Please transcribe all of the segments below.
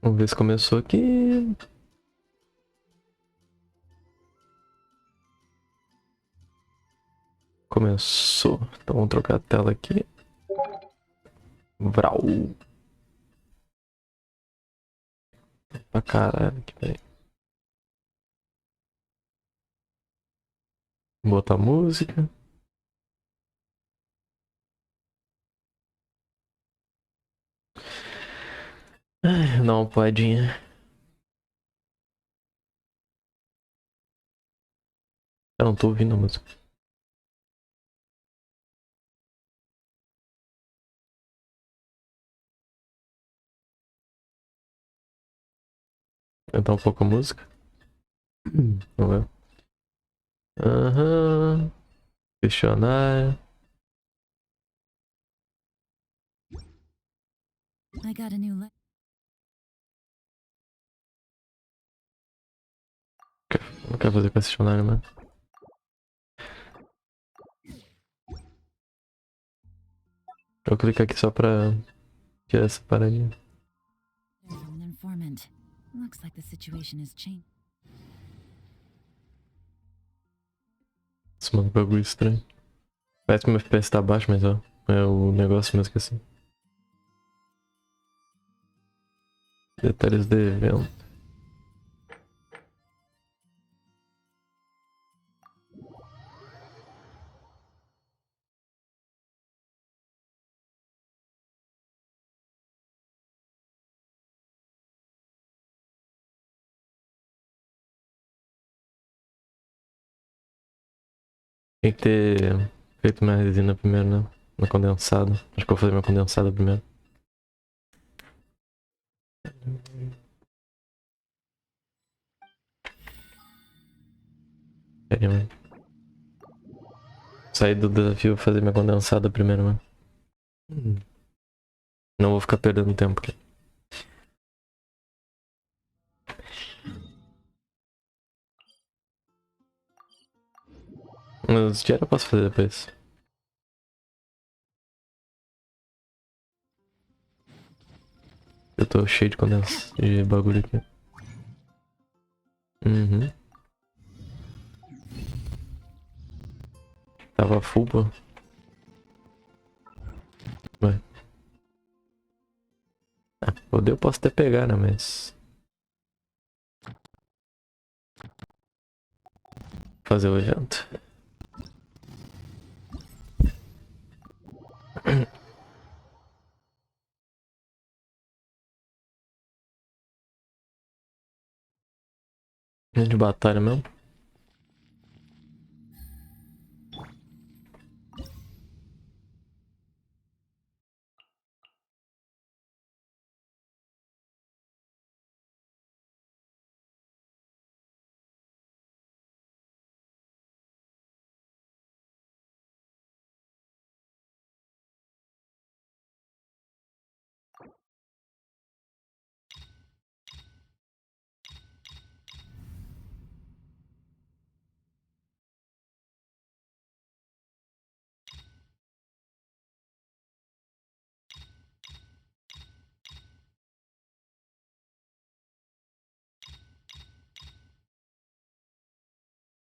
Vamos ver se começou aqui. Começou. Então vamos trocar a tela aqui. Vral. Pra caralho aqui, velho. Botar música. Ai, dá uma poedinha. Eu não tô ouvindo a música. Cantar um pouco a música. Vamos ver. Aham. Questionário. I got a new Não quero fazer questionário, mano. Eu vou clicar aqui só pra tirar essa paradinha. from an informant. Looks like the situation has changed. Esse mano, bagulho estranho. Parece que o meu FPS tá baixo, mas ó. É o negócio mesmo que assim. Detalhes do evento. Tem que ter feito minha resina primeiro, né? Na condensada. Acho que eu vou fazer minha condensada primeiro. Pera aí, mano. Sair do desafio, vou fazer minha condensada primeiro, mano. Não vou ficar perdendo tempo aqui. Mas dinheiro eu posso fazer depois. Eu tô cheio de de bagulho aqui. Uhum. Tava full, pô. Vai. Ah, poder eu posso até pegar, né? Mas. Fazer o evento. É de batalha mesmo.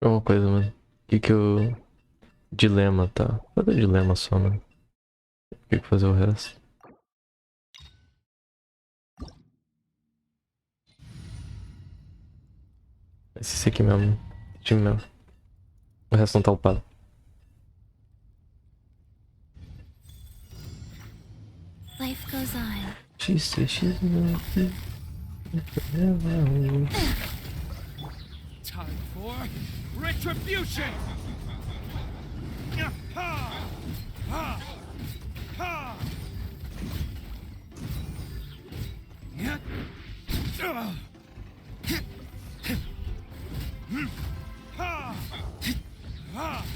Uma coisa, mano. Que eu. Dilema, tá? Fazer dilema só, mano. Tem que fazer o resto. Esse aqui mesmo. Time mesmo. O resto não tá upado. Life goes on. Time for retribution! Ha! Ha! Ha! Yeah. Ha! Ha!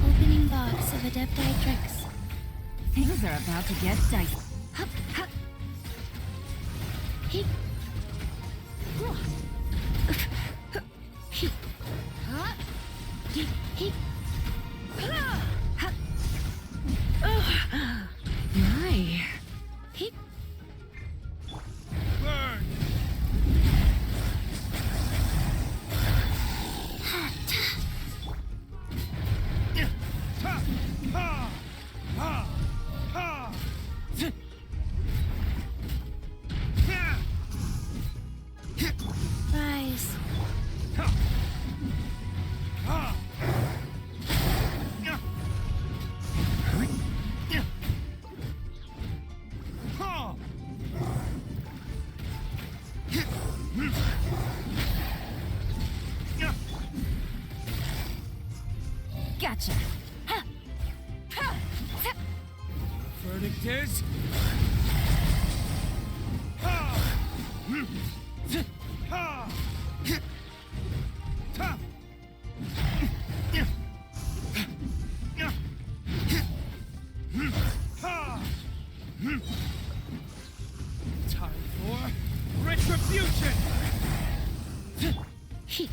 Opening box of adepti tricks. Things are about to get dicey. Hup, hup. He. He. Huh? He. My. He. Burn! Ha! Ha! Ha! Rise. Ha! Ha! Ha! Gotcha. Ha. Ha. Ha. Verdict is... Ha! Ha! Ta! Ha! Time for retribution! He.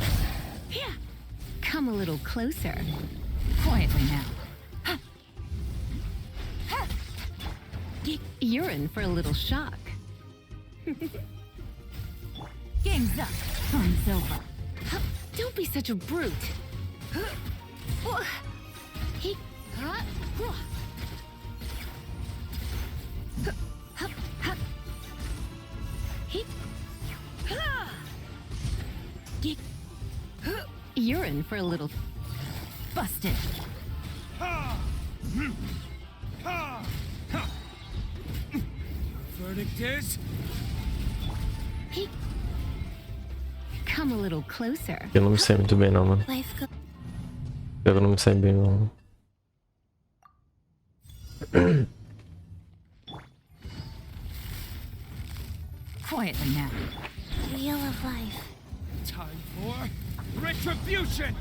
Yeah. Come a little closer. Quietly now. Ha. Ha. You're in for a little shock. Game's up. Fun's over. Huh, don't be such a brute. Huh. He. Huh? Huh. Huh. Huh. He. Huh. You're in for a little busted. Ha! Ha! Ha! Verdict is... He. Come a little closer. Eu não me sei muito bem não, mano. Life go. Eu não me sei bem não. Quietly now. Wheel of life. Time for retribution!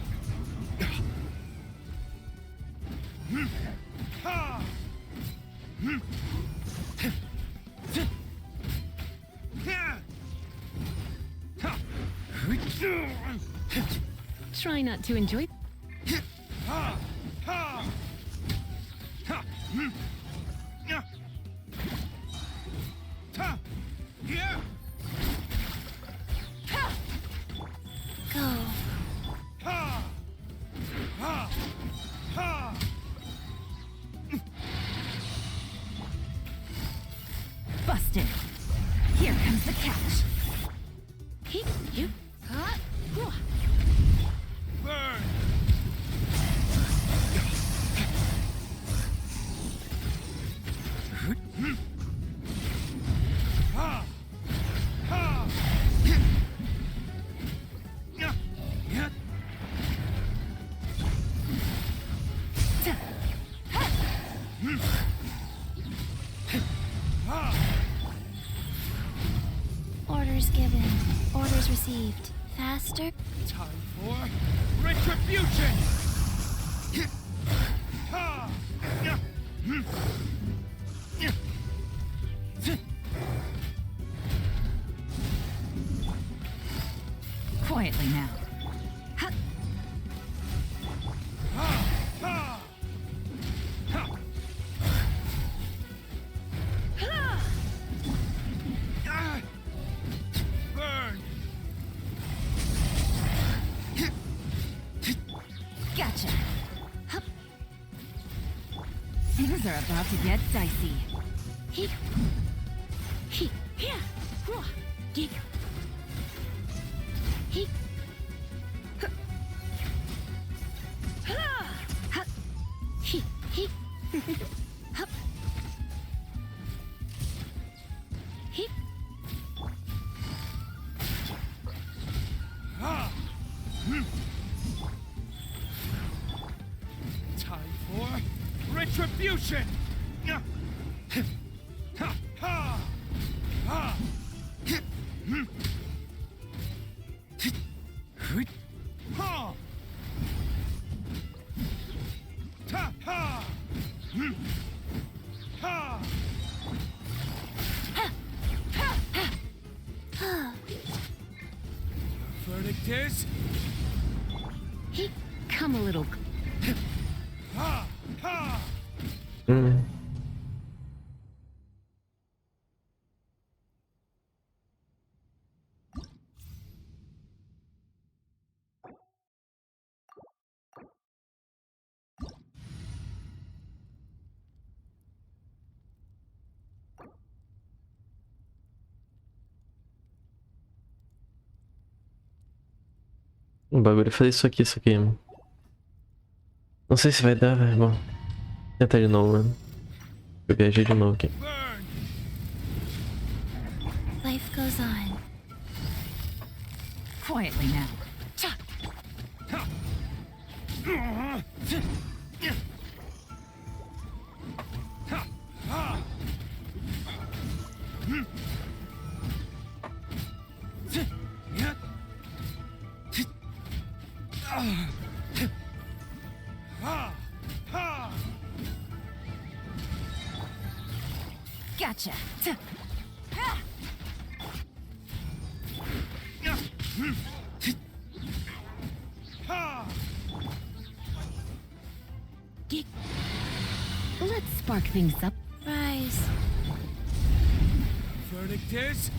Ha! Try not to enjoy. Ha! Ha! Ha! Ta! Yeah! Go. Ha! Ha! Ha! Busted. Here comes the catch. He. You. Huh? Whoa. Burn! Ha! Ha! Yeah! Yeah! Ha! Orders given. Orders received. Faster. Time for retribution! Ha! Yeah! Yeah! Quietly now. Ha. Ha! Ha! Ha! Ah! Burn! Gotcha. Hup. Things are about to get dicey. He. He. Yeah. Whoa. He. He. Huh. Ha. He. He. Hup. He. Ha! Time for retribution! Ha! Ha! Ha! Ha! Ta! Ha! Verdict is Come a little. ha ha. Hum. O bagulho é fazer isso aqui, isso aqui. Não sei se vai dar, velho. Bom, tentar de novo, mano. Eu viajei de novo aqui. Burn. Life goes on. Quietly now. Gotcha. Let's spark things up. Rise. Verdict is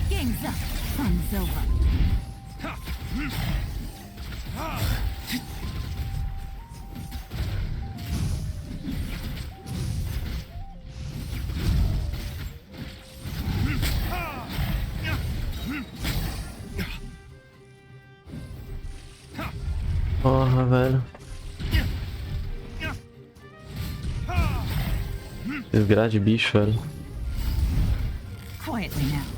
Game's up. Fun's over. Porra, velho. Desgraça de bicho, velho. Quietly now.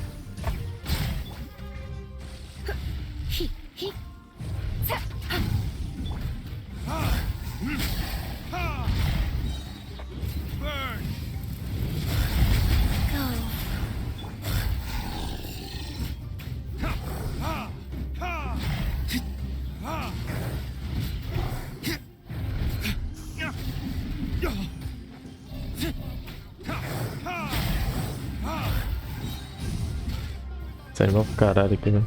burn. Go. Sério, mal pro caralho aqui, né?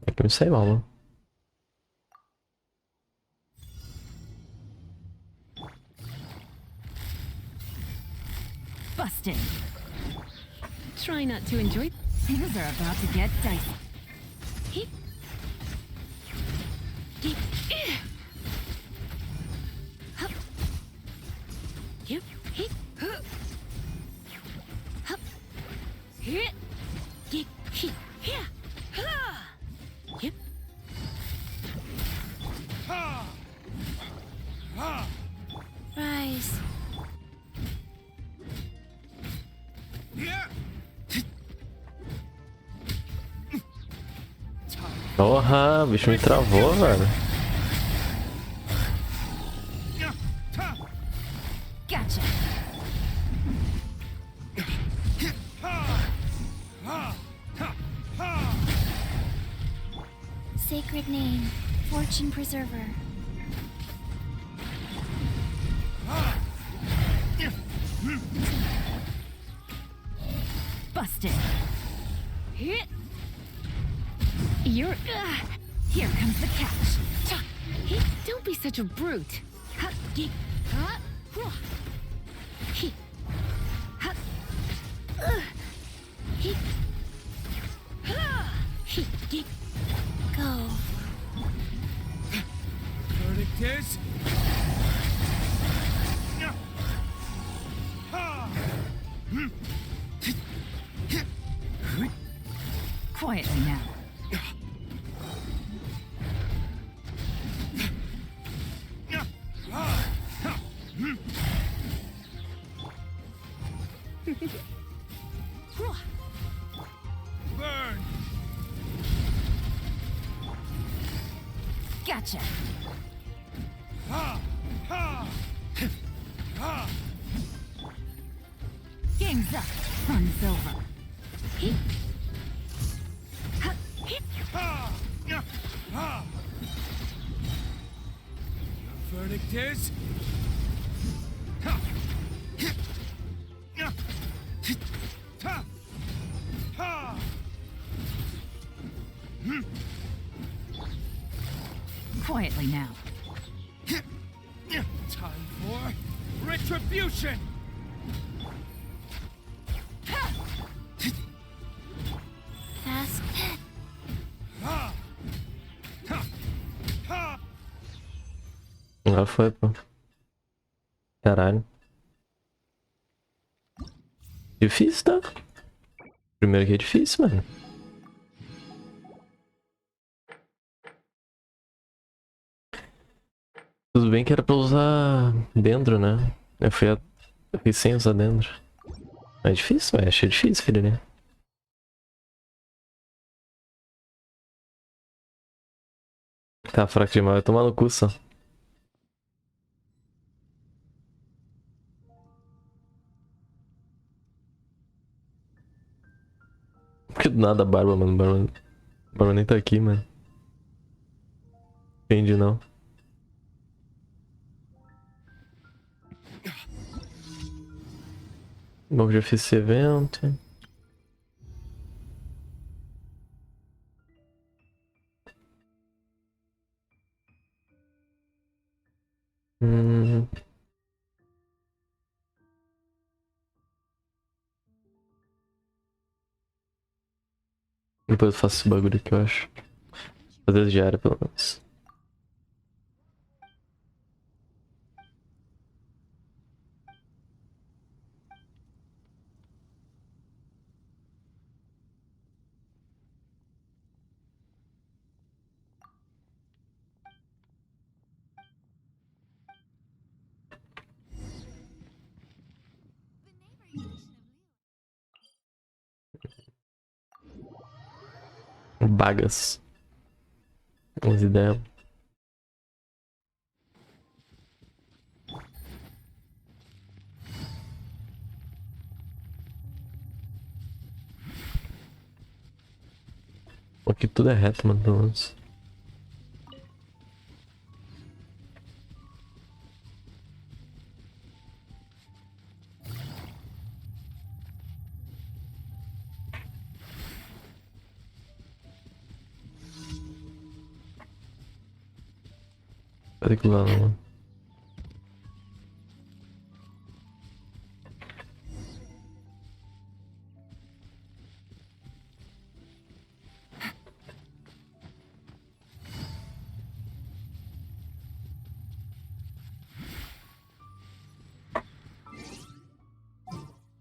É que eu não sei mal, mano. Busted. Try not to enjoy. Things are about to get dicey. Heep. Deep. Hup. Yep. Heep. Hup. Hup. Hit. Deep. Heep. Yeah. Ha. Yep. Rise. Porra, o bicho me travou, velho. Gotcha. Sacred name, fortune preserver. Busted. Hit. You're. Here comes the catch. Hey, don't be such a brute. Ha, ye, ha, whoa. He, ha, he, ha, he, ye, go. Verdict is Quietly now. burn. Gotcha. Game's up. Fun's over. He, ha, he, Ha! Your verdict is... Ha! Ha! Ha! Quietly now. Time for retribution! Fast. Ha! Ha! Ha! Agora foi, pô. Caralho. Difícil, tá? Primeiro que é difícil, mano. Tudo bem que era pra usar dentro, né? Eu fui sem usar dentro. Mas é difícil, velho. Achei difícil, filho, né? Tá fraco demais, vai tomar no cu só. Porque do nada a Barba, mano. Barba nem tá aqui, mano. Entendi não. Bom, já fiz esse evento. Hum. Depois eu faço esse bagulho aqui, eu acho. Às vezes já era, pelo menos. Bagas. Umas ideias. Aqui tudo é reto, mano, pelo menos. Cadê aquilo lá, não, mano?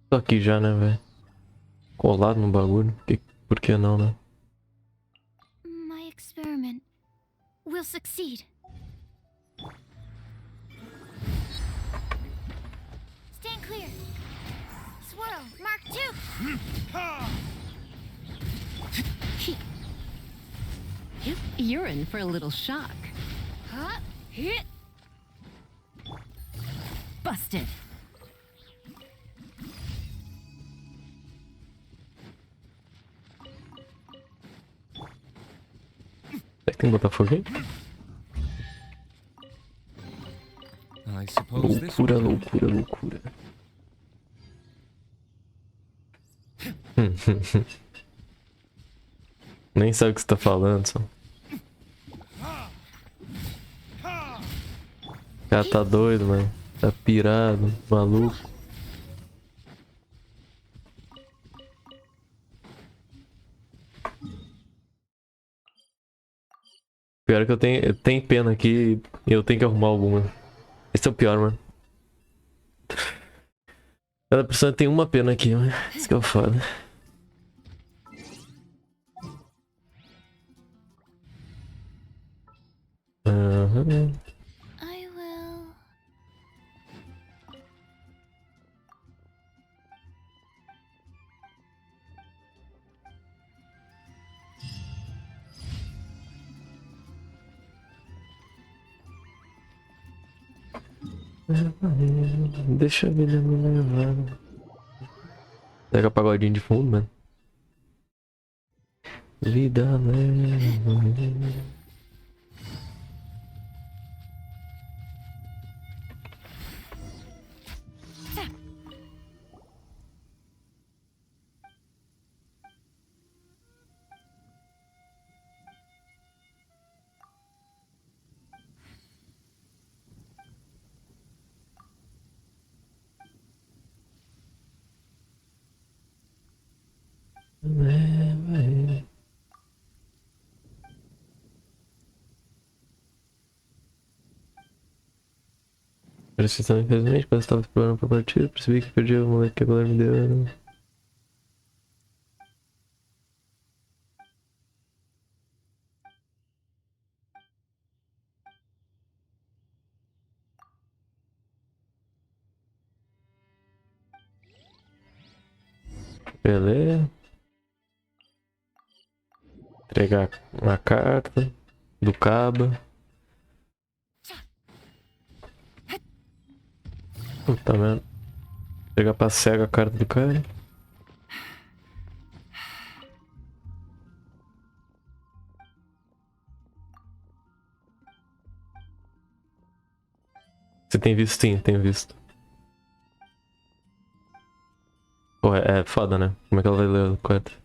Tô aqui já, né, velho? Colado no bagulho. Por que não, né? My experiment will succeed. Stand clear. Swirl, mark 2. Ha! You're in for a little shock. Huh? Hit. Busted. Será que tem que botar fogo aí? I suppose this Loucura, will... loucura, loucura. Nem sabe o que você tá falando, só. Ha! Ha! O cara tá doido, mano. Tá pirado, maluco. Pior que eu tenho pena aqui e eu tenho que arrumar alguma. Esse é o pior, mano. Cada pessoa tem uma pena aqui, mano. Isso que é o foda. Aham. I will. Deixa a vida me levar. Pega pagodinho de fundo, mano. Vida leva. Precisando, infelizmente, quando eu estava explorando pra partida, percebi que perdi o moleque que a galera me deu. Beleza. Entregar uma carta do caba. Puta merda. Pegar pra cega a carta do cara. Você tem visto? Sim, tenho visto. Pô, é foda, né? Como é que ela vai ler o quarto?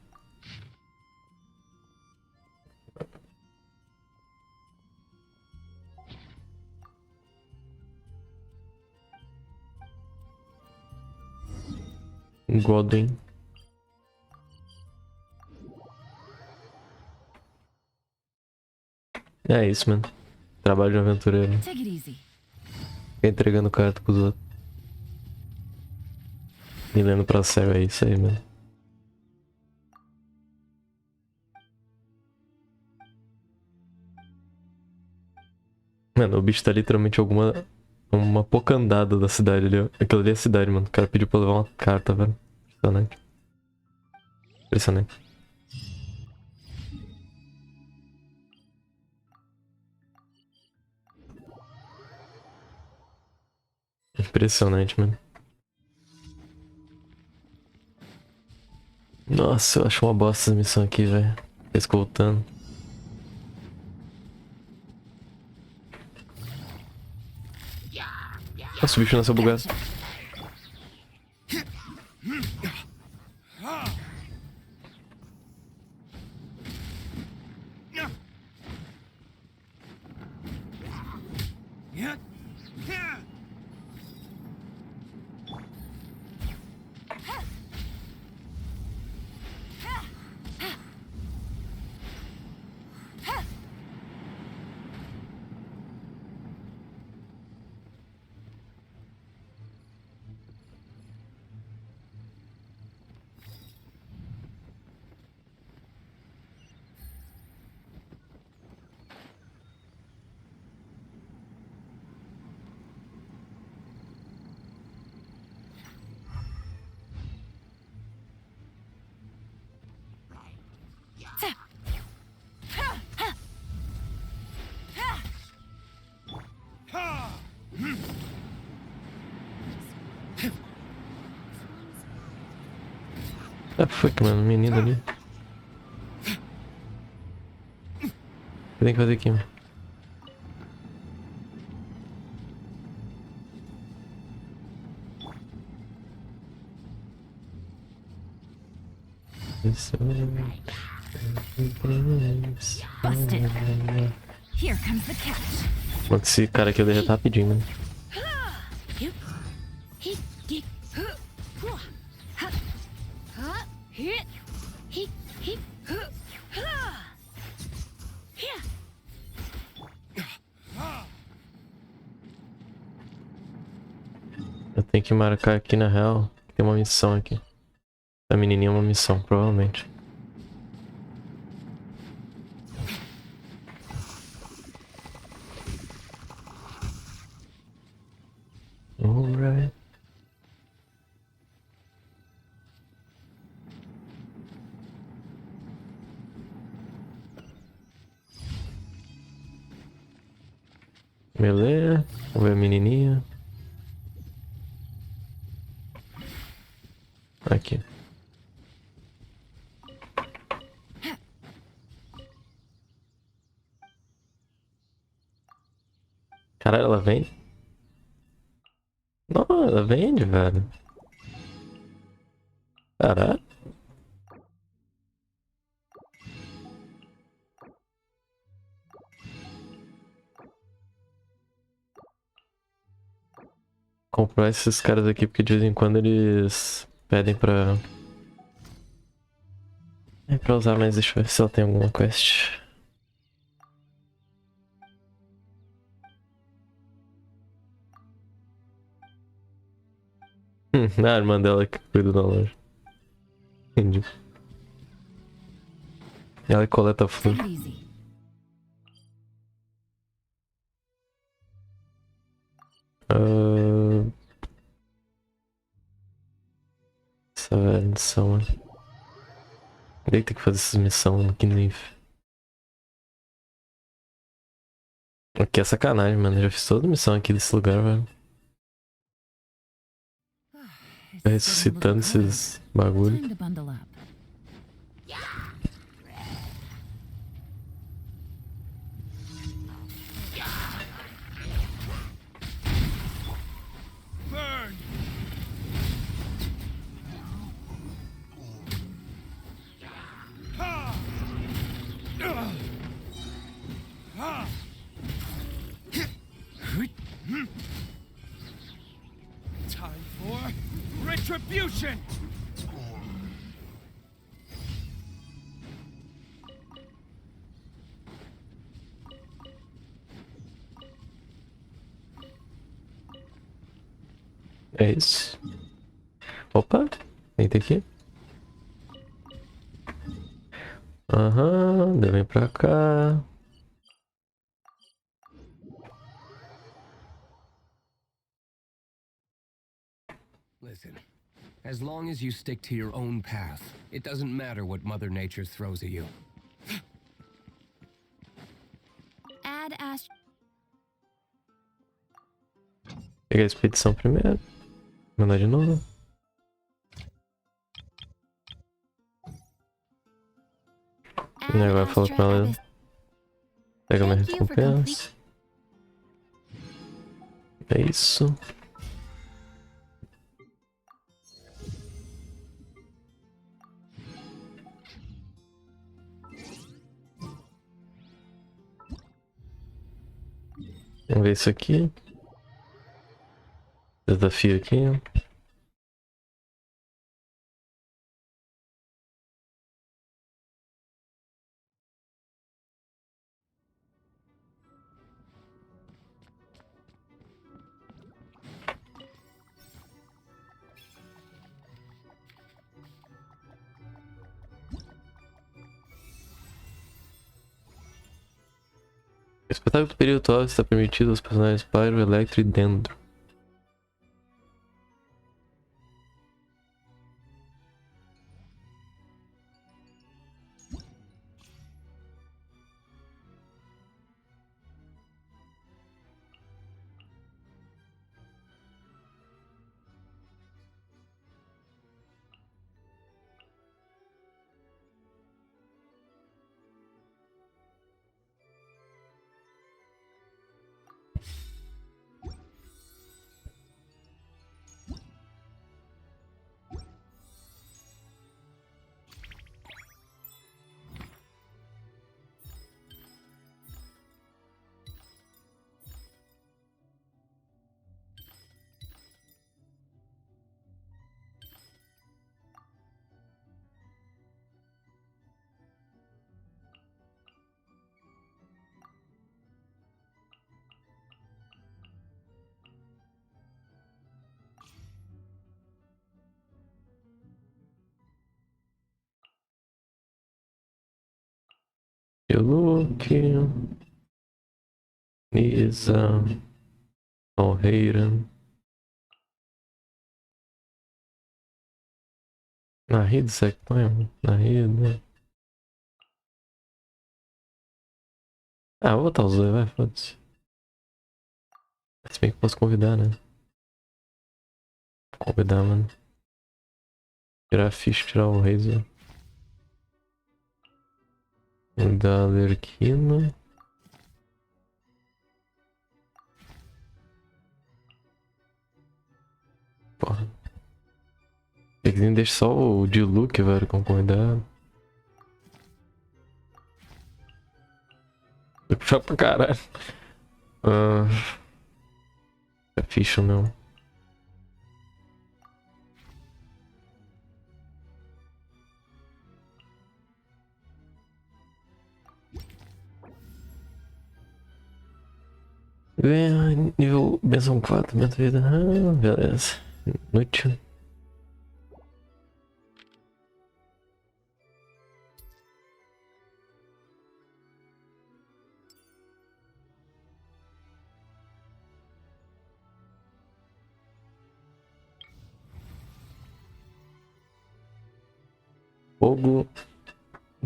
Godwin. É isso, mano. Trabalho de aventureiro. Take it easy. Fica entregando carta pros outros. E lendo pra cego, é isso aí, mano. Mano, o bicho tá literalmente uma pouca andada da cidade ali, ó. Aquilo ali é a cidade, mano. O cara pediu pra levar uma carta, velho. Impressionante. Impressionante. Impressionante, mano. Nossa, eu acho uma bosta essa missão aqui, velho. Tá escoltando. Nossa, o bicho nasceu bugado. Ah, foi que, mano, menino ali. O que tem que fazer aqui, mano? Busted. Here comes the catch. Mano, esse cara aqui eu derreto rapidinho, mano. Eu tenho que marcar aqui na real. Tem uma missão aqui. A menininha é uma missão, provavelmente. Alright. Beleza. Vamos ver a menininha. Aqui. Caralho, ela vem? Não, ela vende, velho. Caralho. Comprar esses caras aqui porque de vez em quando eles pedem pra pra usar, mas deixa eu ver se ela tem alguma quest. A irmã dela que cuida da loja. Entendi. Ela coleta flor. Take it easy. Essa velha missão, mano. Tem que fazer essas missões aqui no nível. Aqui é sacanagem, mano. Eu já fiz toda a missão aqui desse lugar, velho. It's getting a Ressuscitando little cold. esses bagulho. Time to bundle up. Burn! Ha! Ha! Time for retribution! É isso. Opa, entra aqui. Aham, vem pra cá. Listen, as long as you stick to your own path, it doesn't matter what Mother Nature throws at you. Add Ash. Pegar a expedição primeiro. Mandar de novo. E agora falo com ela. Pega minha recompensa. É isso. Vamos ver isso aqui. Desafio aqui. O espetáculo do período atual está permitido aos personagens Pyro, Electro e Dendro. Look, Nisa, Alreira, Narida, Sectanho, Narida. Ah, vou botar os dois, vai, foda-se. Se bem que eu posso convidar, né? Convidar, mano. Tirar a ficha, tirar o Razor. Da Lerquino. Porra. Tem que deixar só o de Luke, velho, como convidado. Vou puxar pra caralho. É ficha não. Ganha nível benção 4, aumenta a vida. Ah, beleza. Inútil. Fogo.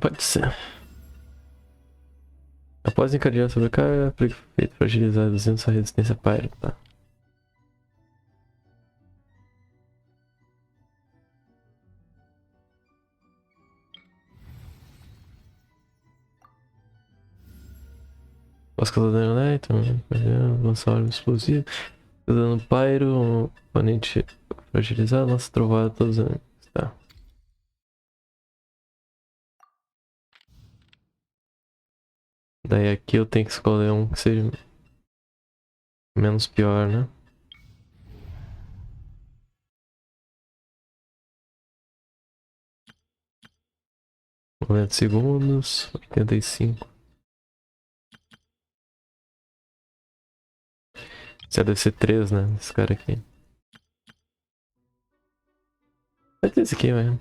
Pode ser. Após encadear sobre a cara, aplica feito fragilizar, reduzindo sua resistência a pyro. Tá. Posso causar dano elétrico, lançar óleo explosivo. Dano pyro, oponente fragilizado, lança trovada todos os anos. Tá. Daí aqui eu tenho que escolher um que seja menos pior, né? 90 segundos, 85. Isso deve ser 3, né? Esse cara aqui. Vai ter esse aqui, velho.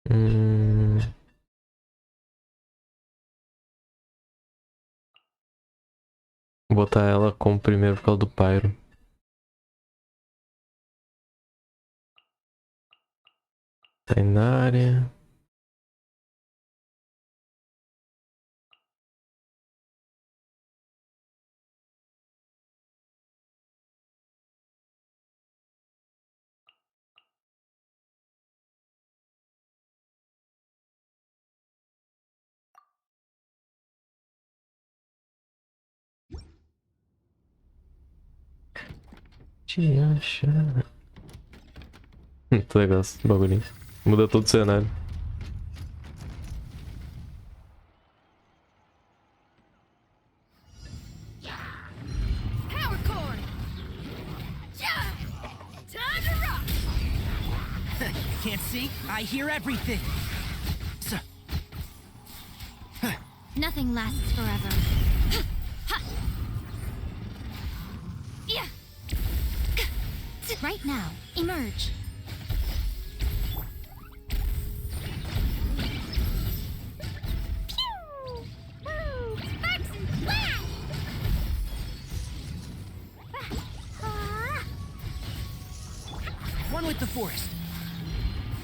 Hum... Vou botar ela como primeiro por causa do pyro. Tá aí na área. Te achar. Muito legal esse bagulhinho. Muda todo o cenário. Power cord! Yeah! Time to rock! Can't see? I hear everything. So, Nothing lasts forever. Yeah! Right now, emerge. Pew! Woo! Sparks and flash! one with the forest.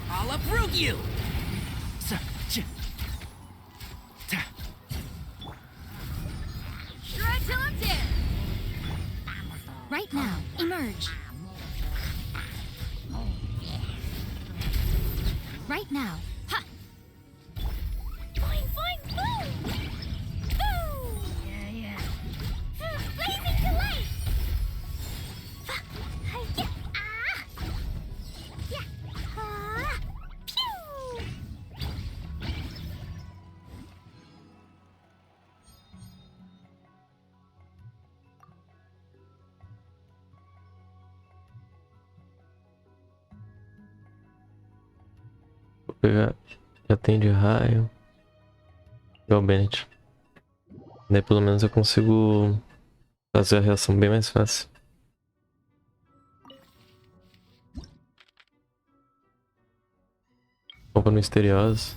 I'll uproot you. So, ta. Shred till I'm dead! Right now, emerge. Right now. Ha! Boing, boing, boom! Boom! Yeah. Blazing to life! Yeah. Ah! Yeah. Ah! Pew! Vou pegar. Já tem de raio. Pegar o Bennett. Daí pelo menos eu consigo fazer a reação bem mais fácil. Roupa misteriosa.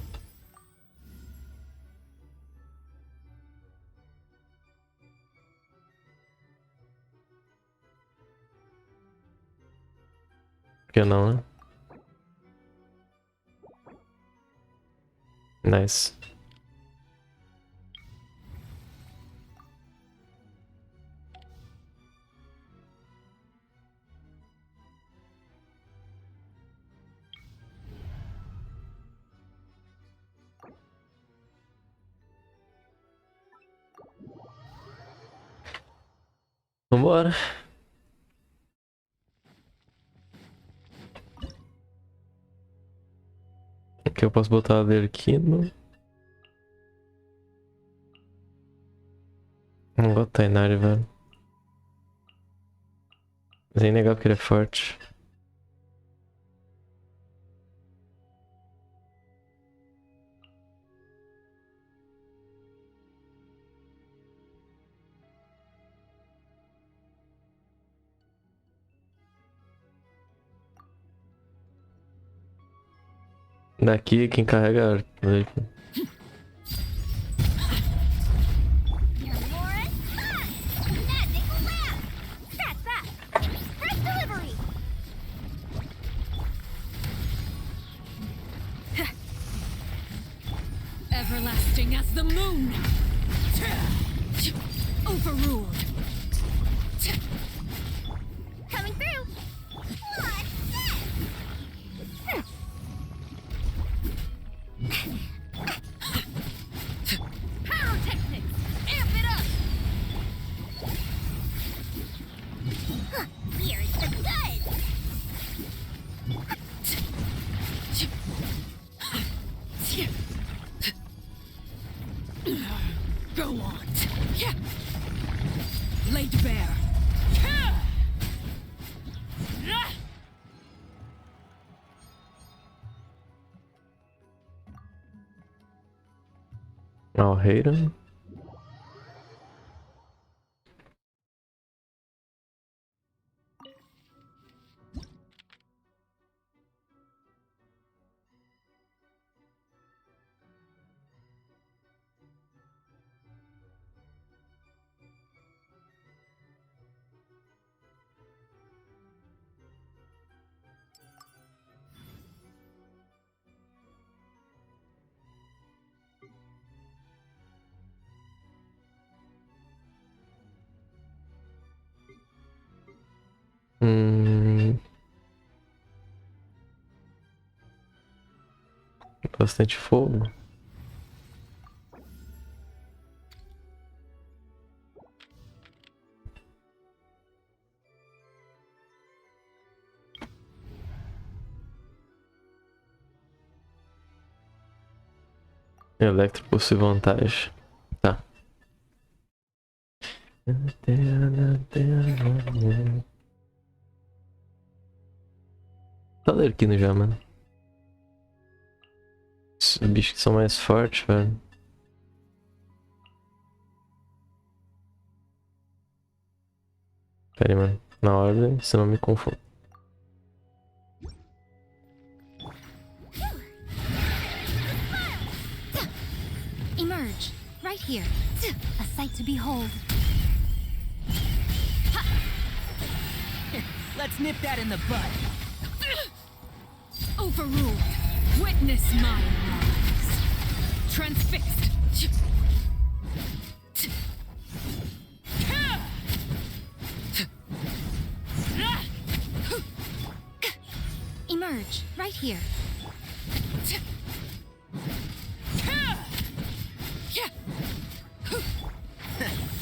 Por que não, né? Nice. Vambora. Aqui eu posso botar Alerquino. Não gosto do Tainari, velho. Mas é inegável que ele é forte. Daqui quem carrega é a arte. Everlasting as the moon. Overruled. Coming through. What's this? Pyrotechnics. Amp it up. Here's the good. Go on. Laid bare. Ó, Hayden. Bastante fogo. Electro possível vantagem. Tá. Tá lerquino já, mano. Os bichos que são mais fortes, velho. Pera aí, mano. Na ordem, se não me confundo. Emerge, right here. A sight to behold. Let's nip that in the bud. Overruled. Witness my rise. Transfixed. Emerge, right here.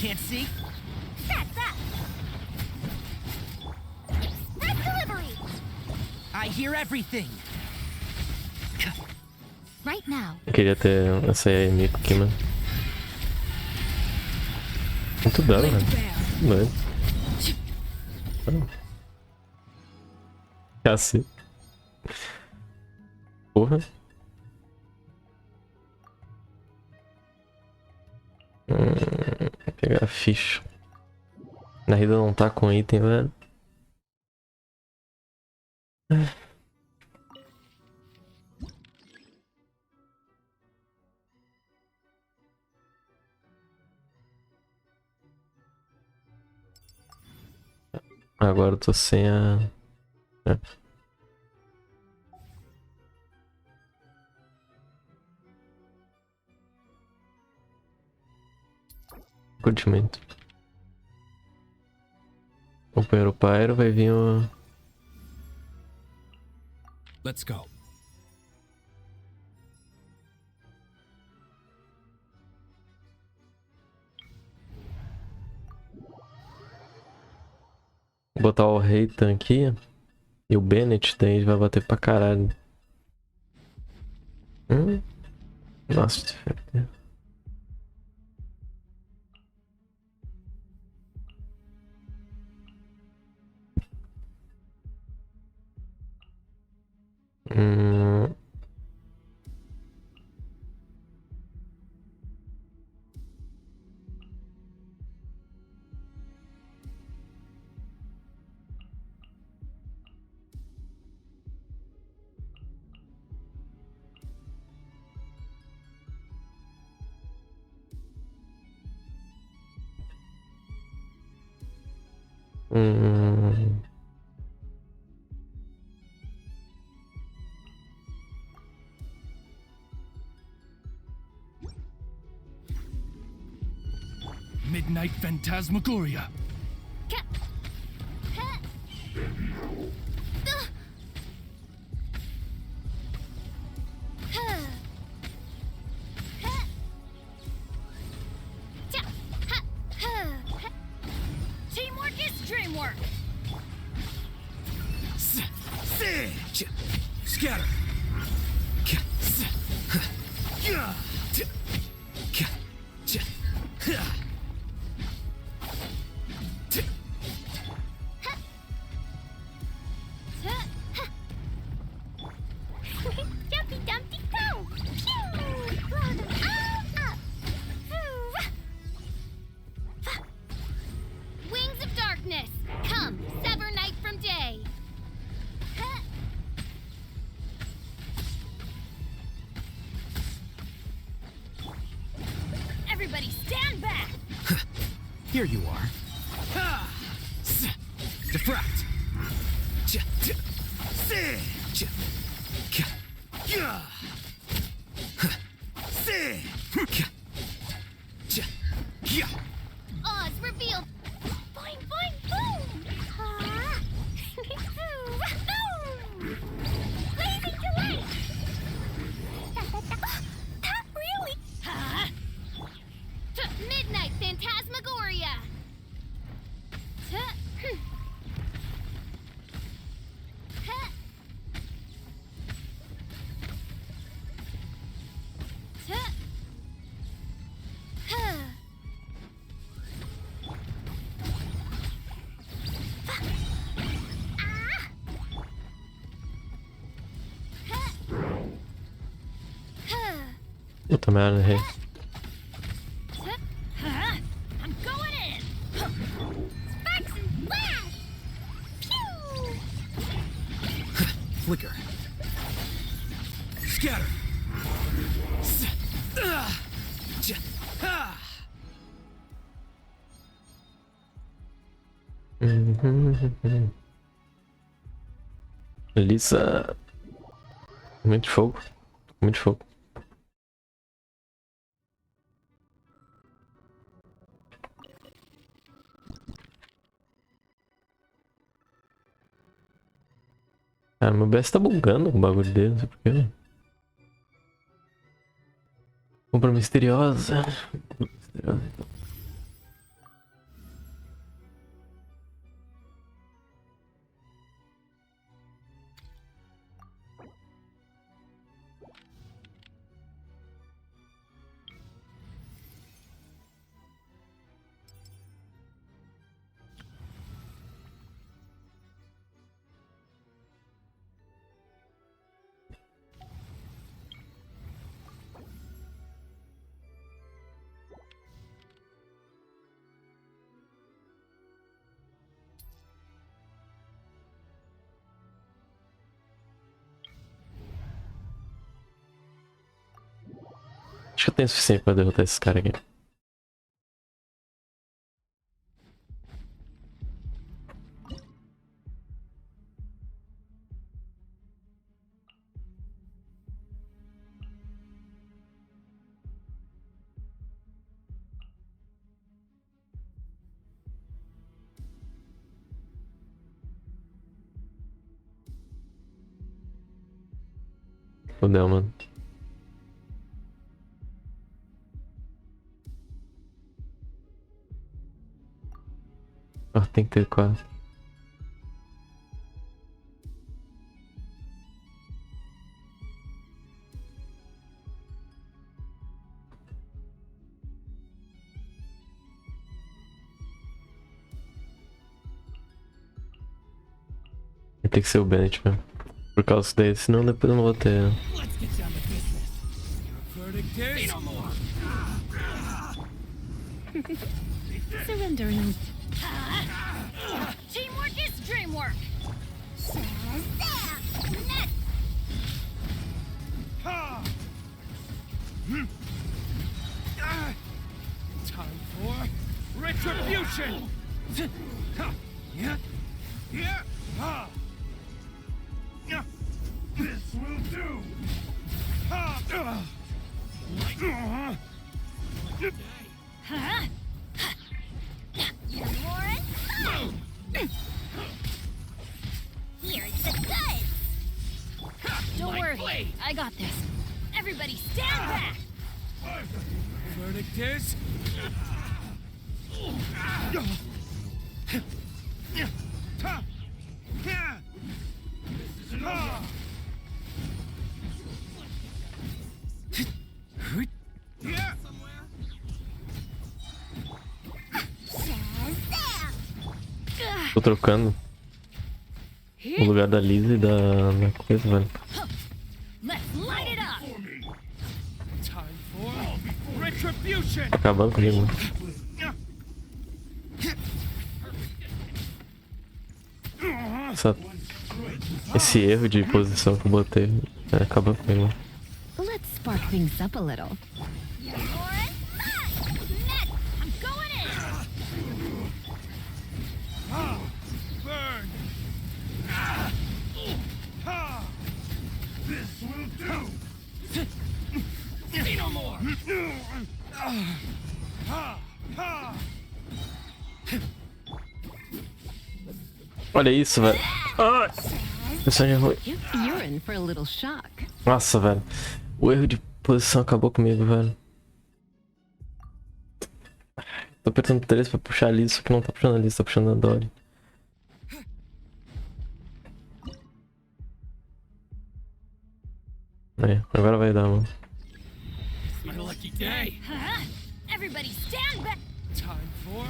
Can't see? That's up. That's delivery. I hear everything. Right now. Eu queria ter essa mico aqui, mano. Muito dano, né? Doido. Cacete. Porra. Vou pegar a ficha. Na rida não tá com item, velho. Agora eu tô sem a... É. Curtimento. Acompanhar o Pyro, vai vir o... Let's go. Vou botar o Reitan aqui. E o Bennett, daí ele vai bater pra caralho. Nossa, Hum... Midnight Phantasmagoria. Teamwork is dreamwork. Scatter. Jumpy Dumpty go! Phew! Up! Wings of darkness, come, sever night from day. Everybody stand back! Here you are. Defract. Oz revealed. Boing, boing, boom! Huh? Boom! Blazing delight! That really? Huh? Midnight Phantasmagoria! Puta merda, errei. I'm going in! Sparks and flash! Pew! Flicker. Scatter. Lisa. Muito fogo. Muito fogo. Cara, meu BS tá bugando com o bagulho dele, não sei porquê. Compra misteriosa. Misteriosa, então. Acho que eu tenho o suficiente pra derrotar esse cara aqui. Fudeu, mano. Ah, tem que ter 4. Tem que ser o Bennett mesmo. Por causa dele, senão depois eu não vou ter. Let's get down to business. Your verdict is no more. Surrender and teamwork is dreamwork. Time for retribution. Yeah. Yeah. Ha. Yeah. This will do. Ha. Huh? You're more fun. Here's the goods. Don't worry, I got this. Everybody stand back. Verdict is. Tô trocando o lugar da Lisa e da coisa, velho. Let's light it up. Time for retribution. Tá acabando comigo, mano. Esse erro de posição que eu botei acaba comigo. Let's spark things up a little. I'm going in. Burn. This will do. Say no more. Olha isso, velho. Isso é ruim. You're in for a little shock. Nossa, velho. O erro de posição acabou comigo, velho. Tô apertando 3 pra puxar a Lisa, só que não tá puxando a Lisa, tá puxando a Dory. Aí, agora vai dar, mano. My lucky day. Everybody stand back. Time for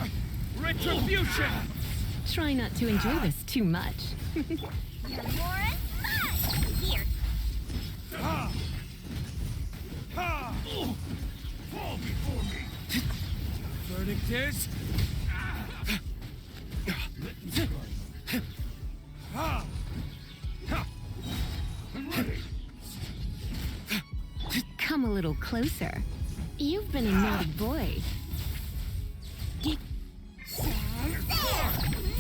retribution. Try not to enjoy this too much. You're more fun. Here. Fall before me. Verdict is. Come a little closer. You've been a naughty boy.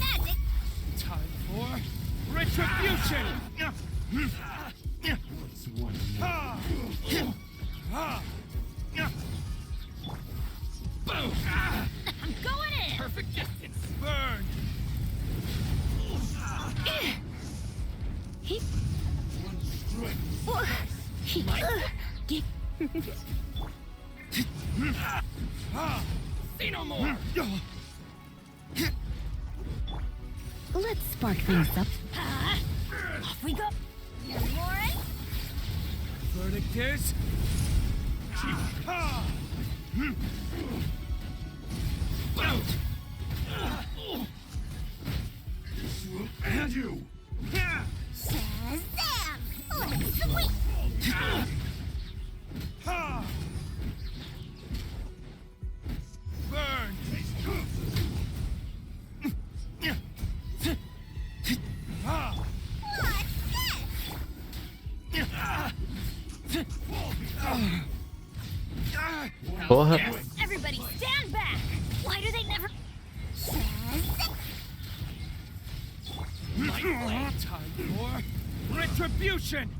Magic. Time for retribution. I'm going in. Perfect distance. Burn. He. Say no more. Let's spark things up. Off we go. You're more. Verdict is. And you. Shazam! Looks sweet. Burn. Porra. Everybody stand back. Why do they never? Time for retribution.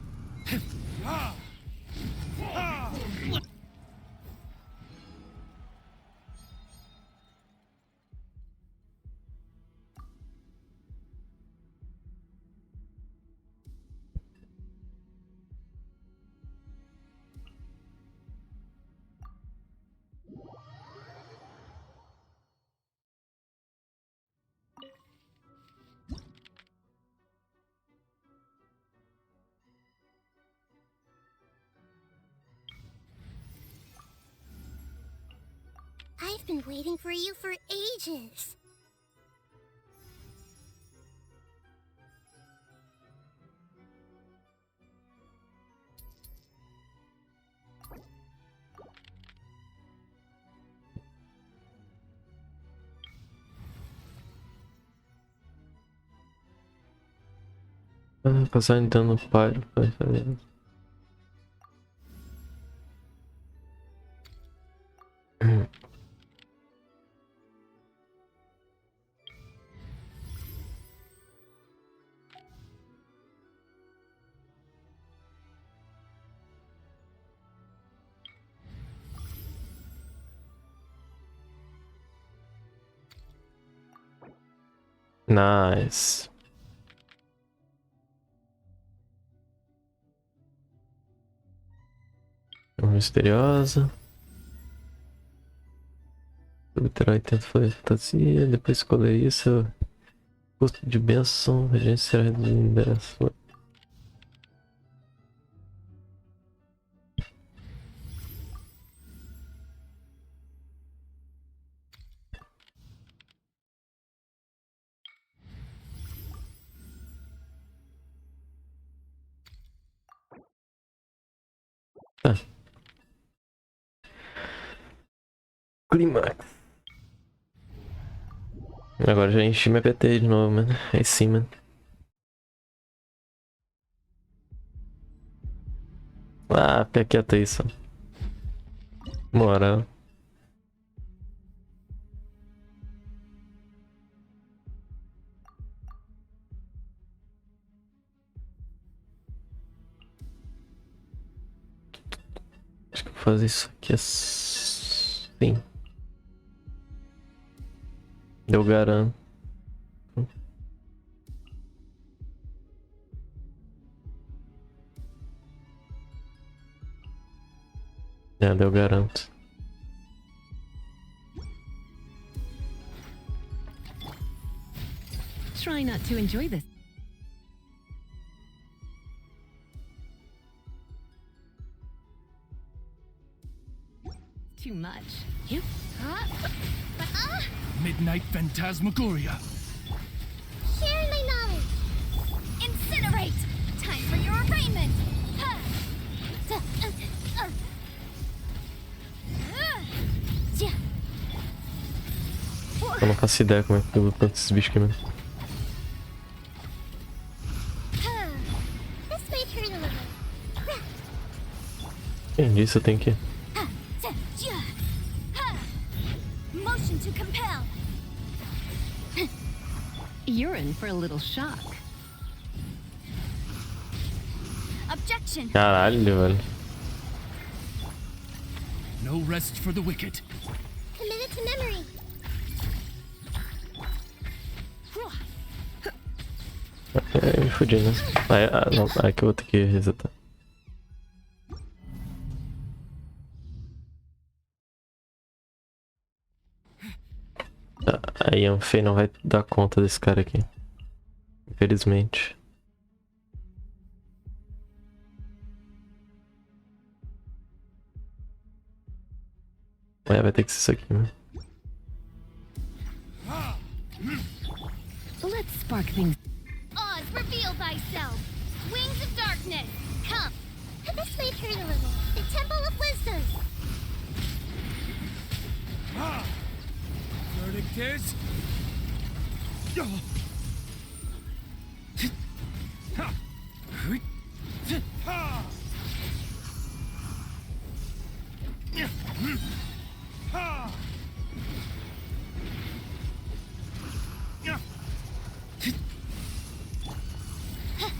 I've been waiting for you for ages. Passar então no pai. Vai fazer. Nice. Uma misteriosa. Obterá 80 fantasia. Depois escolher isso. Custo de bênção. Regência será reduzida. Tá. Clímax. Agora já enchi minha PT de novo, mano. Aí sim, mano. Ah, pé quieto aí, só. Moral. Acho que eu vou fazer isso aqui assim. Eu garanto. Eu garanto. Try not to enjoy this. Too much. Yep. Midnight Phantasmagoria. Share my knowledge. Incinerate! Time for your arraignment! Eu não faço ideia como é que eu luto contra esses bichos aqui, mano. This might hurt a little. Quem disse eu tenho que... Motion to compel! You're in for a little shock. Objection! Caralho, velho. No rest for the wicked. Commit it to memory. É, me fudi, né? Não, aí que eu vou ter que resetar. A Yanfei não vai dar conta desse cara aqui. Infelizmente. Vai ter que ser isso aqui, né? Let's spark things. Oz, reveal thyself! Wings of darkness, come! This might hurt a little. The Temple of Wisdom. Verdict is...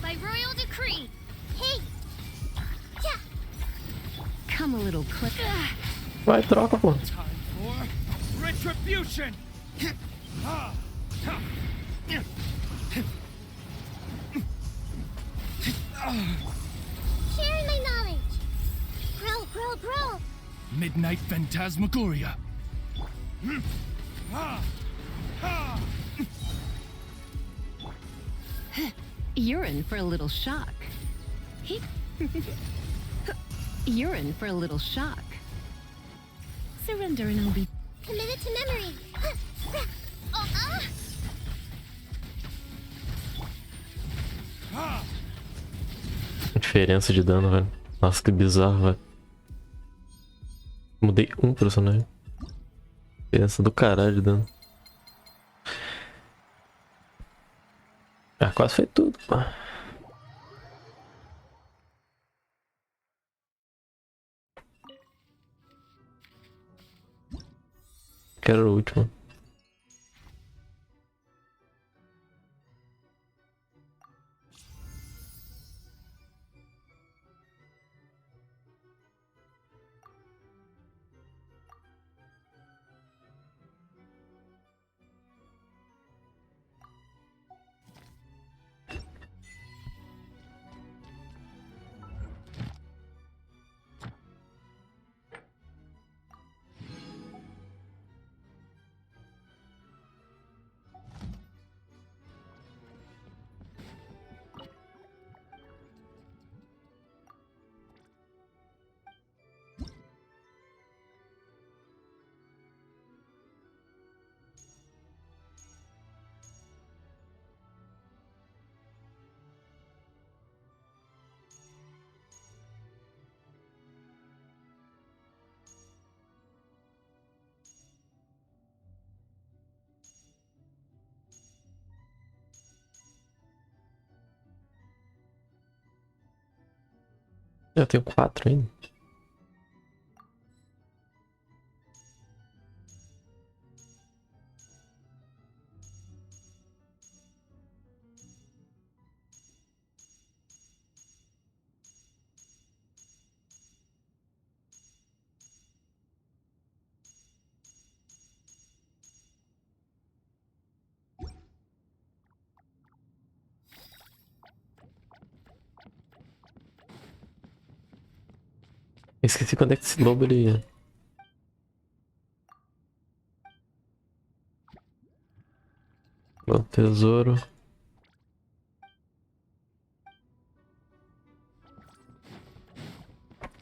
By royal decree! Hey. Come a little closer. Vai, troca, pô. Time for retribution! Share my knowledge. Grow, grow, grow. Midnight Phantasmagoria. You're in for a little shock. You're in for a little shock. Surrender and I'll be... Commit it to memory. Diferença de dano, velho. Nossa, que bizarro, velho. Mudei um personagem. Diferença do caralho de dano. Ah, quase foi tudo, pô. Quero o último. Eu tenho 4 ainda. Esqueci quando é que esse lobo ele... O tesouro.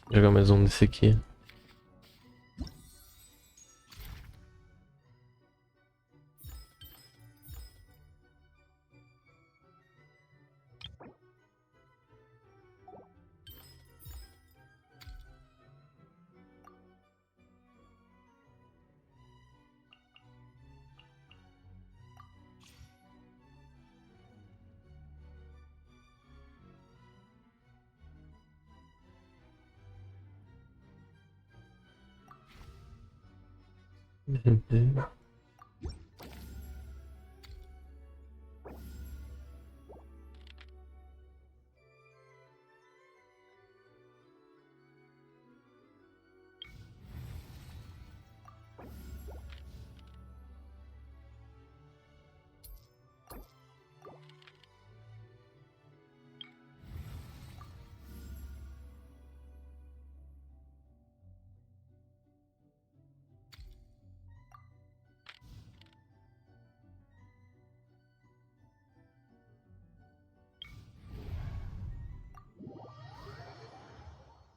Vou jogar mais um desse aqui.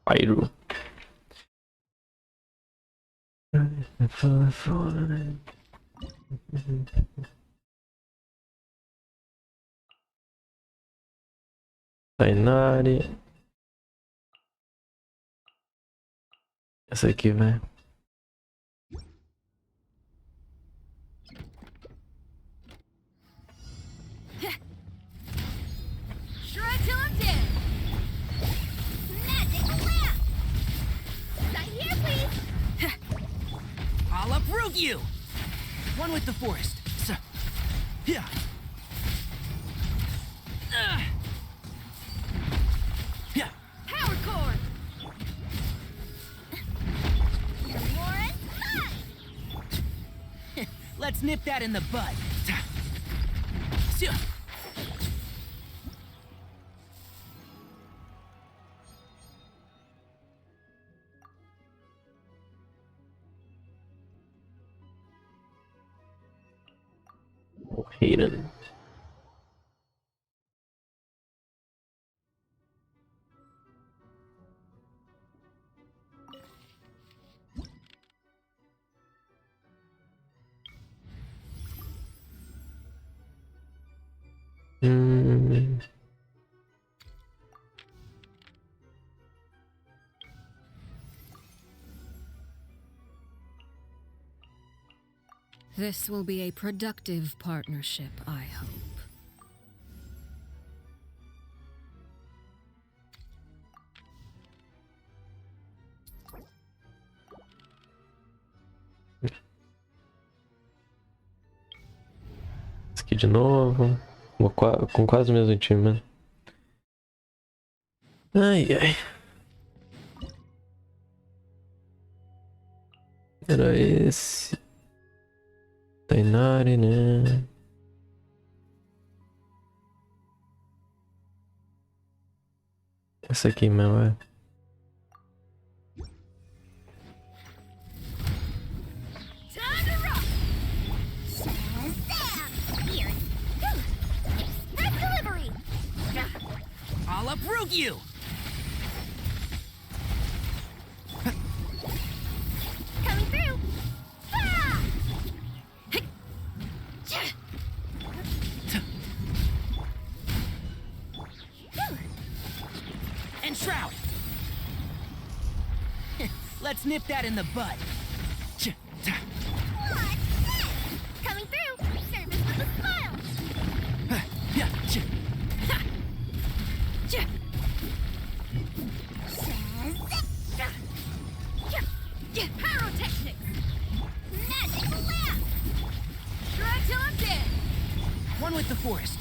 Pyro. Tainari. Essa aqui, velho. Shred till I'm dead. Magic lamp. Right here, please. I'll uproot you! One with the forest. So, yeah. Yeah. Power cord. Your more is mine. Let's nip that in the bud. So, O Hayden. This will be a productive partnership, I hope. Esse aqui de novo. Com quase o mesmo time, mano. Ai, ai. Era esse. Tainari, né? Essa aqui mesmo, é. Time to rock. Shazam! Here. Express delivery. I'll uproot you! Coming through. Ah! Enshroud! Let's nip that in the bud. What's this? Coming through. Service with a smile. Yeah. Shazam! One with the forest.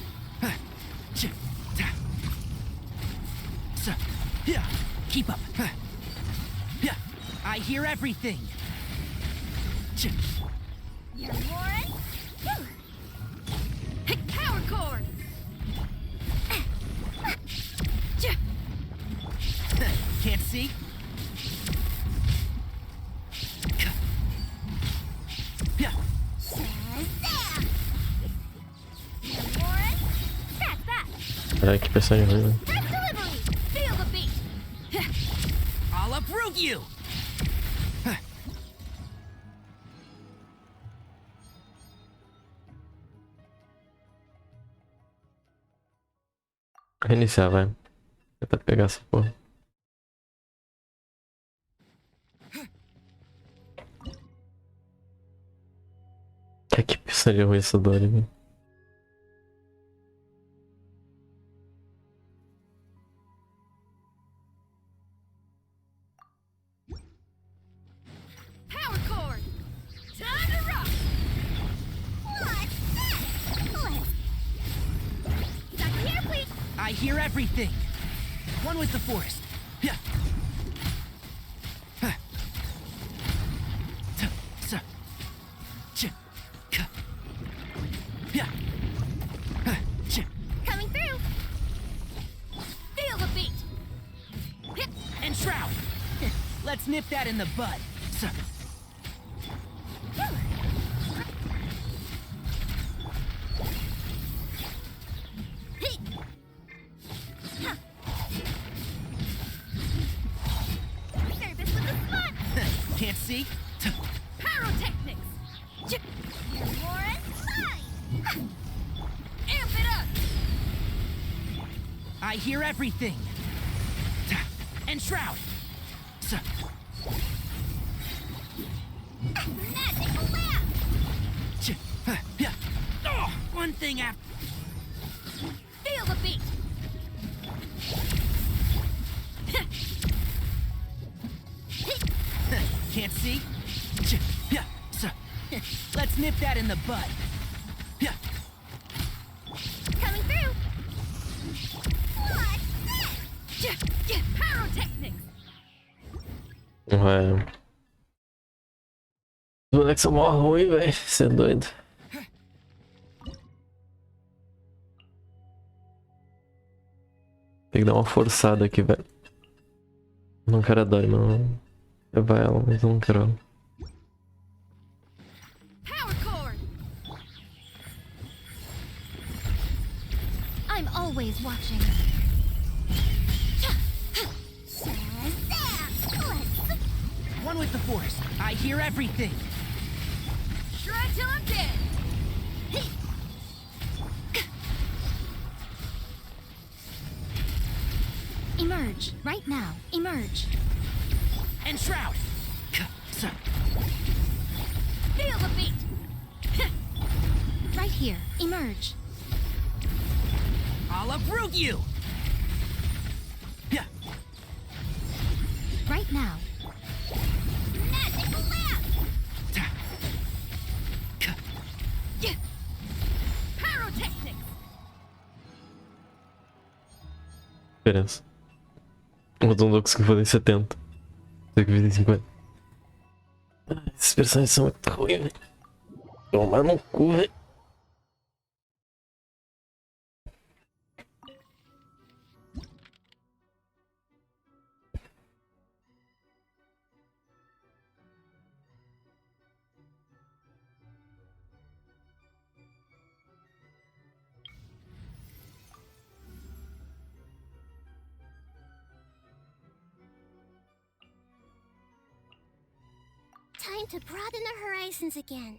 Keep up. I hear everything. You're Warren? Power cord! Can't see? Shazam! You're Warren? Scratch that! Caralho, que personagem ruim, né? Press delivery! Feel the beat! I'll uproot you! Reiniciar, vai. Tentar pegar essa porra. Que personagem ruim essa Dory, velho. Power cord! Time to rock! What's that? Back here, please! I hear everything. One with the forest. Coming through! Feel the beat! And shroud. Let's nip that in the bud. Service with the spot! Can't see? Pyrotechnics! You're Warren? Mine! Amp it up! I hear everything. And shroud. Magical lamp! One thing after. Feel the beat! Can't see? Let's nip that in the bud. Coming through! What's this? Pyrotechnics! É. Os bonecos são mó ruins, velho. Você é doido. Tem que dar uma forçada aqui, velho. Não quero a Dory, mano. Levar ela, mas eu não quero ela. Power cord! I'm always watching. One with the forest. I hear everything. Shred till I'm dead! Emerge, right now. Emerge. And shroud. Feel the beat! Right here. Emerge. I'll uproot you. Right now. Magical lamp! Pyrotechnics! Diferença. Os não conseguiu fazer em 70. Tem que fazer em 50. Esses personagens são muito ruins, velho. Tomar no cu, velho. Time to broaden the horizons again.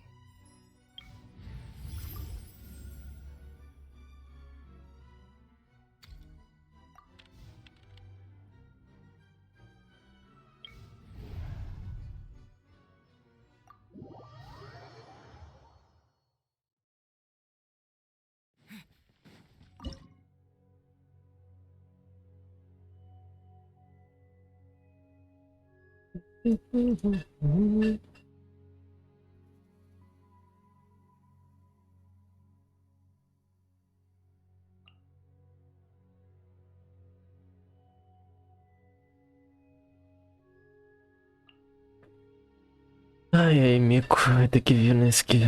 Ai, ai, mico. Vai ter que vir nesse que...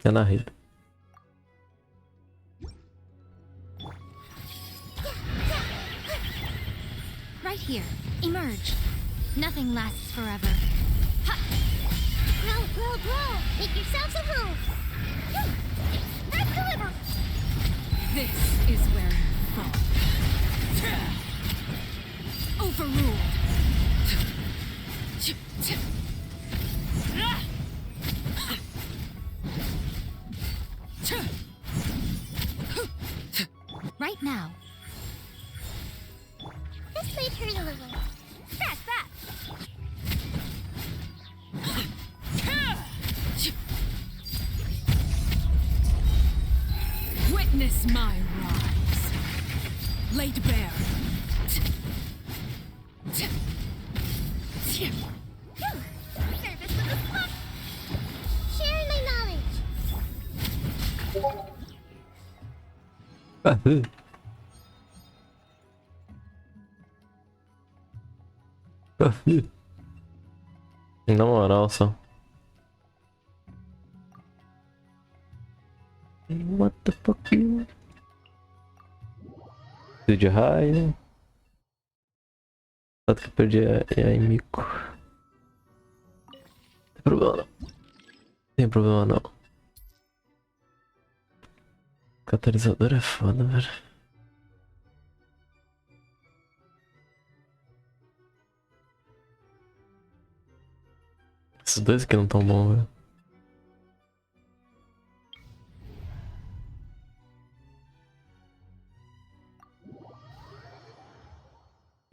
É na rede. Right here. Emerge. Nothing lasts forever. Ha! Grow, grow, grow! Make yourselves at home! Let's deliver! This is where you fall. Overruled. Right now. This may hurt a little. Fast, fast! Witness my rise. Laid bare. Service with a spot! Sharing my knowledge! Na moral, só. What the fuck? Preciso de raio. Tanto que eu perdi a mico. Não tem problema não. Tem problema não. Catalisador é foda, velho. Esses dois aqui não tão bons, velho.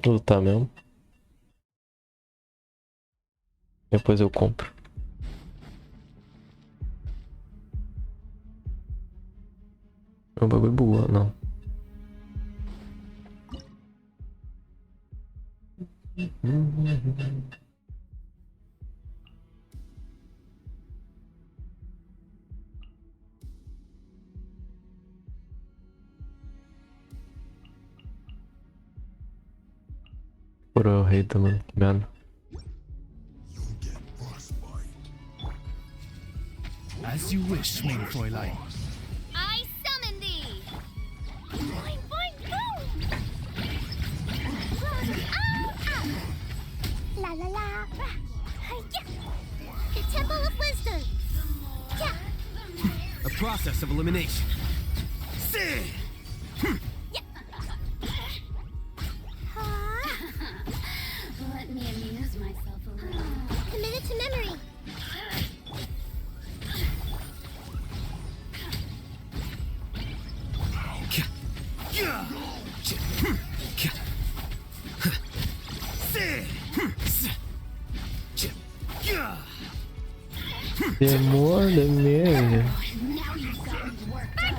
Vou lutar mesmo. Depois eu compro. O bagulho bugou, não. Por o rei tá, mano. Que merda. As you wish, mein Fräulein. I summon thee! Boing, boing, boom! La la la! Hi-ya! The Temple of Wisdom! Yeah! A process of elimination. Let me amuse myself a little. Commit it to memory. Demora mesmo. Now you've got me worked up.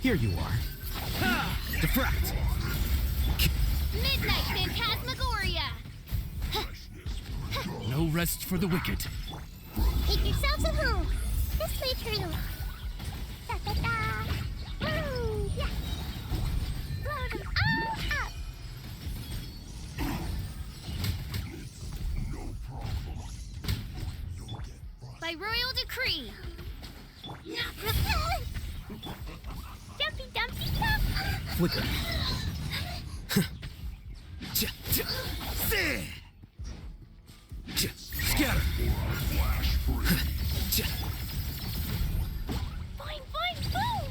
Here you are. Diffract. Midnight Phantasmagoria! No rest for the wicked. Make yourselves at home. This way, turtle. Da da da. Woo! Yeah. Blow them all up. By royal decree. Dumpy dumpty dump. Flicker. Scatter. Boing boing boom.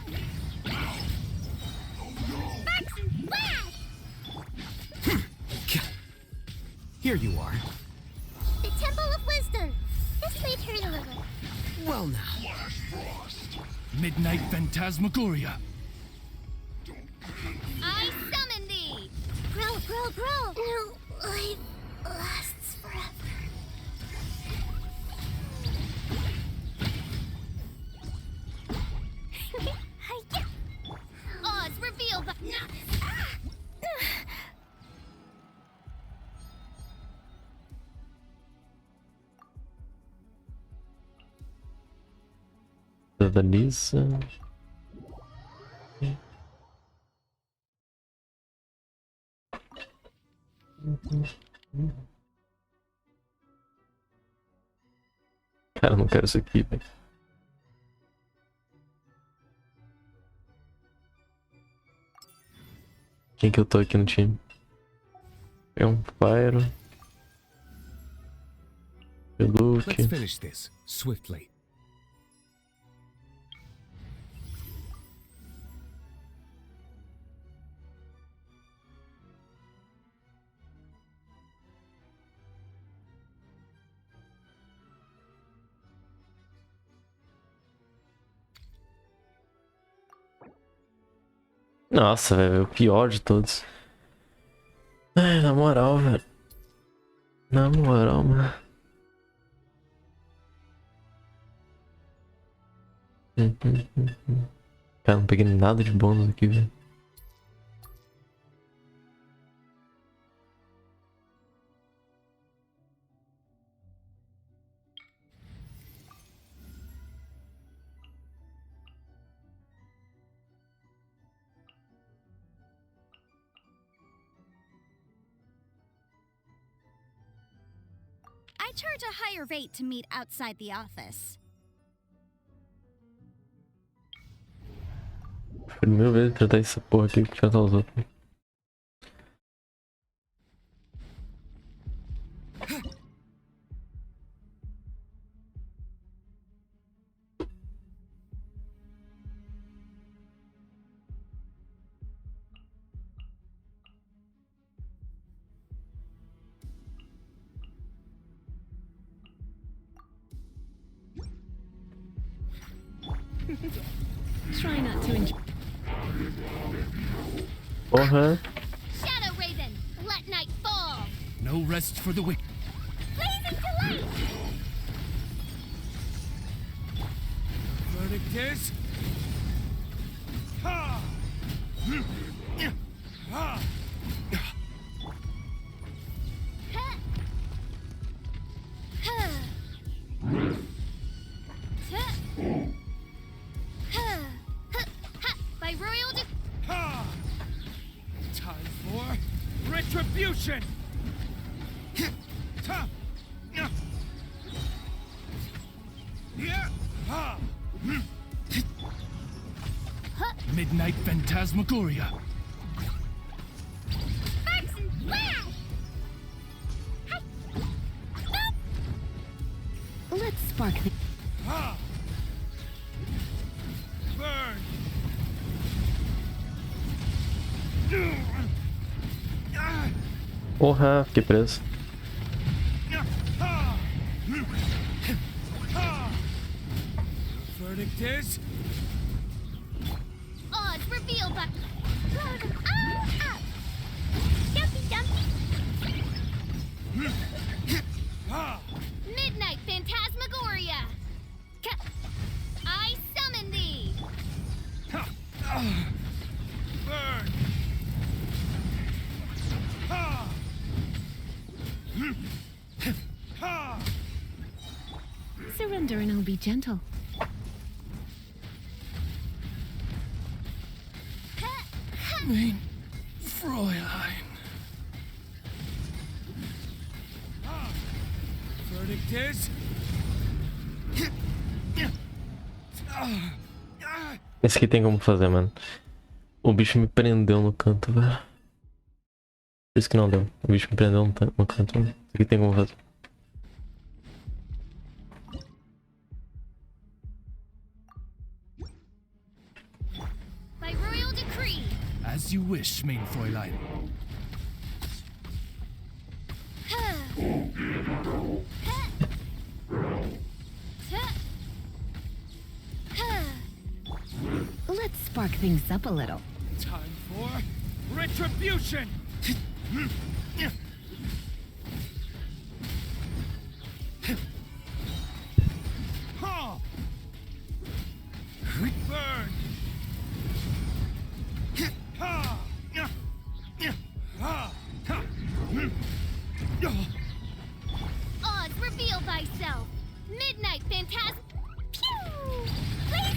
Box and flash. Here you are. The Temple of Wisdom. This way, turtle. Well now. Midnight Phantasmagoria. I summon thee! Grow, grow, grow! No life lasts forever. Hi-ya! Oz revealed by... Da Lisa. Cara, eu não quero isso aqui, velho. Quem que eu tô aqui no time? É um Pyro. Luke. Let's finish this swiftly. Nossa, velho, é o pior de todos. Ai, na moral, velho. Na moral, mano. Cara, não peguei nada de bônus aqui, velho. I charge a higher rate to meet outside the office. Prefiro 1000 vezes tratar essa porra aqui que tratar os outros. Try not to enjoy. Porra. Shadow Raven, let night fall. No rest for the wicked. Blazing delight. Verdict is. Ha! Ha! By royal Ha! Time for retribution! Ha! Yeah! Ha! Midnight Phantasmagoria. sparks and flash. Let's spark the. Ha! Burn! Porra, fiquei preso. Ha! Ha! Verdict is. Odds revealed by. Dumpy Dumpy. Ha! Midnight Phantasmagoria. I summon thee. Burn! Ha! Ha! Surrender and I'll be gentle. Mein Fräulein. Verdict is. Esse aqui tem como fazer, mano. O bicho me prendeu no canto, velho. Por isso que não deu. O bicho me prendeu no canto. Isso aqui tem como fazer. By royal decree. As you wish, mein Fräulein. Let's spark things up a little. Time for retribution! Ha! Burn! Ha! Ha! Odds reveal thyself. Midnight Phantasm. Pew! Blazing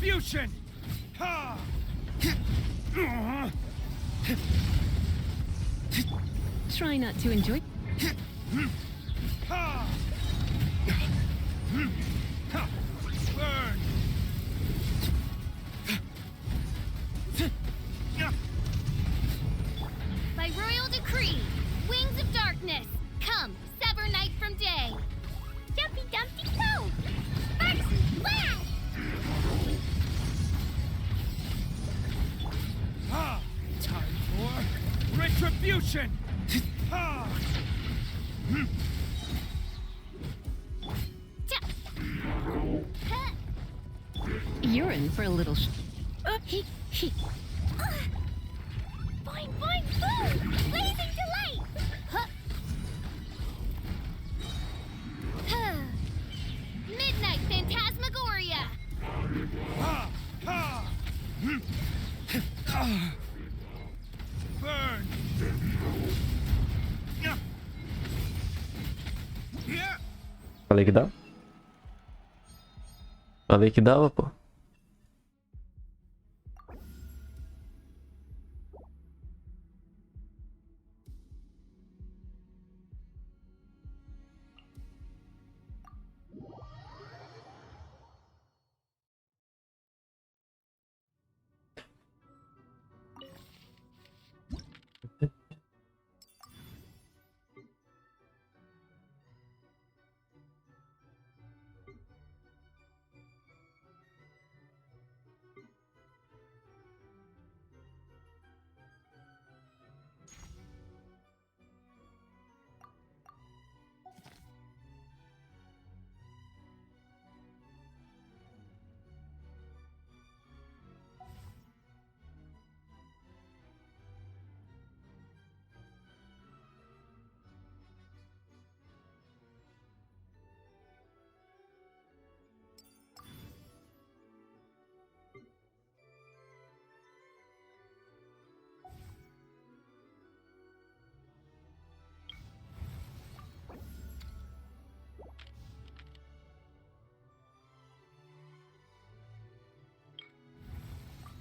Retribution! Ha! Try not to enjoy. Ha! Ha! Burn! By royal decree, wings of darkness, come, sever night from day. Dumpty Dumpty go! Sparks wow! Ha! Time for retribution! Ha! You're in for a little. Boing, boing, boom! Blazing delight! Midnight Phantasmagoria! Ha! Ha! Burn! Yeah! Falei que dá? Falei que dava, pô.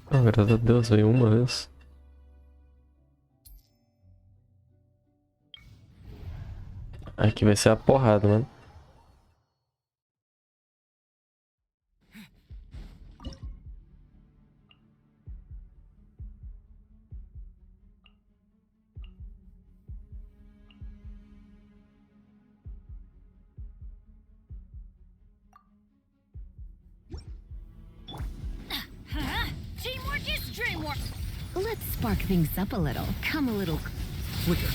Ah, graças a Deus, veio uma vez. Aqui vai ser a porrada, mano. Teamwork is dreamwork! Let's spark things up a little. Come a little. Flicker.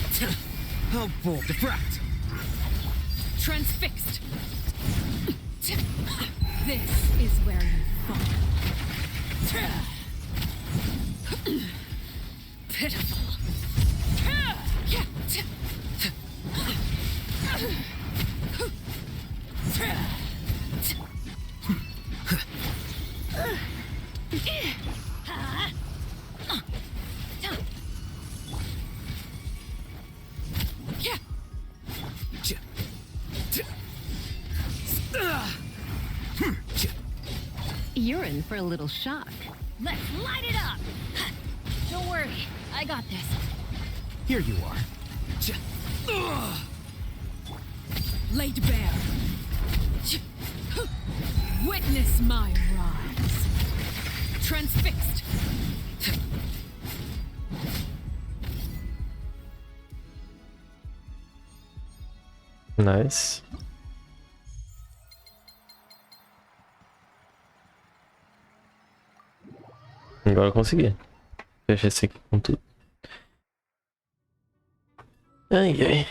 How bold. Diffract. Transfixed. This is where you fall. Pitiful. You're in for a little shock. Let's light it up! Don't worry, I got this. Here you are. Laid bare. Witness my rise. Transfixed. Nice. Agora eu consegui. Fechar esse aqui com tudo. Ai, ai.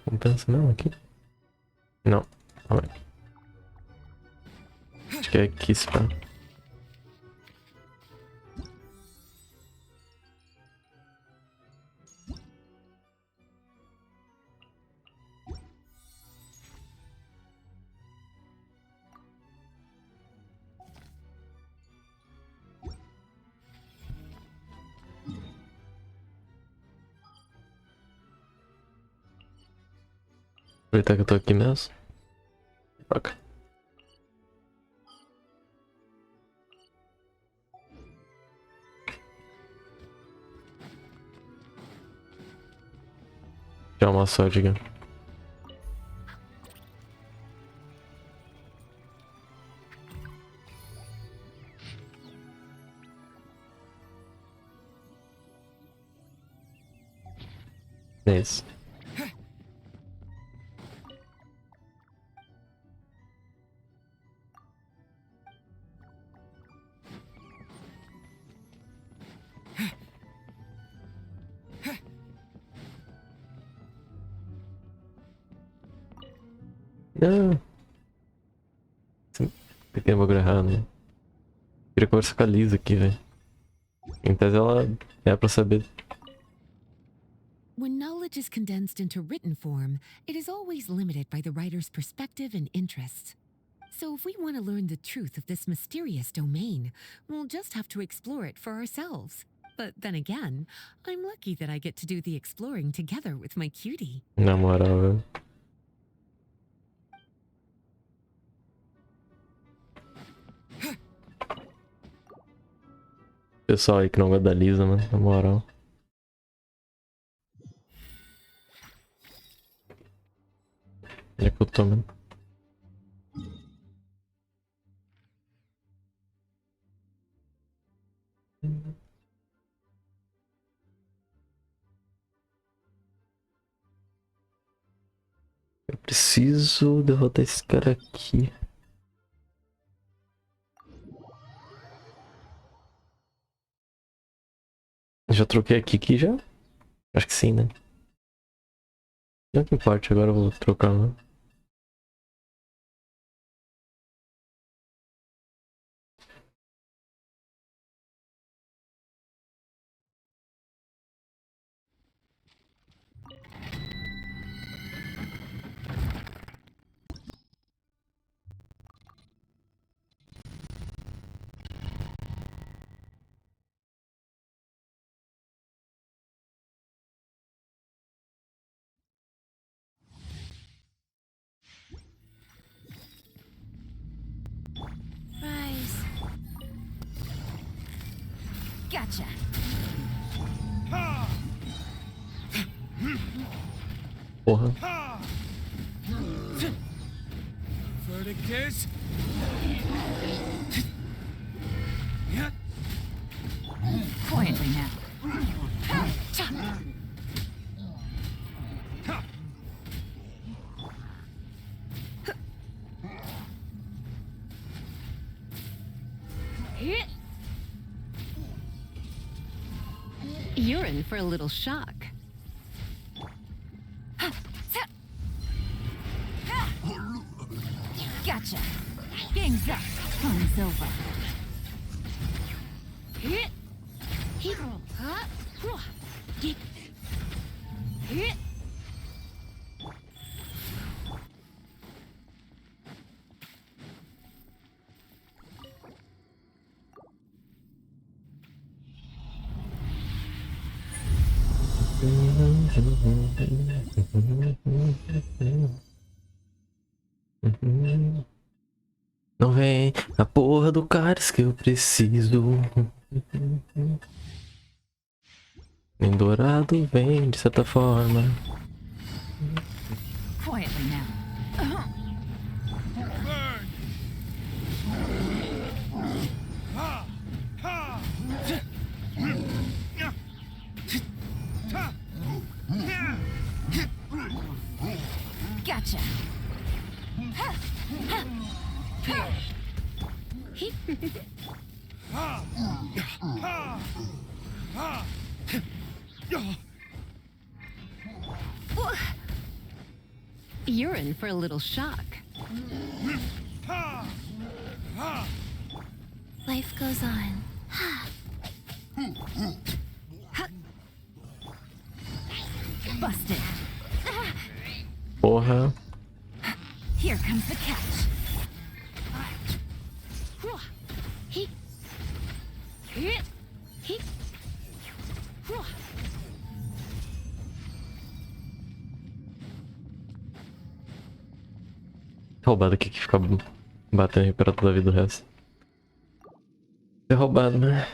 Compensa mesmo aqui? Não. Calma aí. Acho que é aqui, se pá. Aproveitar que eu tô aqui mesmo. Troca. Já uma sorte aqui. É isso. Não. Esse pequeno bagulho errado, né? Queria conversar com a Lisa aqui, velho. Em tese ela é pra saber. When knowledge is condensed into written form, it is always limited by the writer's perspective and interests. So if we want to learn the truth of this mysterious domain, we'll just have to explore it for ourselves. But then again, I'm lucky that I get to do the exploring together with my cutie. Na moral, velho. Pessoal aí que não gosta da Lisa, mano, na moral. Onde é que eu tô, mano? Eu preciso derrotar esse cara aqui. Já troquei aqui já? Acho que sim, né? Não que importa, agora eu vou trocar, né? Rise. Gotcha. Porra. Verdict is... Quietly now. You're in for a little shock. Gotcha. Game's up. Fun's over. Não vem a porra do cara que eu preciso. Nem dourado vem de certa forma. Quietly now. Burn! Ha! Ha! Gotcha. You're in for a little shock. Life goes on. Busted. Porra. Here comes the catch. Roubado aqui que fica batendo e recuperar toda a vida do resto. É roubado, né?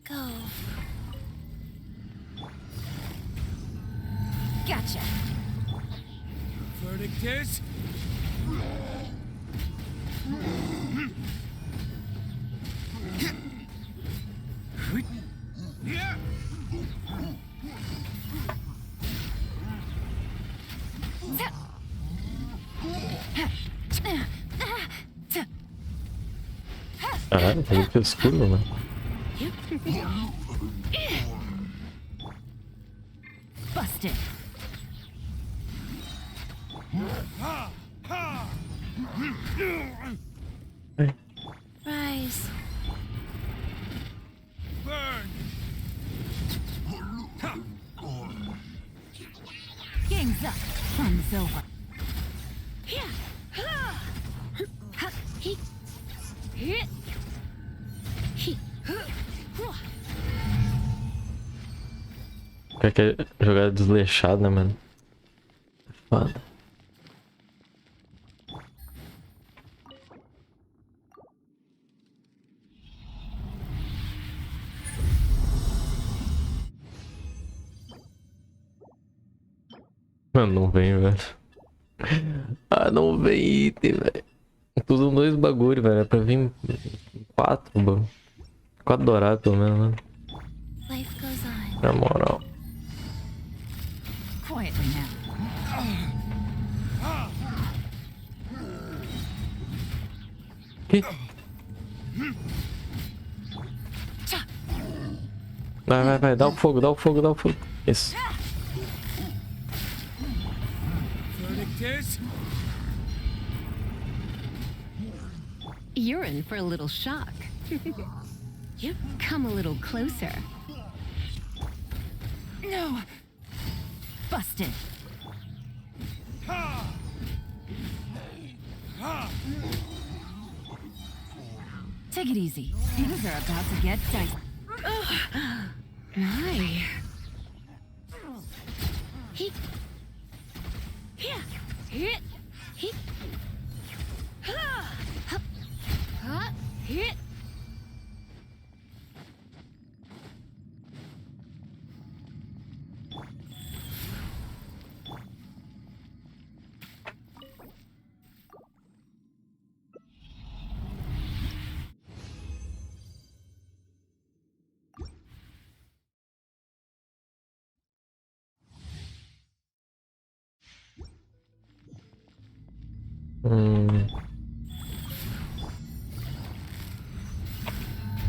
Go. Gotcha. Verdict is... Caralho, fazer que escuro, né? Busted. Rise. Burn! Game's up. Fun's over. Quer que é jogada desleixada, né, mano? Foda. Mano, não vem, velho. Ah, não vem item, velho. Tudo dois bagulho, velho. É pra vir 4, mano. 4 dourados, pelo menos, mano. Life goes on. Na moral. Quietly now. Que? Vai. Dá o fogo. Isso. Verdict is... You're in for a little shock. You come a little closer. No. Busted. Take it easy. Things are about to get dicey. My.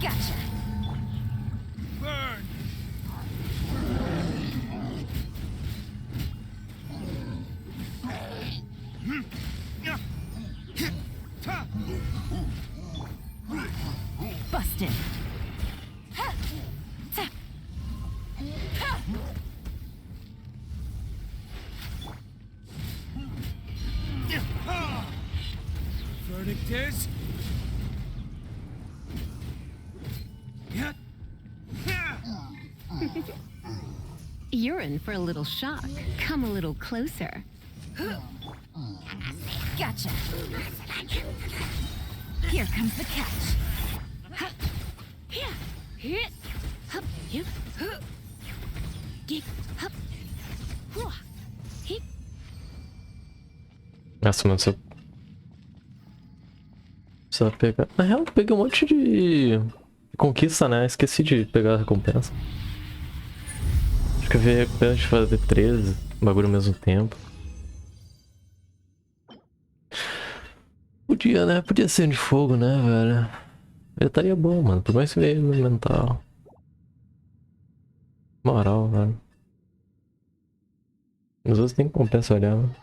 Gotcha. Burn! Busted. Verdict is... You're in for a little shock. Come a little closer. Gotcha. Here comes the catch. Nossa, mano, se eu... Precisa pegar... Na real, eu peguei um monte de conquista, né? Esqueci de pegar a recompensa. Acho que eu vi a recompensa de fazer 13 bagulho ao mesmo tempo. Podia, né? Podia ser de fogo, né, velho? Ele estaria bom, mano. Por mais que veio mental. Moral, velho. Os outros tem compensa olhar, mano.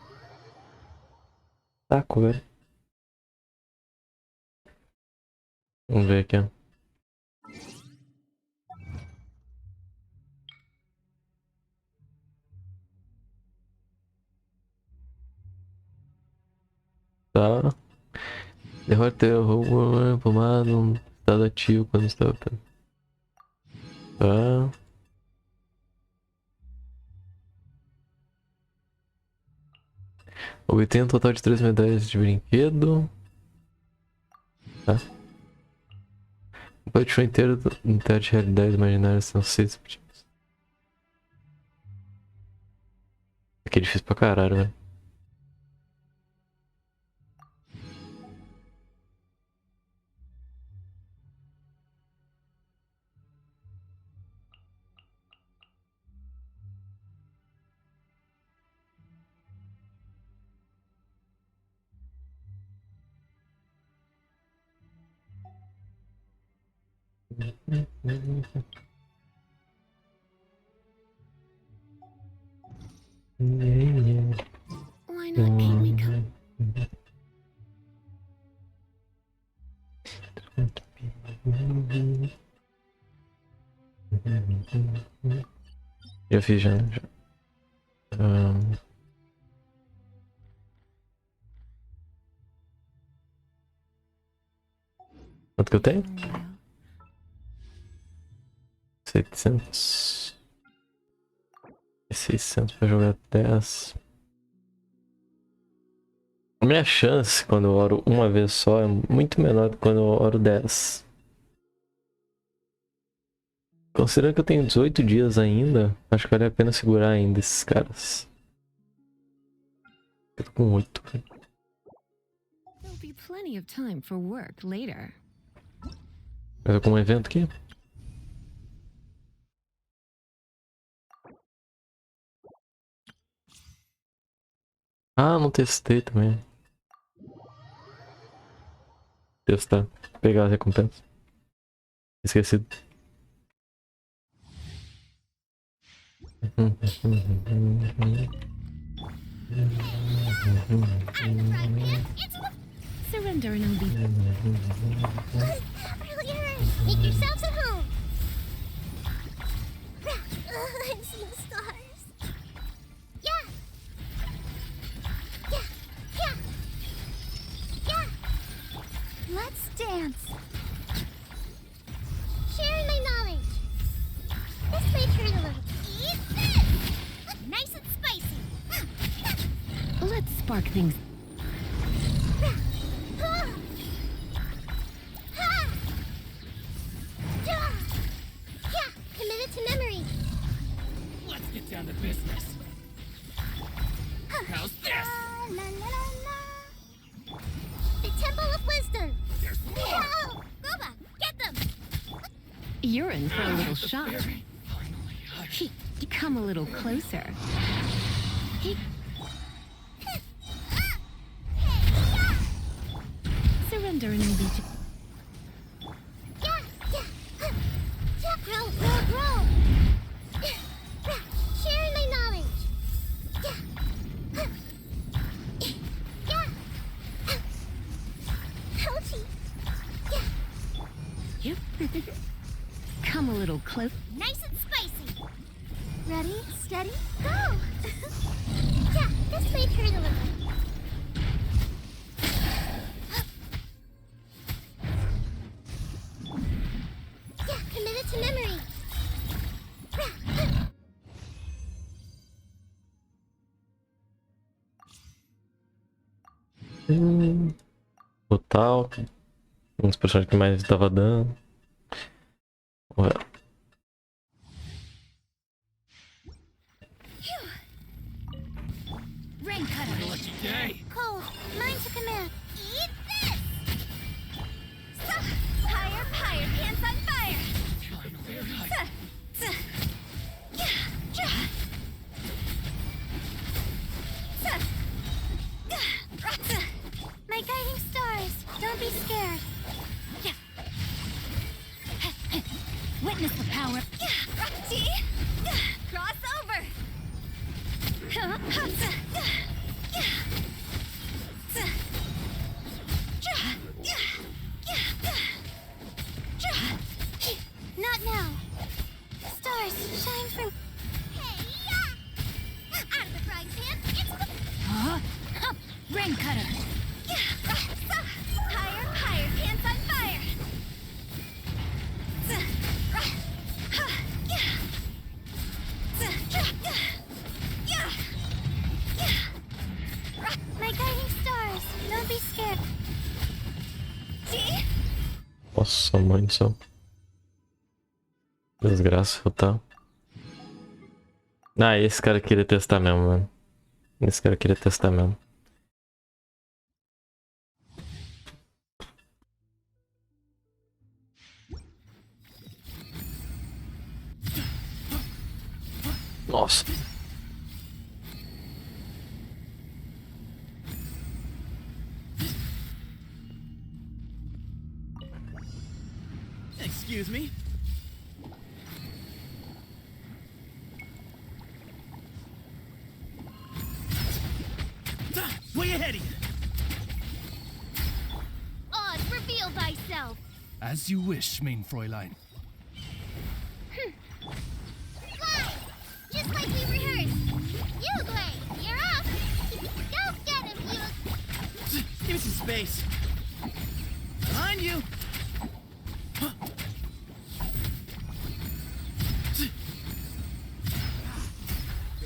Saco, velho. Vamos ver aqui, ó. Tá. Derrota o roubo pomado num estado ativo quando está operando. Tá. Obtém um total de 3 medalhas de brinquedo. Tá. Pode show inteiro de realidade imaginária são 6 objetivos. Aqui é difícil pra caralho, velho. Why not keep me come? Já fiz já. Quanto que eu tenho? 700 e 600 pra jogar 10. A minha chance quando eu oro uma vez só é muito menor do que quando eu oro 10. Considerando que eu tenho 18 dias ainda, acho que vale a pena segurar ainda esses caras. Eu tô com 8. There'll be plenty of time for work later. Vai ver com um evento aqui? Ah, não testei também. Testar. Pegar a recompensa. Esquecido. Surrender and I'll be. Brilliant! Make yourselves at home. I'm seeing stars. Yeah. Yeah. Yeah. Yeah. Let's dance. Sharing my knowledge. This may hurt a little. Eat this! Nice and spicy. Let's spark things. Yeah, committed to memory. Let's get down to business. How's this? La, la, la, la. The Temple of Wisdom. There's more. No! Roba, get them! You're in for a little shock. Finally, hush. Hey, come a little closer. Hey, surrender and I'll be. Yeah, yeah. Yeah, grow, grow, grow. Sharing my knowledge. Yeah. Ouchie. You. Come a little close. Nice and spicy. Ready, steady, go. Yeah, this may hurt a little. Yeah, committed to memory. Total. Um dos personagens que mais dava dano. Ué. Rain cutter. Lucky day. Cole, mine's a command. Eat this! Higher, higher, hands on fire! My guiding stars, don't be scared. Witness the power. Cross over! Not now. Stars shine from. Hey, yeah! Out of the frying pan, it's the. Rain cutter. Yeah! Nossa, mãe do céu. Desgraça, tá? Ah, esse cara queria testar mesmo, mano. Esse cara queria testar mesmo. Nossa. Excuse me? Way ahead of you! Oz, reveal thyself. As you wish, mein Fräulein. Fly! Just like we rehearsed. You, Glay, you're up. Go get him, you... Give me some space. Behind you!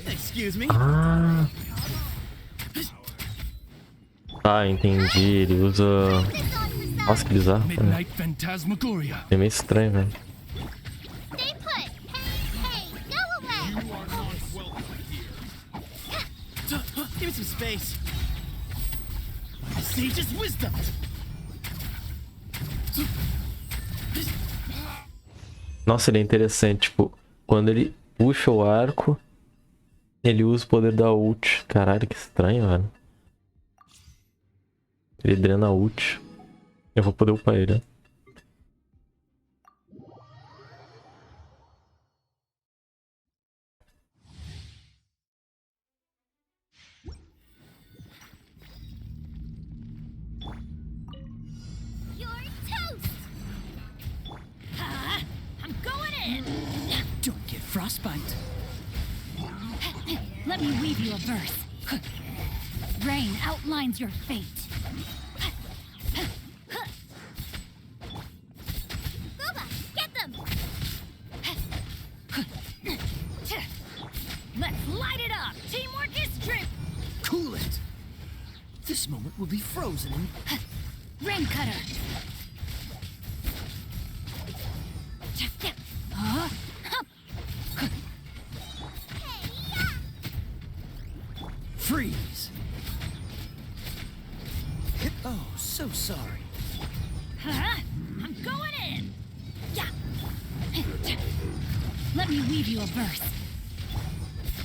Excuse me? Ah, entendi. Ele usa... Nossa, que bizarro, cara. Midnight Phantasmagoria. É meio estranho, velho. Stay put. Hey, go away. Give me some space. Sage's wisdom! Nossa, ele é interessante. Tipo, quando ele puxa o arco, ele usa o poder da ult. Caralho, que estranho, velho. Ele drena a ult. Eu vou poder upar ele, né? You're toast. I'm going in! Don't get frostbite. Let me weave you a verse. Rain outlines your fate. Booba, get them. Let's light it up! Teamwork is strength! Cool it! This moment will be frozen in... Rain cutter! Huh? Freeze! Oh, so sorry. Huh? I'm going in! Yeah! Let me weave you a verse.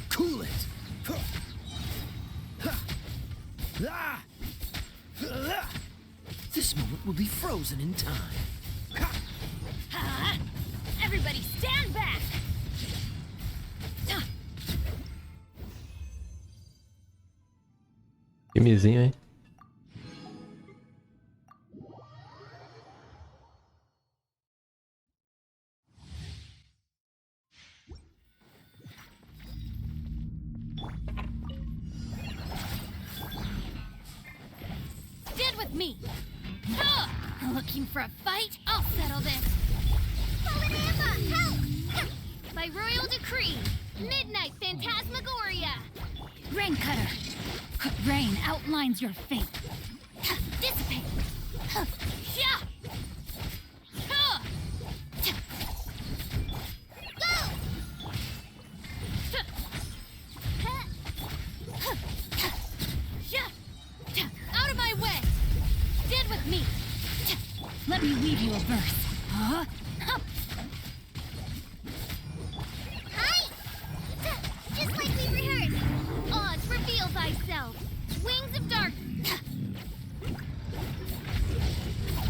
Cool it! This moment will be frozen in time. Everybody stand back! Timezinho, hein? Stand with me. Looking for a fight? I'll settle this. Fallen Emma, help! By royal decree, Midnight Phantasmagoria. Rain cutter! Rain outlines your fate. Dissipate. Yeah! Go! Out of my way! Stand with me! Let me weave you a verse. Huh? Hi! Just like we rehearsed. Oz, reveal thyself. Wings of dark.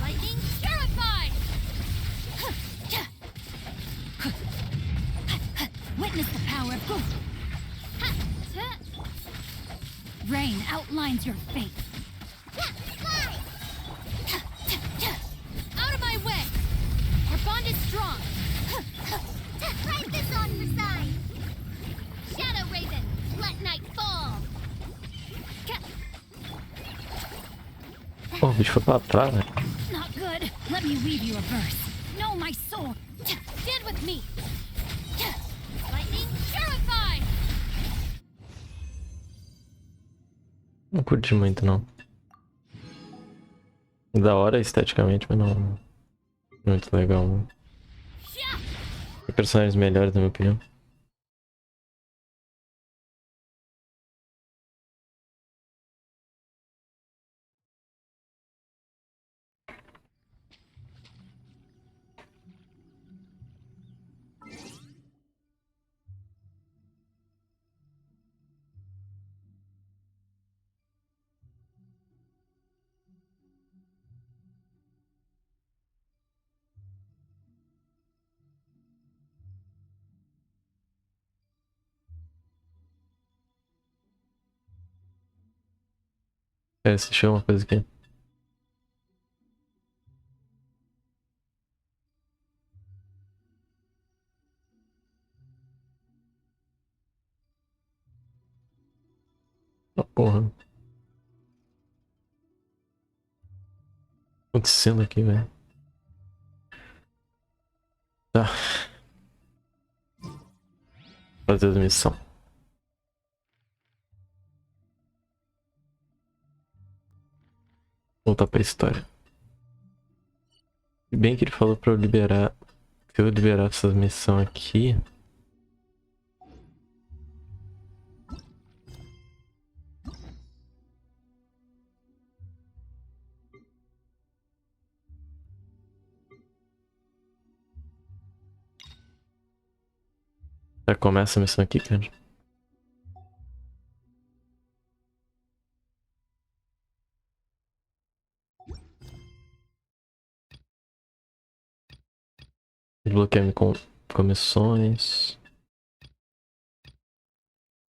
Lightning purified. Witness the power of good. Rain outlines your fate. Fly! Out of my way! Our bond is strong. Write this on for size. Shadow Raven, let night fall. Pô, o bicho foi pra trás, velho. Not good. Let me weave you a verse. Know my soul. Stand with me. Lightning purified. Não curti muito, não. Da hora esteticamente, mas não. Muito legal, mano. Tem personagens melhores, na minha opinião. É, assistiu uma coisa aqui. Ah, porra. O que tá acontecendo aqui, velho? Tá. Fazer a missão. Voltar pra história. E bem que ele falou pra eu liberar. Se eu liberar essa missão aqui. Já começa a missão aqui, cara. Desbloquear com comissões.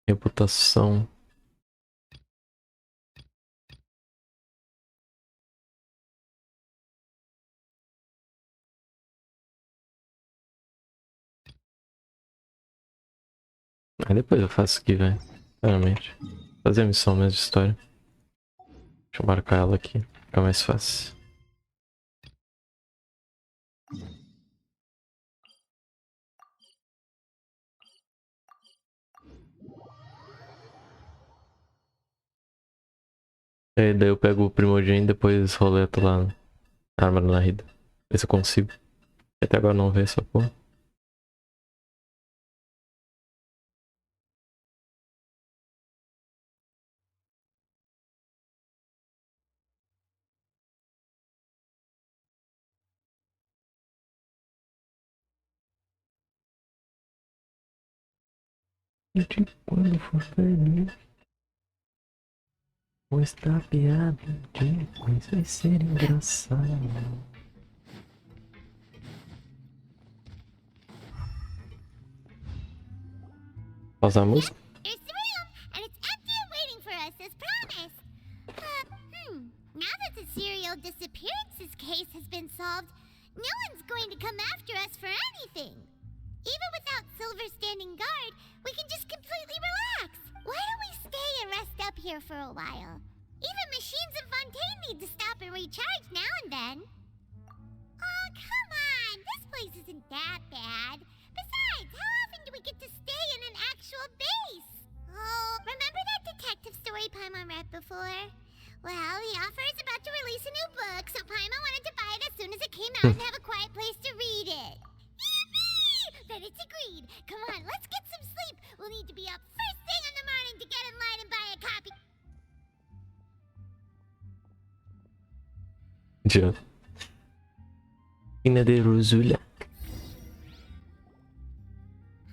Reputação. Aí depois eu faço aqui, velho. Claramente. Fazer a missão mesmo de história. Deixa eu marcar ela aqui. Fica mais fácil. E aí, daí eu pego o primogênito e depois roleto lá na árvore na rida. Ver se eu consigo. Até agora não vê essa porra. E de quando for feliz, vou estar piada de coisa vai ser engraçado. Pausar a música? Here's the room, and it's empty and waiting for us as promised. Now that the serial disappearances case has been solved, no one's going to come after us for anything. Even without Silver standing guard, we can just completely relax. Why don't we stay and rest up here for a while? Even machines in Fontaine need to stop and recharge now and then. Oh, come on! This place isn't that bad. Besides, how often do we get to stay in an actual base? Oh, remember that detective story Paimon read before? Well, the author is about to release a new book, so Paimon wanted to buy it as soon as it came out and have a quiet place to read it. Yippee! Then it's agreed. Come on, let's get some sleep. We'll need to be up first thing in the morning to get in line and buy a copy. Já. Ina de Rosula.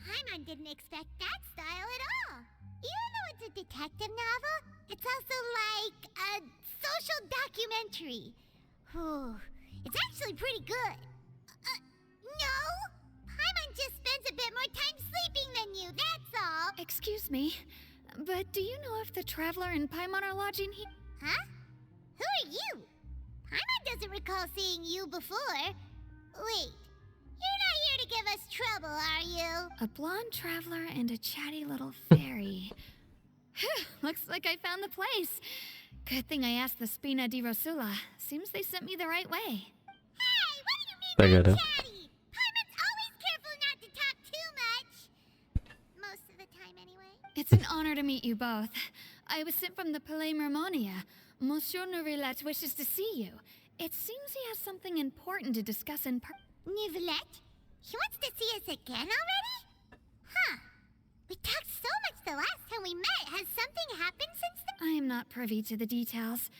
Paimon didn't expect that style at all. Even though it's a detective novel, it's also like a social documentary. Whew. It's actually pretty good. No? Paimon just spends a bit more time sleeping than you, that's all. Excuse me, but do you know if the Traveler and Paimon are lodging here? Huh? Who are you? Paimon doesn't recall seeing you before. Wait, you're not here to give us trouble, are you? A blonde traveler and a chatty little fairy. Phew, looks like I found the place. Good thing I asked the Spina di Rosula. Seems they sent me the right way. Hey, what do you mean I by got it. chatty? Paimon's always careful not to talk too much. Most of the time, anyway. It's an honor to meet you both. I was sent from the Palais Mermonia. Monsieur Nourilat wishes to see you. It seems he has something important to discuss in Nivelette? He wants to see us again already? Huh. We talked so much the last time we met. Has something happened since then? I am not privy to the details.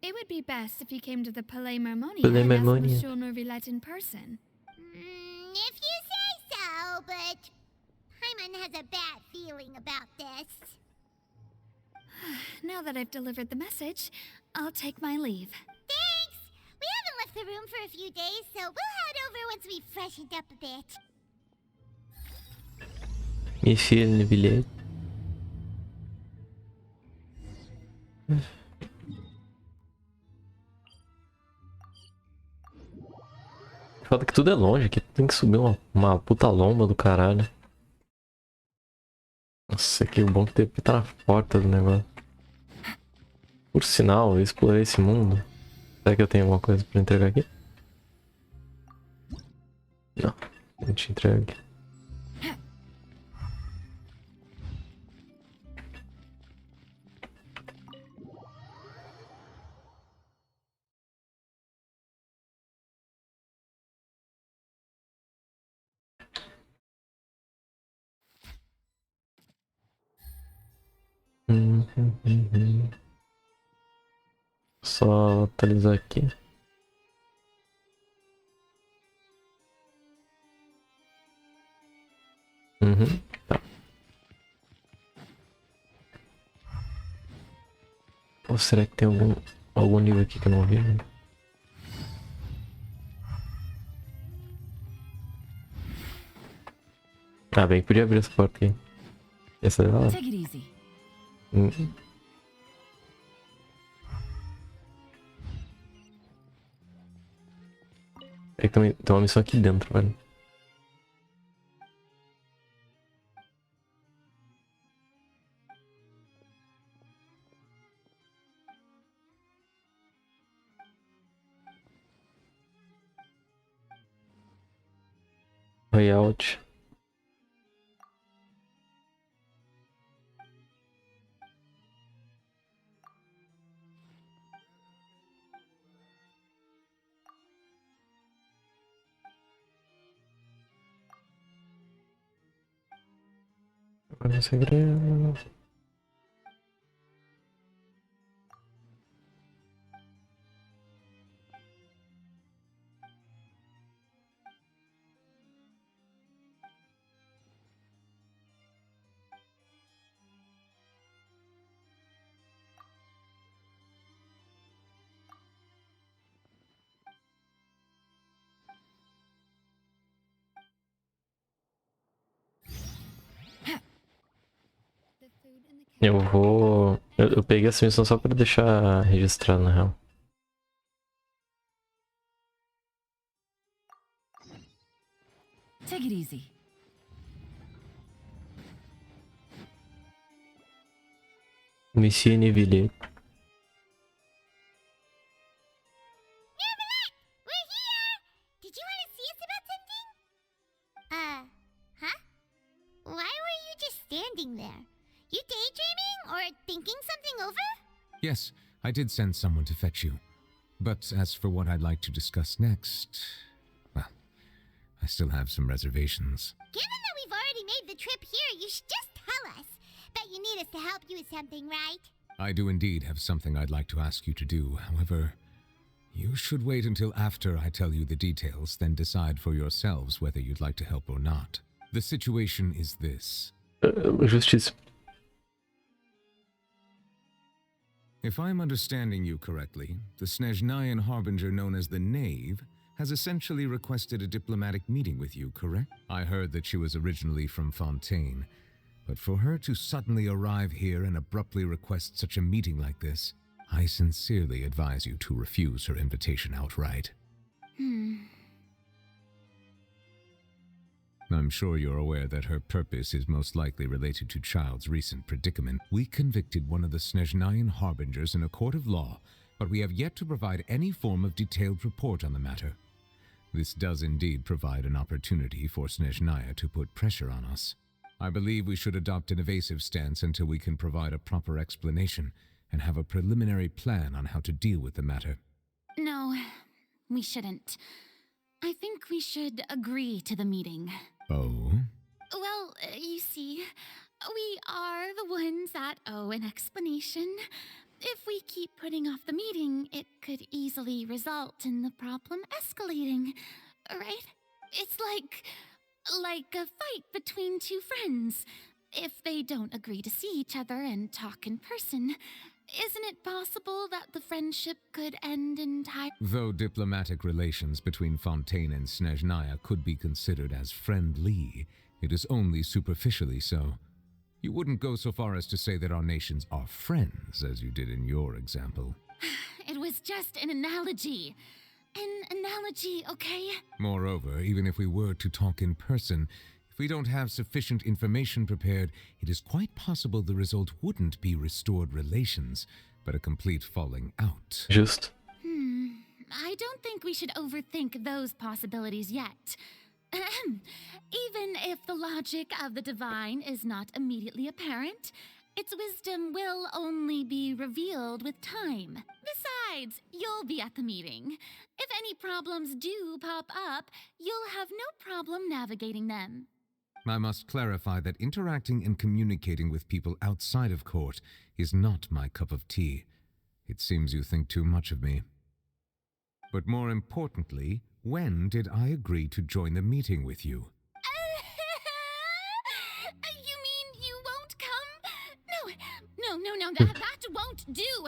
It would be best if you came to the Palais Marmonia Palais and asked Marmonia. Monsieur Neuvillette in person. If you say so, but Paimon has a bad feeling about this. Now that I've delivered the message, I'll take my leave. Thanks! We haven't left the room for a few days, so we'll head over once we've freshened up a bit. Monsieur Neuvillette. Foda que tudo é longe aqui, tem que subir uma puta lomba do caralho. Nossa, que bom que teve que estar na porta do negócio. Por sinal, eu explorei esse mundo. Será que eu tenho alguma coisa pra entregar aqui? Não, não te entrego aqui. Só atualizar aqui. Tá. Ou será que tem algum nível aqui que eu não vi, né? Ah, bem, podia abrir essa porta aqui. Essa é lá. Take it easy. É que tem uma missão aqui dentro, velho. Layout. Agora segredo. Eu vou... Eu peguei essa missão só pra deixar registrado, na real. Take it easy. Monsieur Neuvillette. We're here! Did you want to see us about something? Huh? Why were you just standing there? You daydreaming or thinking something over? Yes, I did send someone to fetch you. But as for what I'd like to discuss next, well, I still have some reservations. Given that we've already made the trip here, you should just tell us. Bet you need us to help you with something, right? I do indeed have something I'd like to ask you to do. However, you should wait until after I tell you the details, then decide for yourselves whether you'd like to help or not. The situation is this. Justiça. If I'm understanding you correctly, the Snezhnayan harbinger known as the Knave has essentially requested a diplomatic meeting with you, correct? I heard that she was originally from Fontaine, but for her to suddenly arrive here and abruptly request such a meeting like this, I sincerely advise you to refuse her invitation outright. I'm sure you're aware that her purpose is most likely related to Child's recent predicament. We convicted one of the Snezhnayan harbingers in a court of law, but we have yet to provide any form of detailed report on the matter. This does indeed provide an opportunity for Snezhnaya to put pressure on us. I believe we should adopt an evasive stance until we can provide a proper explanation and have a preliminary plan on how to deal with the matter. No, we shouldn't. I think we should agree to the meeting. Oh? Well, you see, we are the ones that owe an explanation. If we keep putting off the meeting, it could easily result in the problem escalating, right? It's like a fight between two friends. If they don't agree to see each other and talk in person, isn't it possible that the friendship could end entirely? Though diplomatic relations between Fontaine and Snezhnaya could be considered as friendly, it is only superficially so. You wouldn't go so far as to say that our nations are friends, as you did in your example. It was just an analogy. An analogy, okay? Moreover, even if we were to talk in person, if we don't have sufficient information prepared, it is quite possible the result wouldn't be restored relations, but a complete falling out. Justo. I don't think we should overthink those possibilities yet. Even if the logic of the divine is not immediately apparent, its wisdom will only be revealed with time. Besides, you'll be at the meeting. If any problems do pop up, you'll have no problem navigating them. I must clarify that interacting and communicating with people outside of court is not my cup of tea. It seems you think too much of me. But more importantly, when did I agree to join the meeting with you? You mean you won't come? No, that won't do.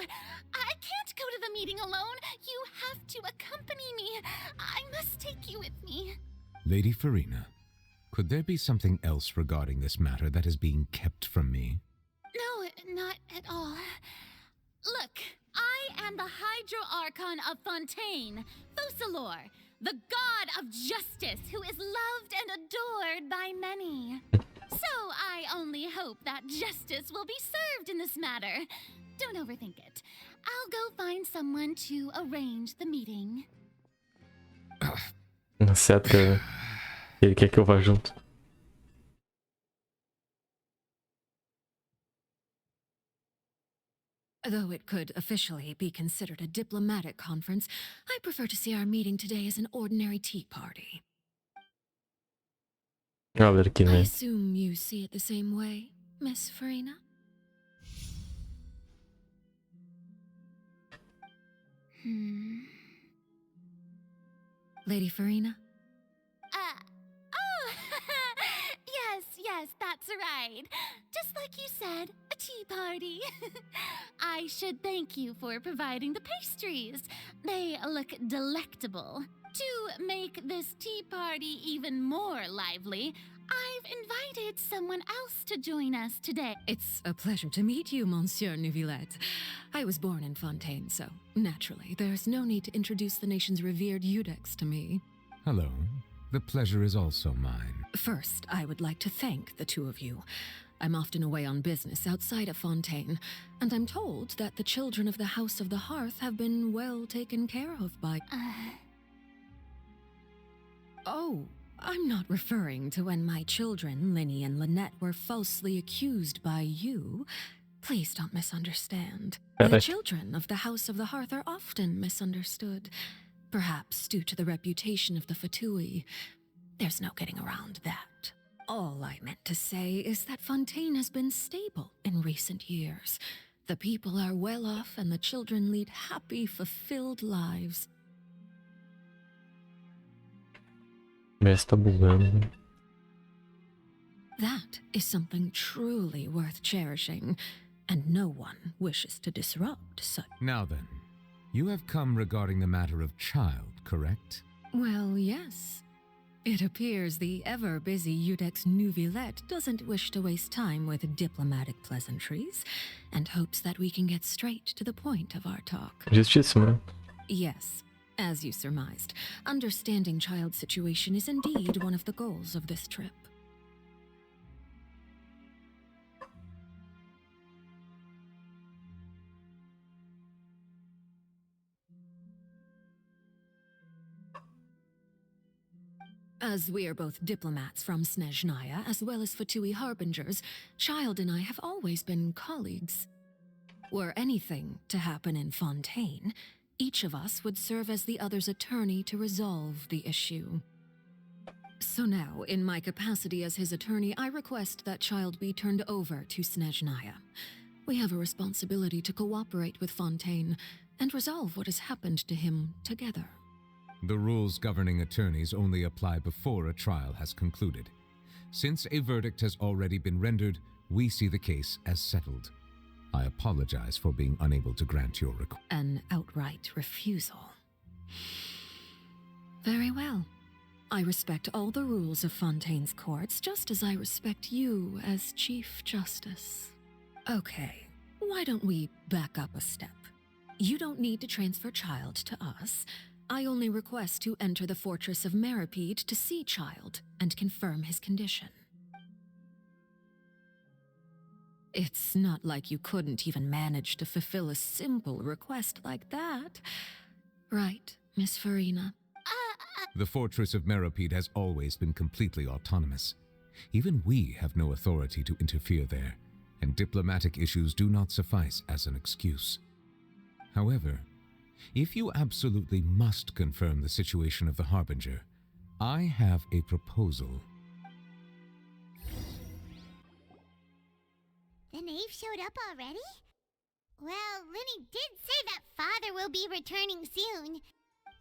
I can't go to the meeting alone. You have to accompany me. I must take you with me. Lady Farina, could there be something else regarding this matter that is being kept from me? No, not at all. Look, I am the Hydro-Archon of Fontaine, Focalor, the god of justice who is loved and adored by many. So I only hope that justice will be served in this matter. Don't overthink it. I'll go find someone to arrange the meeting. Certo, ele quer que eu vá junto. Though it could officially be considered a diplomatic conference, I prefer to see our meeting today as an ordinary tea party. A ver aqui, I né? assume you see it the same way, Miss Farina? Lady Farina? Oh, yes, that's right. Just like you said, a tea party. I should thank you for providing the pastries. They look delectable. To make this tea party even more lively, I've invited someone else to join us today. It's a pleasure to meet you, Monsieur Neuvillette. I was born in Fontaine, so naturally, there's no need to introduce the nation's revered Eudex to me. Hello. The pleasure is also mine. First, I would like to thank the two of you. I'm often away on business outside of Fontaine, and I'm told that the children of the House of the Hearth have been well taken care of by... Oh, I'm not referring to when my children, Linny and Lynette, were falsely accused by you. Please don't misunderstand. The children of the House of the Hearth are often misunderstood, perhaps due to the reputation of the Fatui. There's no getting around that. All I meant to say is that Fontaine has been stable in recent years. The people are well off and the children lead happy, fulfilled lives. Mestre tá bugando. That is something truly worth cherishing, and no one wishes to disrupt such. Now then, you have come regarding the matter of child, correct? Well, yes. It appears the ever-busy Eudex Neuvillette doesn't wish to waste time with diplomatic pleasantries, and hopes that we can get straight to the point of our talk. Justíssimo, né? Yes, as you surmised, understanding child's situation is indeed one of the goals of this trip. As we are both diplomats from Snezhnaya as well as Fatui harbingers, Child and I have always been colleagues. Were anything to happen in Fontaine, Each of us would serve as the other's attorney to resolve the issue. So now, in my capacity as his attorney, I request that child be turned over to Snezhnaya. We have a responsibility to cooperate with Fontaine and resolve what has happened to him together. The rules governing attorneys only apply before a trial has concluded. Since a verdict has already been rendered, we see the case as settled. I apologize for being unable to grant your request. An outright refusal. Very well. I respect all the rules of Fontaine's courts, just as I respect you as Chief Justice. Okay, why don't we back up a step? You don't need to transfer Child to us. I only request to enter the fortress of Meripede to see Child and confirm his condition. It's not like you couldn't even manage to fulfill a simple request like that. Right, Miss Farina? The fortress of Meripede has always been completely autonomous. Even we have no authority to interfere there, and diplomatic issues do not suffice as an excuse. However, if you absolutely must confirm the situation of the Harbinger, I have a proposal. The knave showed up already? Well, Lenny did say that father will be returning soon.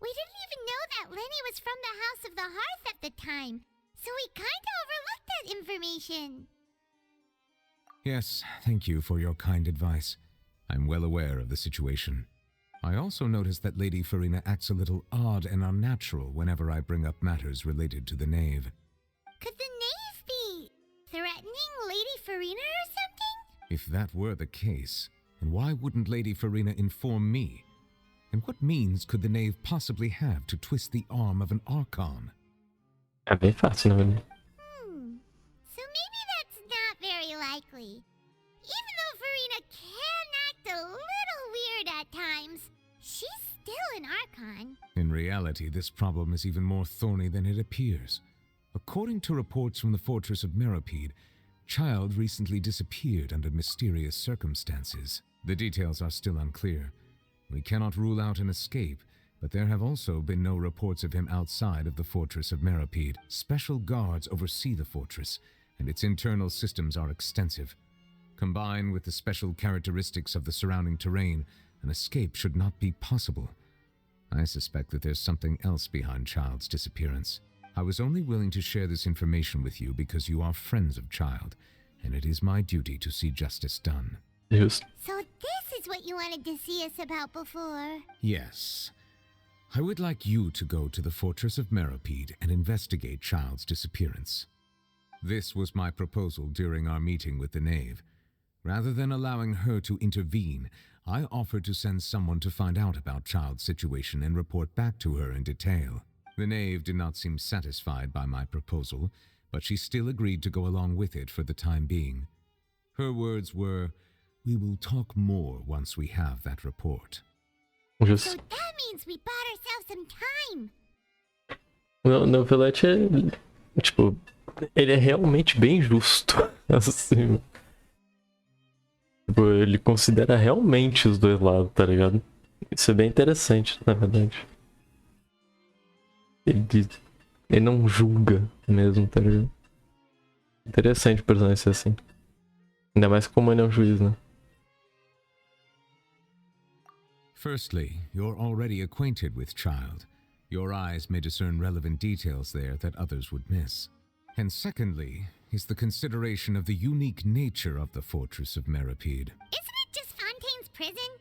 We didn't even know that Lenny was from the House of the Hearth at the time, so we kinda overlooked that information. Yes, thank you for your kind advice. I'm well aware of the situation. I also notice that Lady Farina acts a little odd and unnatural whenever I bring up matters related to the knave. Could the knave be threatening Lady Farina or something? If that were the case, then why wouldn't Lady Farina inform me? And what means could the knave possibly have to twist the arm of an Archon? É bem fácil, na verdade. So maybe that's not very likely. Even though Farina can act a little weird at times, she's still an Archon. In reality, this problem is even more thorny than it appears. According to reports from the fortress of Meripede, Child recently disappeared under mysterious circumstances. The details are still unclear. We cannot rule out an escape, but there have also been no reports of him outside of the fortress of Meripede. Special guards oversee the fortress, and its internal systems are extensive. Combined with the special characteristics of the surrounding terrain, an escape should not be possible. I suspect that there's something else behind Child's disappearance. I was only willing to share this information with you because you are friends of Child, and it is my duty to see justice done. Justo. So this is what you wanted to see us about before. Yes. I would like you to go to the fortress of Meripede and investigate Child's disappearance. This was my proposal during our meeting with the knave. Rather than allowing her to intervene, I offered to send someone to find out about Child's situation and report back to her in detail. The knave did not seem satisfied by my proposal, but she still agreed to go along with it for the time being. Her words were, "We will talk more once we have that report." So Justo. that means we bought ourselves some time. No Velete é. Tipo, ele é realmente bem justo. Assim. Tipo, ele considera realmente os dois lados, tá ligado? Isso é bem interessante, na verdade. Ele não julga mesmo, tá ligado? Interessante o personagem ser assim. Ainda mais como ele é um juiz, né? Firstly, you're already acquainted with Child. Your eyes may discern relevant details there that others would miss. And secondly, is the consideration of the unique nature of the fortress of Meripede. Isn't it just Fontaine's prison?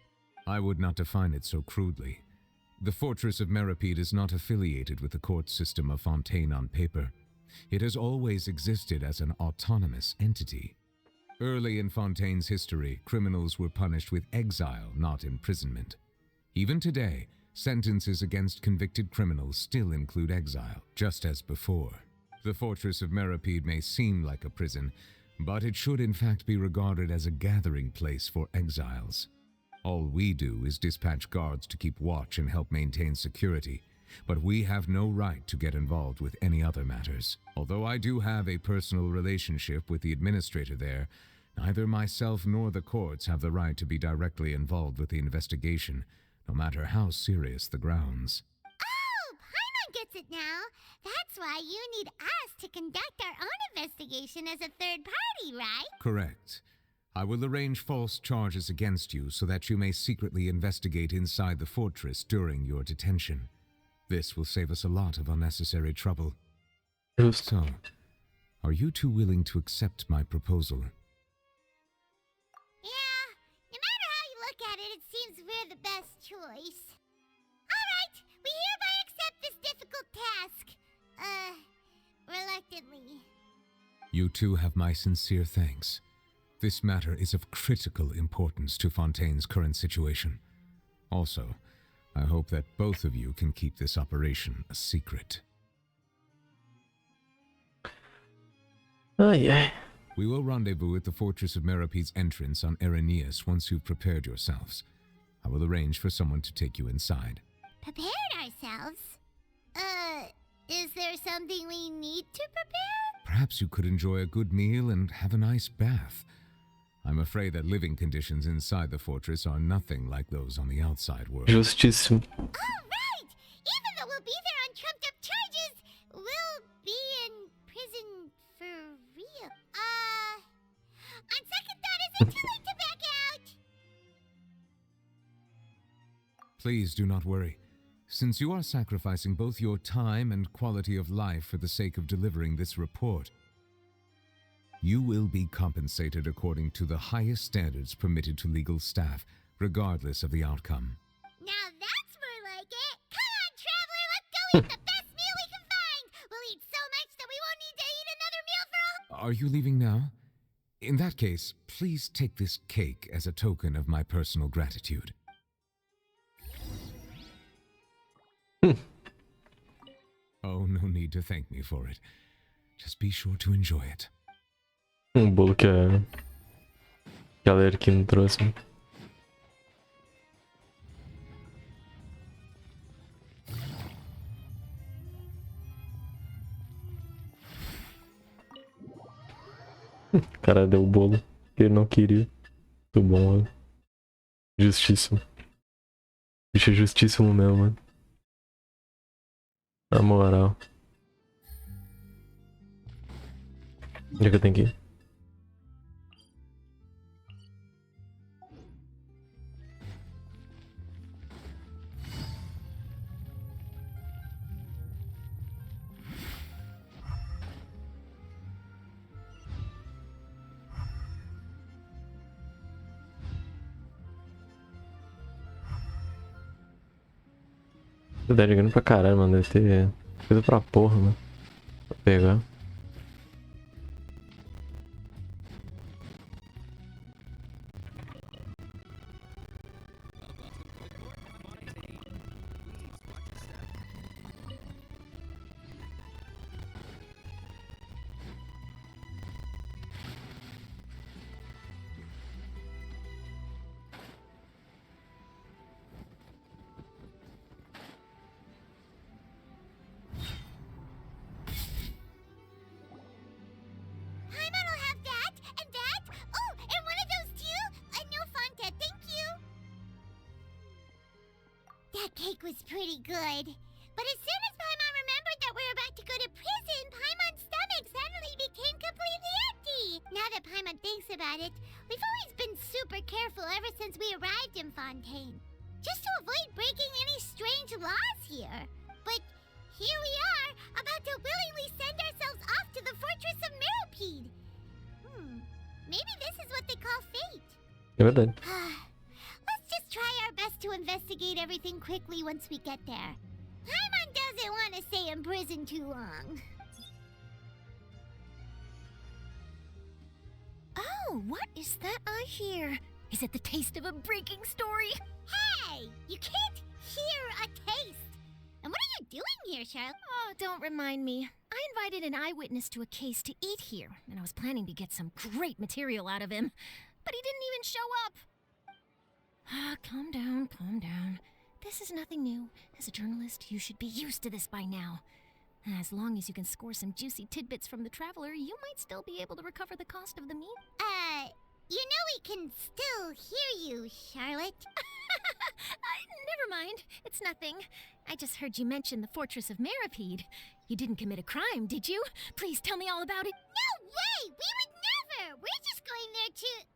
I would not define it so crudely. The fortress of Meripede is not affiliated with the court system of Fontaine on paper. It has always existed as an autonomous entity. Early in Fontaine's history, criminals were punished with exile, not imprisonment. Even today, sentences against convicted criminals still include exile, just as before. The fortress of Meripede may seem like a prison, but it should in fact be regarded as a gathering place for exiles. All we do is dispatch guards to keep watch and help maintain security, but we have no right to get involved with any other matters. Although I do have a personal relationship with the administrator there, neither myself nor the courts have the right to be directly involved with the investigation, no matter how serious the grounds. Oh, Paimon gets it now. That's why you need us to conduct our own investigation as a third party, right? Correct. I will arrange false charges against you so that you may secretly investigate inside the fortress during your detention. This will save us a lot of unnecessary trouble. So, are you two willing to accept my proposal? Yeah, no matter how you look at it, it seems we're the best choice. Alright, we hereby accept this difficult task. Reluctantly. You two have my sincere thanks. This matter is of critical importance to Fontaine's current situation. Also, I hope that both of you can keep this operation a secret. Ai. We will rendezvous at the Fortress of Merope's entrance on Irenaeus once you've prepared yourselves. I will arrange for someone to take you inside. Prepared ourselves? Is there something we need to prepare? Perhaps you could enjoy a good meal and have a nice bath. I'm afraid that living conditions inside the fortress are nothing like those on the outside world. Justíssimo. Alright! Even though we'll be there on trumped up charges, we'll be in prison for real. On second thought, is it too late to back out? Please do not worry. Since you are sacrificing both your time and quality of life for the sake of delivering this report, you will be compensated according to the highest standards permitted to legal staff, regardless of the outcome. Now that's more like it. Come on, traveler, let's go eat the best meal we can find. We'll eat so much that we won't need to eat another meal for a... Are you leaving now? In that case, please take this cake as a token of my personal gratitude. Oh, no need to thank me for it. Just be sure to enjoy it. Bolo que a galera aqui me trouxe. O cara deu o bolo que ele não queria. Muito bom, mano. Justíssimo. Bicho é justíssimo mesmo, mano. Na moral. Onde é que eu tenho que ir? Tá ligando pra caralho, mano. Deve ter coisa pra porra, mano. Pra pegar. That cake was pretty good. But as soon as Paimon remembered that we were about to go to prison, Paimon's stomach suddenly became completely empty. Now that Paimon thinks about it, we've always been super careful ever since we arrived in Fontaine. Just to avoid breaking any strange laws here. But here we are, about to willingly send ourselves off to the Fortress of Merope. Maybe this is what they call fate. É verdade. Let's just try our best to investigate everything quickly once we get there. Paimon doesn't want to stay in prison too long. Oh, what is that I hear? Is it the taste of a breaking story? Hey, you can't hear a taste. And what are you doing here, Charlotte? Oh, don't remind me. I invited an eyewitness to a case to eat here, and I was planning to get some great material out of him. But he didn't even show up. Ah, calm down, calm down. This is nothing new. As a journalist, you should be used to this by now. As long as you can score some juicy tidbits from the traveler, you might still be able to recover the cost of the meat. You know we can still hear you, Charlotte. Never mind. It's nothing. I just heard you mention the fortress of Meripede. You didn't commit a crime, did you? Please tell me all about it. No way! We would never! We're just going there to...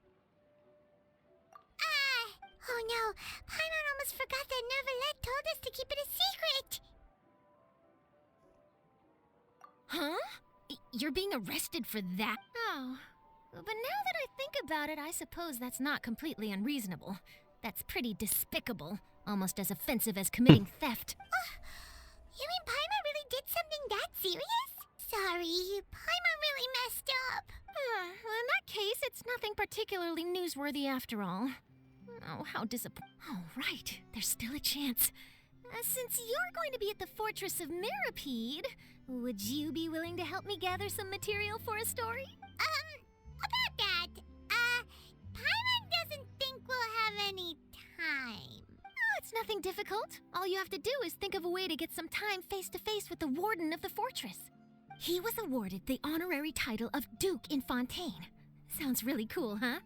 Oh no. Paimon almost forgot that Neverlet told us to keep it a secret. Huh? You're being arrested for that? Oh. But now that I think about it, I suppose that's not completely unreasonable. That's pretty despicable. Almost as offensive as committing theft. You mean Paimon really did something that serious? Sorry, Paimon really messed up. Well, in that case, it's nothing particularly newsworthy after all. Oh, how disappointing. Oh, right. There's still a chance. Since you're going to be at the Fortress of Meripede, would you be willing to help me gather some material for a story? About that, Paimon doesn't think we'll have any time. Oh, it's nothing difficult. All you have to do is think of a way to get some time face-to-face with the warden of the fortress. He was awarded the honorary title of Duke in Fontaine. Sounds really cool, huh?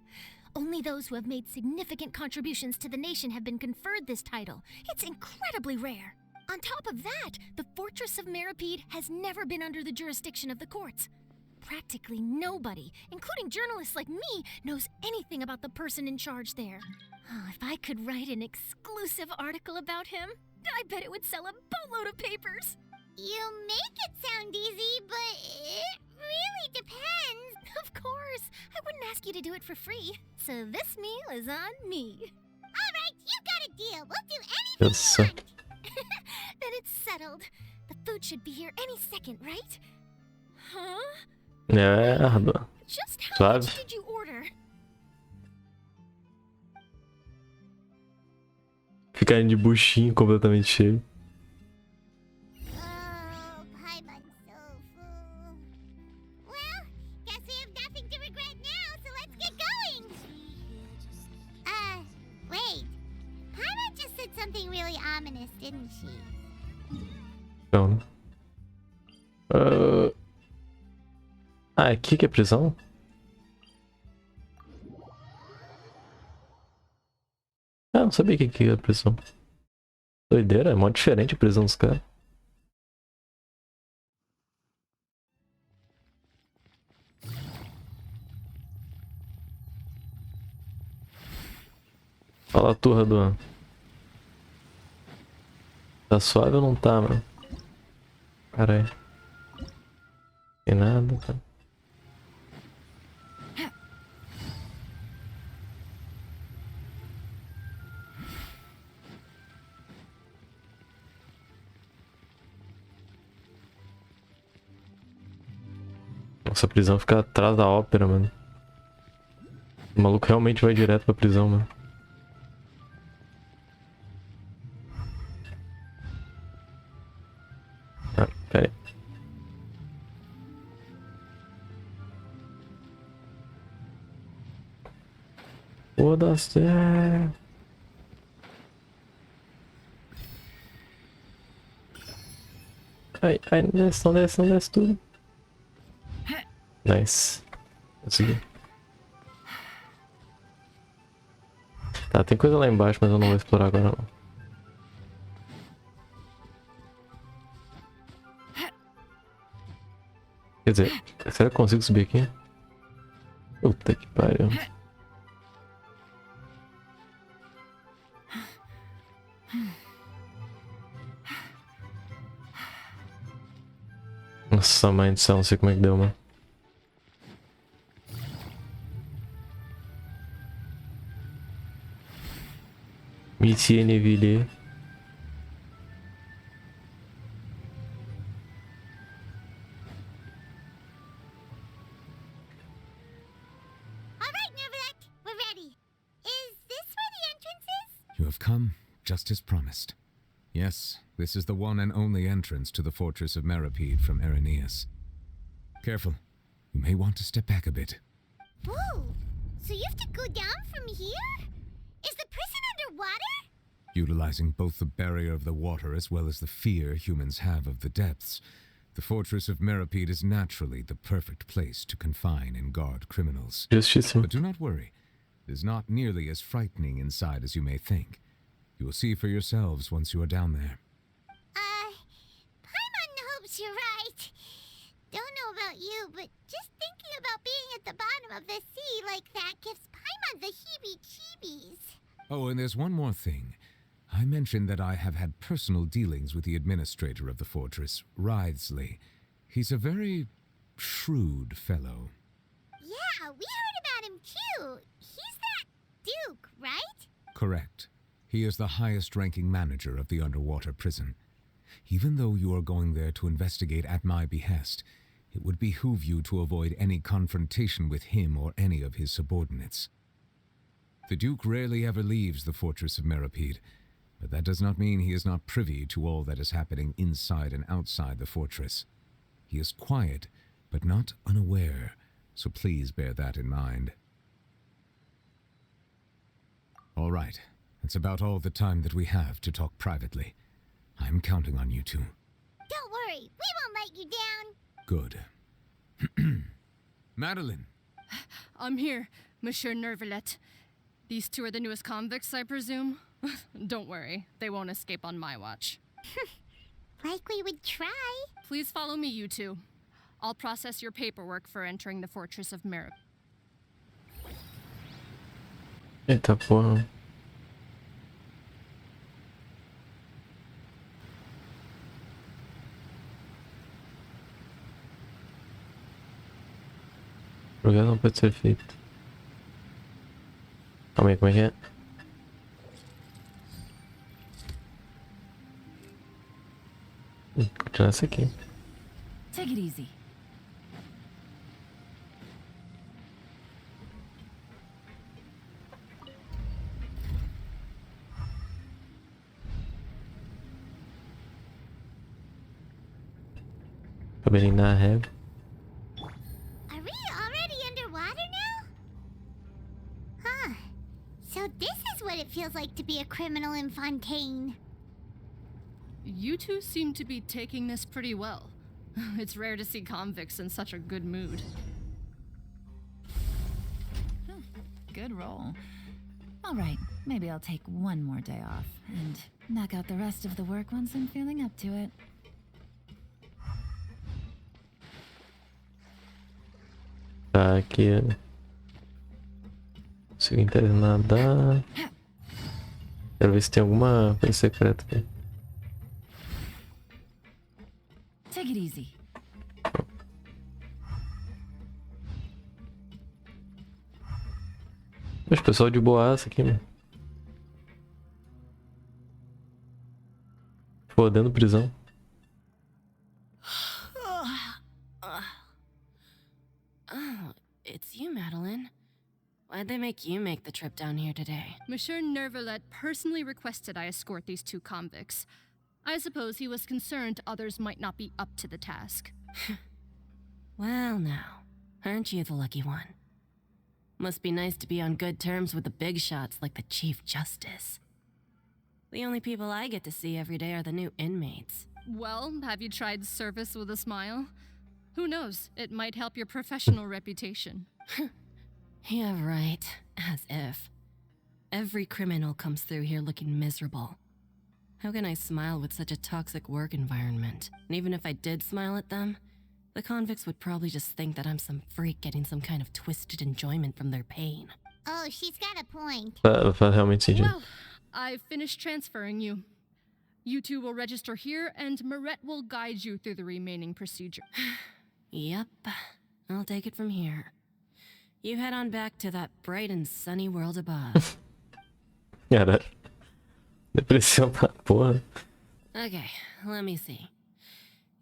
Only those who have made significant contributions to the nation have been conferred this title. It's incredibly rare. On top of that, the Fortress of Meripede has never been under the jurisdiction of the courts. Practically nobody, including journalists like me, knows anything about the person in charge there. Oh, if I could write an exclusive article about him, I bet it would sell a boatload of papers. You make it sound easy, but it really depends. Of course. I wouldn't ask you to do it for free. So this meal is on me. All right, you got a deal. We'll do anything you want. Then it's settled. The food should be here any second, right? Huh? Merda. Just how Suave. much did you order? Ficarem de buchinho completamente cheio. Oh, Paimon's so full. Well, guess we have nothing to regret now, so let's get going. Wait. Paimon just said something really ominous, didn't she? Não. Ah, aqui que é prisão? Ah, não sabia que aqui é prisão. Doideira, é mó diferente a prisão dos caras. Fala a turra do... Tá suave ou não tá, mano? Caralho. Tem nada, tá? Nossa, a prisão fica atrás da ópera, mano. O maluco realmente vai direto pra prisão, mano. Ah, pera aí. Foda-se. Ai, ai, não desce tudo. Nice. Consegui. Tá, tem coisa lá embaixo, mas eu não vou explorar agora não. Quer dizer, será que eu consigo subir aqui? Puta que pariu. Nossa, mãe do céu, não sei como é que deu, mano. Monsieur Neville. All right, Neverlet, we're ready. Is this where the entrance is? You have come, just as promised. Yes, this is the one and only entrance to the fortress of Meripede from Irenaeus. Careful. You may want to step back a bit. Whoa! So you have to go down from here? Is the prison underwater? Utilizing both the barrier of the water as well as the fear humans have of the depths, the fortress of Meripede is naturally the perfect place to confine and guard criminals. Justíssimo. But do not worry. It is not nearly as frightening inside as you may think. You will see for yourselves once you are down there. Paimon hopes you're right. Don't know about you, but just thinking about being at the bottom of the sea like that gives Paimon the heebie-jeebies. Oh, and there's one more thing. I mentioned that I have had personal dealings with the administrator of the fortress, Writhsley. He's a very shrewd fellow. Yeah, we heard about him too. He's that Duke, right? Correct. He is the highest-ranking manager of the underwater prison. Even though you are going there to investigate at my behest, it would behoove you to avoid any confrontation with him or any of his subordinates. The Duke rarely ever leaves the fortress of Meripede, but that does not mean he is not privy to all that is happening inside and outside the fortress. He is quiet, but not unaware, so please bear that in mind. All right, that's about all the time that we have to talk privately. I'm counting on you two. Don't worry, we won't let you down. Good. Madeline! I'm here, Monsieur Nervalet. These two are the newest convicts, I presume? Don't worry, they won't escape on my watch. Like we would try. Please follow me, you two. I'll process your paperwork for entering the Fortress of Merip. Eita porra. O lugar não pode ser feito. Calma aí, como é que é? Continuar essa aqui. Take it easy. Cabelinho na régua. Are we already underwater now? Huh. So this is what it feels like to be a criminal in Fontaine. You two seem to be taking this pretty well. It's rare to see convicts in such a good mood. Good roll. All right, maybe I'll take one more day off and knock out the rest of the work once I'm feeling up to it. Tá aqui. Consigo entender nadar. Quero ver se tem alguma coisa secreta aqui. Take it easy. Mas pessoal de boaça aqui, mano. Fodendo prisão. Oh, it's you, Madeline. Why'd they make you make the trip down here today? Monsieur Nervalet personally requested I escort these two convicts. I suppose he was concerned others might not be up to the task. Well, now, aren't you the lucky one? Must be nice to be on good terms with the big shots like the Chief Justice. The only people I get to see every day are the new inmates. Well, have you tried service with a smile? Who knows, it might help your professional reputation. Yeah, right. As if. Every criminal comes through here looking miserable. How can I smile with such a toxic work environment? And even if I did smile at them, the convicts would probably just think that I'm some freak getting some kind of twisted enjoyment from their pain. Oh, she's got a point. Faz realmente sentido. Well, I've finished transferring you. You two will register here, and Marette will guide you through the remaining procedure. Yep, I'll take it from here. You head on back to that bright and sunny world above. Cara, depressão pra porra. Okay, let me see.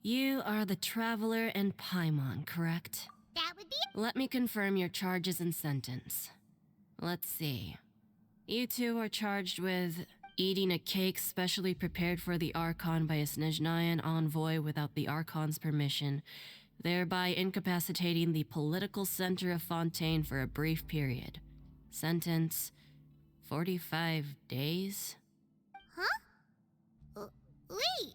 You are the Traveler and Paimon, correct? That would be Let me confirm your charges and sentence. Let's see. You two are charged with eating a cake specially prepared for the Archon by a Snezhnayan envoy without the Archon's permission, thereby incapacitating the political center of Fontaine for a brief period. Sentence, 45 days? Huh? Wait,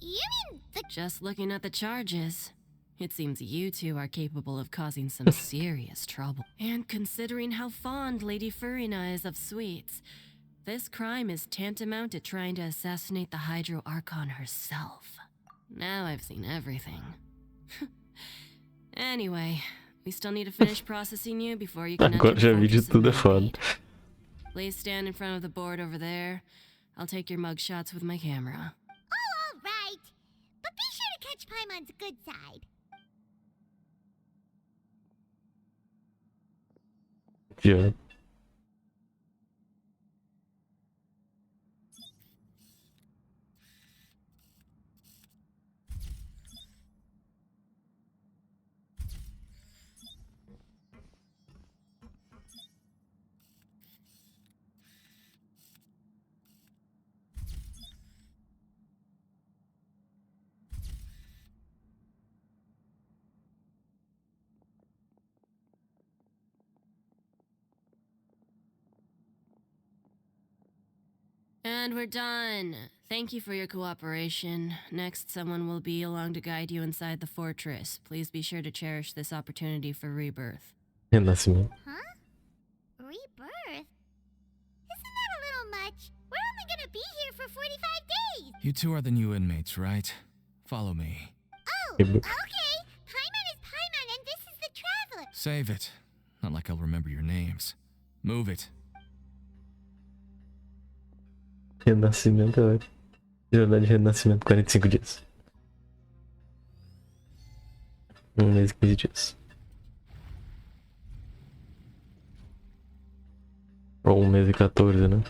you mean the... Just looking at the charges, it seems you two are capable of causing some serious trouble. And considering how fond Lady Furina is of sweets, This crime is tantamount to trying to assassinate the Hydro Archon herself. Now I've seen everything. Anyway, we still need to finish processing you before you can enter Agora já the vi de fortress of tudo, é foda. Mermaid. Please stand in front of the board over there. I'll take your mug shots with my camera. Oh, all right. But be sure to catch Paimon's good side. Yeah. And we're done. Thank you for your cooperation. Next, someone will be along to guide you inside the fortress. Please be sure to cherish this opportunity for rebirth. Renascimento. Huh? Rebirth? Isn't that a little much? We're only gonna be here for 45 days! You two are the new inmates, right? Follow me. Oh, okay. Paimon is Paimon and this is the Traveler. Save it. Not like I'll remember your names. Move it. Renascimento é ótimo. Jornada de renascimento, 45 dias. 1 mês e 15 dias. Ou 1 mês e 14, né?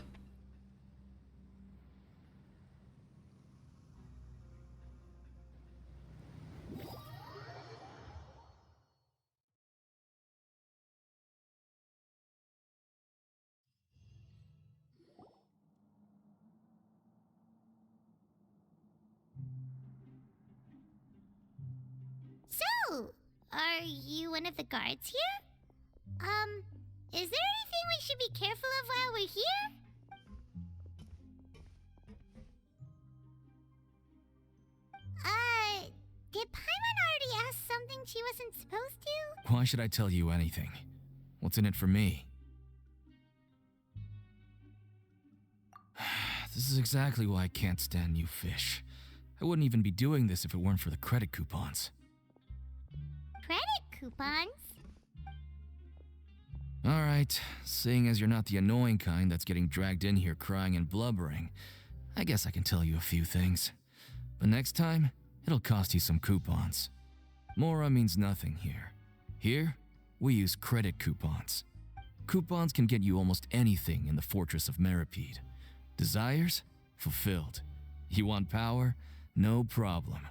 So, are you one of the guards here? Is there anything we should be careful of while we're here? Did Paimon already ask something she wasn't supposed to? Why should I tell you anything? What's in it for me? This is exactly why I can't stand you fish. I wouldn't even be doing this if it weren't for the credit coupons. Credit coupons? Alright, seeing as you're not the annoying kind that's getting dragged in here crying and blubbering, I guess I can tell you a few things. But next time, it'll cost you some coupons. Mora means nothing here. Here, we use credit coupons. Coupons can get you almost anything in the Fortress of Meripede. Desires? Fulfilled. You want power? No problem.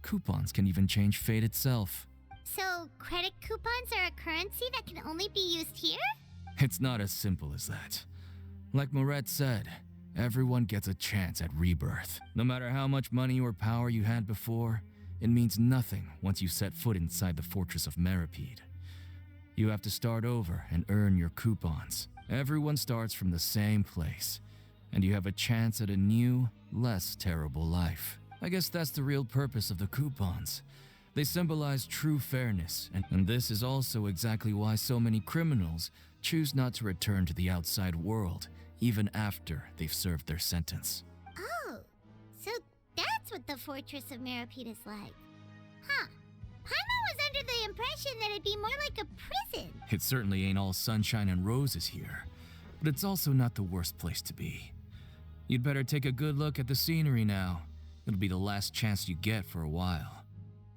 Coupons can even change fate itself. So, credit coupons are a currency that can only be used here? It's not as simple as that. Like Moret said, everyone gets a chance at rebirth. No matter how much money or power you had before, it means nothing once you set foot inside the Fortress of Meripede. You have to start over and earn your coupons. Everyone starts from the same place, and you have a chance at a new, less terrible life. I guess that's the real purpose of the coupons. They symbolize true fairness, and this is also exactly why so many criminals choose not to return to the outside world, even after they've served their sentence. Oh, so that's what the Fortress of Meripede is like. Huh. Paimon was under the impression that it'd be more like a prison. It certainly ain't all sunshine and roses here, but it's also not the worst place to be. You'd better take a good look at the scenery now. It'll be the last chance you get for a while.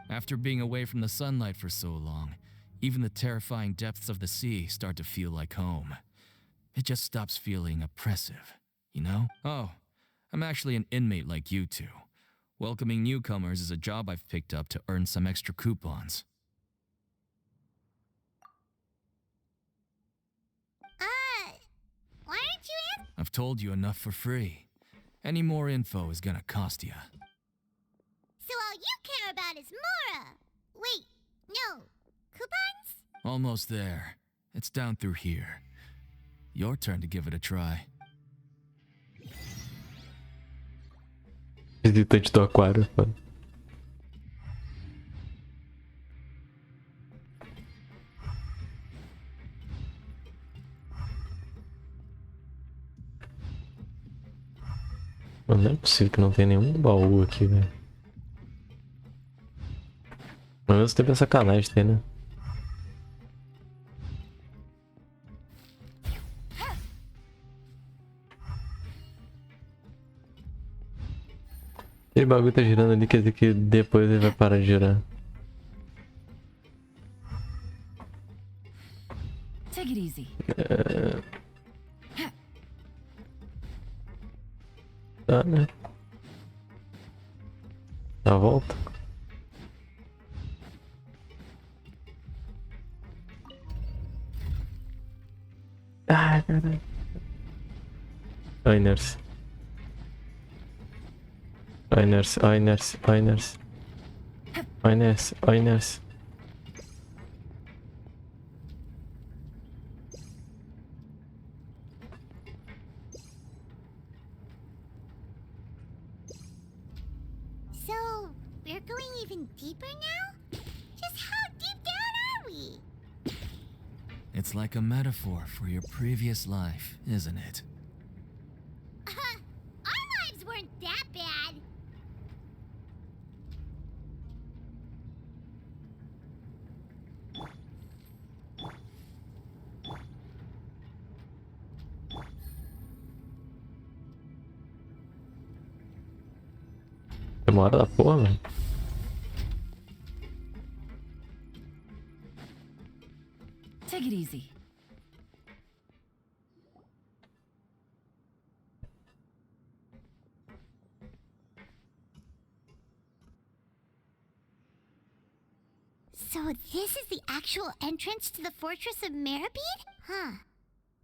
After being away from the sunlight for so long, even the terrifying depths of the sea start to feel like home. It just stops feeling oppressive, you know? Oh, I'm actually an inmate like you two. Welcoming newcomers is a job I've picked up to earn some extra coupons. Why aren't you in? I've told you enough for free. Any more info is gonna cost you. So all you care about is Mora! Wait, no. Coupons? Almost there. It's down through here. Your turn to give it a try. Visitante do aquário, foda. Mano, não é possível que não tenha nenhum baú aqui, velho. Ao mesmo tempo é sacanagem ter, né? Aquele bagulho tá girando ali, quer dizer que depois ele vai parar de girar. Take it easy. Tá, né? Dá a volta. Ai, caralho. A inércia. A inércia, a inércia, a inércia. A inércia, a inércia. So, we're going even deeper now? Just how deep down are we? It's like a metaphor for your previous life, isn't it? Our lives weren't that bad. Demora da porra, velho. Take it easy. So this is the actual entrance to the fortress of Meribid? Huh.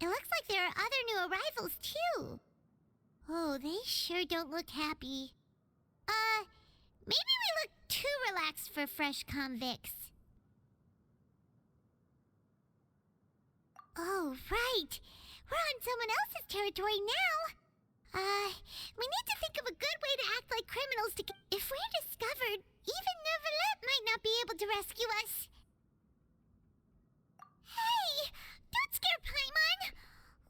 It looks like there are other new arrivals, too. Oh, they sure don't look happy. Maybe we look too relaxed for fresh convicts. Oh, right. We're on someone else's territory now. We need to think of a good way to act like criminals to... If we're discovered, even Neuvillette might not be able to rescue us. Hey! Don't scare Paimon!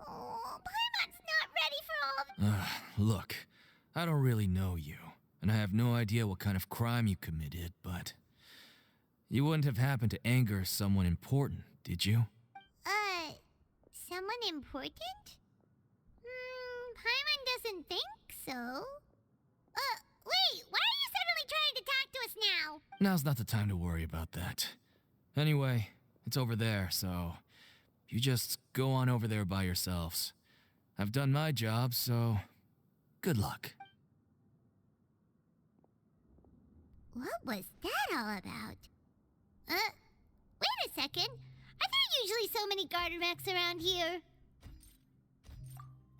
Oh, Paimon's not ready for all of... Look, I don't really know you, and I have no idea what kind of crime you committed, but... You wouldn't have happened to anger someone important, did you? Someone important? Paimon doesn't think so. Wait, why are you suddenly trying to talk to us now? Now's not the time to worry about that. Anyway, it's over there, so... You just go on over there by yourselves. I've done my job, so... Good luck. What was that all about? Wait a second. Are there usually so many garter mechs around here?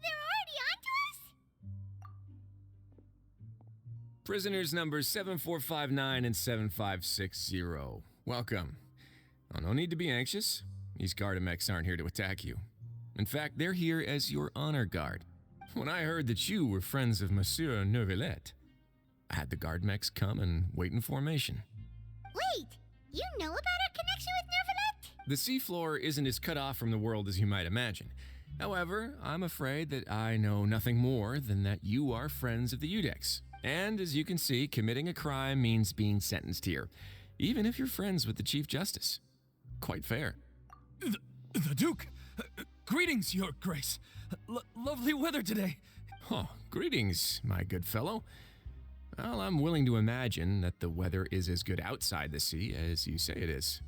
They're already onto us? Prisoners numbers 7459 and 7560. Welcome. Oh, no need to be anxious. These Gardamex aren't here to attack you. In fact, they're here as your honor guard. When I heard that you were friends of Monsieur Neuvillette, I had the Gardamex come and wait in formation. Wait, you know about our connection with Neuvillette? The seafloor isn't as cut off from the world as you might imagine. However, I'm afraid that I know nothing more than that you are friends of the Udex. And as you can see, committing a crime means being sentenced here, even if you're friends with the Chief Justice. Quite fair. The Duke! Greetings, Your Grace. Lovely weather today. Oh, greetings, my good fellow. Well, I'm willing to imagine that the weather is as good outside the sea as you say it is.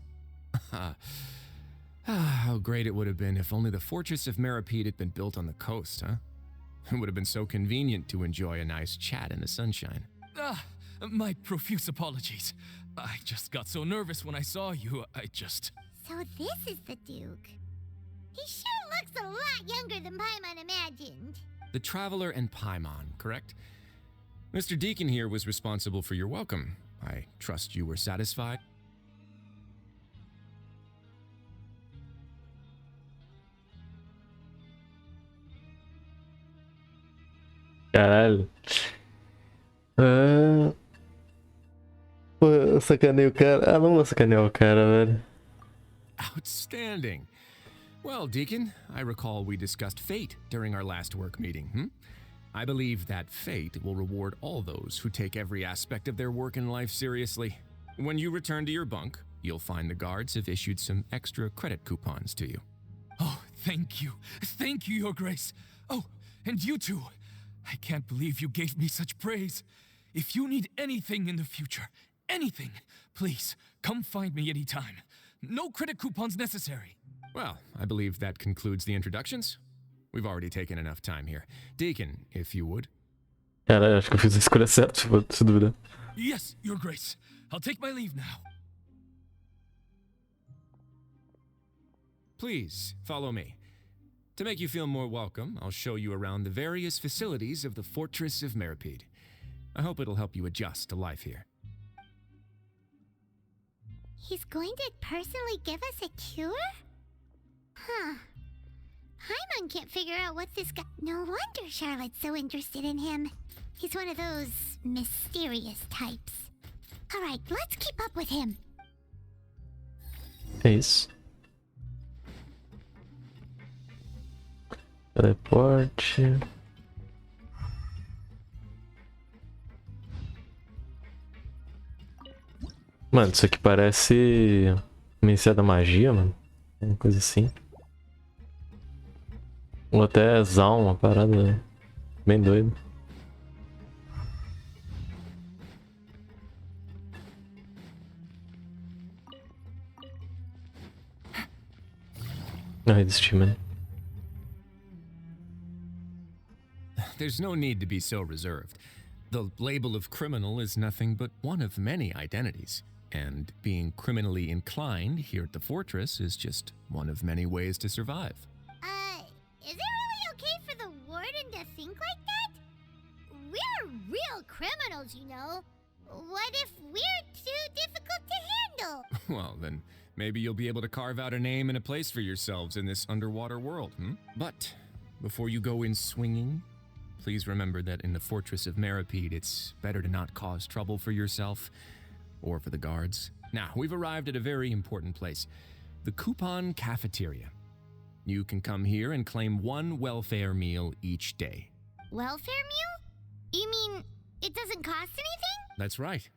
How great it would have been if only the fortress of Meribid had been built on the coast, huh? It would have been so convenient to enjoy a nice chat in the sunshine. My profuse apologies. I just got so nervous when I saw you, So this is the Duke. He sure looks a lot younger than Paimon imagined. The Traveler and Paimon, correct? Mr. Deacon here was responsible for your welcome. I trust you were satisfied? Caralho. Pô, eu sacanei o cara. Ah, não vou sacanear o cara, velho. Outstanding. Well, Deacon, I recall we discussed fate during our last work meeting, I believe that fate will reward all those who take every aspect of their work in life seriously. When you return to your bunk, you'll find the guards have issued some extra credit coupons to you. Oh, thank you. Thank you, Your Grace. Oh, and you too. I can't believe you gave me such praise. If you need anything in the future, anything, please, come find me anytime. No credit coupons necessary. Well, I believe that concludes the introductions. We've already taken enough time here. Deacon, if you would. Cara, acho que eu fiz a escolha certa, se duvidar. Yes, Your Grace. I'll take my leave now. Please, follow me. To make you feel more welcome, I'll show you around the various facilities of the Fortress of Meripede. I hope it'll help you adjust to life here. He's going to personally give us a cure? Huh. Paimon can't figure out what this guy... No wonder Charlotte's so interested in him. He's one of those mysterious types. Alright, let's keep up with him. É isso. Teleporte. Mano, isso aqui parece Ministério da Magia, mano. Uma coisa assim. Ou até Zaun, uma parada bem doida. Não, desisti, mano. There's no need to be so reserved. The label of criminal is nothing but one of many identities. And being criminally inclined here at the fortress is just one of many ways to survive. Is it really okay for the warden to think like that? We're real criminals, you know. What if we're too difficult to handle? Well, then maybe you'll be able to carve out a name and a place for yourselves in this underwater world, But before you go in swinging, please remember that in the Fortress of Meripede, it's better to not cause trouble for yourself or for the guards. Now, we've arrived at a very important place, the Coupon Cafeteria. You can come here and claim one welfare meal each day. Welfare meal? You mean it doesn't cost anything? That's right.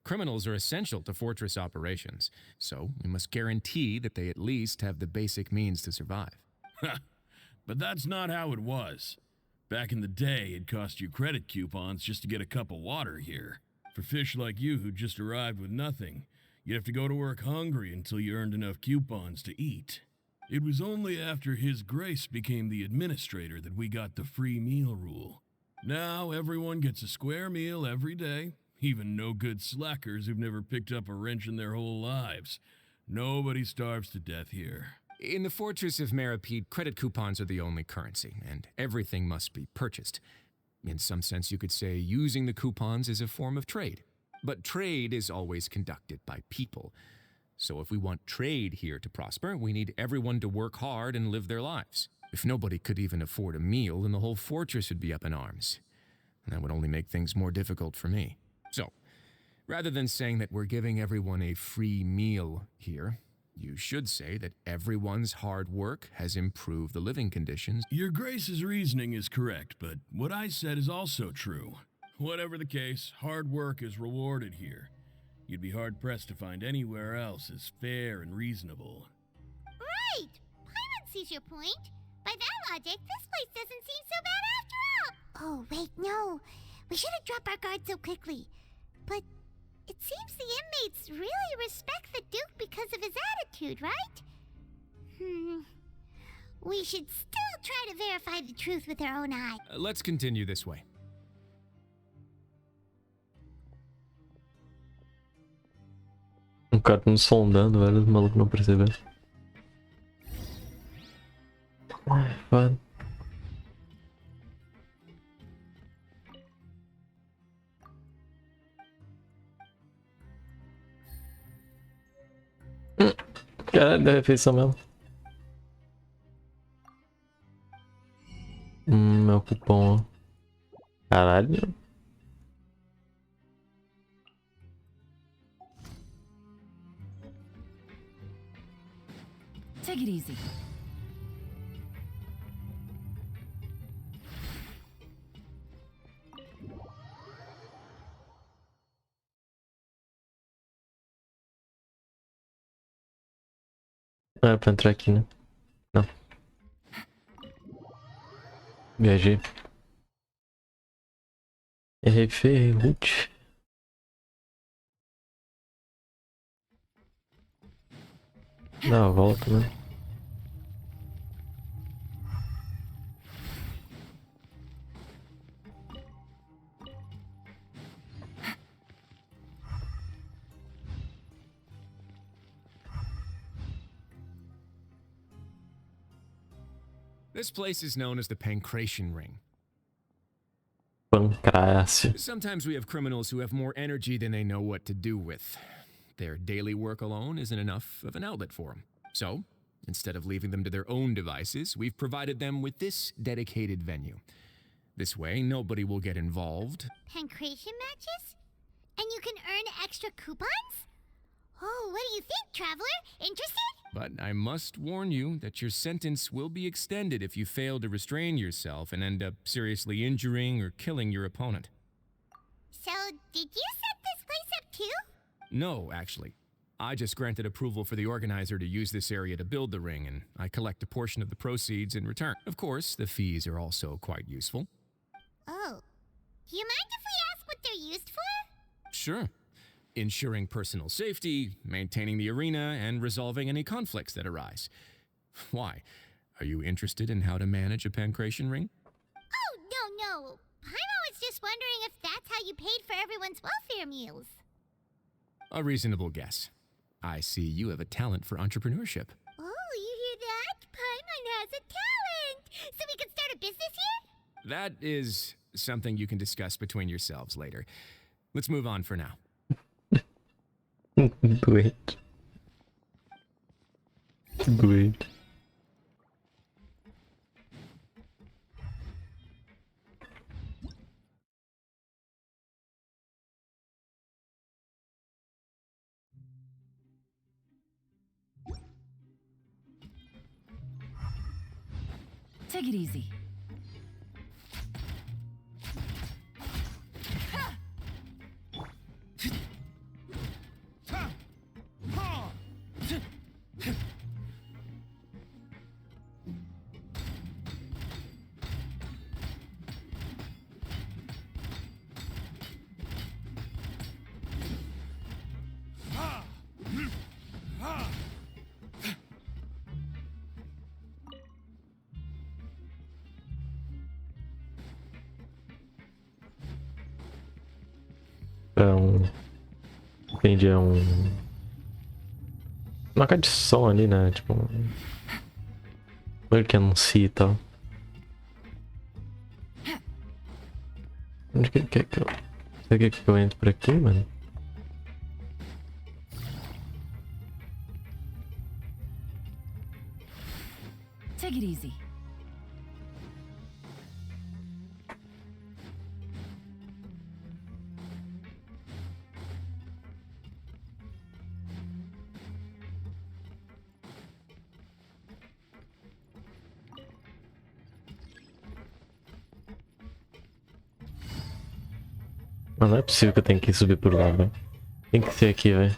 Criminals are essential to fortress operations, so we must guarantee that they at least have the basic means to survive. But that's not how it was. Back in the day, it cost you credit coupons just to get a cup of water here. For fish like you who just arrived with nothing, you'd have to go to work hungry until you earned enough coupons to eat. It was only after His Grace became the administrator that we got the free meal rule. Now everyone gets a square meal every day, even no good slackers who've never picked up a wrench in their whole lives. Nobody starves to death here. In the Fortress of Meripede, credit coupons are the only currency, and everything must be purchased. In some sense, you could say using the coupons is a form of trade. But trade is always conducted by people. So if we want trade here to prosper, we need everyone to work hard and live their lives. If nobody could even afford a meal, then the whole fortress would be up in arms. And that would only make things more difficult for me. So, rather than saying that we're giving everyone a free meal here, you should say that everyone's hard work has improved the living conditions. Your Grace's reasoning is correct, but what I said is also true. Whatever the case, hard work is rewarded here. You'd be hard-pressed to find anywhere else as fair and reasonable. Right! Paimon sees your point. By that logic, this place doesn't seem so bad after all. Oh, wait, no. We shouldn't drop our guard so quickly. But it seems the inmates really respect the Duke because of his attitude, right? We should still try to verify the truth with our own eye. Let's continue this way. Cara nos sondando, velho. O maluco não percebeu. Ai, foda. Caralho, da refeição mesmo. Meu cupom, ó. Caralho. Take it easy. Ah, é pra entrar aqui, né? Não. Viajei. Errei feio, Ruth. Dá a volta, né? This place is known as the Pancration Ring. Pancrácio. Sometimes we have criminals who have more energy than they know what to do with. Their daily work alone isn't enough of an outlet for them. So, instead of leaving them to their own devices, we've provided them with this dedicated venue. This way, nobody will get involved. Pancration matches? And you can earn extra coupons? Oh, what do you think, traveler? Interested? But I must warn you that your sentence will be extended if you fail to restrain yourself and end up seriously injuring or killing your opponent. So, did you set this place up too? No, actually. I just granted approval for the organizer to use this area to build the ring, and I collect a portion of the proceeds in return. Of course, the fees are also quite useful. Oh. Do you mind if we ask what they're used for? Sure. Ensuring personal safety, maintaining the arena, and resolving any conflicts that arise. Why? Are you interested in how to manage a pancration ring? Oh, no. Paimon was just wondering if that's how you paid for everyone's welfare meals. A reasonable guess. I see you have a talent for entrepreneurship. Oh, you hear that? Paimon has a talent! So we can start a business here? That is something you can discuss between yourselves later. Let's move on for now. Doente. Doente. Take it easy. Entendi, é uma caixa de som ali, né? Tipo. Meio que anuncia e tal. Onde que quer que eu. Você quer que eu entre por aqui, mano? Take it easy. Mas não é possível que eu tenha que subir por lá, velho. Tem que ser aqui, velho.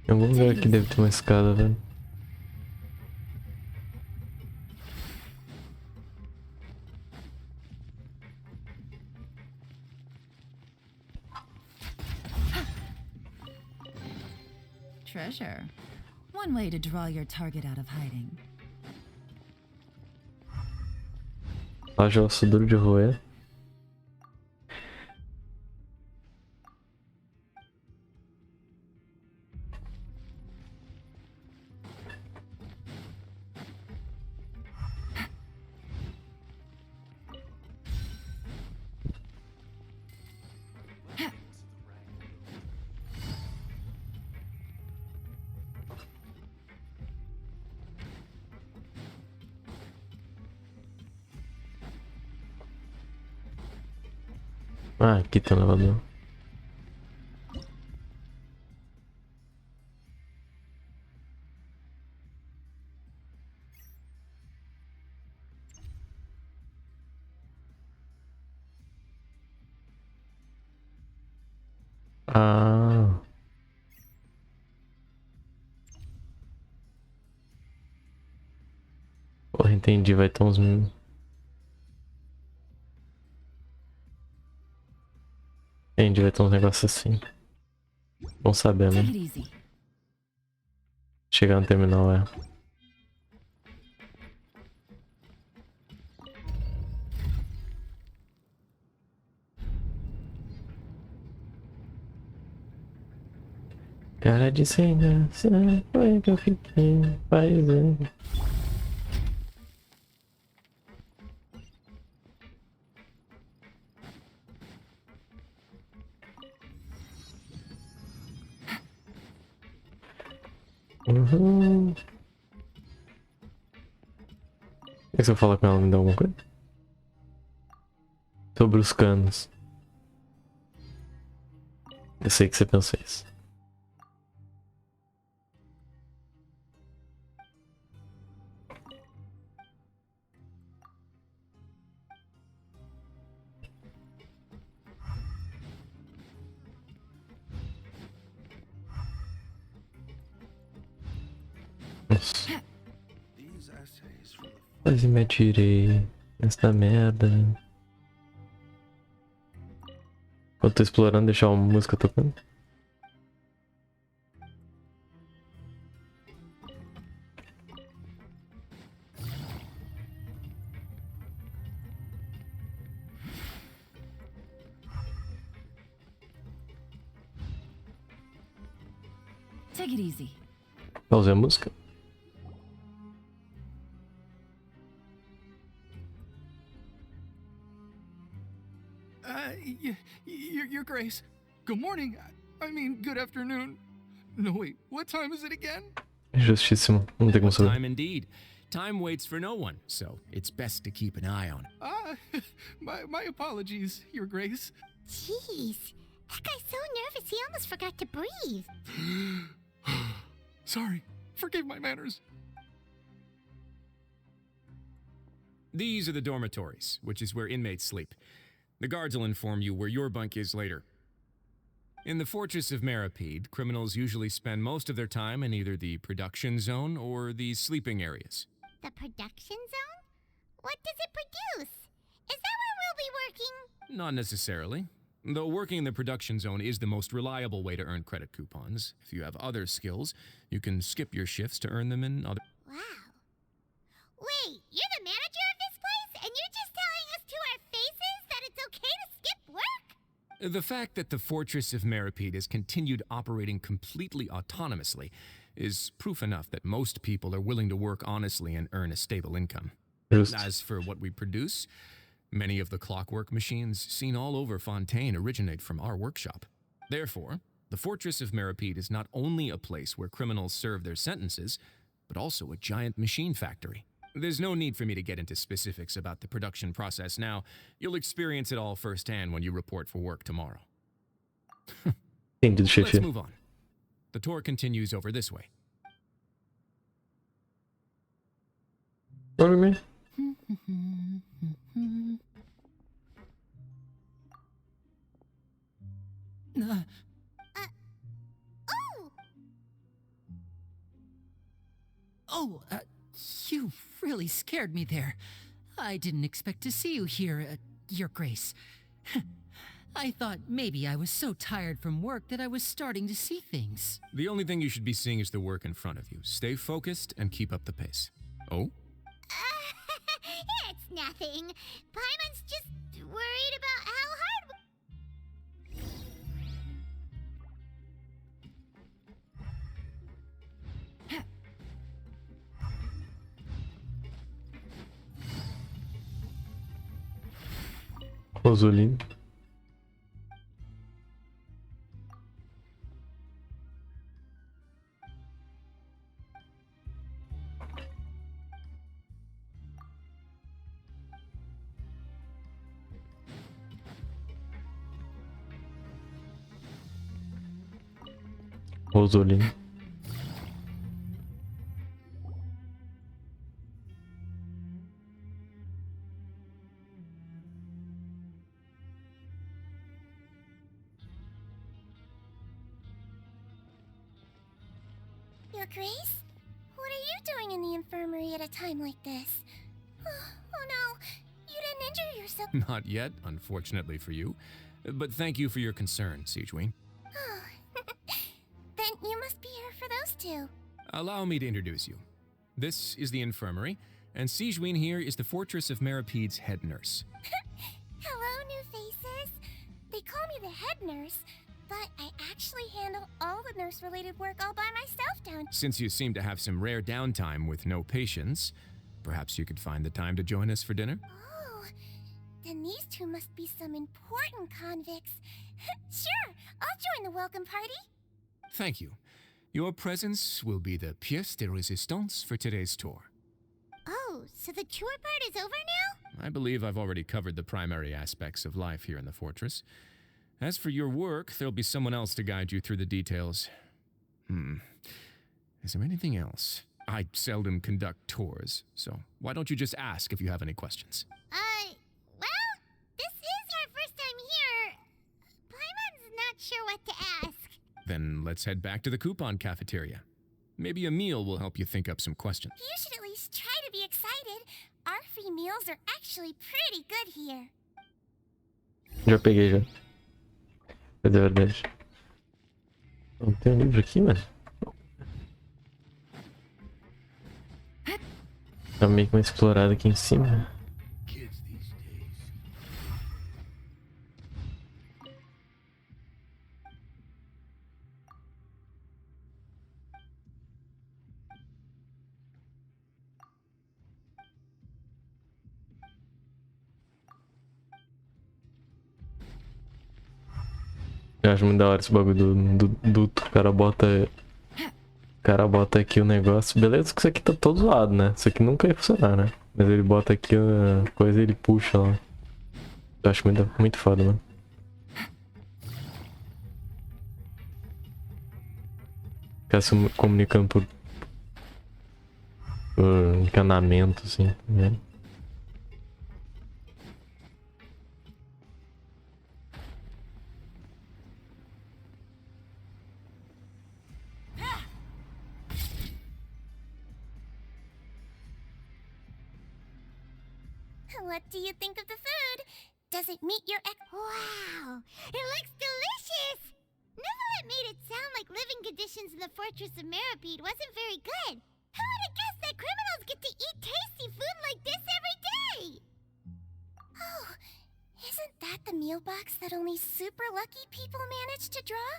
Em algum lugar aqui deve ter uma escada, velho. Treasure. One way to draw your target out of hiding. Haja osso duro de roer. Ah, aqui tem um elevador. Ah. Porra, entendi. Vai ter uns... Entendi, vai ter uns negócios assim. Bom saber, né? Chegar no terminal, é. Cara de sem graça, foi que eu fiquei fazendo. Uhum. O que você fala com ela? Me dá alguma coisa? Sobre os canos. Eu sei que você pensa isso. Nossa. Quase me atirei nessa merda. Enquanto tô explorando, deixar uma música tocando. Take it easy. Pausei a música. Your Grace. Good morning. I mean, good afternoon. No, wait. What time is it again? Justíssimo. Não tem como What saber. time indeed. Time waits for no one, so it's best to keep an eye on it. My apologies, Your Grace. Jeez, that guy's so nervous he almost forgot to breathe. Sorry. Forgive my manners. These are the dormitories, which is where inmates sleep. The guards will inform you where your bunk is later. In the Fortress of Meripede, criminals usually spend most of their time in either the production zone or the sleeping areas. The production zone? What does it produce? Is that where we'll be working? Not necessarily. Though working in the production zone is the most reliable way to earn credit coupons. If you have other skills, you can skip your shifts to earn them in other... Wow. Wait, you're the manager of this place, and you're just telling us to our faces that it's okay to skip work? The fact that the Fortress of Meripede has continued operating completely autonomously is proof enough that most people are willing to work honestly and earn a stable income. As for what we produce, many of the clockwork machines seen all over Fontaine originate from our workshop. Therefore, the Fortress of Meripede is not only a place where criminals serve their sentences, but also a giant machine factory. There's no need for me to get into specifics about the production process now. You'll experience it all firsthand when you report for work tomorrow. Let's move on. The tour continues over this way. Follow me. You really scared me there. I didn't expect to see you here, Your Grace. I thought maybe I was so tired from work that I was starting to see things. The only thing you should be seeing is the work in front of you. Stay focused and keep up the pace. Oh? It's nothing. Paimon's just worried about how hard... Rosolino. Rosolino. Your Grace? What are you doing in the infirmary at a time like this? Oh no, you didn't injure yourself. Not yet, unfortunately for you. But thank you for your concern, Sijween. Oh, then you must be here for those two. Allow me to introduce you. This is the infirmary, and Sijween here is the Fortress of Meripede's head nurse. Hello, new faces. They call me the head nurse, but I actually handle all the nurse-related work all by myself down. Since you seem to have some rare downtime with no patients, perhaps you could find the time to join us for dinner? Oh, then these two must be some important convicts. Sure, I'll join the welcome party. Thank you. Your presence will be the pièce de résistance for today's tour. Oh, so the tour part is over now? I believe I've already covered the primary aspects of life here in the fortress. As for your work, there'll be someone else to guide you through the details. Is there anything else? I seldom conduct tours, so why don't you just ask if you have any questions? Well, this is our first time here. Paimon's not sure what to ask. Then let's head back to the coupon cafeteria. Maybe a meal will help you think up some questions. You should at least try to be excited. Our free meals are actually pretty good here. Já peguei já. Cadê a verdade? Não tem um livro aqui, mano? Tá meio que uma explorada aqui em cima. Eu acho muito da hora esse bagulho do o cara bota. O cara bota aqui o negócio. Beleza que isso aqui tá todo zoado, né? Isso aqui nunca ia funcionar, né? Mas ele bota aqui a coisa e ele puxa lá. Eu acho muito foda, mano. Ficar se comunicando por encanamento, assim, tá vendo? What do you think of the food? Does it meet your Wow! It looks delicious! Neverlet made it sound like living conditions in the Fortress of Meripede wasn't very good. Who would have guessed that criminals get to eat tasty food like this every day? Oh, isn't that the meal box that only super lucky people manage to draw?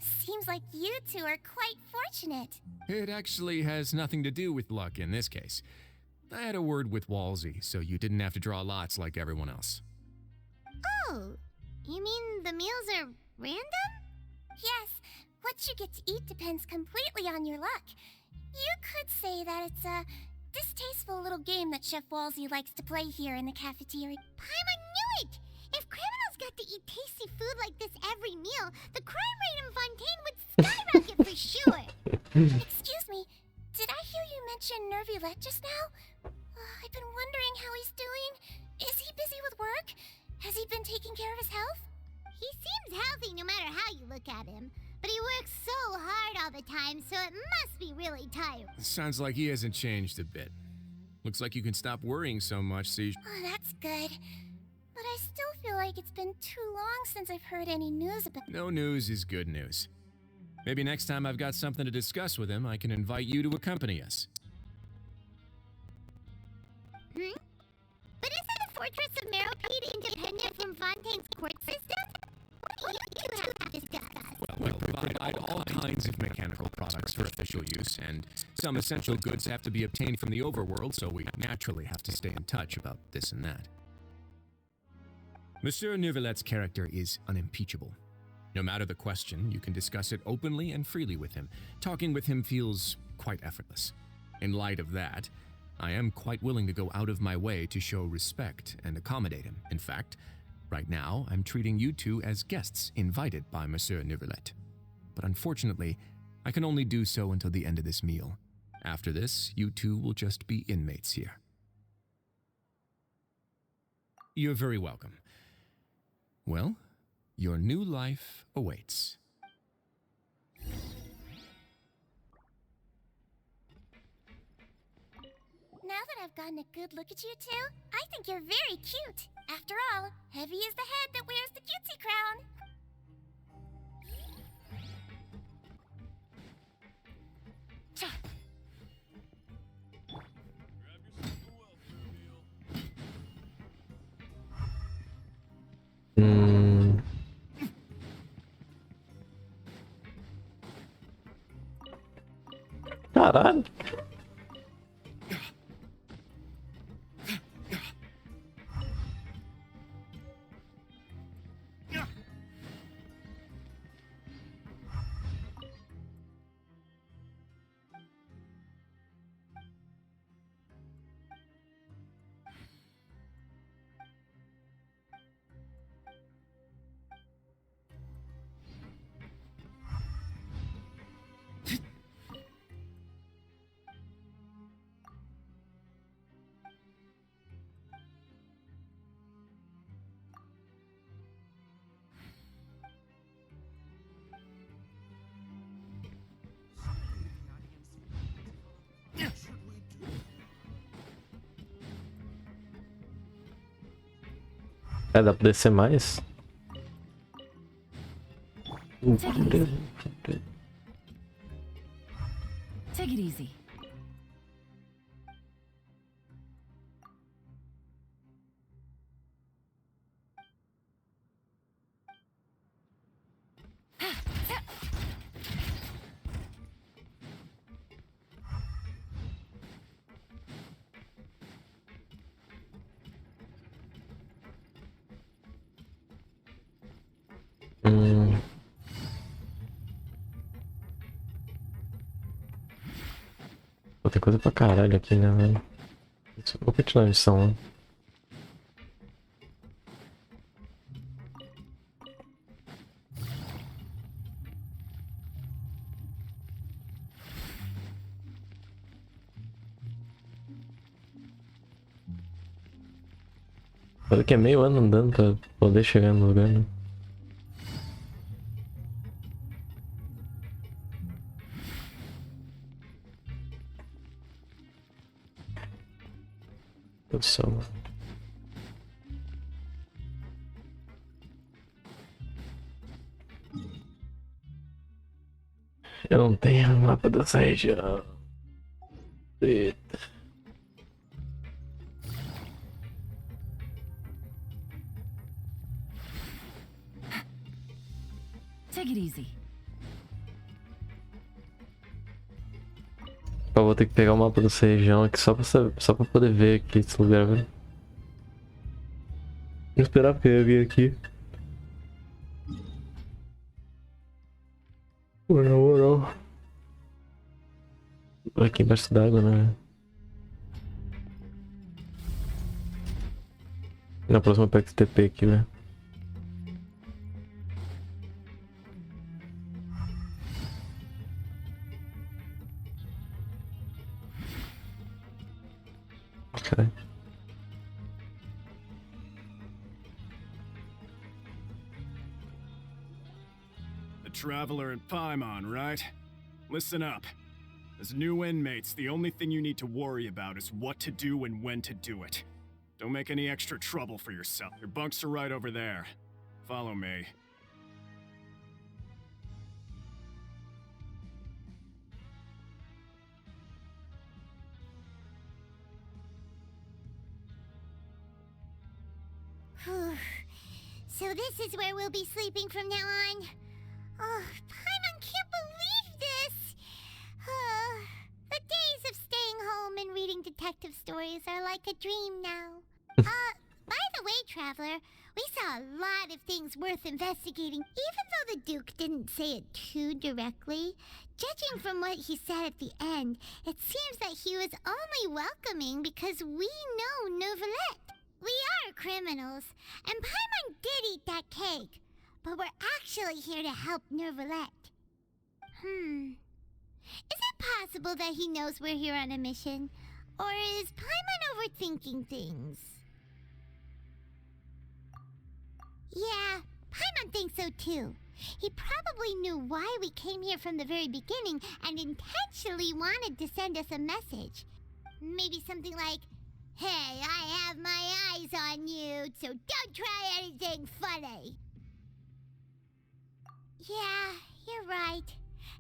Seems like you two are quite fortunate. It actually has nothing to do with luck in this case. I had a word with Walsey, so you didn't have to draw lots like everyone else. Oh, you mean the meals are random? Yes, what you get to eat depends completely on your luck. You could say that it's a distasteful little game that Chef Walsey likes to play here in the cafeteria. Paimon knew it! If criminals got to eat tasty food like this every meal, the crime rate in Fontaine would skyrocket for sure! Excuse me, did I hear you mention Nervulette just now? I've been wondering how he's doing. Is he busy with work? Has he been taking care of his health? He seems healthy no matter how you look at him. But he works so hard all the time, so it must be really tiring. Sounds like he hasn't changed a bit. Looks like you can stop worrying so much, Siege. Oh, that's good. But I still feel like it's been too long since I've heard any news about... No news is good news. Maybe next time I've got something to discuss with him, I can invite you to accompany us. But isn't the Fortress of Meripede independent from Fontaine's court system? What do you two have to discuss? Well, we provide all kinds of mechanical products for official use, and some essential goods have to be obtained from the overworld, so we naturally have to stay in touch about this and that. Monsieur Nervulet's character is unimpeachable. No matter the question, you can discuss it openly and freely with him. Talking with him feels quite effortless. In light of that, I am quite willing to go out of my way to show respect and accommodate him. In fact, right now, I'm treating you two as guests invited by Monsieur Nervulet. But unfortunately, I can only do so until the end of this meal. After this, you two will just be inmates here. You're very welcome. Well, your new life awaits. Now that I've gotten a good look at you two, I think you're very cute. After all, heavy is the head that wears the cutesy crown. Caralho. É, dá pra descer mais? Take it easy. Pô, tem coisa pra caralho aqui, né, velho? Vou continuar a missão, né? Olha que é meio ano andando pra poder chegar no lugar, né? Deus do céu, mano. Eu não tenho mapa dessa região. Eita. Take it easy. Eu vou ter que pegar o mapa dessa região aqui só pra poder ver aqui esse lugar, velho. Não esperava que eu ia vir aqui. Pô, na moral. Aqui embaixo d'água, né? Na próxima eu pego esse TP aqui, né? Okay. The Traveler and Paimon, right? Listen up. As new inmates, the only thing you need to worry about is what to do and when to do it. Don't make any extra trouble for yourself. Your bunks are right over there. Follow me. So this is where we'll be sleeping from now on. Oh, Paimon can't believe this! The days of staying home and reading detective stories are like a dream now. By the way, Traveler, we saw a lot of things worth investigating, even though the Duke didn't say it too directly. Judging from what he said at the end, it seems that he was only welcoming because we know Neuvillette. We are criminals, and Paimon did eat that cake, but we're actually here to help Neuvillette. Is it possible that he knows we're here on a mission? Or is Paimon overthinking things? Yeah, Paimon thinks so too. He probably knew why we came here from the very beginning and intentionally wanted to send us a message. Maybe something like, "Hey, I have my eyes on you, so don't try anything funny." Yeah, you're right.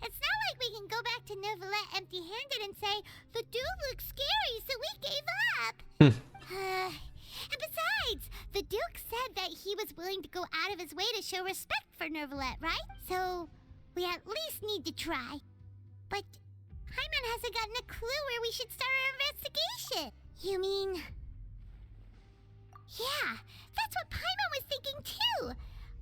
It's not like we can go back to Neuvillette empty-handed and say, "The dude looks scary, so we gave up." And besides, the Duke said that he was willing to go out of his way to show respect for Neuvillette, right? So, we at least need to try. But Paimon hasn't gotten a clue where we should start our investigation. You mean... Yeah, that's what Paimon was thinking too.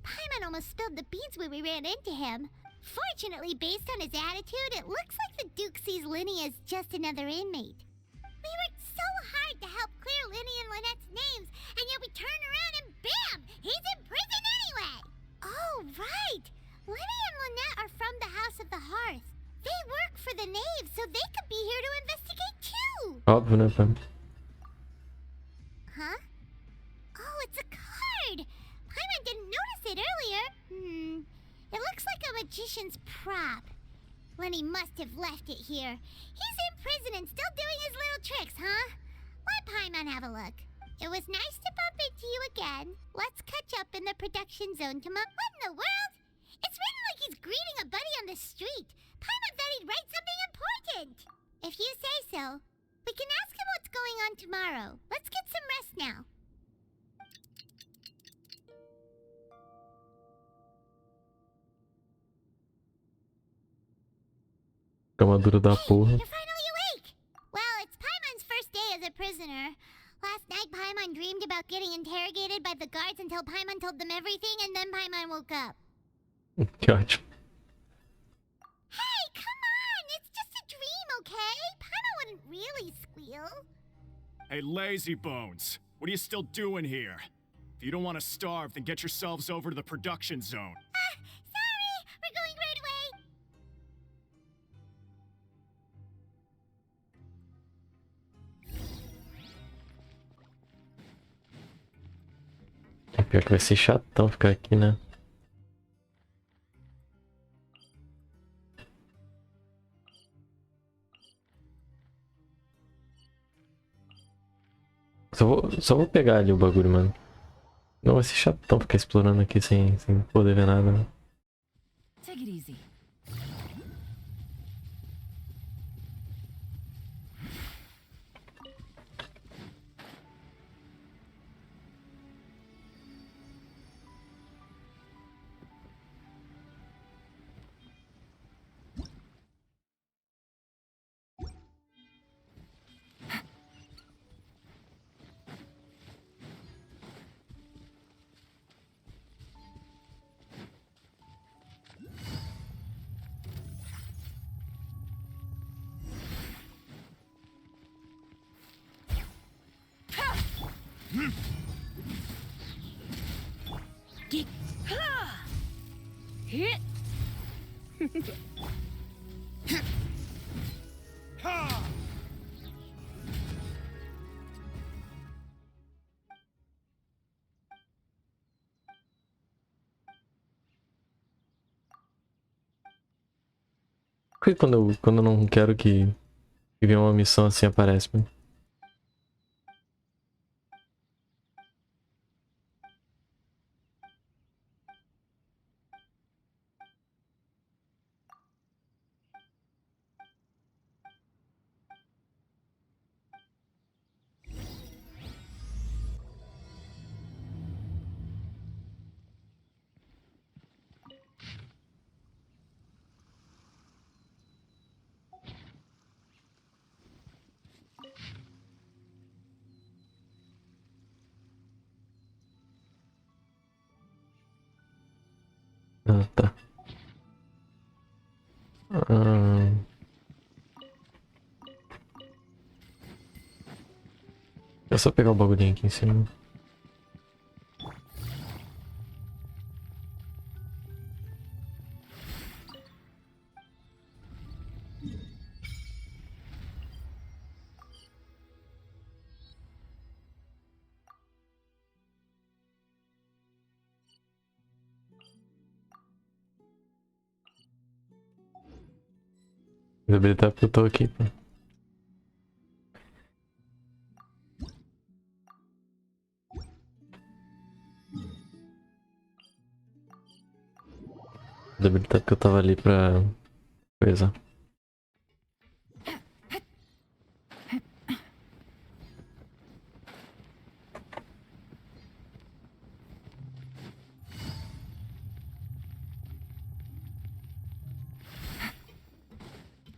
Paimon almost spilled the beans when we ran into him. Fortunately, based on his attitude, it looks like the Duke sees Linny as just another inmate. We worked so hard to help clear Linny and Lynette's names, and yet we turn around and bam! He's in prison anyway! Oh, right! Linny and Lynette are from the House of the Hearth. They work for the Knave, so they could be here to investigate too! Óbvio, né, Pam? Huh? Oh, it's a card! Paimon didn't notice it earlier. It looks like a magician's prop. Lenny must have left it here. He's in prison and still doing his little tricks, huh? Let Paimon have a look. It was nice to bump into you again. Let's catch up in the production zone tomorrow. What in the world? It's written like he's greeting a buddy on the street. Paimon thought he'd write something important. If you say so. We can ask him what's going on tomorrow. Let's get some rest now. Cama dura da porra. You're finally awake! Well, it's Paimon's first day as a prisoner. Last night, Paimon dreamed about getting interrogated by the guards until Paimon told them everything, and then Paimon woke up. Que ótimo. Hey, come on! It's just a dream, okay? Paimon wouldn't really squeal. Hey, lazy bones. What are you still doing here? If you don't want to starve, then get yourselves over to the production zone. Sorry! We're going right away! Pior que vai ser chatão ficar aqui, né? Só vou pegar ali o bagulho, mano. Não vai ser chatão ficar explorando aqui sem poder ver nada, né? Take it easy. Por que quando eu não quero que venha uma missão assim aparece, mano? Ah, tá. É só pegar o bagulhinho aqui em cima. Vou habilitar porque eu tô aqui, pô. Habilitar porque eu tava ali pra coisa.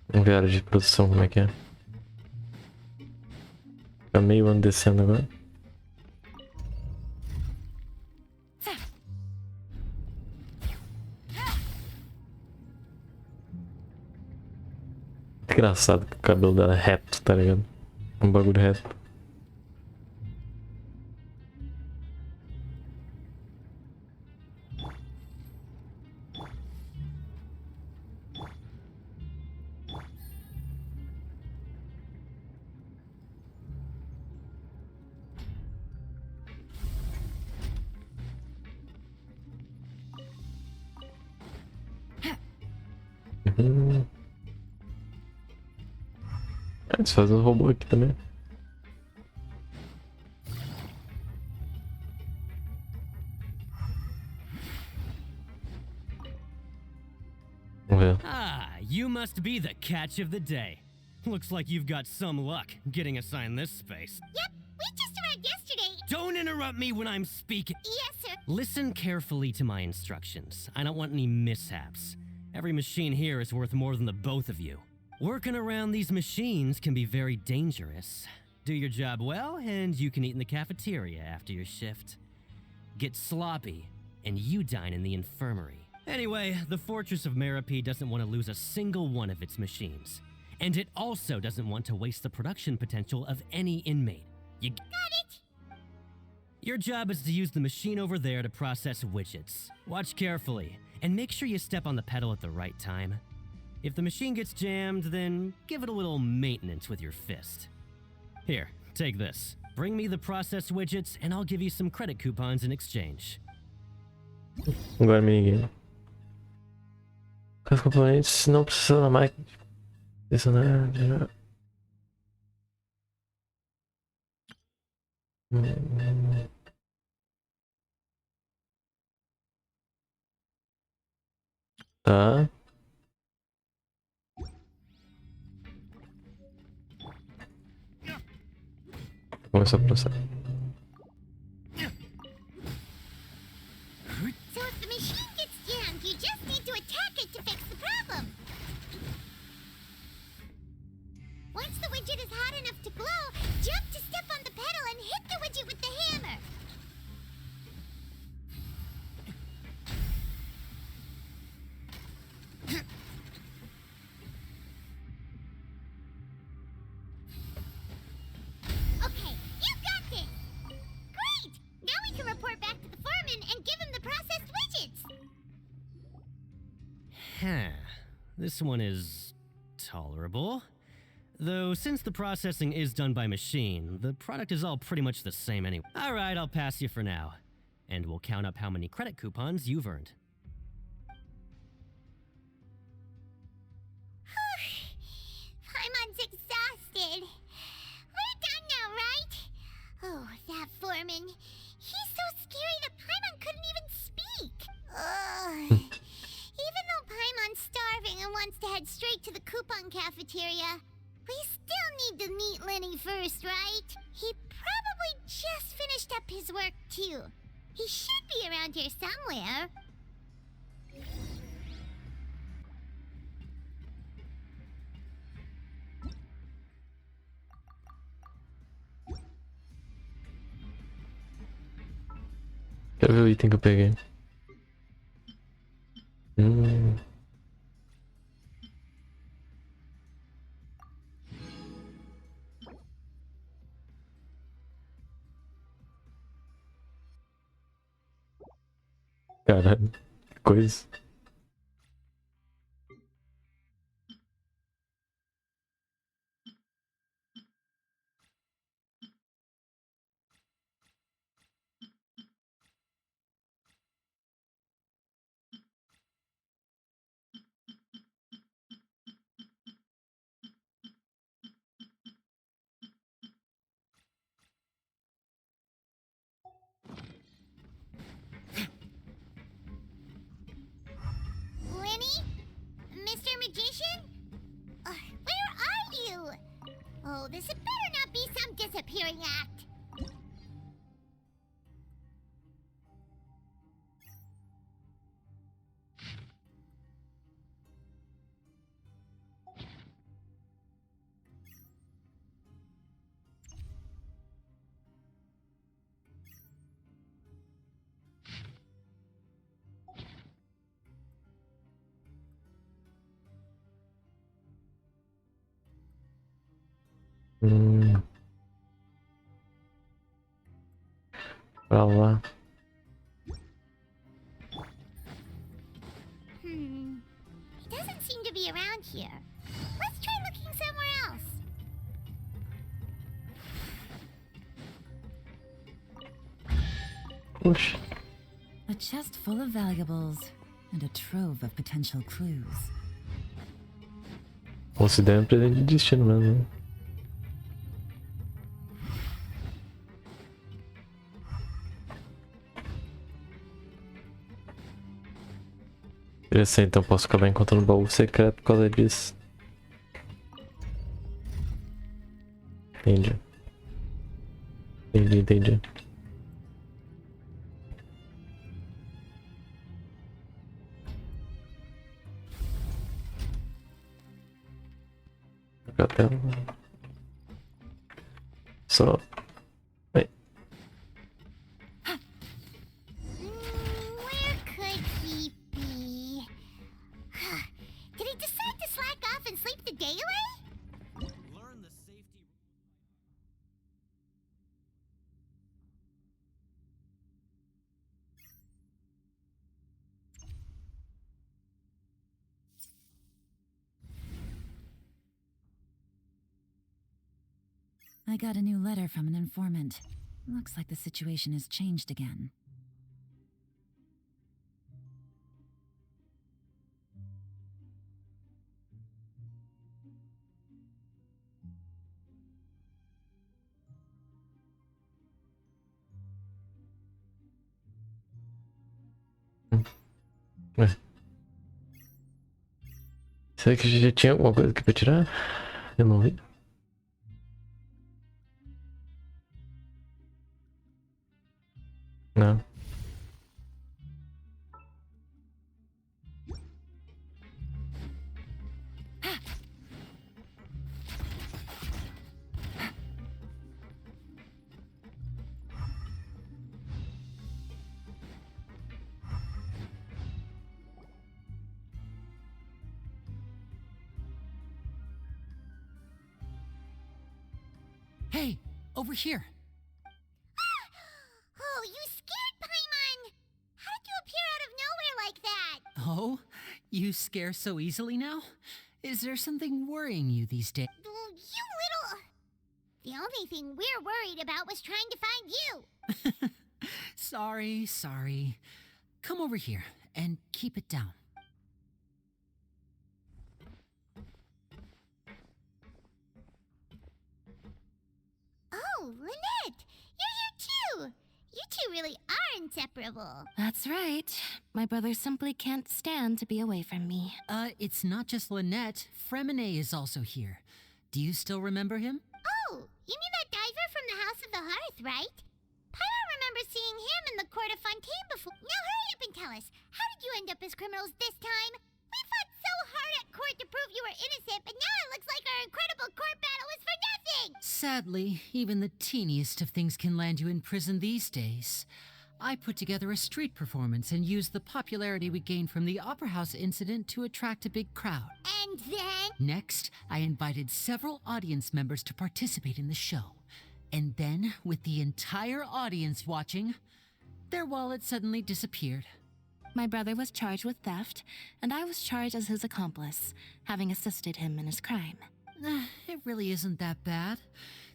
Vamos ver a área de produção como é que é. Fica meio ano descendo agora. Engraçado que o cabelo dela é reto, tá ligado? Um bagulho reto. Uhum. Eles fazem os robôs aqui também. Vamos ver. Ah, you must be the catch of the day. Looks like you've got some luck getting assigned this space. Yep, we just arrived yesterday. Don't interrupt me when I'm speaking. Yes, sir. Listen carefully to my instructions. I don't want any mishaps. Every machine here is worth more than the both of you. Working around these machines can be very dangerous. Do your job well, and you can eat in the cafeteria after your shift. Get sloppy, and you dine in the infirmary. Anyway, the Fortress of Merope doesn't want to lose a single one of its machines. And it also doesn't want to waste the production potential of any inmate. You got it? Your job is to use the machine over there to process widgets. Watch carefully, and make sure you step on the pedal at the right time. If the machine gets jammed, then give it a little maintenance with your fist. Here, take this. Bring me the processed widgets, and I'll give you some credit coupons in exchange. Agora minigame. Os componentes não precisam da máquina. Isso não é. Tá. Começou a processar. So if the machine gets jammed, you just need to attack it to fix the problem. Once the widget is hot enough to glow, jump to step on the pedal and hit the widget with the hammer. Okay, you got this! Great! Now we can report back to the foreman and give him the processed widgets! Huh. This one is tolerable. Though, since the processing is done by machine, the product is all pretty much the same anyway. Alright, I'll pass you for now. And we'll count up how many credit coupons you've earned. Paimon's exhausted. We're done now, right? Oh, that foreman. He's so scary that Paimon couldn't even speak. Ugh. Even though Paimon's starving and wants to head straight to the coupon cafeteria, we still need to meet Lenny first, right? He probably just finished up his work, too. He should be around here somewhere. Quero ver o item que eu peguei. Caralho, que coisa. Oh, this had better not be some disappearing act. Pra lá. He doesn't seem to be around here. Let's try looking somewhere else. Puxa. A chest full of valuables and a trove of potential clues. Considera um presente de destino mesmo, né? Interessante, então posso acabar encontrando um baú secreto por causa disso. Entendi. Entendi. Até só. Aí. Where could he be? Did he decide to slack off and sleep the day away? Learn the safety. I got a new letter from an informant. Looks like the situation has changed again. Será que já tinha alguma coisa aqui pra tirar? Eu não vi. Não. Hey, over here. Oh, you scared Paimon! How did you appear out of nowhere like that? Oh, you scare so easily now? Is there something worrying you these days? You little... The only thing we're worried about was trying to find you. Sorry. Come over here and keep it down. Oh, Lynette! You're here too! You two really are inseparable. That's right. My brother simply can't stand to be away from me. It's not just Lynette. Fremine is also here. Do you still remember him? Oh, you mean that diver from the House of the Hearth, right? Pyro remembers seeing him in the Court of Fontaine before. Now hurry up and tell us, how did you end up as criminals this time? We fought so hard at court to prove you were innocent, but now it looks like our incredible court battle was for nothing! Sadly, even the teeniest of things can land you in prison these days. I put together a street performance and used the popularity we gained from the Opera House incident to attract a big crowd. And then? Next, I invited several audience members to participate in the show. And then, with the entire audience watching, their wallet suddenly disappeared. My brother was charged with theft, and I was charged as his accomplice, having assisted him in his crime. It really isn't that bad.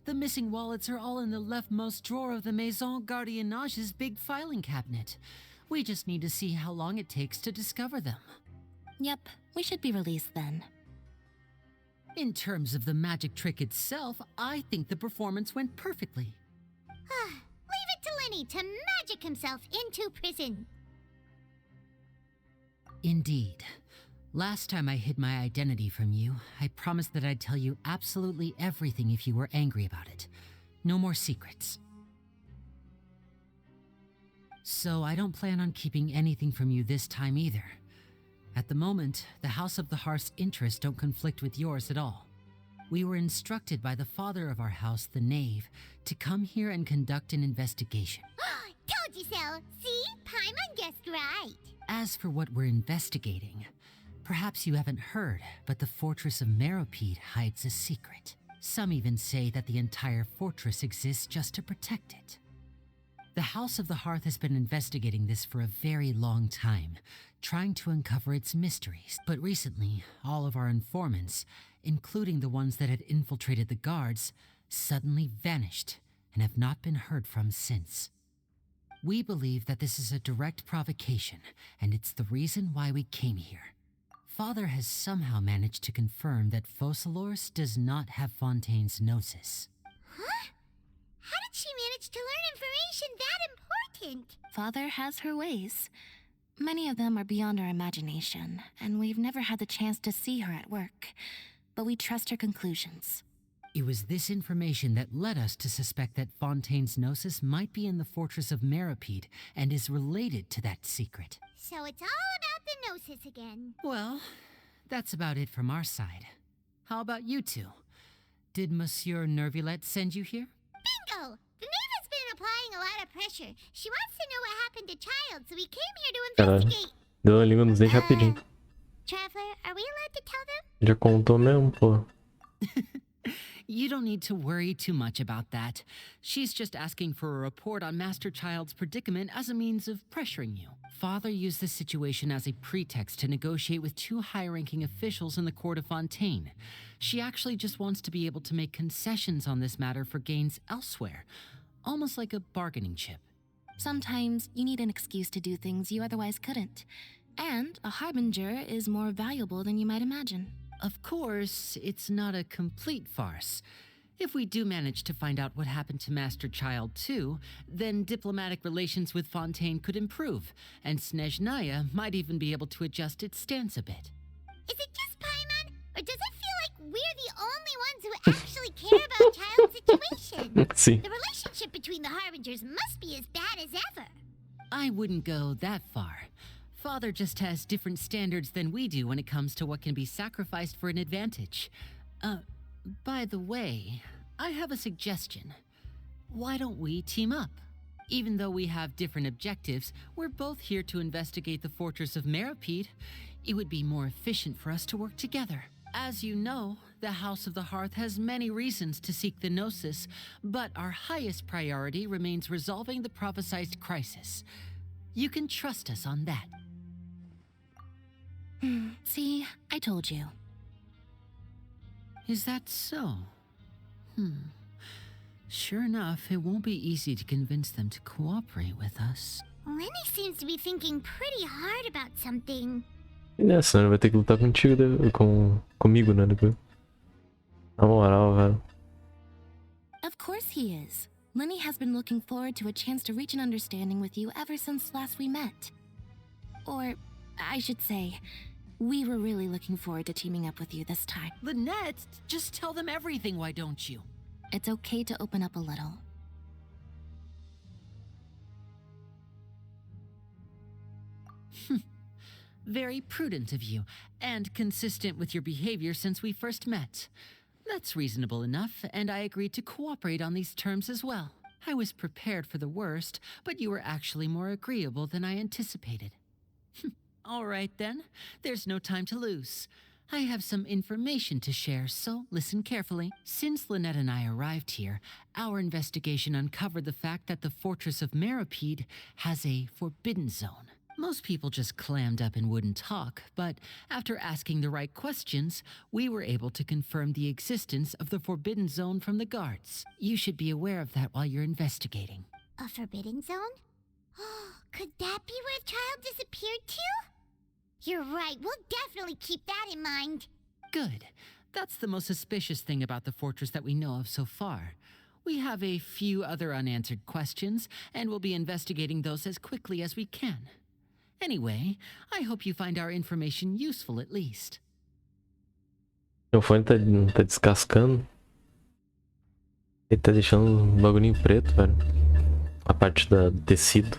The missing wallets are all in the leftmost drawer of the Maison Gardiennage's big filing cabinet. We just need to see how long it takes to discover them. Yep, we should be released then. In terms of the magic trick itself, I think the performance went perfectly. Leave it to Lenny to magic himself into prison. Indeed. Last time I hid my identity from you, I promised that I'd tell you absolutely everything if you were angry about it. No more secrets. So I don't plan on keeping anything from you this time either. At the moment, the House of the Hearth's interests don't conflict with yours at all. We were instructed by the father of our house, the Knave, to come here and conduct an investigation. Told you so! See? Paimon guessed right! As for what we're investigating, perhaps you haven't heard, but the fortress of Meropide hides a secret. Some even say that the entire fortress exists just to protect it. The House of the Hearth has been investigating this for a very long time, trying to uncover its mysteries. But recently, all of our informants, including the ones that had infiltrated the guards, suddenly vanished and have not been heard from since. We believe that this is a direct provocation, and it's the reason why we came here. Father has somehow managed to confirm that Focalors does not have Fontaine's gnosis. Huh? How did she manage to learn information that important? Father has her ways. Many of them are beyond our imagination, and we've never had the chance to see her at work. But we trust her conclusions. It was this information that led us to suspect that Fontaine's gnosis might be in the fortress of Meropide and is related to that secret. So it's all about the gnosis again. Well, that's about it from our side. How about you two? Did Monsieur Nervulet send you here? Bingo! The Knave has been applying a lot of pressure. She wants to know what happened to Child, so we came here to investigate. Deu uma língua nos dentes rapidinho. Traveler, are we allowed to tell them? Já contou mesmo, pô. You don't need to worry too much about that. She's just asking for a report on Master Child's predicament as a means of pressuring you. Father used this situation as a pretext to negotiate with two high-ranking officials in the court of Fontaine. She actually just wants to be able to make concessions on this matter for gains elsewhere, almost like a bargaining chip. Sometimes you need an excuse to do things you otherwise couldn't. And a harbinger is more valuable than you might imagine. Of course, it's not a complete farce. If we do manage to find out what happened to Master Child too, then diplomatic relations with Fontaine could improve, and Snezhnaya might even be able to adjust its stance a bit. Is it just Paimon, or does it feel like we're the only ones who actually care about Child's situation? See. The relationship between the Harbingers must be as bad as ever. I wouldn't go that far. Father just has different standards than we do when it comes to what can be sacrificed for an advantage. By the way, I have a suggestion. Why don't we team up? Even though we have different objectives, we're both here to investigate the fortress of Meropide. It would be more efficient for us to work together. As you know, the House of the Hearth has many reasons to seek the Gnosis, but our highest priority remains resolving the prophesized crisis. You can trust us on that. See, I told you. Is that so? Sure enough, it won't be easy to convince them to cooperate with us. Lenny seems to be thinking pretty hard about something. E nessa, né? Vai ter que lutar contigo, comigo, né? Depois. Na moral, velho. Of course he is. Lenny has been looking forward to a chance to reach an understanding with you ever since last we met. Or, I should say, we were really looking forward to teaming up with you this time. Lynette, just tell them everything, why don't you? It's okay to open up a little. Very prudent of you, and consistent with your behavior since we first met. That's reasonable enough, and I agreed to cooperate on these terms as well. I was prepared for the worst, but you were actually more agreeable than I anticipated. All right then, there's no time to lose. I have some information to share, so listen carefully. Since Lynette and I arrived here, our investigation uncovered the fact that the fortress of Meropide has a forbidden zone. Most people just clammed up and wouldn't talk, but after asking the right questions, we were able to confirm the existence of the forbidden zone from the guards. You should be aware of that while you're investigating. A forbidden zone? Could that be where Child disappeared to? You're right, we'll definitely keep that in mind. Good. That's the most suspicious thing about the fortress that we know of so far. We have a few other unanswered questions, and we'll be investigating those as quickly as we can. Anyway, I hope you find our information useful at least. Meu fone tá descascando. Ele tá deixando um bagulhinho preto, velho. A parte do tecido.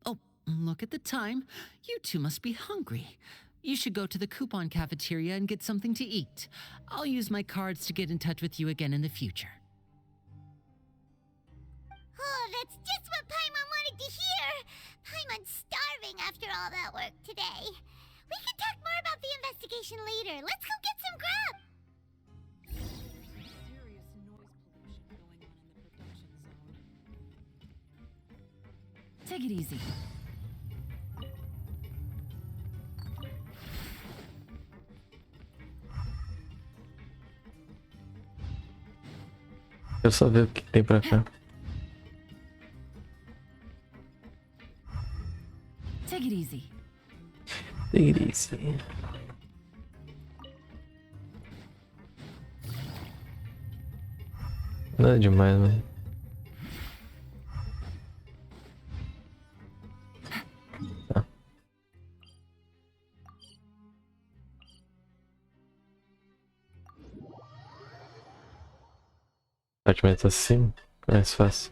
Oh, look at the time. You two must be hungry. You should go to the coupon cafeteria and get something to eat. I'll use my cards to get in touch with you again in the future. Oh, that's just what Paimon wanted to hear! Paimon's starving after all that work today. We can talk more about the investigation later. Let's go get some grub! Take it easy. Quero só ver o que tem pra cá. Take it easy. Take it easy. Nada demais, mano. Tá. Compartimento acima, mais fácil.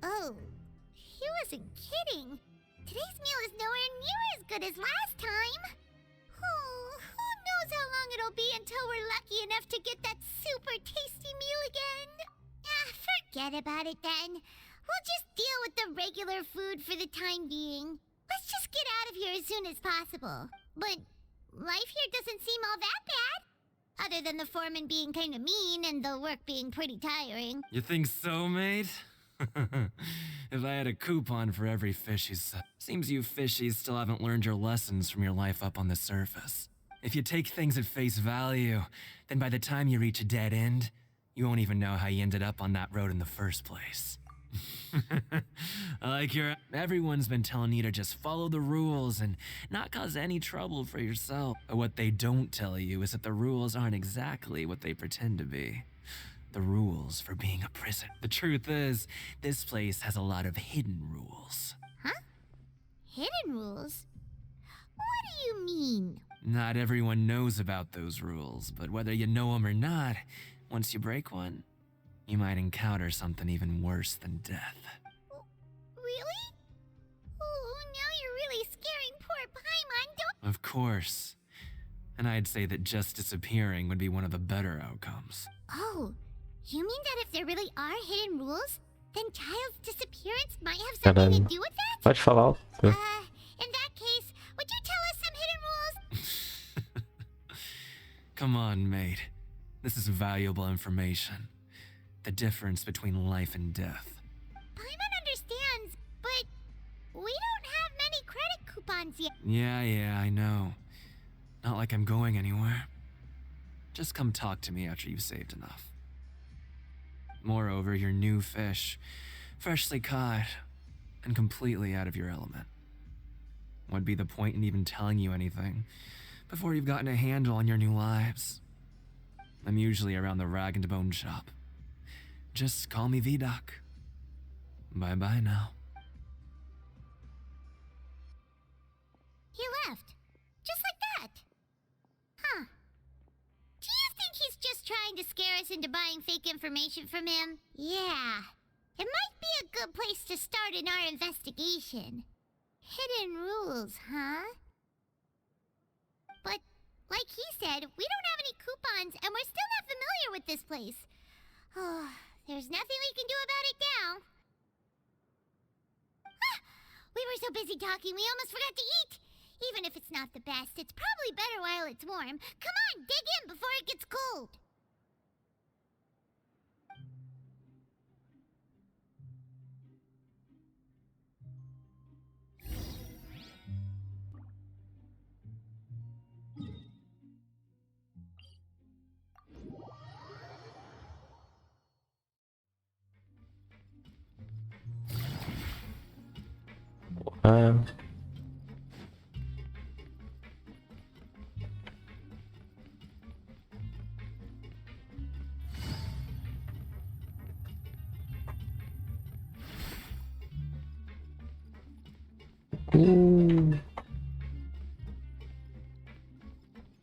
Oh, he wasn't kidding. Today's meal is nowhere near as good as last time. Oh, who knows how long it'll be until we're lucky enough to get that super tasty meal again. Ah, forget about it then. We'll just deal with the regular food for the time being. Let's just get out of here as soon as possible. But life here doesn't seem all that bad. Other than the foreman being kinda mean and the work being pretty tiring. You think so, mate? If I had a coupon for every fish you said. Seems you fishies still haven't learned your lessons from your life up on the surface. If you take things at face value, then by the time you reach a dead end, you won't even know how you ended up on that road in the first place. I like your... Everyone's been telling you to just follow the rules and not cause any trouble for yourself. But what they don't tell you is that the rules aren't exactly what they pretend to be. The rules for being a prison. The truth is, this place has a lot of hidden rules. Huh? Hidden rules? What do you mean? Not everyone knows about those rules, but whether you know them or not, once you break one, you might encounter something even worse than death. Really? Oh, now you're really scaring poor Paimon, don't... Of course. And I'd say that just disappearing would be one of the better outcomes. Oh, you mean that if there really are hidden rules, then Child's disappearance might have something to do with that? Pode falar alto. In that case, would you tell us some hidden rules? Come on, mate. This is valuable information. The difference between life and death. Paimon understands, but we don't have many credit coupons yet. Yeah, I know. Not like I'm going anywhere. Just come talk to me after you've saved enough. Moreover, you're new fish, freshly caught, and completely out of your element. What'd be the point in even telling you anything before you've gotten a handle on your new lives? I'm usually around the rag and bone shop. Just call me V-Doc. Bye-bye now. He left. Just like that. Huh. Do you think he's just trying to scare us into buying fake information from him? Yeah. It might be a good place to start in our investigation. Hidden rules, huh? But, like he said, we don't have any coupons and we're still not familiar with this place. Oh, there's nothing we can do about it now. Ah, we were so busy talking we almost forgot to eat. Even if it's not the best, it's probably better while it's warm. Come on, dig in before it gets cold.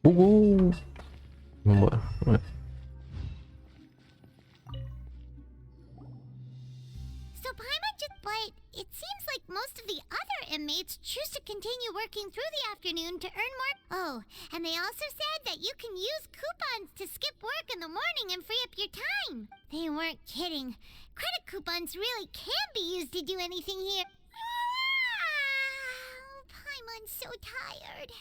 Bugou. Vambora. So Paimon but it seems like most of the other inmates choose to continue working through the afternoon to earn more. Oh, and they also said that you can use coupons to skip work in the morning and free up your time. They weren't kidding. Credit coupons really can be used to do anything here. Paimon's so tired.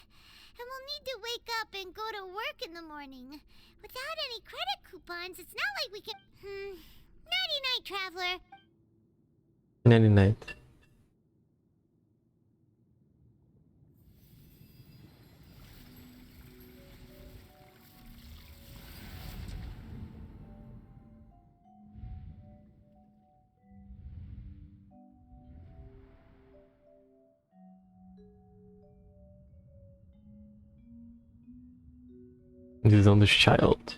And we'll need to wake up and go to work in the morning. Without any credit coupons, it's not like we can... Nighty-night, traveler. Night. Visão do Child.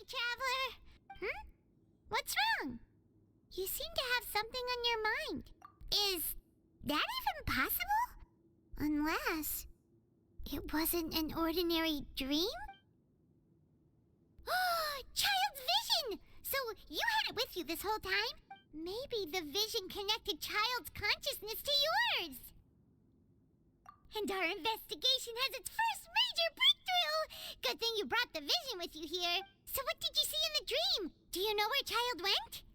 Traveler? What's wrong? You seem to have something on your mind. Is that even possible? Unless it wasn't an ordinary dream? Child's vision! So you had it with you this whole time? Maybe the vision connected Child's consciousness to yours. And our investigation has its first major breakthrough! Good thing you brought the vision with you here. So what did you see in the dream? Do you know where Child went?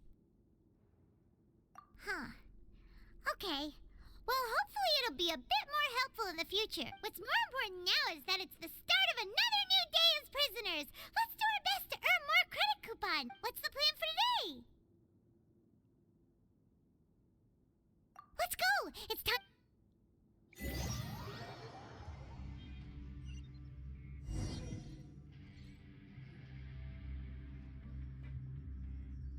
Okay. Well, hopefully it'll be a bit more helpful in the future. What's more important now is that it's the start of another new day as prisoners. Let's do our best to earn more credit coupon. What's the plan for today? Let's go! It's time...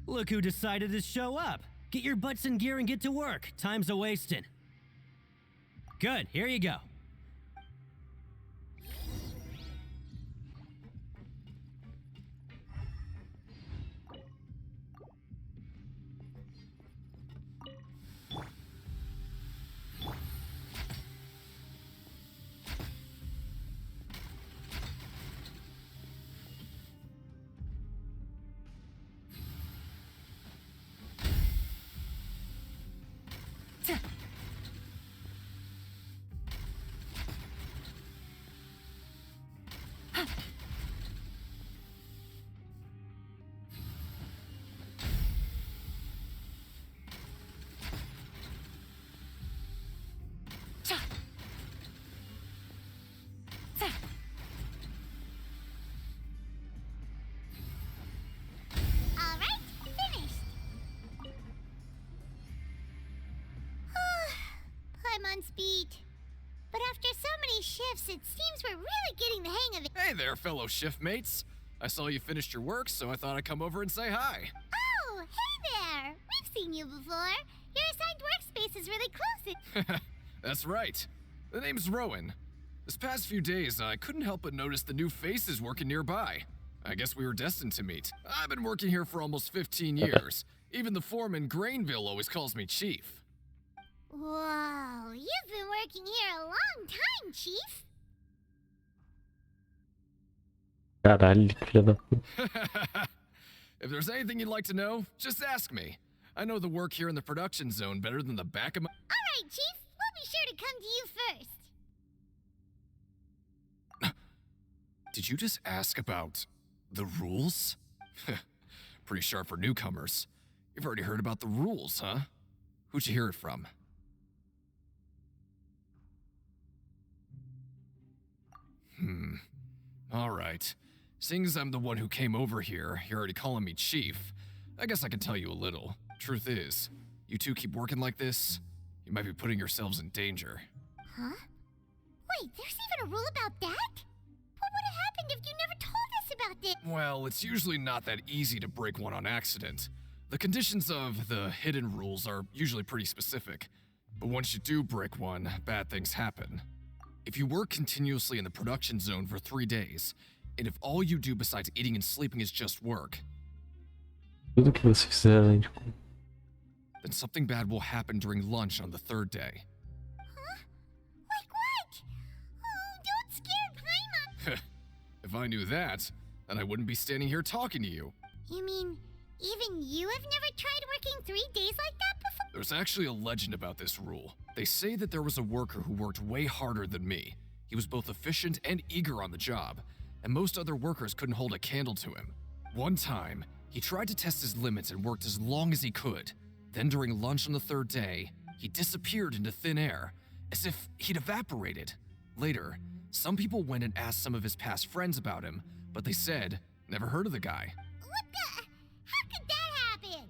Look who decided to show up. Get your butts in gear and get to work. Time's a-wasting. Good, here you go. On speed. But after so many shifts, it seems we're really getting the hang of it. Hey there, fellow shiftmates. I saw you finished your work, so I thought I'd come over and say hi. Oh, hey there! We've seen you before. Your assigned workspace is really close. That's right. The name's Rowan. This past few days, I couldn't help but notice the new faces working nearby. I guess we were destined to meet. I've been working here for almost 15 years. Even the foreman, Grainville, always calls me Chief. Whoa, you've been working here a long time, Chief. Caralho, filha da puta. If there's anything you'd like to know, just ask me. I know the work here in the production zone better than the back of my... Alright, Chief. We'll be sure to come to you first. Did you just ask about the rules? Pretty sharp for newcomers. You've already heard about the rules, huh? Who'd you hear it from? Alright. Seeing as I'm the one who came over here, you're already calling me chief. I guess I can tell you a little. Truth is, you two keep working like this, you might be putting yourselves in danger. Huh? Wait, there's even a rule about that? What would have happened if you never told us about this? Well, it's usually not that easy to break one on accident. The conditions of the hidden rules are usually pretty specific. But once you do break one, bad things happen. If you work continuously in the production zone for 3 days, and if all you do besides eating and sleeping is just work, Tudo que você fizer além de then something bad will happen during lunch on the 3rd day. Huh? Like what? Oh, don't scare Paimon. If I knew that, then I wouldn't be standing here talking to you. You mean, even you have never tried working 3 days like that before? There's actually a legend about this rule. They say that there was a worker who worked way harder than me. He was both efficient and eager on the job, and most other workers couldn't hold a candle to him. One time, he tried to test his limits and worked as long as he could. Then during lunch on the 3rd day, he disappeared into thin air, as if he'd evaporated. Later, some people went and asked some of his past friends about him, but they said, never heard of the guy. What the? How could that happen?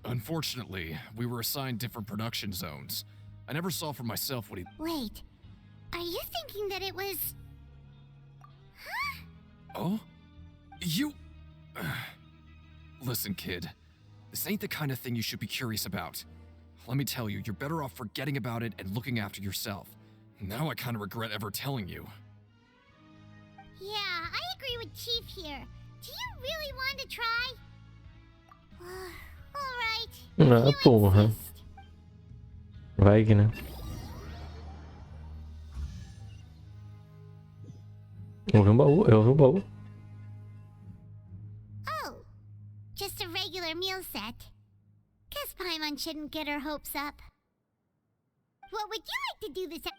Unfortunately, we were assigned different production zones. I never saw for myself what he— Wait, are you thinking that it was... Huh? Oh? You... Listen, kid. This ain't the kind of thing you should be curious about. Let me tell you, you're better off forgetting about it and looking after yourself. Now I kind of regret ever telling you. Yeah, I agree with Chief here. Do you really want to try? Alright. Ah, porra. Vai que né. Eu vi um baú, eu vi um baú. Oh, just a regular meal set. Guess Paimon shouldn't get her hopes up. What would you like to do this?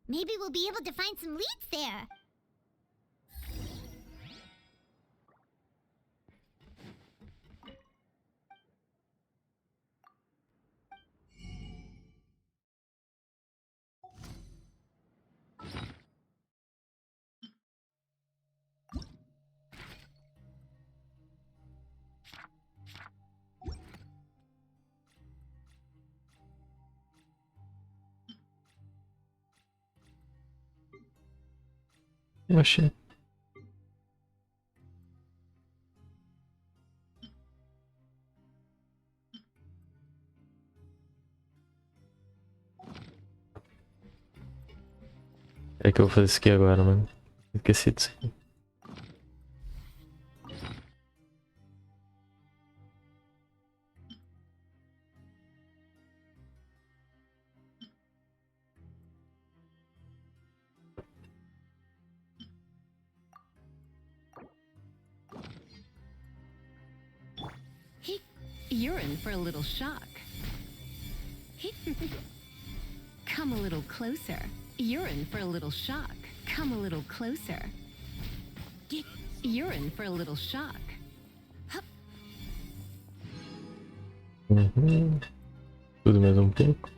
Maybe we'll be able to find some leads there. Achei. É que eu vou fazer isso aqui agora, mano. Esqueci disso aqui. You're in for a little shock. Come a little closer. You're in for a little shock. Come a little closer. You're in for a little shock. Tudo mais um pouco.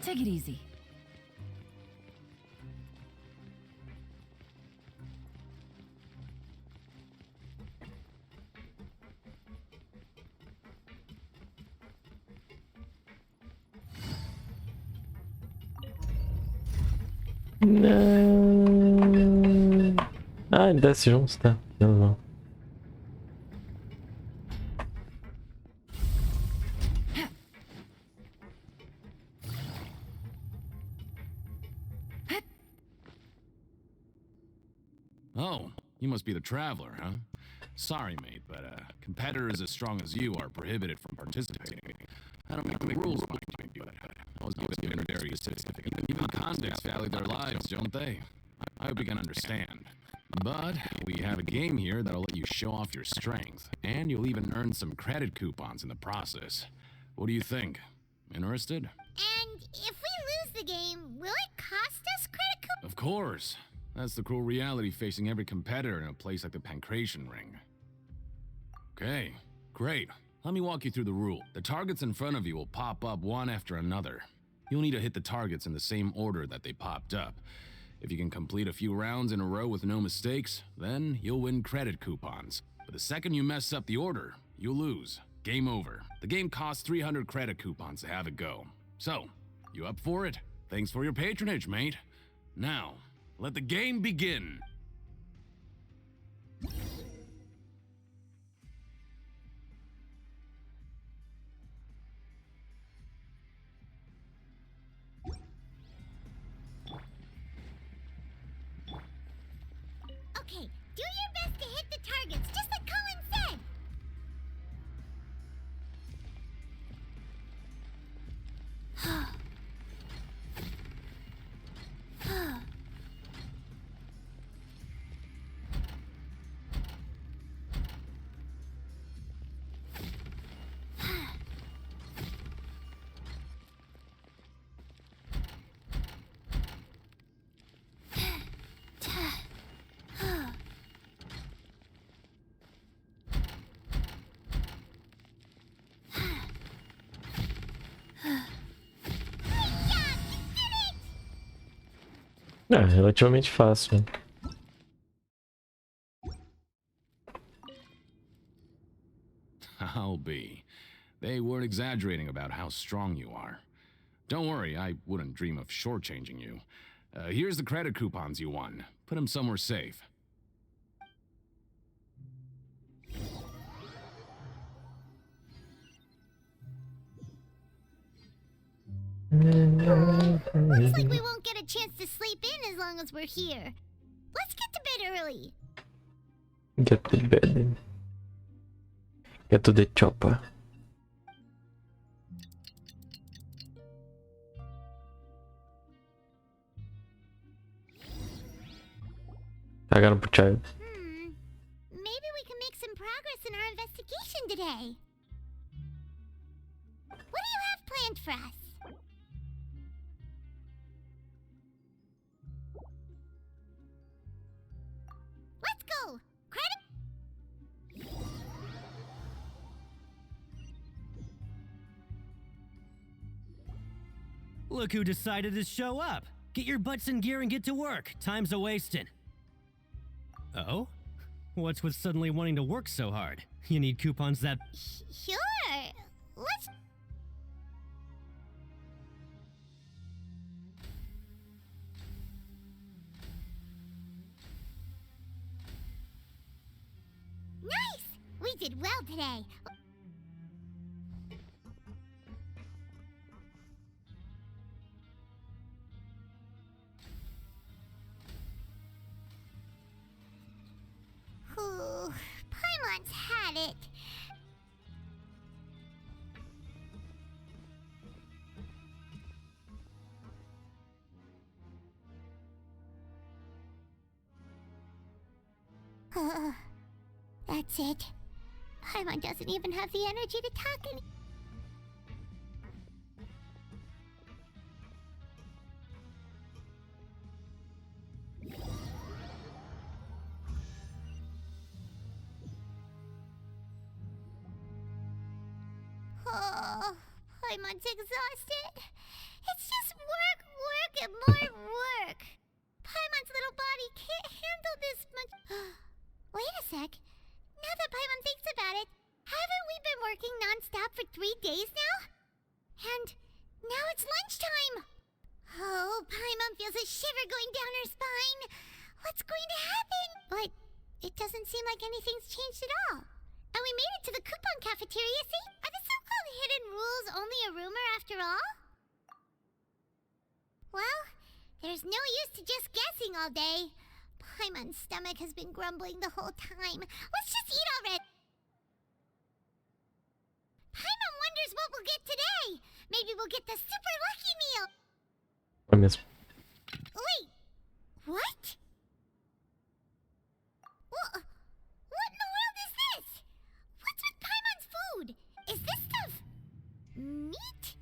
Take it easy. Não. Ah, ele desce juntos, tá? Não, não. Oh, you must be the traveler, huh? Sorry, mate, but competitors as strong as you are prohibited from participating. I don't make the rules by you. I was given very specific. Even convicts value their lives, don't they? I hope you can understand. But we have a game here that'll let you show off your strength, and you'll even earn some credit coupons in the process. What do you think? Interested? And if we lose the game, will it cost us credit coupons? Of course. That's the cruel reality facing every competitor in a place like the Pancration Ring. Okay, great. Let me walk you through the rule. The targets in front of you will pop up one after another. You'll need to hit the targets in the same order that they popped up. If you can complete a few rounds in a row with no mistakes, then you'll win credit coupons. But the second you mess up the order, you'll lose. Game over. The game costs 300 credit coupons to have it go. So, you up for it? Thanks for your patronage, mate. Now, let the game begin. Okay, do your best to hit the targets, just like Colin said. É, relativamente fácil. I'll be. They weren't exaggerating about how strong you are. Don't worry, I wouldn't dream of shortchanging you. Here's the credit coupons you won. Put them somewhere safe. Looks like we won't get a chance to sleep in as long as we're here. Let's get to bed early. Get to bed. Get to the chopper. Cagaram pro child. Maybe we can make some progress in our investigation today. What do you have planned for us? Let's go! Credit! Look who decided to show up. Get your butts in gear and get to work. Time's a-wasting. Oh? What's with suddenly wanting to work so hard? You need coupons that... Sure. Let's... Nice! We did well today. Ooh, Paimon's had it. That's it. Paimon doesn't even have the energy to talk any. Oh, Paimon's exhausted. It's just work, work, and more work. Paimon's little body can't handle this much. Wait a sec. Now that Paimon thinks about it, haven't we been working non-stop for 3 days now? And now it's lunchtime. Oh, Paimon feels a shiver going down her spine. What's going to happen? But it doesn't seem like anything's changed at all. And we made it to the coupon cafeteria, see? Are the so-called hidden rules only a rumor after all? Well, there's no use to just guessing all day. Paimon's stomach has been grumbling the whole time. Let's just eat already. Paimon wonders what we'll get today. will get the super lucky meal. É mesmo. Wait, what? What in the world is this? What's with Paimon's food? Is this stuff meat?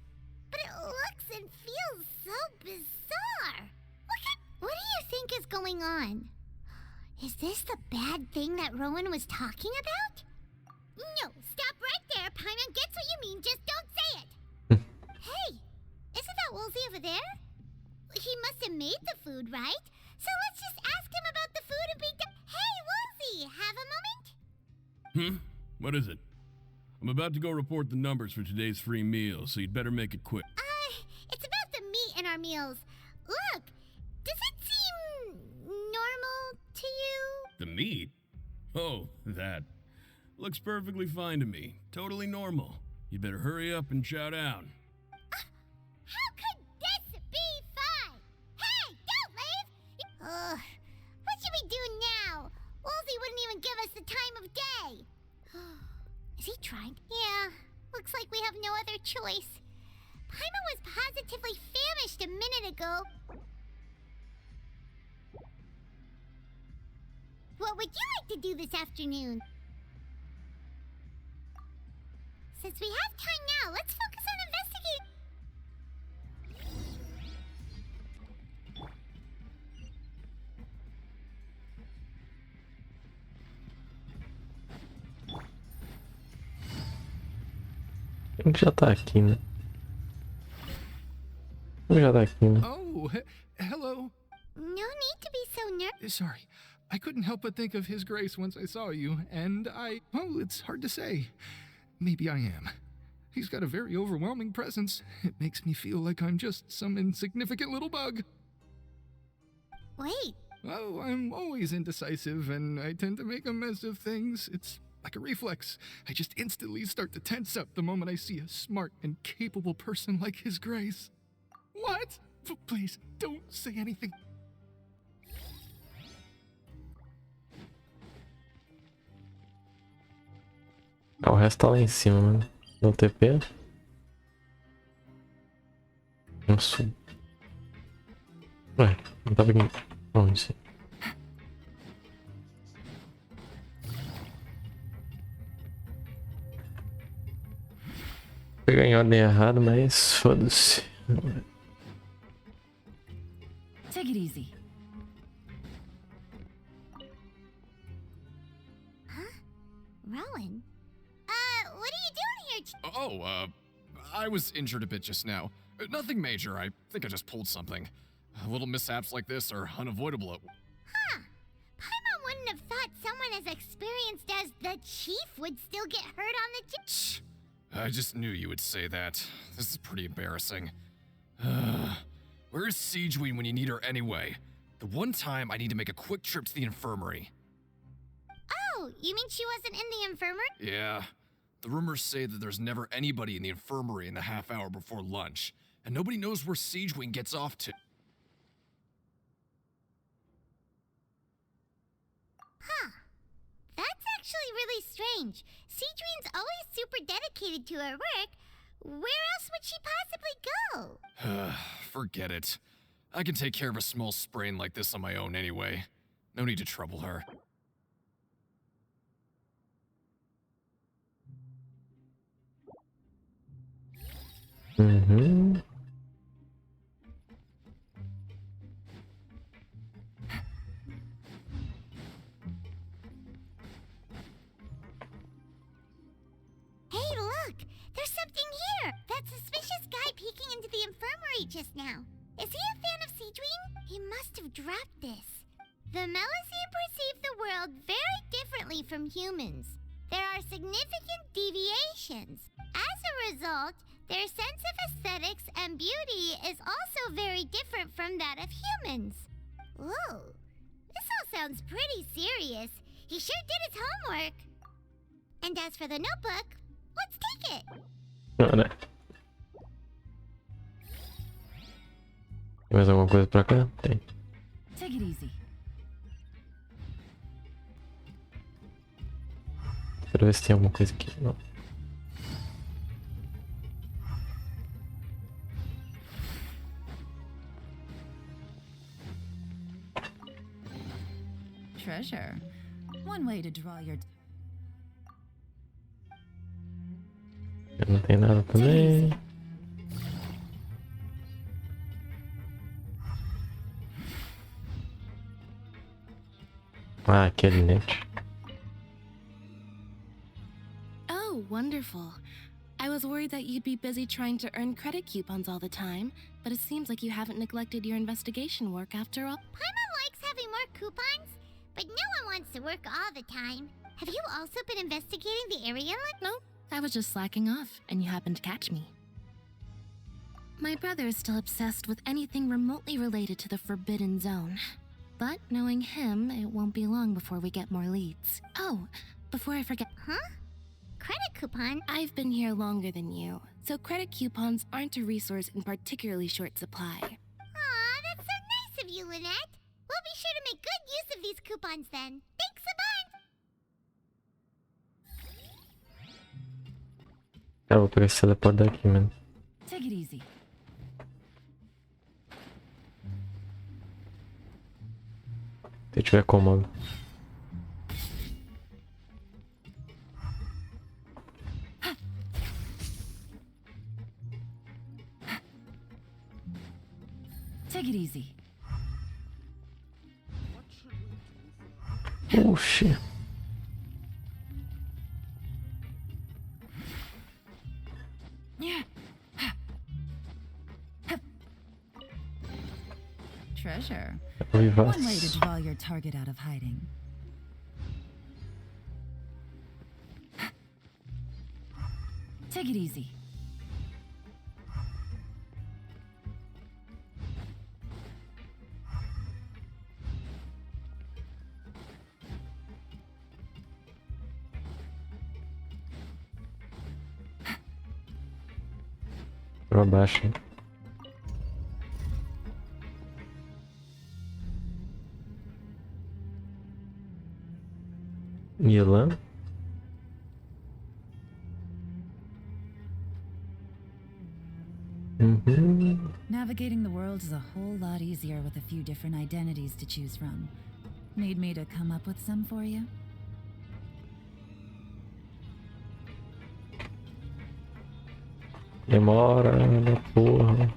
But it looks and feels so bizarre. What do you think is going on? Is this the bad thing that Rowan was talking about? No, stop right there. Paimon gets what you mean, just don't say it. Hey, isn't that Woolsey over there? He must have made the food, right? So let's just ask him about the food and be done. Hey, Woolsey, have a moment? What is it? I'm about to go report the numbers for today's free meal, so you'd better make it quick. It's about the meat in our meals. Look, does it seem normal to you? The meat? Oh, that. Looks perfectly fine to me. Totally normal. You'd better hurry up and chow down. How could this be fine? Hey, don't leave! What should we do now? Woolsey wouldn't even give us the time of day. Is he trying? Yeah, looks like we have no other choice. Paimon was positively famished a minute ago. What would you like to do this afternoon? Since we have time now, let's focus on investigating. Quem que já tá aqui, né? Quem já tá aqui, né? Oh, hello. No need to be so nervous. Sorry. I couldn't help but think of His Grace once I saw you, and well, it's hard to say. Maybe I am. He's got a very overwhelming presence. It makes me feel like I'm just some insignificant little bug. Wait. Oh, I'm always indecisive, and I tend to make a mess of things. It's like a reflex. I just instantly start to tense up the moment I see a smart and capable person like His Grace. What? Please, don't say anything. Ah, o resto tá lá em cima, mano. Dá o TP. Nossa. Ué, não tava aqui. Onde? Peguei em ordem errada, mas foda-se. Take it easy. Rowan? What are you doing here? Oh, I was injured a bit just now. Nothing major, I think I just pulled something. Little mishaps like this are unavoidable at... Huh. Paimon wouldn't have thought someone as experienced as the Chief would still get hurt on the job. I just knew you would say that. This is pretty embarrassing. Where's Siegeween when you need her anyway? The one time I need to make a quick trip to the infirmary. Oh, you mean she wasn't in the infirmary? Yeah. The rumors say that there's never anybody in the infirmary in the half hour before lunch, and nobody knows where Siegeween gets off to. Huh. That's actually really strange. Siegeween's always super dedicated to her work. Where else would she possibly go? Forget it. I can take care of a small sprain like this on my own anyway. No need to trouble her. Uhum. Hey, look! There's something here! That suspicious guy peeking into the infirmary just now. Is he a fan of Siegeween? He must have dropped this. The Melusine perceive the world very differently from humans. There are significant deviations. As a result, their sense of aesthetics and beauty is also very different from that of humans. Whoa, this all sounds pretty serious. He sure did his homework. And as for the notebook, let's take it. Cara. Tem mais alguma coisa pra cá? Tem. Take it easy. Quero ver se tem alguma coisa aqui. Não. Treasure. One way to draw your... Não tem nada também. Ah, aquele net. Oh, wonderful. I was worried that you'd be busy trying to earn credit coupons all the time, but it seems like you haven't neglected your investigation work after all. Paimon likes having more coupons, but no one wants to work all the time. Have you also been investigating the area? No, I was just slacking off, and you happened to catch me. My brother is still obsessed with anything remotely related to the Forbidden Zone. But knowing him, it won't be long before we get more leads. Oh, before I forget... Huh? Credit coupon? I've been here longer than you, so credit coupons aren't a resource in particularly short supply. Aw, that's so nice of you, Lynette. We'll be sure to make good use of these coupons then. Thanks a bunch! Eu vou pegar esse teleporte daqui, mano. Take it easy. Se tiver cômodo. Take it easy. Oxi. Treasure. One way to draw your target out of hiding. Take it easy. Pra baixo. Milan. Navigating the world is a whole lot easier with a few different identities to choose from. Need me to come up with some for you? Demora, porra.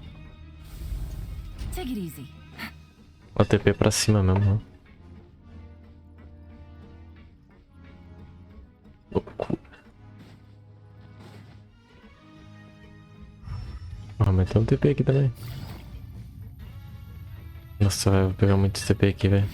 Take it easy. O TP pra cima mesmo. Loucura. Ah, mas tem um TP aqui também. Nossa, eu vou pegar muito TP aqui, velho.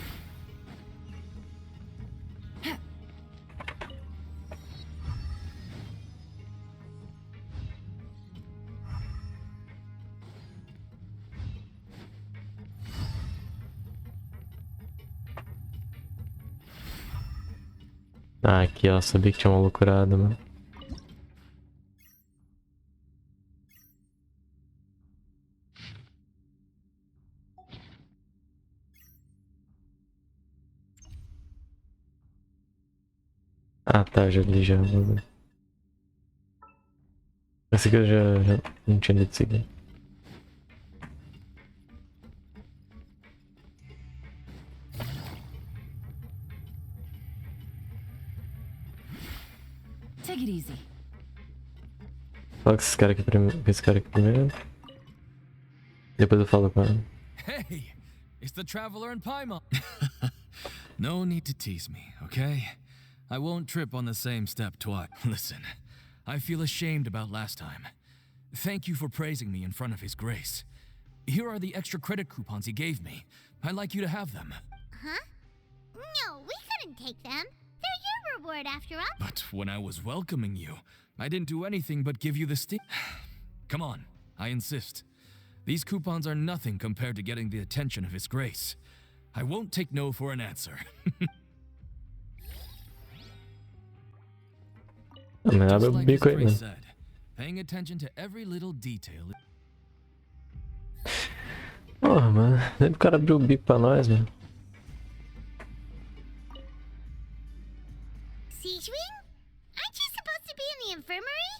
Ah, aqui ó, sabia que tinha uma loucurada, mano. Ah tá, já li já. Esse aqui eu já não tinha lido seguir. Take it easy. Fala com esse cara aqui primeiro. Depois eu falo com ele. Hey, it's the traveler in Paimon. No need to tease me, okay? I won't trip on the same step twice. Listen, I feel ashamed about last time. Thank you for praising me in front of His Grace. Here are the extra credit coupons he gave me. I'd like you to have them. Huh? No, we couldn't take them. They're your reward after all. But when I was welcoming you, I didn't do anything but give you the Come on, I insist. These coupons are nothing compared to getting the attention of His Grace. I won't take no for an answer. Just like His Grace said, paying attention to every little detail. Porra, mano. Nem o cara abriu o bico pra nós, mano. Siegewing? Aren't you supposed to be in the infirmary?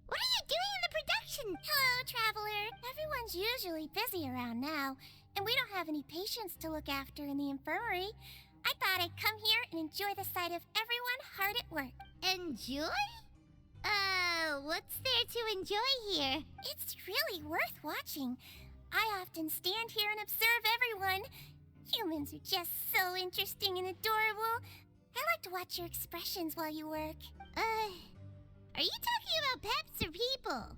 What are you doing in the production? Hello, Traveler. Everyone's usually busy around now, and we don't have any patients to look after in the infirmary. I thought I'd come here and enjoy the sight of everyone hard at work. Enjoy? What's there to enjoy here? It's really worth watching. I often stand here and observe everyone. Humans are just so interesting and adorable. I like to watch your expressions while you work. Are you talking about pets or people?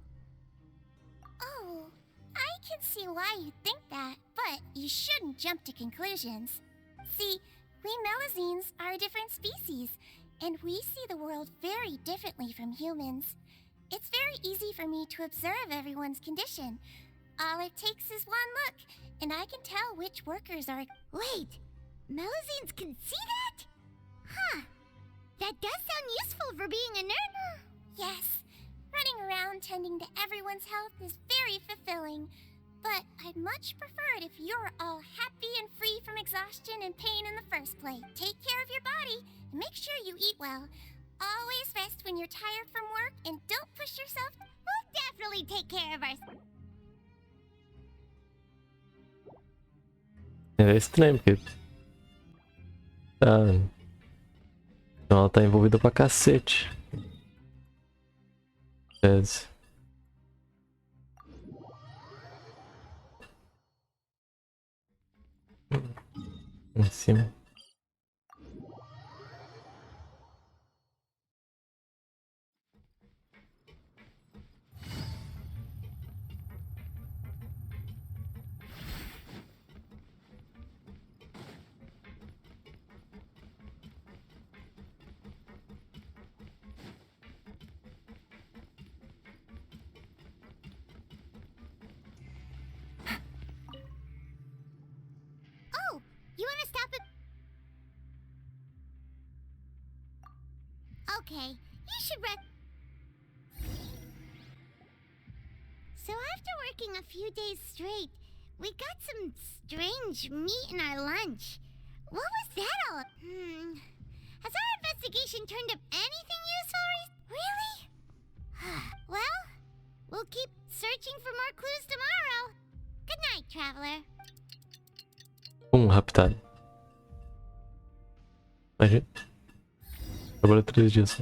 Oh, I can see why you think that, but you shouldn't jump to conclusions. See, we Melazines are a different species, and we see the world very differently from humans. It's very easy for me to observe everyone's condition. All it takes is one look, and I can tell which workers are... Wait! Melazines can see that? Huh. That does sound useful for being a nerd. Yes. Running around tending to everyone's health is very fulfilling. But I'd much prefer it if you're all happy and free from exhaustion and pain in the first place. Take care of your body, and make sure you eat well. Always rest when you're tired from work, and don't push yourself. We'll definitely take care of ourselves. É estranho, porque... Tá... Então ela tá envolvida pra cacete. Tese. Em cima. Oh, you want to stop it? Okay, you should rest. So after working a few days straight, we got some strange meat in our lunch. What was that all? Has our investigation turned up anything useful? Really? Well, we'll keep searching for more clues tomorrow. Good night, traveler. Raptado. Imagina. Trabalhou 3 dias.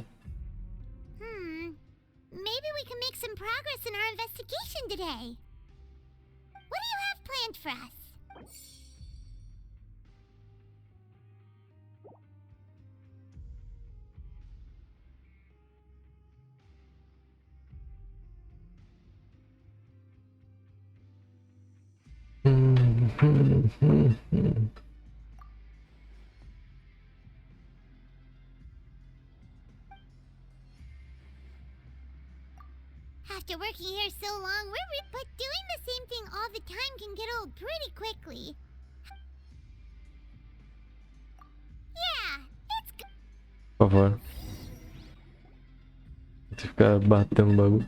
Maybe we can make some progress in our investigation today. What do you have planned for us? After working here so long, but doing the same thing all the time can get old pretty quickly. Yeah, it's good. Por favor. Vou ter que ficar batendo bagulho.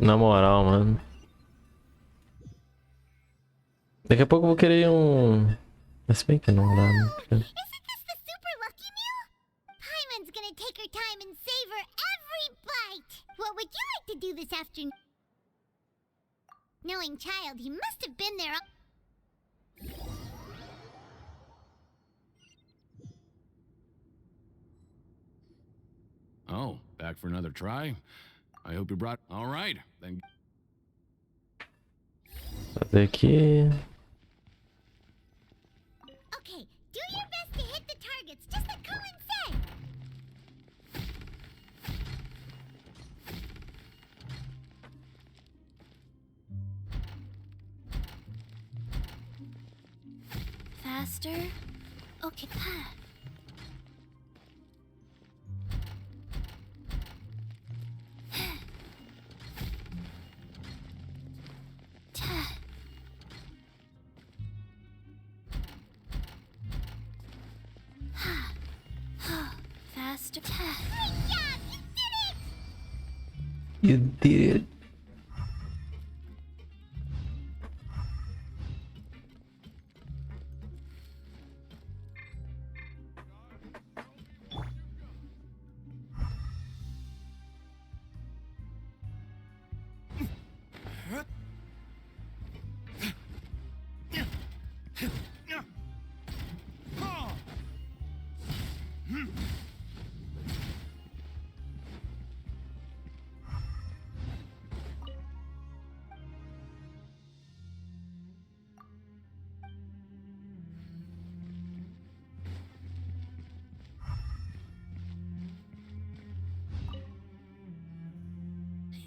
Na moral, mano. Daqui a pouco eu vou querer um... Mas bem que não dá, né? Isn't this the super lucky meal? Paimon's gonna take her time and savor every bite. What would you like to do this afternoon? Knowing child, he must have been there. Oh, back for another try? I hope you brought... All right, then... Fazer aqui... Okay, do your best to hit the targets, just like Cohen said. Faster? Okay. Faster. Great job! You You did it! did it.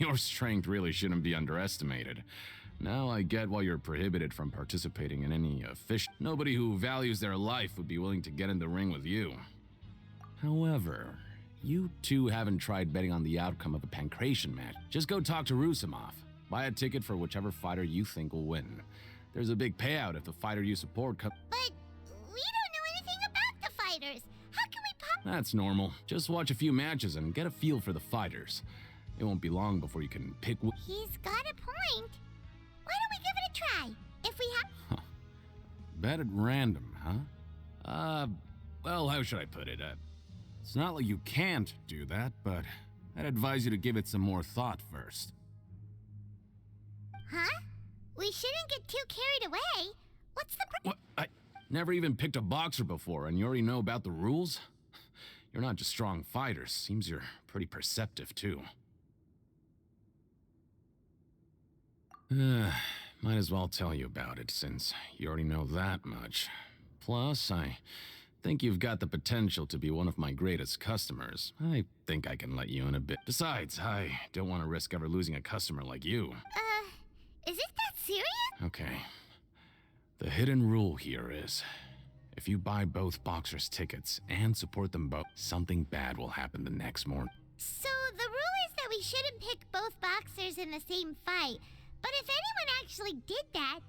Your strength really shouldn't be underestimated. Now I get why you're prohibited from participating in any official. Nobody who values their life would be willing to get in the ring with you. However, you two haven't tried betting on the outcome of a pancration match. Just go talk to Rusimov. Buy a ticket for whichever fighter you think will win. There's a big payout if the fighter you support comes. But we don't know anything about the fighters. How can we That's normal. Just watch a few matches and get a feel for the fighters. It won't be long before you can pick. He's got a point. Why don't we give it a try? If we have. Bet at random, huh? Well, how should I put it? It's not like you can't do that, but I'd advise you to give it some more thought first. Huh? We shouldn't get too carried away. What's the What? I never even picked a boxer before, and you already know about the rules? You're not just strong fighters. Seems you're pretty perceptive, too. Might as well tell you about it, since you already know that much. Plus, I think you've got the potential to be one of my greatest customers. I think I can let you in a bit. Besides, I don't want to risk ever losing a customer like you. Is it that serious? Okay. The hidden rule here is, if you buy both boxers' tickets and support them both, something bad will happen the next morning. So the rule is that we shouldn't pick both boxers in the same fight. But if anyone actually did that,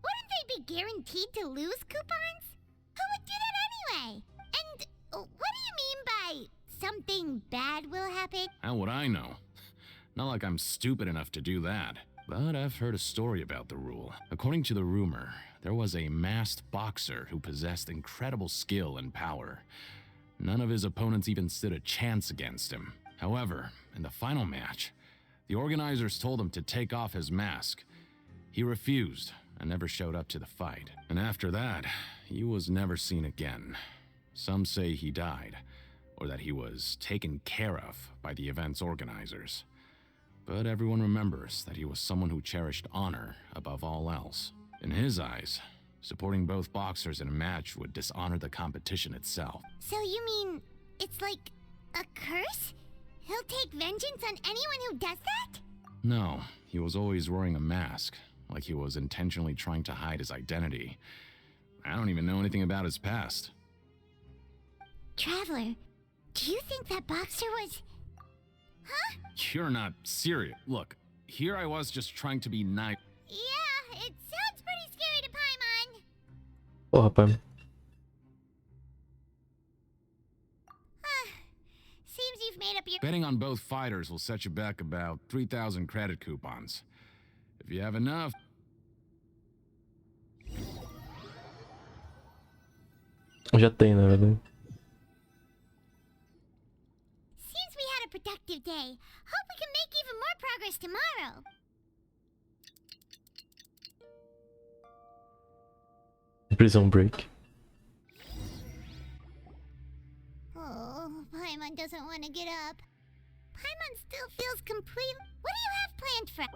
wouldn't they be guaranteed to lose coupons? Who would do that anyway? And what do you mean by something bad will happen? How would I know? Not like I'm stupid enough to do that. But I've heard a story about the rule. According to the rumor, there was a masked boxer who possessed incredible skill and power. None of his opponents even stood a chance against him. However, in the final match, the organizers told him to take off his mask. He refused and never showed up to the fight. And after that, he was never seen again. Some say he died, or that he was taken care of by the event's organizers. But everyone remembers that he was someone who cherished honor above all else. In his eyes, supporting both boxers in a match would dishonor the competition itself. So you mean it's like a curse? He'll take vengeance on anyone who does that? No, he was always wearing a mask, like he was intentionally trying to hide his identity. I don't even know anything about his past. Traveler, do you think that boxer was... Huh? You're not serious. Look, here I was just trying to be nice. Yeah, it sounds pretty scary to Paimon. Porra, pai. Seems you've made up your... Betting on both fighters will set you back about 3,000 credit coupons. If you have enough... Já tem, na verdade. Seems we had a productive day. Hope we can make even more progress tomorrow. Prison break. Oh, Paimon doesn't want to get up. Paimon still feels complete. What do you have planned for...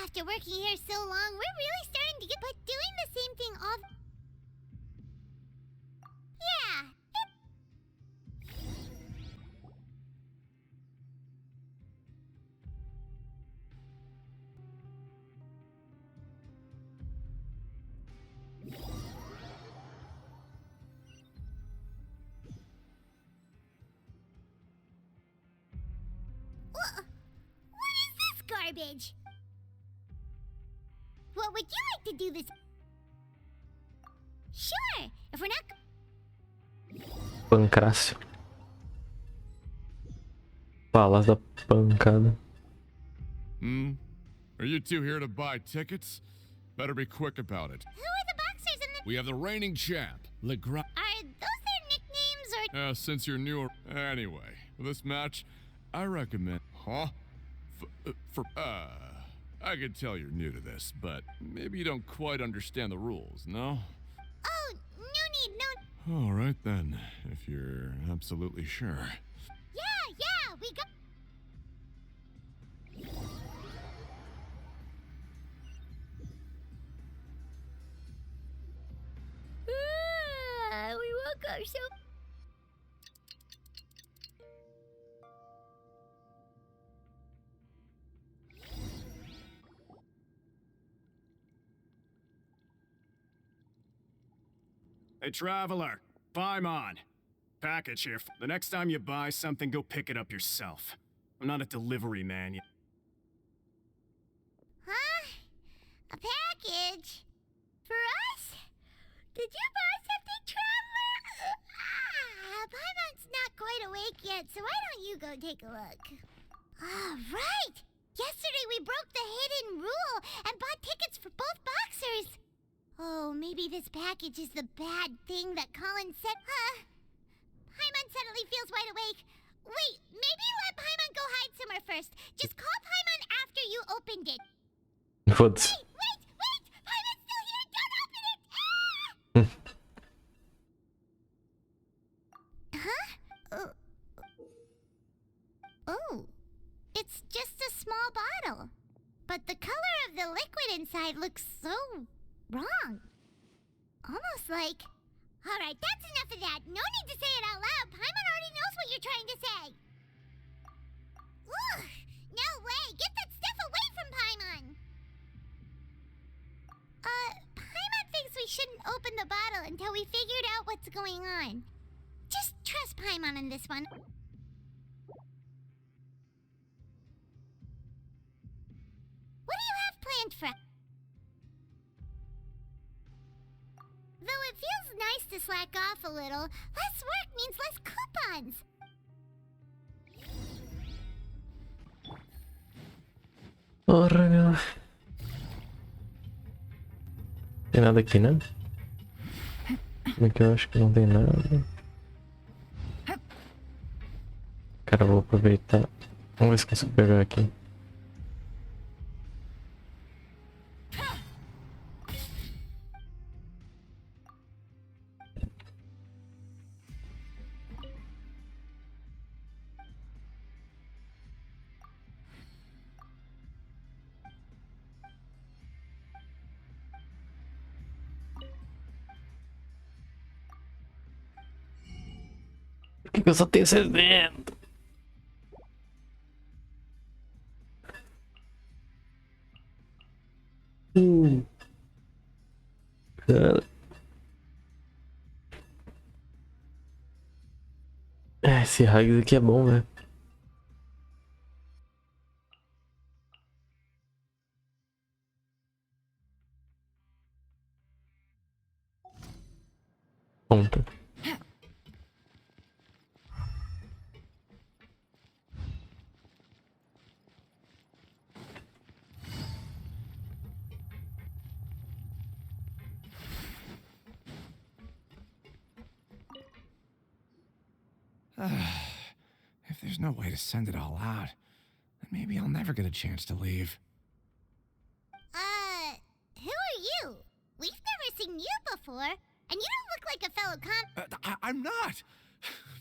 After working here so long, we're really starting to get... But doing the same thing all... Yeah. What is this garbage? What would you like to do this? Sure, if we're not... Pancrácio. Palas da pancada. Are you two here to buy tickets? Better be quick about it. Who are the boxers in the... We have the reigning champ, Are those their nicknames or... since you're newer. Anyway, for this match, I recommend... Huh? I can tell you're new to this, but maybe you don't quite understand the rules, no? Oh, no need, no... All right then, if you're absolutely sure. Yeah, we got... We woke up so... Hey, traveler. Paimon. Package here. The next time you buy something, go pick it up yourself. I'm not a delivery man. Huh? A package? For us? Did you buy something, traveler? Paimon's not quite awake yet, so why don't you go take a look? Ah, right! Yesterday we broke the hidden rule and bought tickets for both boxers. Oh, maybe this package is the bad thing that Colin said. Paimon suddenly feels wide awake. Wait, maybe let Paimon go hide somewhere first. Just call Paimon after you opened it. Foda-se. Wait! Paimon's still here! Don't open it! Huh? Oh. It's just a small bottle. But the color of the liquid inside looks so wrong. Almost like... Alright, that's enough of that. No need to say it out loud. Paimon already knows what you're trying to say. Ugh! No way! Get that stuff away from Paimon! Paimon thinks we shouldn't open the bottle until we figured out what's going on. Just trust Paimon on this one. What do you have planned for... Though it feels nice to slack off a little, less work means less coupons. Porra, meu. Tem nada aqui, né? Aqui eu acho que não tem nada. Cara, eu vou aproveitar. Vamos ver se consigo pegar aqui. Por que eu só tenho 60? Cara. Esse Hags aqui é bom, velho. Ponta. If there's no way to send it all out, then maybe I'll never get a chance to leave. Who are you? We've never seen you before, and you don't look like a fellow I'm not!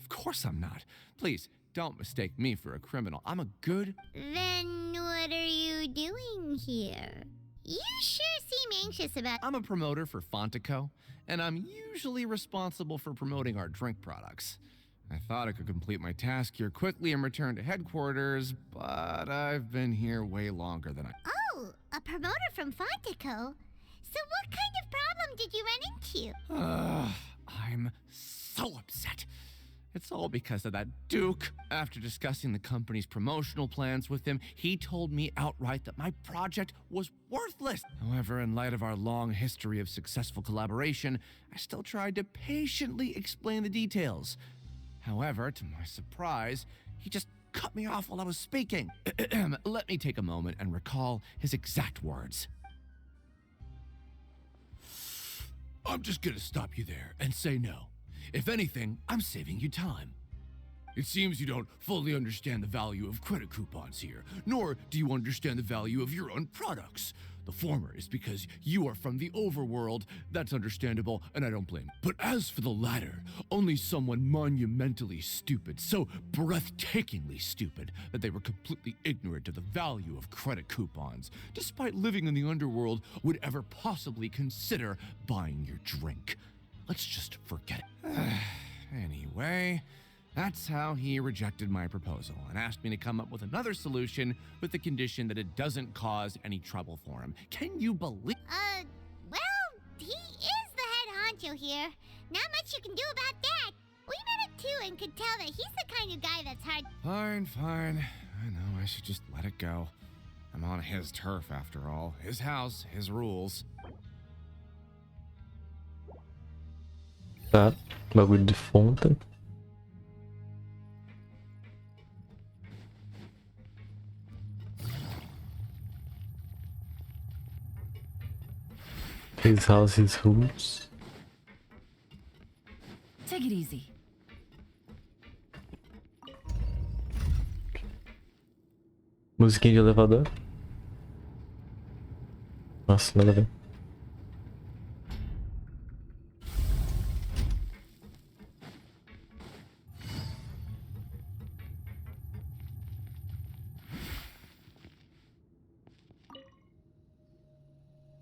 Of course I'm not. Please, don't mistake me for a criminal. I'm a good... Then what are you doing here? You sure seem anxious about... I'm a promoter for Fontico, and I'm usually responsible for promoting our drink products. I thought I could complete my task here quickly and return to headquarters, but I've been here way longer than I... Oh, a promoter from Fontico? So what kind of problem did you run into? I'm so upset. It's all because of that Duke. After discussing the company's promotional plans with him, he told me outright that my project was worthless. However, in light of our long history of successful collaboration, I still tried to patiently explain the details. However, to my surprise, he just cut me off while I was speaking. Let me take a moment and recall his exact words. I'm just gonna stop you there and say no. If anything, I'm saving you time. It seems you don't fully understand the value of credit coupons here, nor do you understand the value of your own products. The former is because you are from the overworld. That's understandable, and I don't blame you. But as for the latter, only someone monumentally stupid, so breathtakingly stupid, that they were completely ignorant of the value of credit coupons, despite living in the underworld, would ever possibly consider buying your drink. Let's just forget it. Anyway, that's how he rejected my proposal and asked me to come up with another solution with the condition that it doesn't cause any trouble for him. Can you believe? Well, he is the head honcho here. Not much you can do about that. We met him too and could tell that he's the kind of guy that's hard. Fine, fine. I know, I should just let it go. I'm on his turf after all. His house, his rules. Tá, bagulho de fonte. His house, his rules. Take it easy. Musiquinha de elevador. Nossa, nada a ver.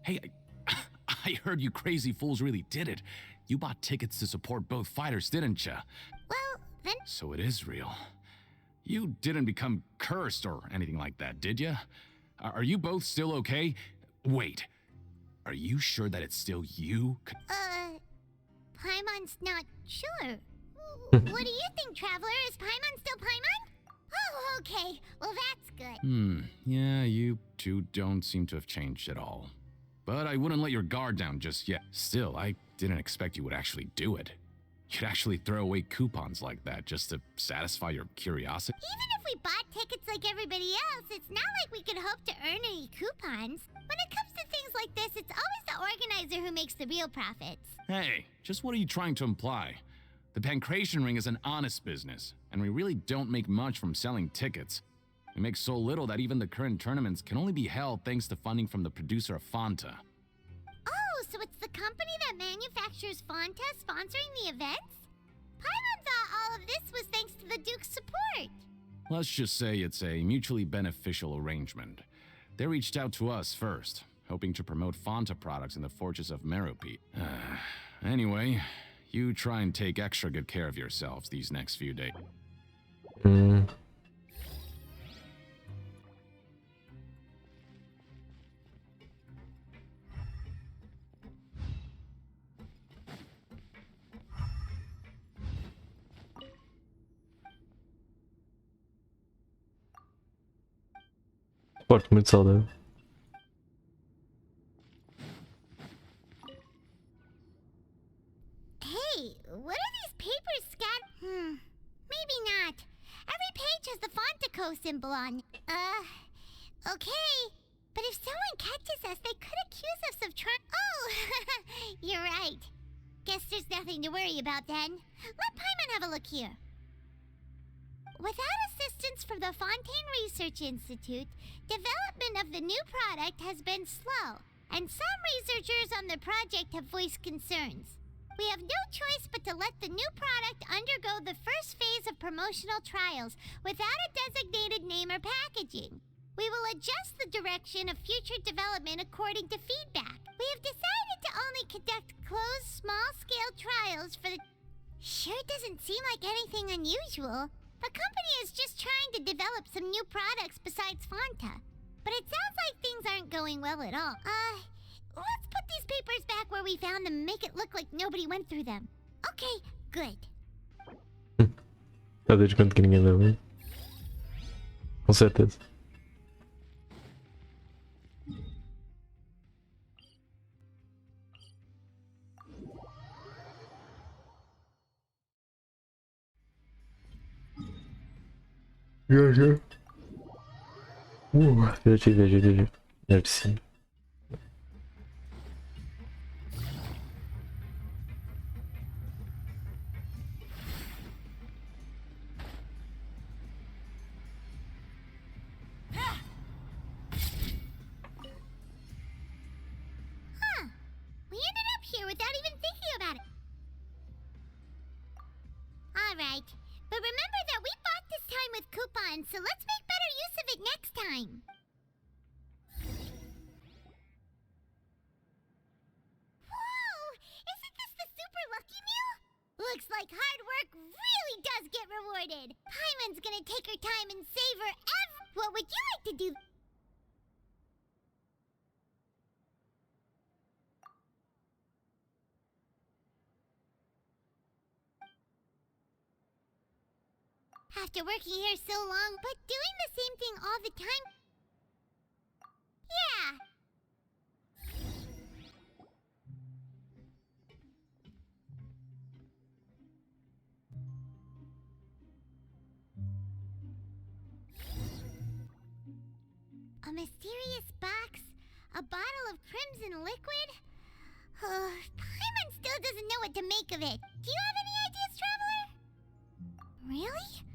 Hey, I heard you crazy fools really did it. You bought tickets to support both fighters, didn't ya? Well, then... So it is real. You didn't become cursed or anything like that, did ya? Are you both still okay? Wait, are you sure that it's still you? Paimon's not sure. What do you think, Traveler? Is Paimon still Paimon? Oh, okay. Well, that's good. Yeah, you two don't seem to have changed at all. But I wouldn't let your guard down just yet. Still, I didn't expect you would actually do it. You'd actually throw away coupons like that just to satisfy your curiosity? Even if we bought tickets like everybody else, it's not like we could hope to earn any coupons. When it comes to things like this, it's always the organizer who makes the real profits. Hey, just what are you trying to imply? The Pancration Ring is an honest business, and we really don't make much from selling tickets. We make so little that even the current tournaments can only be held thanks to funding from the producer of Fanta. Oh, so it's the company that manufactures Fanta sponsoring the events? Paimon thought all of this was thanks to the Duke's support. Let's just say it's a mutually beneficial arrangement. They reached out to us first, hoping to promote Fanta products in the fortress of Merope. Anyway, you try and take extra good care of yourselves these next few days. Forte, muito saudável. Hey, what are these papers scattered? Maybe not. Every page has the Fontico symbol on. Okay. But if someone catches us, they could accuse us of trying. Oh, you're right. Guess there's nothing to worry about then. Let Paimon have a look here. Without assistance from the Fontaine Research Institute, development of the new product has been slow, and some researchers on the project have voiced concerns. We have no choice but to let the new product undergo the first phase of promotional trials without a designated name or packaging. We will adjust the direction of future development according to feedback. We have decided to only conduct closed, small-scale trials for the... Sure doesn't seem like anything unusual. The company is just trying to develop some new products besides Fanta. But it sounds like things aren't going well at all. Let's put these papers back where we found them and make it look like nobody went through them. Okay, good. Cadê de quanto que ninguém leu, hein? Com certeza. Já. Já tive. Deve ser. We ended up here without even thinking about it. Alright, but remember that we bought this time with coupons, so let's make better use of it next time. Whoa! Isn't this the super lucky meal? Looks like hard work really does get rewarded. Paimon's gonna take her time and savor What would you like to do? After working here so long, but doing the same thing all the time. Yeah. A mysterious box, a bottle of crimson liquid. Paimon still doesn't know what to make of it. Do you have any ideas, Traveler? Really?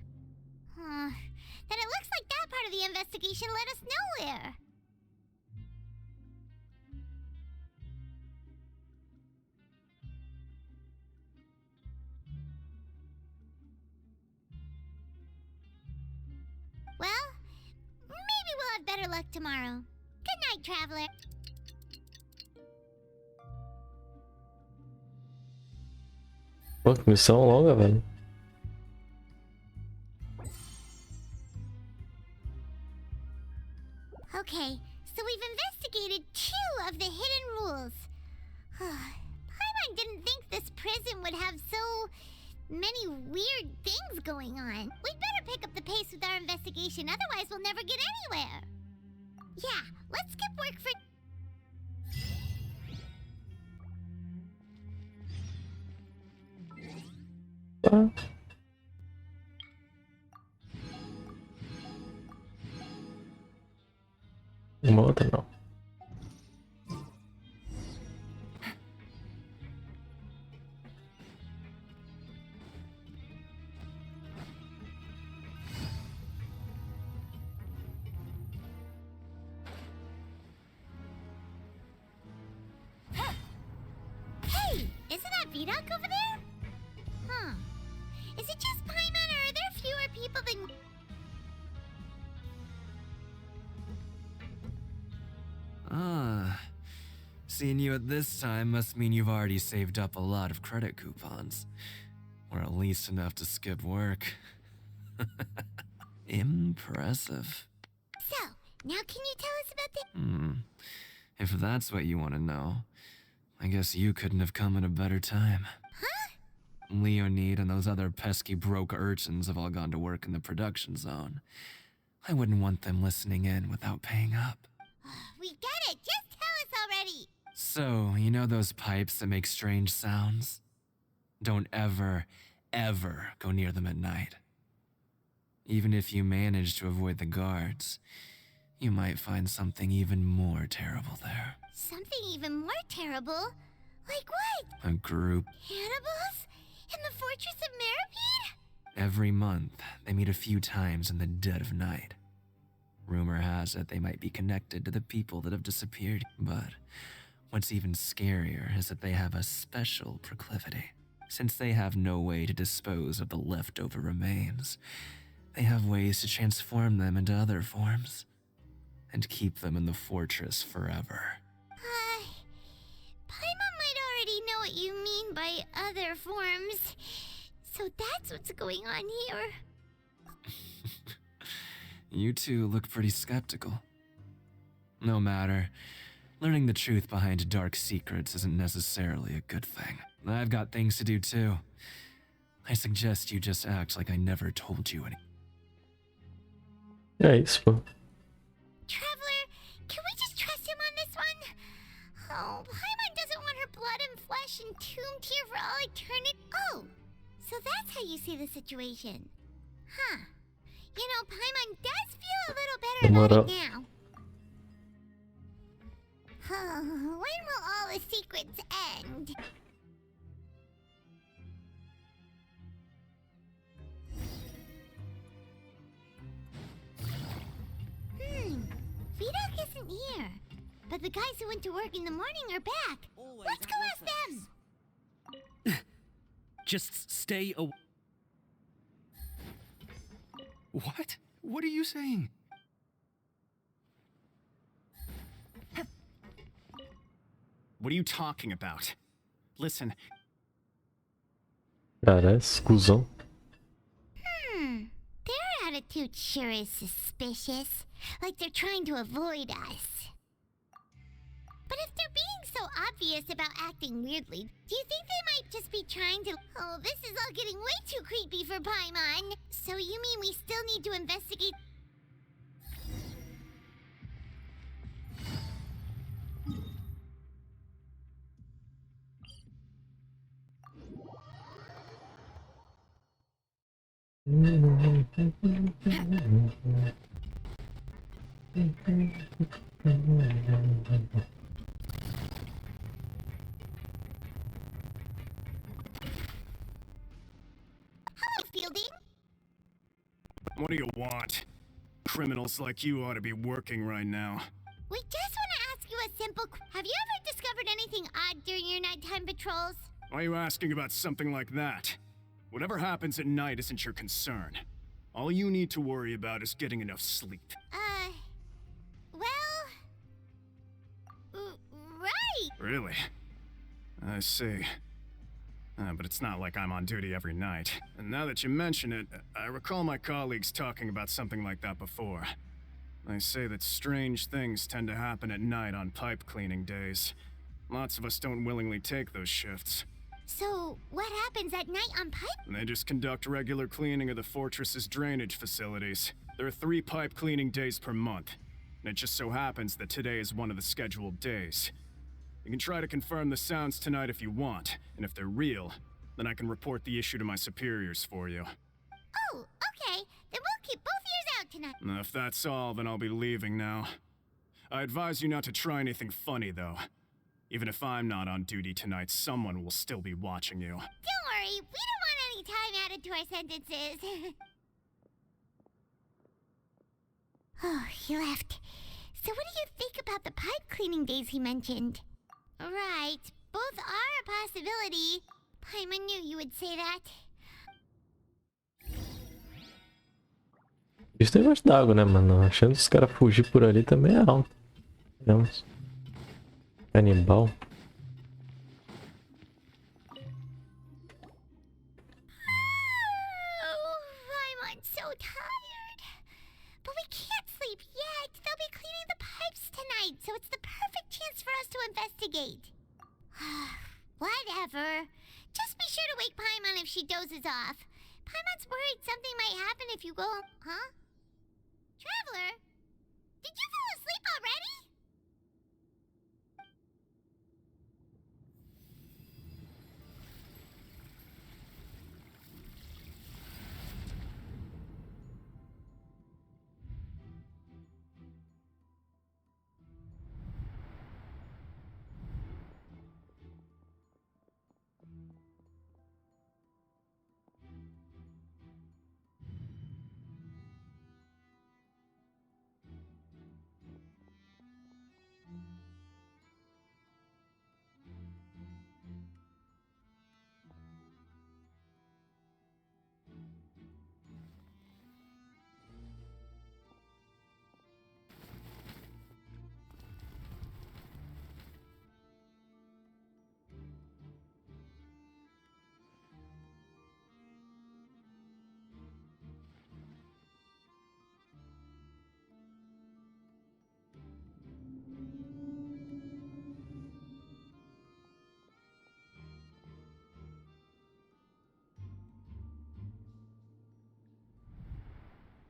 Then it looks like that part of the investigation led us nowhere. Well, maybe we'll have better luck tomorrow. Good night, Traveler. Pô, que missão longa, velho. Okay, so we've investigated 2 of the hidden rules. Paimon didn't think this prison would have so many weird things going on. We'd better pick up the pace with our investigation, otherwise we'll never get anywhere. Yeah, let's skip work for... Uma outra não. Hey, isn't that Vidoc over there? Huh. Is it just Paimon, or are there fewer people than... Ah, seeing you at this time must mean you've already saved up a lot of credit coupons. Or at least enough to skip work. Impressive. So, now can you tell us about the... If that's what you want to know, I guess you couldn't have come at a better time. Huh? Leonid and those other pesky broke urchins have all gone to work in the production zone. I wouldn't want them listening in without paying up. We get it! Just tell us already! So, you know those pipes that make strange sounds? Don't ever, ever go near them at night. Even if you manage to avoid the guards, you might find something even more terrible there. Something even more terrible? Like what? A group. Cannibals? In the Fortress of Meripede? Every month, they meet a few times in the dead of night. Rumor has it they might be connected to the people that have disappeared, but what's even scarier is that they have a special proclivity. Since they have no way to dispose of the leftover remains, they have ways to transform them into other forms and keep them in the fortress forever. Paimon might already know what you mean by other forms. So that's what's going on here. You two look pretty skeptical. No matter. Learning the truth behind dark secrets isn't necessarily a good thing. I've got things to do too. I suggest you just act like I never told you any. É isso, pô. Traveler, can we just trust him on this one? Oh, Paimon doesn't want her blood and flesh entombed here for all eternity. Oh, so that's how you see the situation. Huh. You know, Paimon does feel a little better about it now. When will all the secrets end? Vidoc isn't here. But the guys who went to work in the morning are back. Let's go ask them! Just stay away. What? What are you saying? What are you talking about? Listen. Cara, exclusão. Their attitude sure is suspicious. Like they're trying to avoid us. But But if they're being so obvious about acting weirdly, do you think they might just be trying to... Oh, this is all getting way too creepy for Paimon. So you mean we still need to investigate... Hello, Fielding. What do you want? Criminals like you ought to be working right now. We just want to ask you a simple... Have you ever discovered anything odd during your nighttime patrols? Why are you asking about something like that? Whatever happens at night isn't your concern. All you need to worry about is getting enough sleep. Right. Really? I see. But it's not like I'm on duty every night. And now that you mention it, I recall my colleagues talking about something like that before. They say that strange things tend to happen at night on pipe cleaning days. Lots of us don't willingly take those shifts. So, what happens at night on pipe? They just conduct regular cleaning of the fortress's drainage facilities. There are 3 pipe cleaning days per month. And it just so happens that today is one of the scheduled days. You can try to confirm the sounds tonight if you want, and if they're real, then I can report the issue to my superiors for you. Oh, okay. Then we'll keep both ears out tonight. Now, if that's all, then I'll be leaving now. I advise you not to try anything funny, though. Even if I'm not on duty tonight, someone will still be watching you. Don't worry, we don't want any time added to our sentences. Oh, he left. So what do you think about the pipe cleaning days he mentioned? Right, both are a possibility. Paimon knew you would say that. Isso tem mais d'água, né, mano? A chance dos caras fugir por ali também é alta. Vamos. Canibal. Oh, Paimon's so tired. But we can't sleep yet. They'll be cleaning the pipes tonight, so it's the perfect chance for us to investigate. Whatever. Just be sure to wake Paimon if she dozes off. Paimon's worried something might happen if you go... Huh? Traveler? Did you fall asleep already?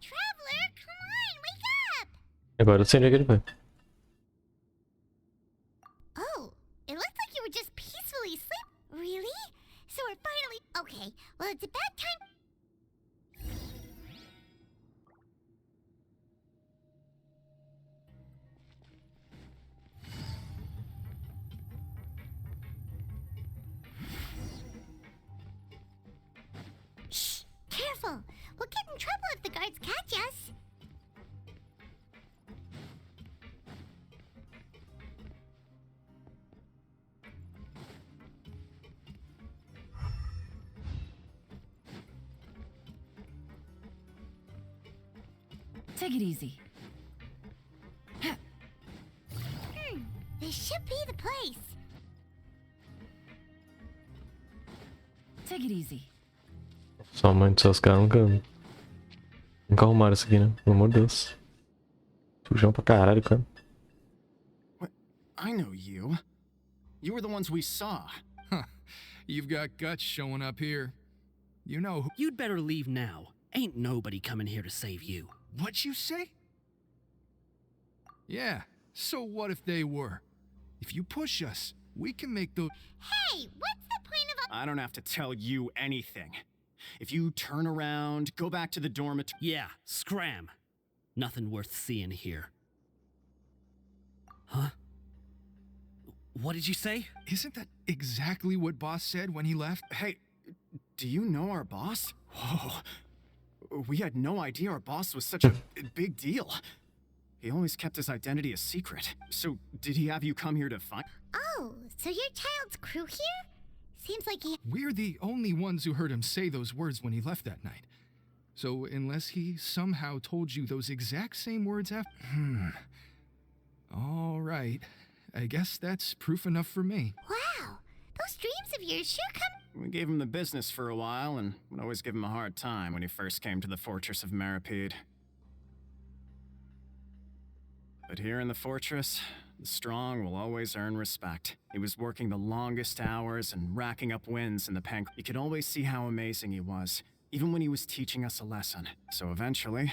Traveler, come on, wake up! Agora eu sei onde é que ele vai. Oh, it looked like you were just peacefully asleep. Really? So we're finally... Okay, well, it's about time... Shh! Careful! We'll get in trouble if the guards catch us. Take it easy. This should be the place. Take it easy. Sua mãe dos seus caras nunca arrumaram isso aqui, né? Pelo amor de Deus. Sujão pra caralho, cara. I know you. You were the ones we saw. Huh. You've got guts showing up here. You know who— You'd better leave now. Ain't nobody coming here to save you. What'd you say? Yeah, so what if they were? If you push us, we can make those— Hey, what's the point of I don't have to tell you anything. If you turn around, go back to the dormitory. Yeah, scram. Nothing worth seeing here. Huh? What did you say? Isn't that exactly what boss said when he left? Hey, do you know our boss? Whoa. We had no idea our boss was such a big deal. He always kept his identity a secret. So, did he have you come here to find— Oh, so your child's crew here? Seems like he— We're the only ones who heard him say those words when he left that night. So, unless he somehow told you those exact same words after— All right. I guess that's proof enough for me. Wow, those dreams of yours sure come— We gave him the business for a while and would always give him a hard time when he first came to the fortress of Maripede. But here in the fortress, the strong will always earn respect. He was working the longest hours and racking up wins in the Pank. You could always see how amazing he was, even when he was teaching us a lesson. So eventually,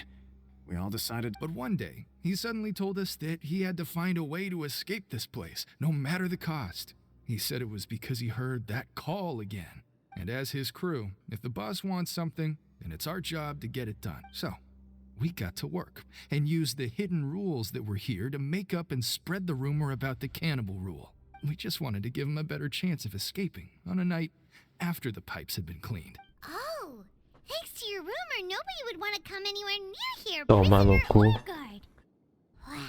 we all decided— But one day, he suddenly told us that he had to find a way to escape this place, no matter the cost. He said it was because he heard that call again. And as his crew, if the boss wants something, then it's our job to get it done. So, we got to work and used the hidden rules that were here to make up and spread the rumor about the cannibal rule. We just wanted to give him a better chance of escaping on a night after the pipes had been cleaned. Oh, thanks to your rumor, nobody would want to come anywhere near here. Toma no cu. Guard. Wow.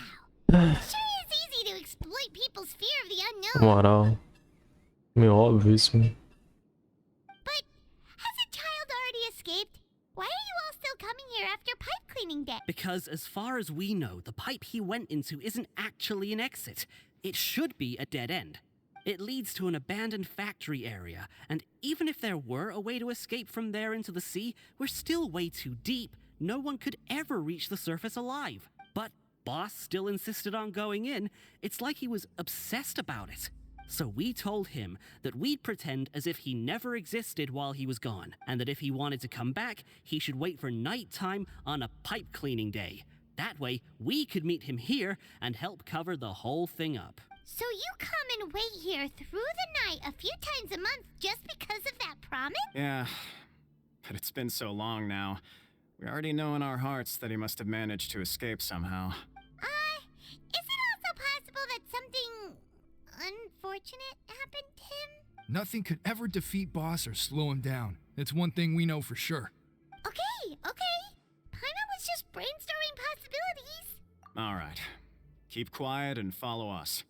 Sure is easy to exploit people's fear of the unknown. Moral. Meio óbvio isso. But has a child already escaped? Why are you all still coming here after pipe cleaning day? Because as far as we know, the pipe he went into isn't actually an exit. It should be a dead end. It leads to an abandoned factory area, and even if there were a way to escape from there into the sea, we're still way too deep. No one could ever reach the surface alive. But Boss still insisted on going in. It's like he was obsessed about it. So we told him that we'd pretend as if he never existed while he was gone, and that if he wanted to come back, he should wait for nighttime on a pipe cleaning day. That way, we could meet him here and help cover the whole thing up. So you come and wait here through the night a few times a month just because of that promise? Yeah, but it's been so long now. We already know in our hearts that he must have managed to escape somehow. Is it also possible that something unfortunate happened to him? Nothing could ever defeat Boss or slow him down. It's one thing we know for sure. Okay. Paimon was just brainstorming possibilities. All right. Keep quiet and follow us.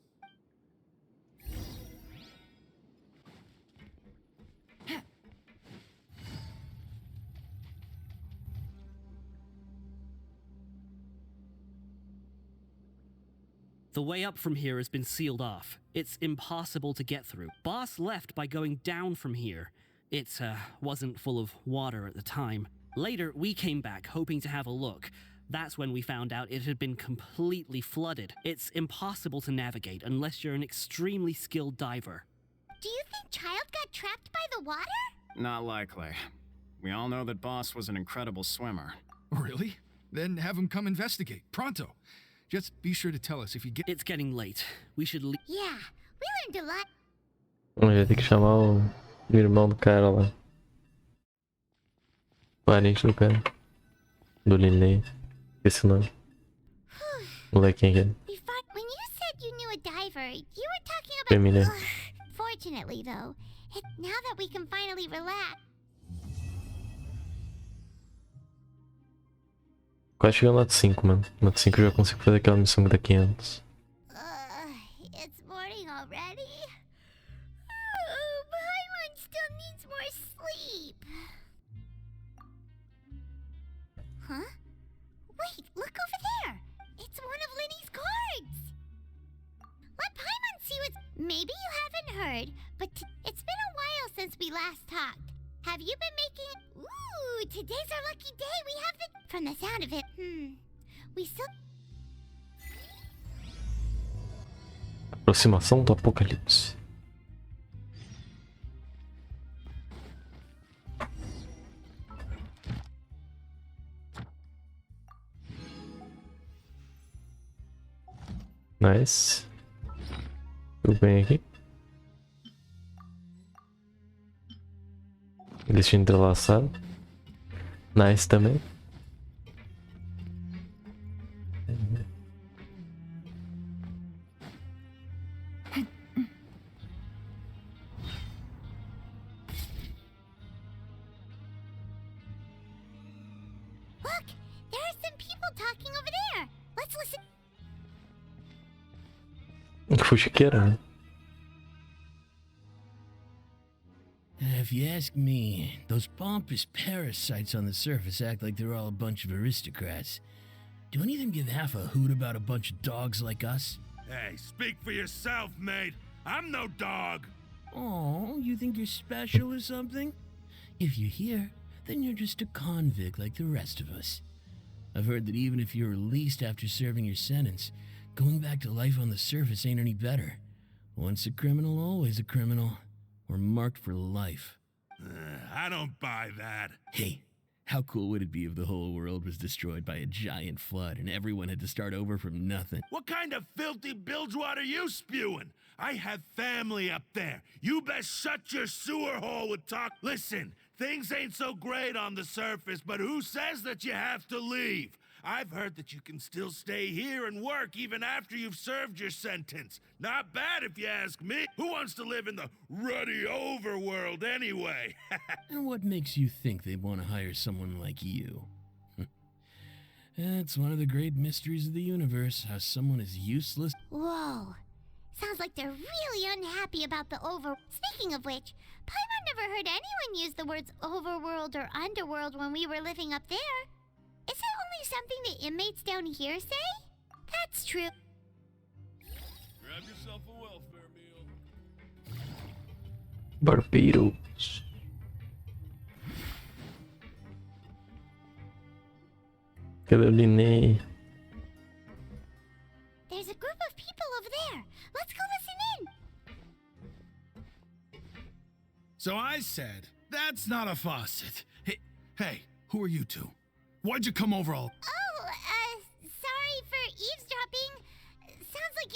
The way up from here has been sealed off. It's impossible to get through. Boss left by going down from here. It wasn't full of water at the time. Later, we came back hoping to have a look. That's when we found out it had been completely flooded. It's impossible to navigate unless you're an extremely skilled diver. Do you think Child got trapped by the water? Not likely. We all know that Boss was an incredible swimmer. Really? Then have him come investigate. Pronto. Just be sure to tell us if you get— It's getting late. We should leave. Yeah, we learned a lot. Eu ia ter que chamar o irmão do cara lá. Parente do cara. Do Linley. Esse nome. Molequinho aquele. When you said you knew a diver, you were talking about— Feminine. Fortunately, though, now that we can finally relax. Quase chegando lá de 5, mano. Na de 5 eu já consigo fazer aquela missão que dá 500. It's morning already. Paimon still needs more sleep. Huh? Wait, look over there. It's one of Linny's cards. Let Paimon see what's— Maybe you haven't heard, but it's been a while since we last talked. Have you been making— Ooh, today's our lucky day. We have the— From the sound of it, we still— Aproximação do apocalipse. Nice. Tudo bem aqui. Deixa entrelaçado. Nice também. Look, there are some people talking over there. Let's listen. Fuxiqueira, né? If you ask me, those pompous parasites on the surface act like they're all a bunch of aristocrats. Do any of them give half a hoot about a bunch of dogs like us? Hey, speak for yourself, mate. I'm no dog. Oh, you think you're special or something? If you're here, then you're just a convict like the rest of us. I've heard that even if you're released after serving your sentence, going back to life on the surface ain't any better. Once a criminal, always a criminal. We're marked for life. I don't buy that. Hey, how cool would it be if the whole world was destroyed by a giant flood and everyone had to start over from nothing? What kind of filthy bilgewater are you spewing? I have family up there. You best shut your sewer hole with talk. Listen, things ain't so great on the surface, but who says that you have to leave? I've heard that you can still stay here and work even after you've served your sentence. Not bad if you ask me. Who wants to live in the ruddy overworld anyway? And what makes you think they want to hire someone like you? It's one of the great mysteries of the universe, how someone as useless... Whoa. Sounds like they're really unhappy about the Speaking of which, Paimon never heard anyone use the words overworld or underworld when we were living up there. Is it only something the inmates down here say? That's true. Grab yourself a welfare meal. Barbeiros. Cadê o Linei? There's a group of people over there. Let's go listen in. So I said, that's not a faucet. Hey, who are you two? Why'd you come over all... Oh, sorry for eavesdropping. Sounds like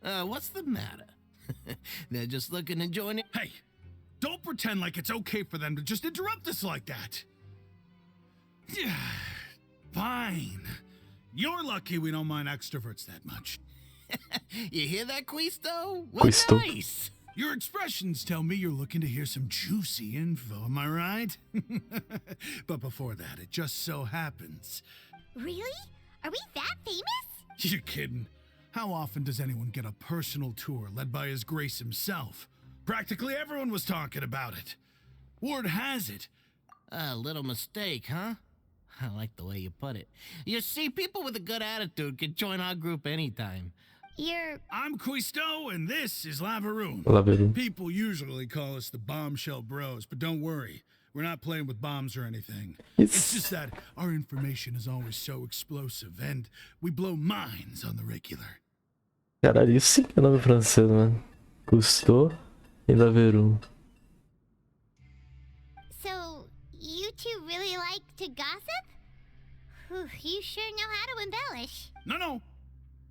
you... What's the matter? They're just looking to join it. Hey, don't pretend like it's okay for them to just interrupt us like that. Yeah, fine. You're lucky we don't mind extroverts that much. You hear that, Quisto? Quisto. Nice. Your expressions tell me you're looking to hear some juicy info, am I right? But before that, it just so happens... Really? Are we that famous? You're kidding. How often does anyone get a personal tour led by His Grace himself? Practically everyone was talking about it. Word has it. A little mistake, huh? I like the way you put it. You see, people with a good attitude can join our group anytime. I'm Quisto, and this is Lavaroon. Lavaroon. People usually call us the Bombshell Bros, but don't worry. We're not playing with bombs or anything. It's just that our information is always so explosive, and we blow minds on the regular. Caralho, isso sim que é nome francês, mano. Cousteau e Lavaroon. So, you two really like to gossip? Whew, you sure know how to embellish. No.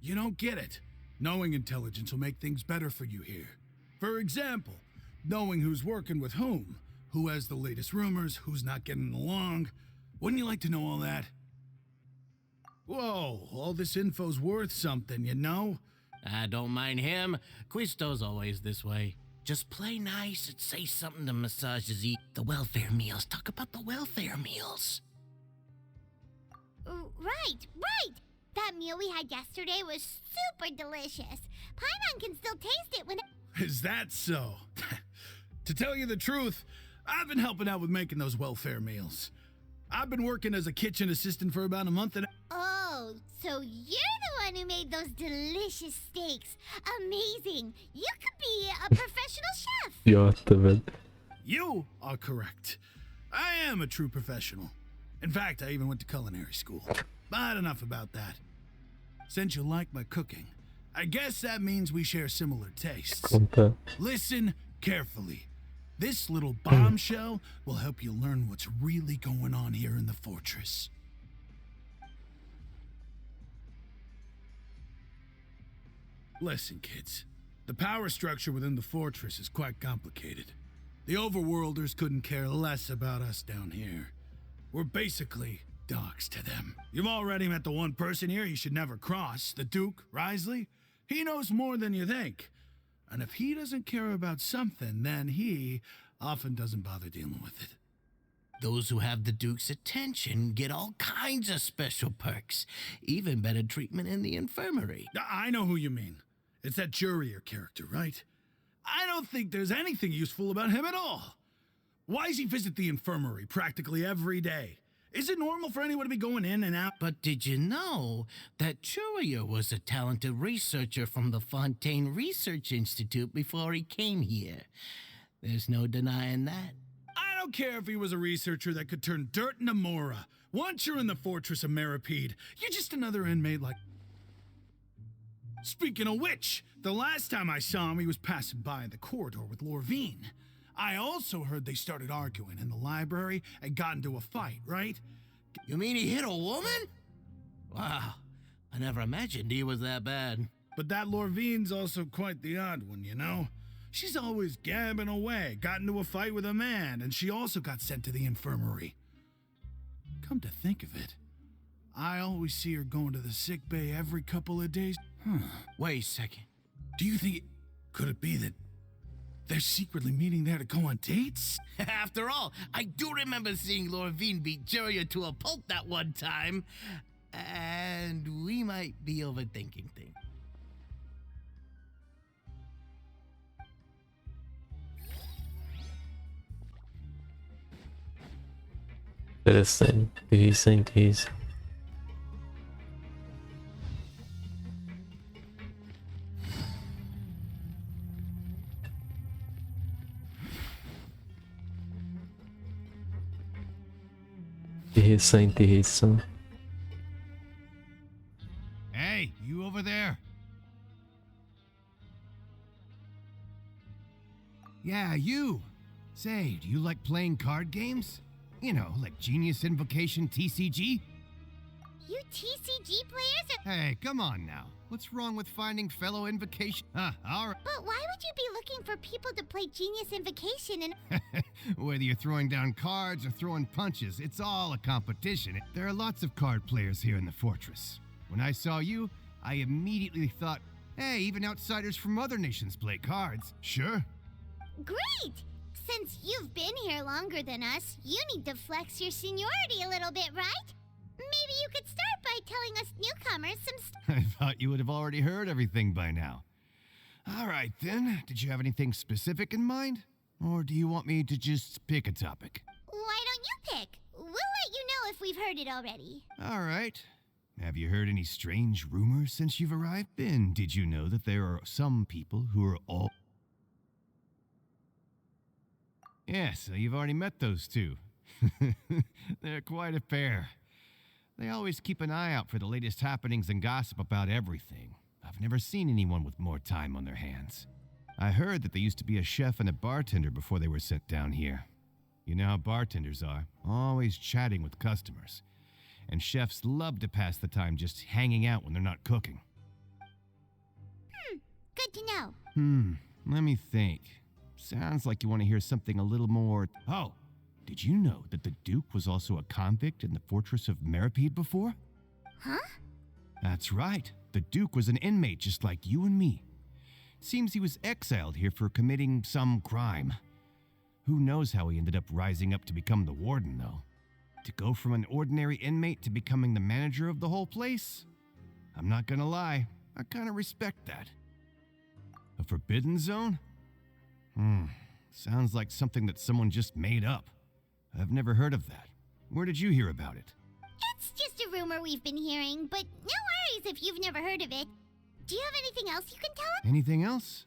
You don't get it. Knowing intelligence will make things better for you here. For example, knowing who's working with whom, who has the latest rumors, who's not getting along. Wouldn't you like to know all that? Whoa, all this info's worth something, you know? I don't mind him. Quisto's always this way. Just play nice and say something to massage his the welfare meals. Talk about the welfare meals. Right. That meal we had yesterday was super delicious. Paimon can still taste it when... Is that so? To tell you the truth, I've been helping out with making those welfare meals. I've been working as a kitchen assistant for about a month and... Oh, so you're the one who made those delicious steaks. Amazing. You could be a professional chef. Idiota, velho. You are correct. I am a true professional. In fact, I even went to culinary school. But enough about that. Since you like my cooking, I guess that means we share similar tastes. Conta. Listen carefully. This little bombshell will help you learn what's really going on here in the fortress. Listen, kids. The power structure within the fortress is quite complicated. The overworlders couldn't care less about us down here. We're basically dogs to them. You've already met the one person here you should never cross, the Duke, Risley. He knows more than you think. And if he doesn't care about something, then he often doesn't bother dealing with it. Those who have the Duke's attention get all kinds of special perks, even better treatment in the infirmary. I know who you mean. It's that Jurier character, right? I don't think there's anything useful about him at all. Why does he visit the infirmary practically every day? Is it normal for anyone to be going in and out? But did you know that Jurier was a talented researcher from the Fontaine Research Institute before he came here? There's no denying that. I don't care if he was a researcher that could turn dirt into Mora. Once you're in the fortress of Meripede, you're just another inmate like... Speaking of which, the last time I saw him, he was passing by in the corridor with Lorvine. I also heard they started arguing in the library and got into a fight, right? You mean he hit a woman? Wow, I never imagined he was that bad. But that Lorvine's also quite the odd one, you know? She's always gabbing away, got into a fight with a man, and she also got sent to the infirmary. Come to think of it, I always see her going to the sick bay every couple of days. Wait a second. Do you think could it be that they're secretly meeting there to go on dates? After all, I do remember seeing Lorvine beat Jurier to a pulp that one time. And we might be overthinking things. Interessante isso. Interessante. Hey, you over there? Yeah, you. Say, do you like playing card games? You know, like Genius Invocation TCG? You TCG players are... Hey, come on now. What's wrong with finding fellow invocation? Alright. But why would you be looking for people to play Genius Invocation and... Whether you're throwing down cards or throwing punches, it's all a competition. There are lots of card players here in the fortress. When I saw you, I immediately thought, hey, even outsiders from other nations play cards. Sure. Great! Since you've been here longer than us, you need to flex your seniority a little bit, right? Maybe you could start by telling us newcomers some I thought you would have already heard everything by now. All right, then. Did you have anything specific in mind? Or do you want me to just pick a topic? Why don't you pick? We'll let you know if we've heard it already. All right. Have you heard any strange rumors since you've arrived? Then did you know that there are some people who are all... Yeah, so you've already met those two. They're quite a pair. They always keep an eye out for the latest happenings and gossip about everything. I've never seen anyone with more time on their hands. I heard that they used to be a chef and a bartender before they were sent down here. You know how bartenders are, always chatting with customers. And chefs love to pass the time just hanging out when they're not cooking. Good to know. Let me think. Sounds like you want to hear something a little more... Oh, did you know that the Duke was also a convict in the fortress of Meripede before? Huh? That's right. The Duke was an inmate just like you and me. Seems he was exiled here for committing some crime. Who knows how he ended up rising up to become the warden, though. To go from an ordinary inmate to becoming the manager of the whole place? I'm not gonna lie, I kinda respect that. A forbidden zone? Sounds like something that someone just made up. I've never heard of that. Where did you hear about it? It's just a rumor we've been hearing, but no worries if you've never heard of it. Do you have anything else you can tell us? Anything else?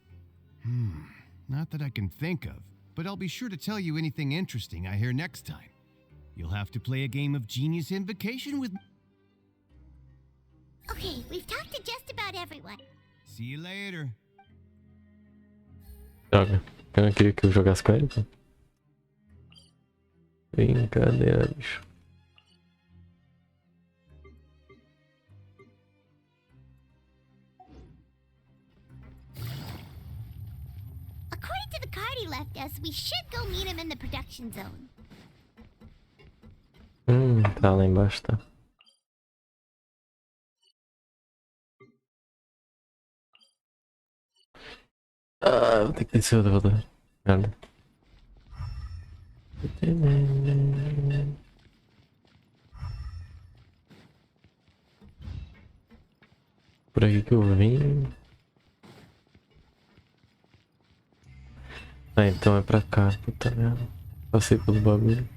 Not that I can think of, but I'll be sure to tell you anything interesting I hear next time. You'll have to play a game of Genius Invocation with... Okay, we've talked to just about everyone. See you later. Droga. Eu não queria que eu jogasse com ele, pô. Brincadeira, bicho. According to the card he left us, we should go meet him in the production zone. Tá lá embaixo, tá. Ah, vou ter que descer outra volta. Merda. Por aqui que eu vim. Ah, então é pra cá. Puta merda. Passei pelo bagulho.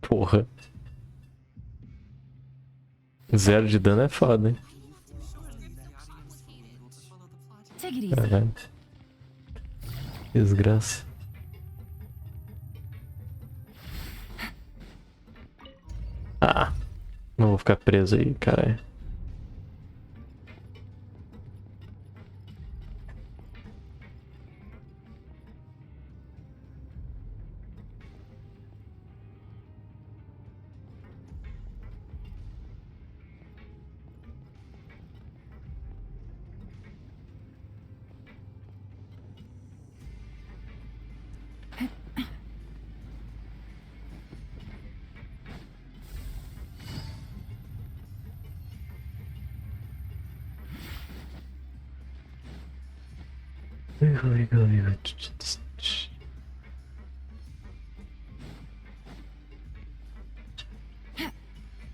Porra. 0 de dano é foda, hein? Caralho. Desgraça. Ah. Não vou ficar preso aí, caralho.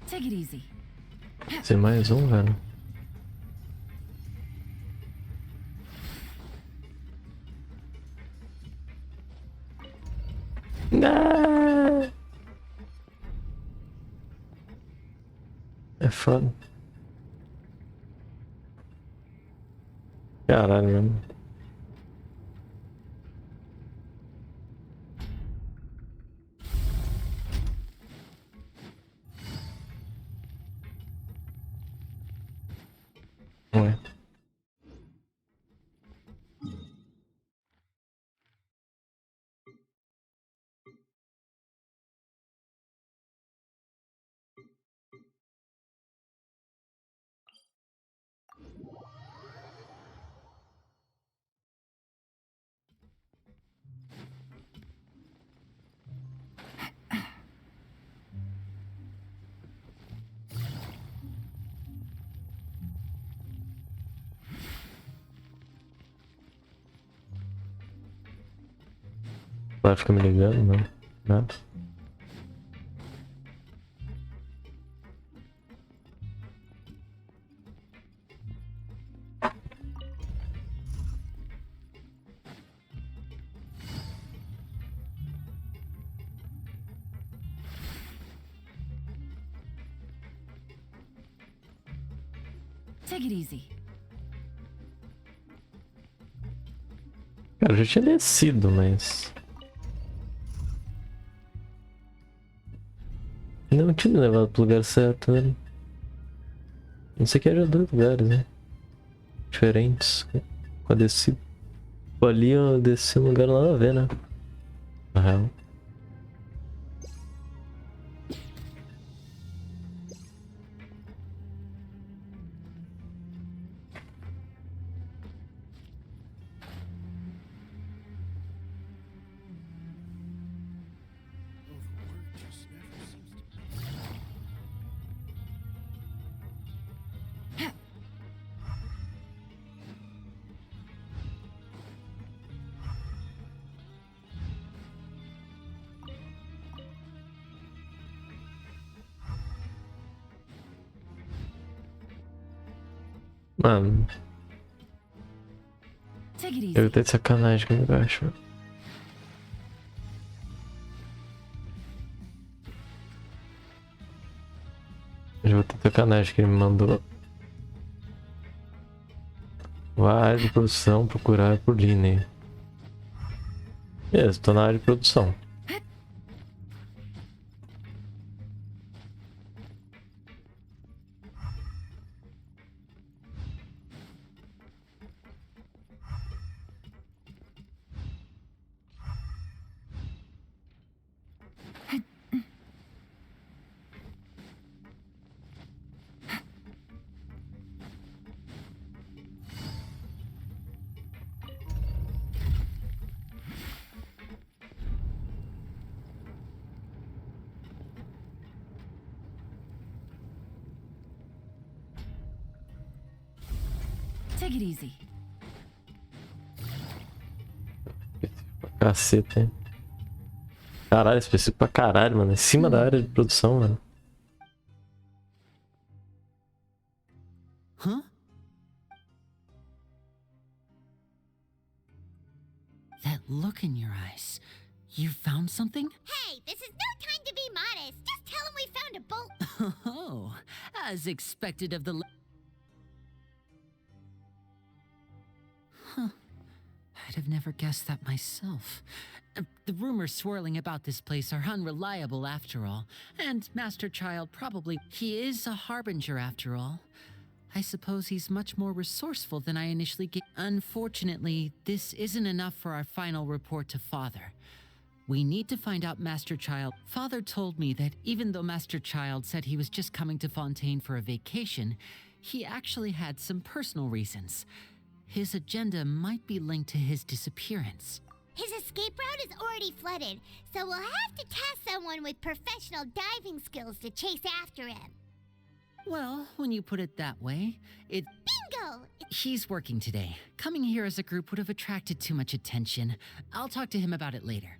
Take it easy. Tem mais um, velho. Não. É foda. Caralho, mano. Ué. Vai ficar me ligando, não. Nada. Take it easy. Cara, eu já tinha descido, mas... Não tinha me levado pro lugar certo, velho. Isso aqui é já 2 lugares, né? Diferentes. Com a descida. Ali eu desci um lugar nada a ver, né? Na real. Mano, Take it eu easy. tô de sacanagem comigo, eu acho. Já vou ter sacanagem que ele me mandou. Vá à área de produção procurar por Disney. Beleza, tô na área de produção. Take it easy. Caceta, hein? Caralho, específico pra caralho, mano. Em cima da área de produção, mano. Huh? That look in your eyes. You found something? Hey, this is no time to be modest. Just tell him we found a boat. Oh, as expected of the... Huh. I'd have never guessed that myself. The rumors swirling about this place are unreliable after all. And Master Child probably... He is a harbinger after all. I suppose he's much more resourceful than I initially get. Unfortunately, this isn't enough for our final report to Father. We need to find out Master Child. Father told me that even though Master Child said he was just coming to Fontaine for a vacation, he actually had some personal reasons. His agenda might be linked to his disappearance. His escape route is already flooded, so we'll have to task someone with professional diving skills to chase after him. Well, when you put it that way, it... Bingo! He's working today. Coming here as a group would have attracted too much attention. I'll talk to him about it later.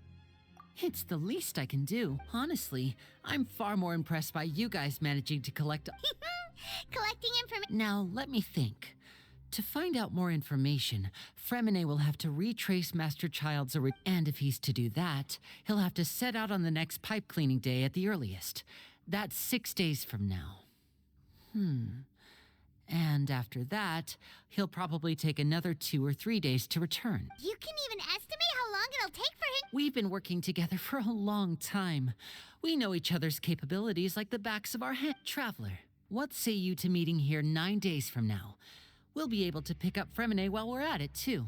It's the least I can do, honestly. I'm far more impressed by you guys managing to collect... Collecting information... Now, let me think. To find out more information, Fremine will have to retrace Master Child's and if he's to do that, he'll have to set out on the next pipe cleaning day at the earliest. That's 6 days from now. And after that, he'll probably take another 2 or 3 days to return. You can even estimate how long it'll take for him? We've been working together for a long time. We know each other's capabilities like the backs of our hand. Traveler, what say you to meeting here 9 days from now? We'll be able to pick up Fremine while we're at it, too.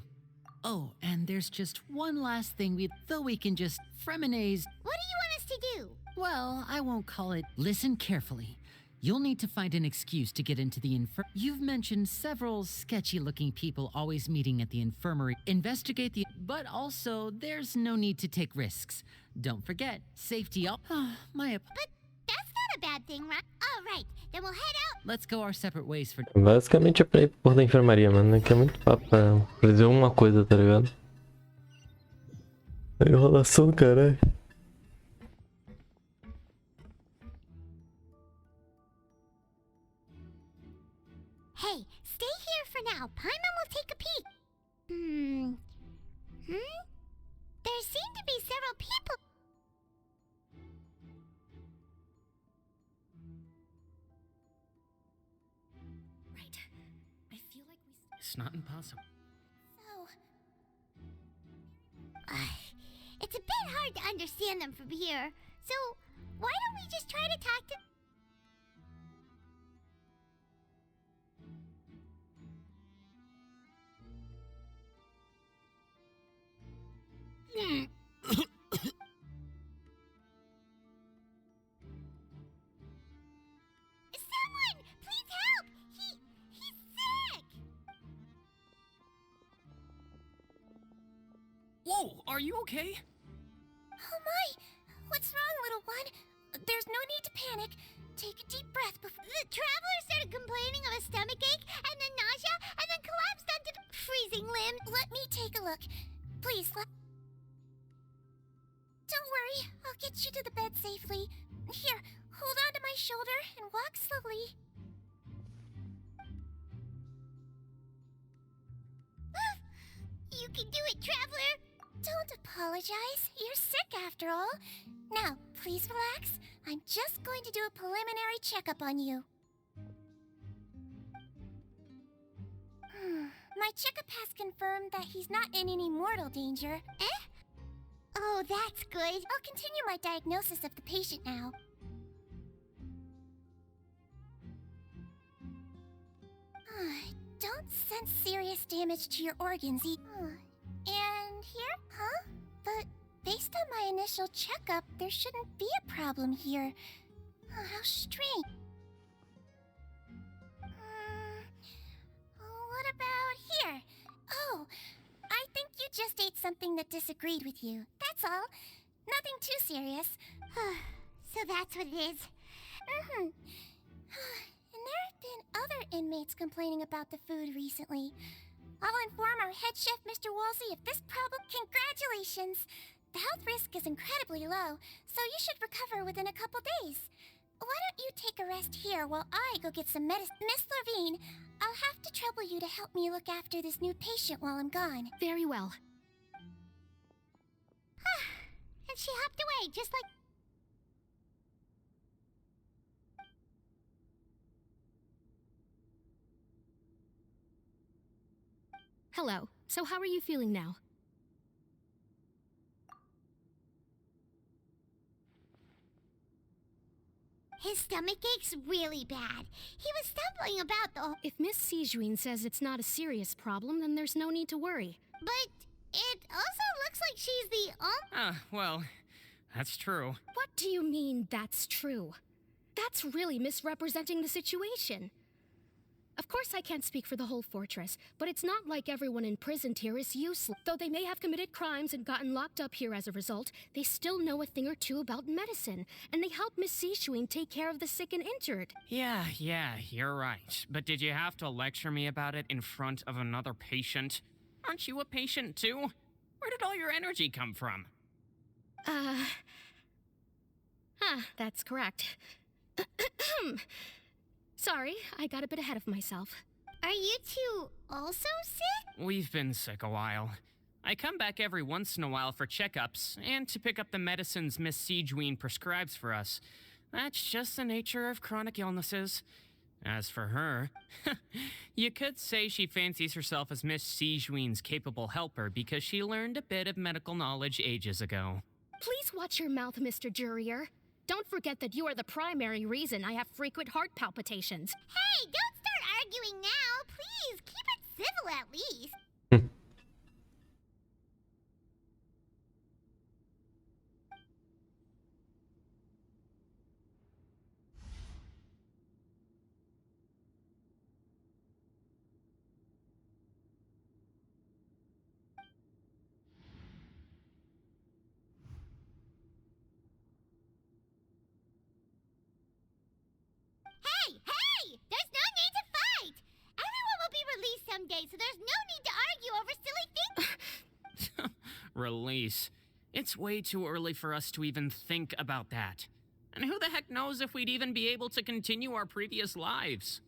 Oh, and there's just one last thing though we can just... Fremine's... What do you want us to do? Well, I won't call it... Listen carefully. You'll need to find an excuse to get into the You've mentioned several sketchy-looking people always meeting at the infirmary. Investigate the... But also, there's no need to take risks. Don't forget, safety up... My... But that's not a bad thing, right? All right, then we'll head out. Let's go our separate ways for... Basicamente é pra ir por da enfermaria, mano. Né? Que é muito papo pra dizer uma coisa, tá ligado? É enrolação, caralho. Hey, stay here for now. Paimon will take a peek. There seem to be several people. Right. I feel like It's not impossible. So... it's a bit hard to understand them from here. So, why don't we just try to talk to... Someone! Please help! He's sick! Whoa, are you okay? Oh my! What's wrong, little one? There's no need to panic. Take a deep breath before... The traveler started complaining of a stomachache, and then nausea, and then collapsed onto the freezing limb. Let me take a look. Please, Don't worry, I'll get you to the bed safely. Here, hold on to my shoulder and walk slowly. You can do it, traveler! Don't apologize. You're sick after all. Now, please relax. I'm just going to do a preliminary checkup on you. My checkup has confirmed that he's not in any mortal danger. Eh? Oh, that's good. I'll continue my diagnosis of the patient now. Don't sense serious damage to your organs. And here? Huh? But based on my initial checkup, there shouldn't be a problem here. How strange. What about here? Oh, I think you just ate something that disagreed with you. That's all. Nothing too serious. So that's what it is. And there have been other inmates complaining about the food recently. I'll inform our head chef, Mr. Woolsey, of this problem. Congratulations! The health risk is incredibly low, so you should recover within a couple days. Why don't you take a rest here while I go get some medicine? Miss Levine, I'll have to trouble you to help me look after this new patient while I'm gone. Very well. And she hopped away, just like... Hello. So how are you feeling now? His stomach ache's really bad. He was stumbling about the... If Miss Sijuin says it's not a serious problem, then there's no need to worry. But it also looks like she's the Well, that's true. What do you mean, that's true? That's really misrepresenting the situation. Of course I can't speak for the whole fortress, but it's not like everyone imprisoned here is useless. Though they may have committed crimes and gotten locked up here as a result, they still know a thing or two about medicine, and they help Miss Sishuin take care of the sick and injured. Yeah, you're right. But did you have to lecture me about it in front of another patient? Aren't you a patient too? Where did all your energy come from? That's correct. Sorry, I got a bit ahead of myself. Are you two also sick? We've been sick a while. I come back every once in a while for checkups, and to pick up the medicines Miss Sijuin prescribes for us. That's just the nature of chronic illnesses. As for her, you could say she fancies herself as Miss Sijuin's capable helper because she learned a bit of medical knowledge ages ago. Please watch your mouth, Mr. Jurier. Don't forget that you are the primary reason I have frequent heart palpitations. Hey, don't start arguing now. Please, keep it civil at least. Hey! There's no need to fight! Everyone will be released someday, so there's no need to argue over silly things. Release. It's way too early for us to even think about that. And who the heck knows if we'd even be able to continue our previous lives?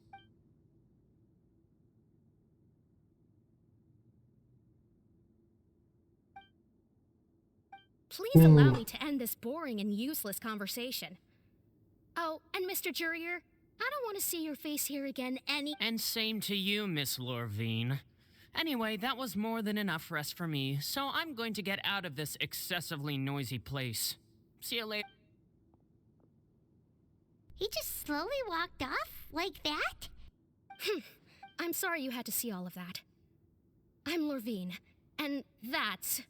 Please allow me to end this boring and useless conversation. Oh, and Mr. Jurier, I don't want to see your face here again And same to you, Miss Lorvine. Anyway, that was more than enough rest for me, so I'm going to get out of this excessively noisy place. See you later. He just slowly walked off like that? I'm sorry you had to see all of that. I'm Lorvine, and that's...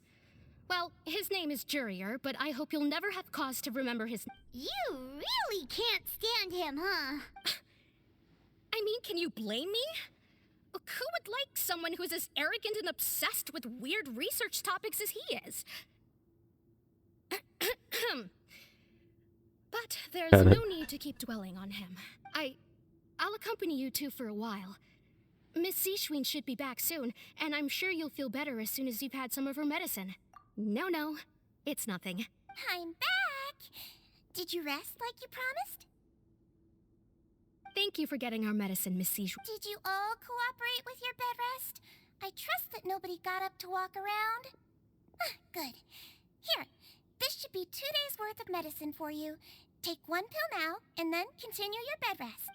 Well, his name is Jurier, but I hope you'll never have cause to remember his... You really can't stand him, huh? I mean, can you blame me? Who would like someone who's as arrogant and obsessed with weird research topics as he is? But there's no need to keep dwelling on him. I'll accompany you two for a while. Miss Sishuin should be back soon, and I'm sure you'll feel better as soon as you've had some of her medicine. No, it's nothing. I'm back! Did you rest like you promised? Thank you for getting our medicine, Miss Sishuin. Did you all cooperate with your bed rest? I trust that nobody got up to walk around. Good. Here, this should be 2 days' worth of medicine for you. Take one pill now, and then continue your bed rest.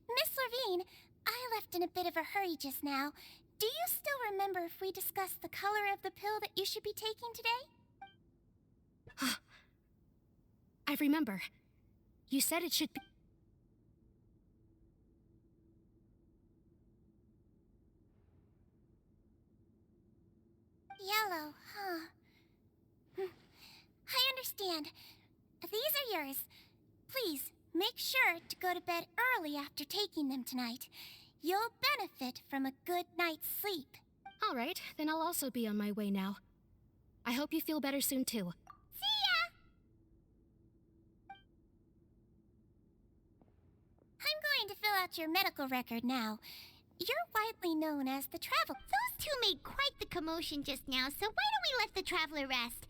Miss Levine, I left in a bit of a hurry just now. Do you still remember if we discussed the color of the pill that you should be taking today? I remember. You said it should be... Yellow, huh? I understand. These are yours. Please, make sure to go to bed early after taking them tonight. You'll benefit from a good night's sleep. All right, then I'll also be on my way now. I hope you feel better soon, too. See ya! I'm going to fill out your medical record now. You're widely known as the Travel... Those two made quite the commotion just now, so why don't we let the Traveler rest?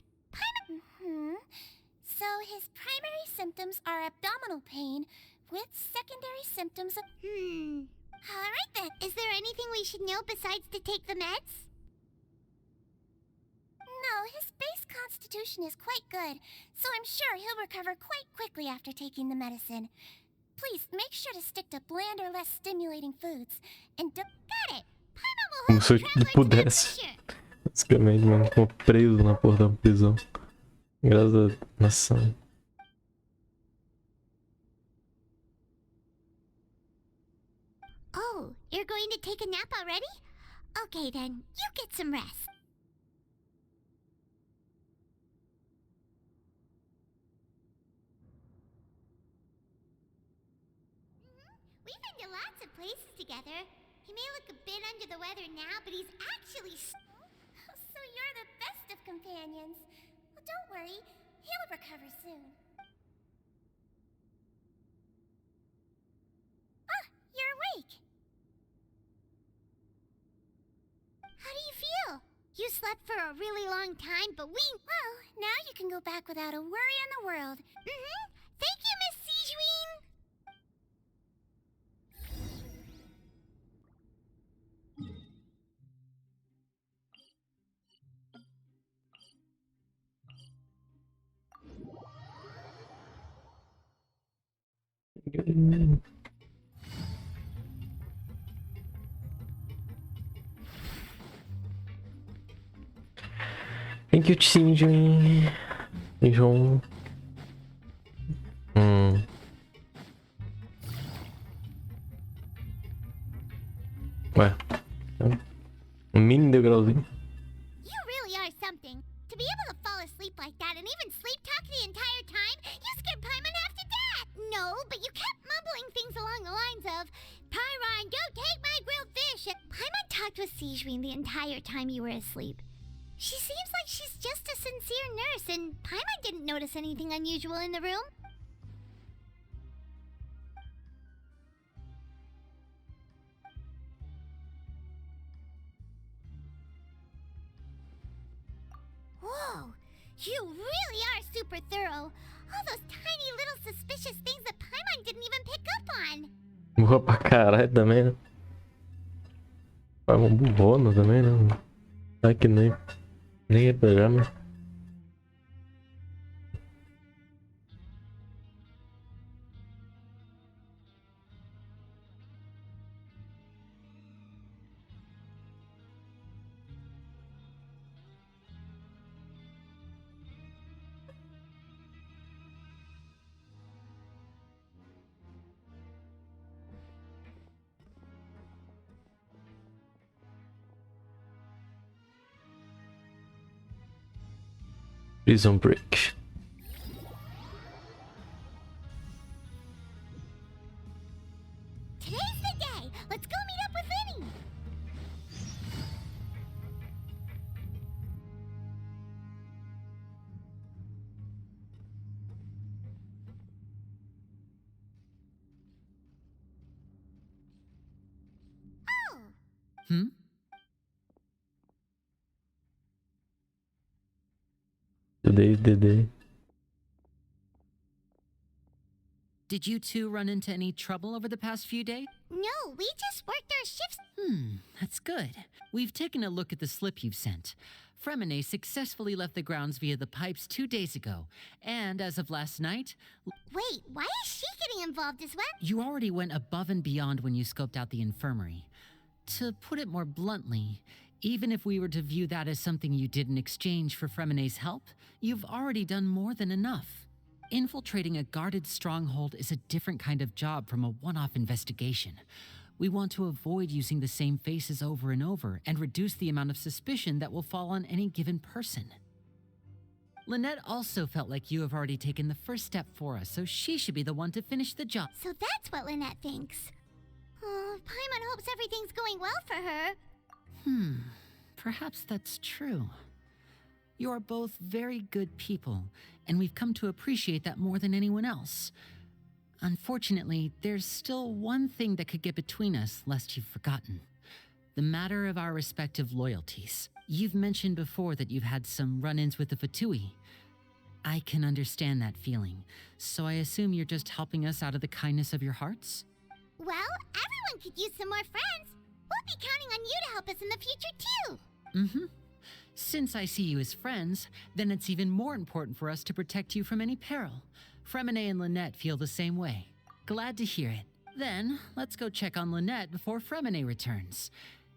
So his primary symptoms are abdominal pain with secondary symptoms of... Alright then. Is there anything we should know besides to take the meds? No, his base constitution is quite good, so I'm sure he'll recover quite quickly after taking the medicine. Please, make sure to stick to bland or less stimulating foods. And got it! Como se eu pudesse. Basicamente, mano, ficou preso na porta da prisão. Graças a nação. Oh, you're going to take a nap already? Okay then, you get some rest. We've been to lots of places together. He may look a bit under the weather now, but he's actually... So you're the best of companions. Well, don't worry, he'll recover soon. Ah, you're awake. How do you feel? You slept for a really long time, but we... Well, now you can go back without a worry in the world. Thank you, Miss Sijuin. Thank you, Sijuin. João. Ué. Mini degrauzinho. You really are something. To be able to fall asleep like that and even sleep talk the entire time, you scared Paimon half to death! No, but you kept mumbling things along the lines of, Pyron, don't take my grilled fish! Paimon talked with Sijuin the entire time you were asleep. She seems like she's just a sincere nurse, and Paimon didn't notice anything unusual in the room. Whoa! You really are super thorough! All those tiny little suspicious things that Paimon didn't even pick up on! Burra pra caralho também, né? Vai uma burrona também, né? Vai que nem ia pegar, né? Prison Break. Today's the day! Let's go meet up with Vinny! Oh! Today's the day. Did you two run into any trouble over the past few days? No, we just worked our shifts. That's good. We've taken a look at the slip you've sent. Fremine successfully left the grounds via the pipes 2 days ago, and as of last night... Wait, why is she getting involved as well? You already went above and beyond when you scoped out the infirmary. To put it more bluntly, even if we were to view that as something you did in exchange for Fremine's help, you've already done more than enough. Infiltrating a guarded stronghold is a different kind of job from a one-off investigation. We want to avoid using the same faces over and over and reduce the amount of suspicion that will fall on any given person. Lynette also felt like you have already taken the first step for us, so she should be the one to finish the job. So that's what Lynette thinks. Oh, Paimon hopes everything's going well for her. Perhaps that's true. You are both very good people, and we've come to appreciate that more than anyone else. Unfortunately, there's still one thing that could get between us, lest you've forgotten. The matter of our respective loyalties. You've mentioned before that you've had some run-ins with the Fatui. I can understand that feeling, so I assume you're just helping us out of the kindness of your hearts? Well, everyone could use some more friends. We'll be counting on you to help us in the future, too. Since I see you as friends, then it's even more important for us to protect you from any peril. Fremine and Lynette feel the same way. Glad to hear it. Then, let's go check on Lynette before Fremine returns.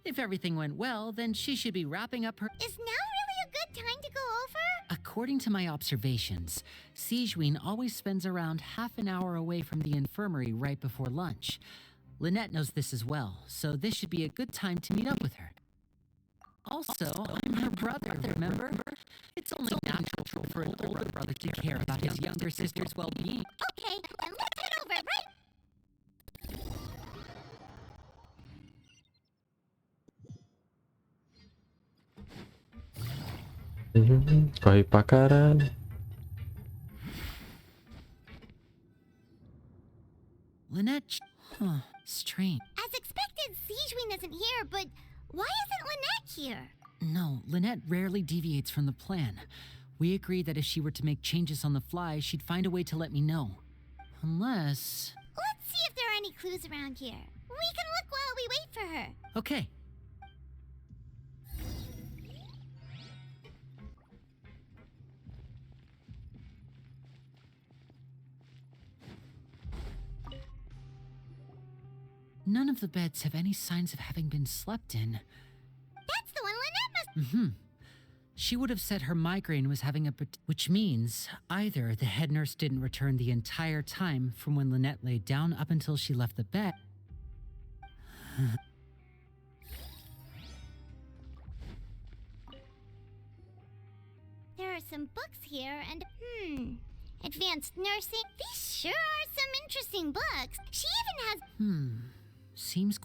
If everything went well, then she should be wrapping up her— Is now really a good time to go over? According to my observations, Sijuin always spends around half an hour away from the infirmary right before lunch. Lynette knows this as well, so this should be a good time to meet up with her. Also, I'm her brother, remember? It's only natural for an older brother to care about his younger sister's well-being. Okay, then let's head over, right? Corre pra caralho. Lynette, strange. As expected, Sijuin isn't here, but why isn't Lynette here? No, Lynette rarely deviates from the plan. We agreed that if she were to make changes on the fly, she'd find a way to let me know. Unless... Let's see if there are any clues around here. We can look while we wait for her. Okay. None of the beds have any signs of having been slept in. That's the one Lynette must— She would have said her migraine was having a... Which means either the head nurse didn't return the entire time from when Lynette lay down up until she left the bed. There are some books here and, advanced nursing. These sure are some interesting books. She even has— Seems...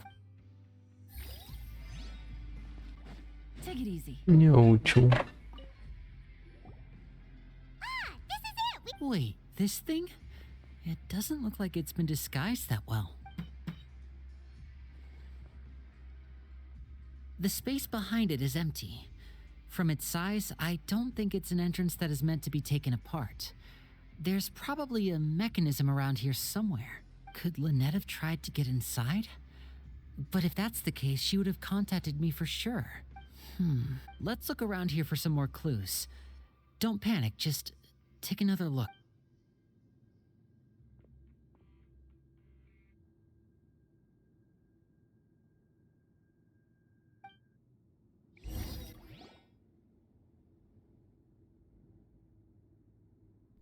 Take it easy. Útil. This is it! Wait, this thing? It doesn't look like it's been disguised that well. The space behind it is empty. From its size, I don't think it's an entrance that is meant to be taken apart. There's probably a mechanism around here somewhere. Could Lynette have tried to get inside? But if that's the case, she would have contacted me for sure. Let's look around here for some more clues. Don't panic, just take another look.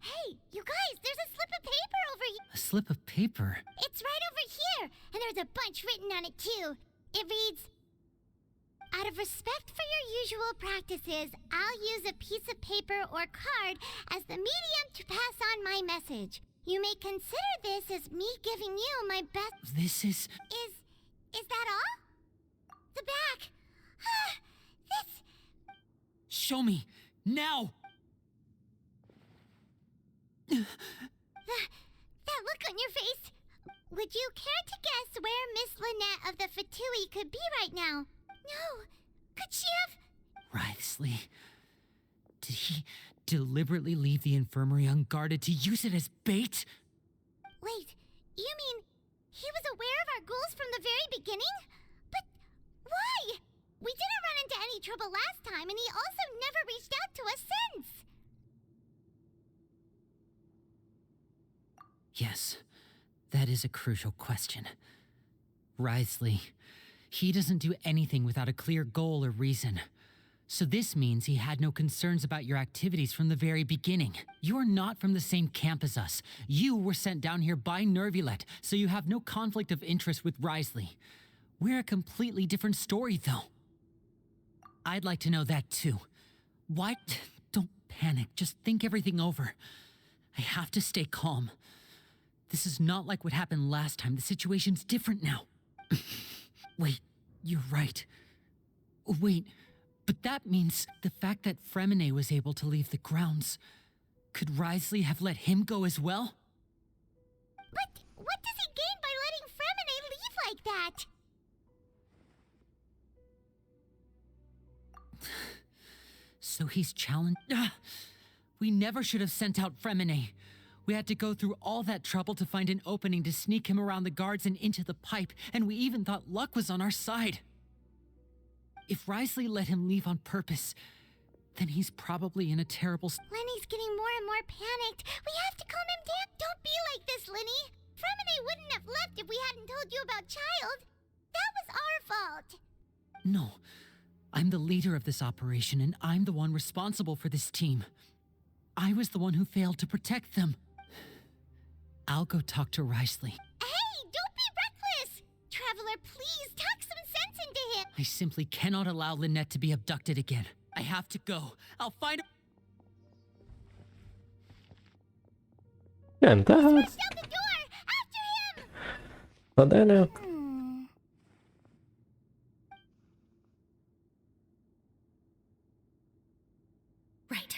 Hey, you guys, there's a slip of paper over here. A slip of paper? It's right over here, and there's a bunch written on it too. It reads, "Out of respect for your usual practices, I'll use a piece of paper or card as the medium to pass on my message. You may consider this as me giving you my best—" This is... Is that all? The back. This... Show me! Now! That look on your face. Would you care to guess where Miss Lynette of the Fatui could be right now? No. Could she have... Writhesly. Did he deliberately leave the infirmary unguarded to use it as bait? Wait, you mean he was aware of our goals from the very beginning? But why? We didn't run into any trouble last time, and he also never reached out to us since. Yes, that is a crucial question. Wriothesley, he doesn't do anything without a clear goal or reason. So this means he had no concerns about your activities from the very beginning. You are not from the same camp as us. You were sent down here by Nervulet, so you have no conflict of interest with Wriothesley. We're a completely different story, though. I'd like to know that, too. Why? Don't panic. Just think everything over. I have to stay calm. This is not like what happened last time. The situation's different now. Wait, you're right. Wait, but that means the fact that Fremine was able to leave the grounds. Could Wriothesley have let him go as well? But what does he gain by letting Fremine leave like that? So he's challenged. We never should have sent out Fremine. We had to go through all that trouble to find an opening to sneak him around the guards and into the pipe, and we even thought luck was on our side. If Wriothesley let him leave on purpose, then he's probably in a terrible Lenny's getting more and more panicked. We have to calm him down. Don't be like this, Lenny. Fremine wouldn't have left if we hadn't told you about Child. That was our fault. No. I'm the leader of this operation, and I'm the one responsible for this team. I was the one who failed to protect them. I'll go talk to Wriothesley. Hey, don't be reckless! Traveler, please, talk some sense into him! I simply cannot allow Lynette to be abducted again. I have to go. I'll find him. Cantar. Smash down the door! After him! Not there now. Right.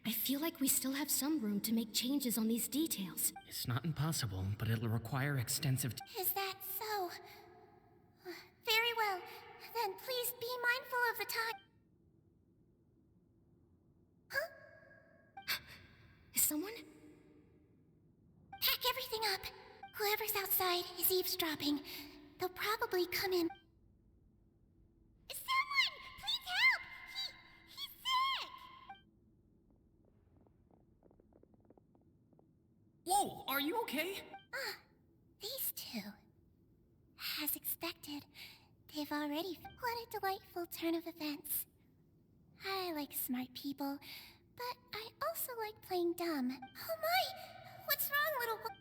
I feel like we still have some room to make changes on these details. It's not impossible, but it'll require extensive... Is that so? Very well. Then please be mindful of the time. Huh? Is someone? Pack everything up. Whoever's outside is eavesdropping. They'll probably come in. Someone! Please help! He's sick! Whoa, are you okay? These two. As expected, they've already... What a delightful turn of events. I like smart people, but I also like playing dumb. Oh my! What's wrong, little one?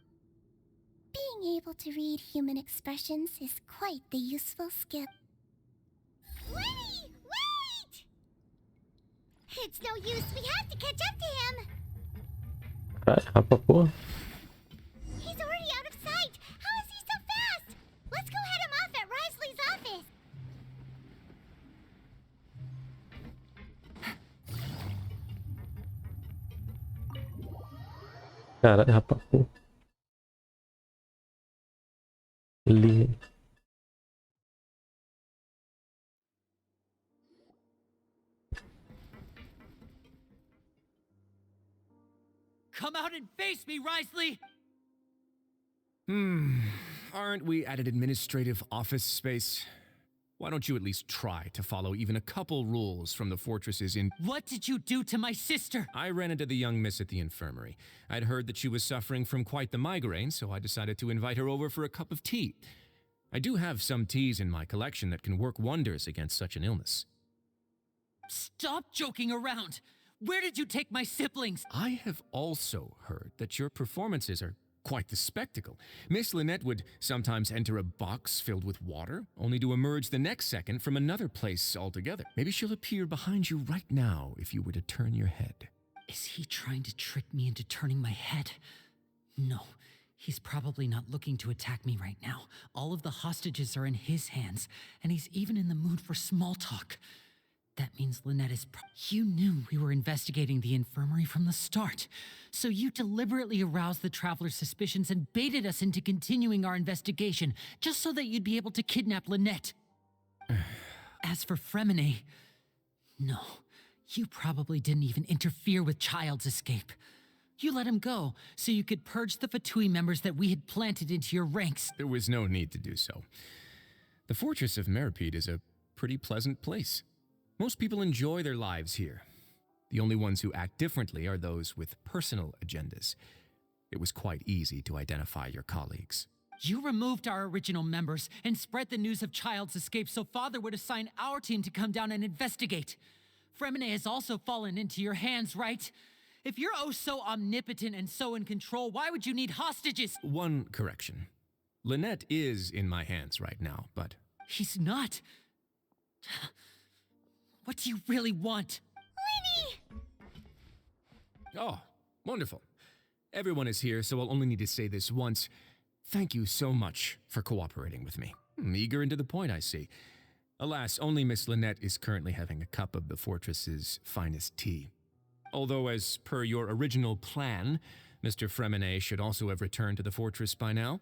Being able to read human expressions is quite the useful skill. Lenny! Wait! It's no use, we have to catch up to him! Apa porra? He's already out of sight! How is he so fast? Let's go head him off at Wriothesley's office! Caralho, rapaz, pô. Li. Come out and face me, Wriothesley! Aren't we at an administrative office space? Why don't you at least try to follow even a couple rules from the fortress's in... What did you do to my sister? I ran into the young miss at the infirmary. I'd heard that she was suffering from quite the migraine, so I decided to invite her over for a cup of tea. I do have some teas in my collection that can work wonders against such an illness. Stop joking around! Where did you take my siblings? I have also heard that your performances are quite the spectacle. Miss Lynette would sometimes enter a box filled with water, only to emerge the next second from another place altogether. Maybe she'll appear behind you right now if you were to turn your head. Is he trying to trick me into turning my head? No, he's probably not looking to attack me right now. All of the hostages are in his hands, and he's even in the mood for small talk. That means Lynette is You knew we were investigating the infirmary from the start, so you deliberately aroused the Traveler's suspicions and baited us into continuing our investigation, just so that you'd be able to kidnap Lynette. As for Fremine, no, you probably didn't even interfere with Child's escape. You let him go, so you could purge the Fatui members that we had planted into your ranks. There was no need to do so. The fortress of Meripede is a pretty pleasant place. Most people enjoy their lives here. The only ones who act differently are those with personal agendas. It was quite easy to identify your colleagues. You removed our original members and spread the news of Child's escape so Father would assign our team to come down and investigate. Fremine has also fallen into your hands, right? If you're oh so omnipotent and so in control, why would you need hostages? One correction. Lynette is in my hands right now, but... He's not. What do you really want? Lenny! Oh, wonderful. Everyone is here, so I'll only need to say this once. Thank you so much for cooperating with me. Eager and to the point, I see. Alas, only Miss Lynette is currently having a cup of the fortress's finest tea. Although, as per your original plan, Mr. Fremine should also have returned to the fortress by now.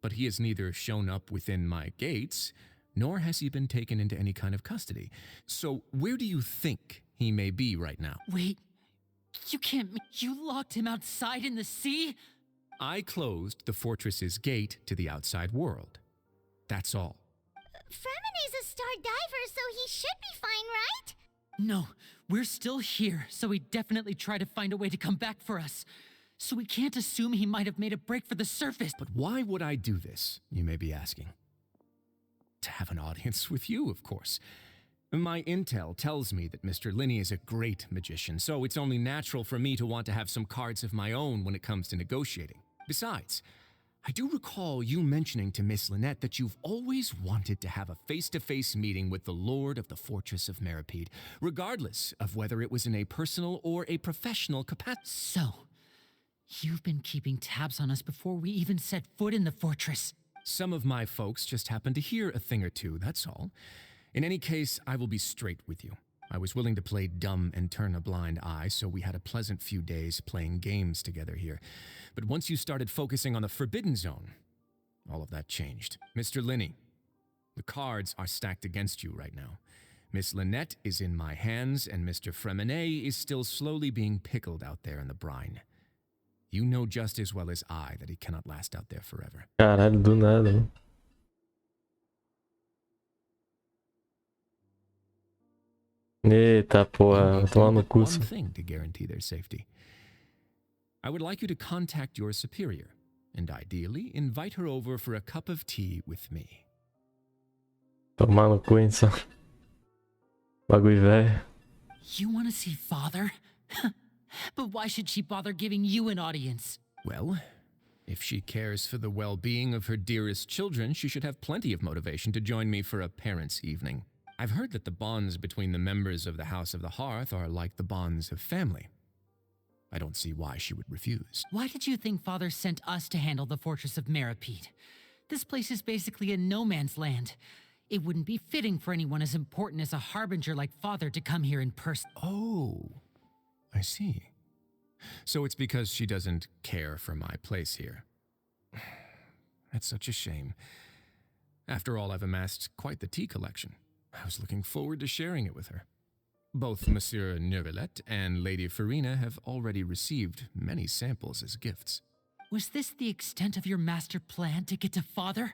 But he has neither shown up within my gates, nor has he been taken into any kind of custody. So where do you think he may be right now? Wait, you can't... You locked him outside in the sea? I closed the fortress's gate to the outside world. That's all. Fremine's a star diver, so he should be fine, right? No, we're still here, so he definitely tried to find a way to come back for us. So we can't assume he might have made a break for the surface. But why would I do this, you may be asking? To have an audience with you, of course. My intel tells me that Mr. Linney is a great magician, so it's only natural for me to want to have some cards of my own when it comes to negotiating. Besides, I do recall you mentioning to Miss Lynette that you've always wanted to have a face-to-face meeting with the Lord of the Fortress of Meripede, regardless of whether it was in a personal or a professional capacity. So, you've been keeping tabs on us before we even set foot in the fortress. Some of my folks just happened to hear a thing or two, that's all. In any case, I will be straight with you. I was willing to play dumb and turn a blind eye, so we had a pleasant few days playing games together here. But once you started focusing on the Forbidden Zone, all of that changed. Mr. Linney, the cards are stacked against you right now. Miss Lynette is in my hands, and Mr. Fremine is still slowly being pickled out there in the brine. You know just as well as I that he cannot last out there forever. Caralho, do nada, mano. Eita porra, tomar no cu. One thing to guarantee their safety. I would like you to contact your superior, and ideally invite her over for a cup of tea with me. Tomar no cu, hein, só. Bagulho velho. You want to see Father? But why should she bother giving you an audience? Well, if she cares for the well-being of her dearest children, she should have plenty of motivation to join me for a parents' evening. I've heard that the bonds between the members of the House of the Hearth are like the bonds of family. I don't see why she would refuse. Why did you think Father sent us to handle the Fortress of Meripede? This place is basically a no-man's land. It wouldn't be fitting for anyone as important as a harbinger like Father to come here in person. Oh, I see. So it's because she doesn't care for my place here. That's such a shame. After all, I've amassed quite the tea collection. I was looking forward to sharing it with her. Both Monsieur Neuvillette and Lady Farina have already received many samples as gifts. Was this the extent of your master plan to get to Father?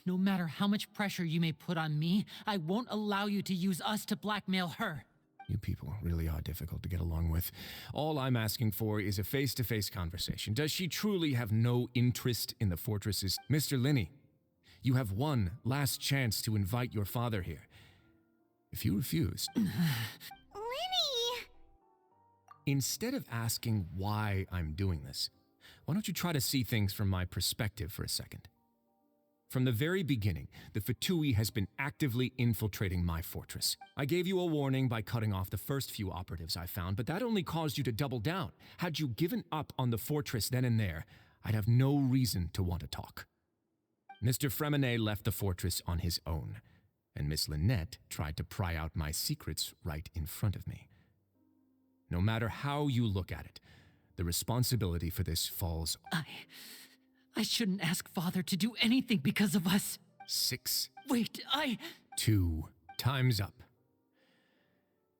No matter how much pressure you may put on me, I won't allow you to use us to blackmail her. You people really are difficult to get along with. All I'm asking for is a face-to-face conversation. Does she truly have no interest in the fortresses? Mr. Linney, you have one last chance to invite your father here. If you refuse... Lenny! Instead of asking why I'm doing this, why don't you try to see things from my perspective for a second? From the very beginning, the Fatui has been actively infiltrating my fortress. I gave you a warning by cutting off the first few operatives I found, but that only caused you to double down. Had you given up on the fortress then and there, I'd have no reason to want to talk. Mr. Fremine left the fortress on his own, and Miss Lynette tried to pry out my secrets right in front of me. No matter how you look at it, the responsibility for this falls... I shouldn't ask Father to do anything because of us. 6. Wait, 2. Time's up.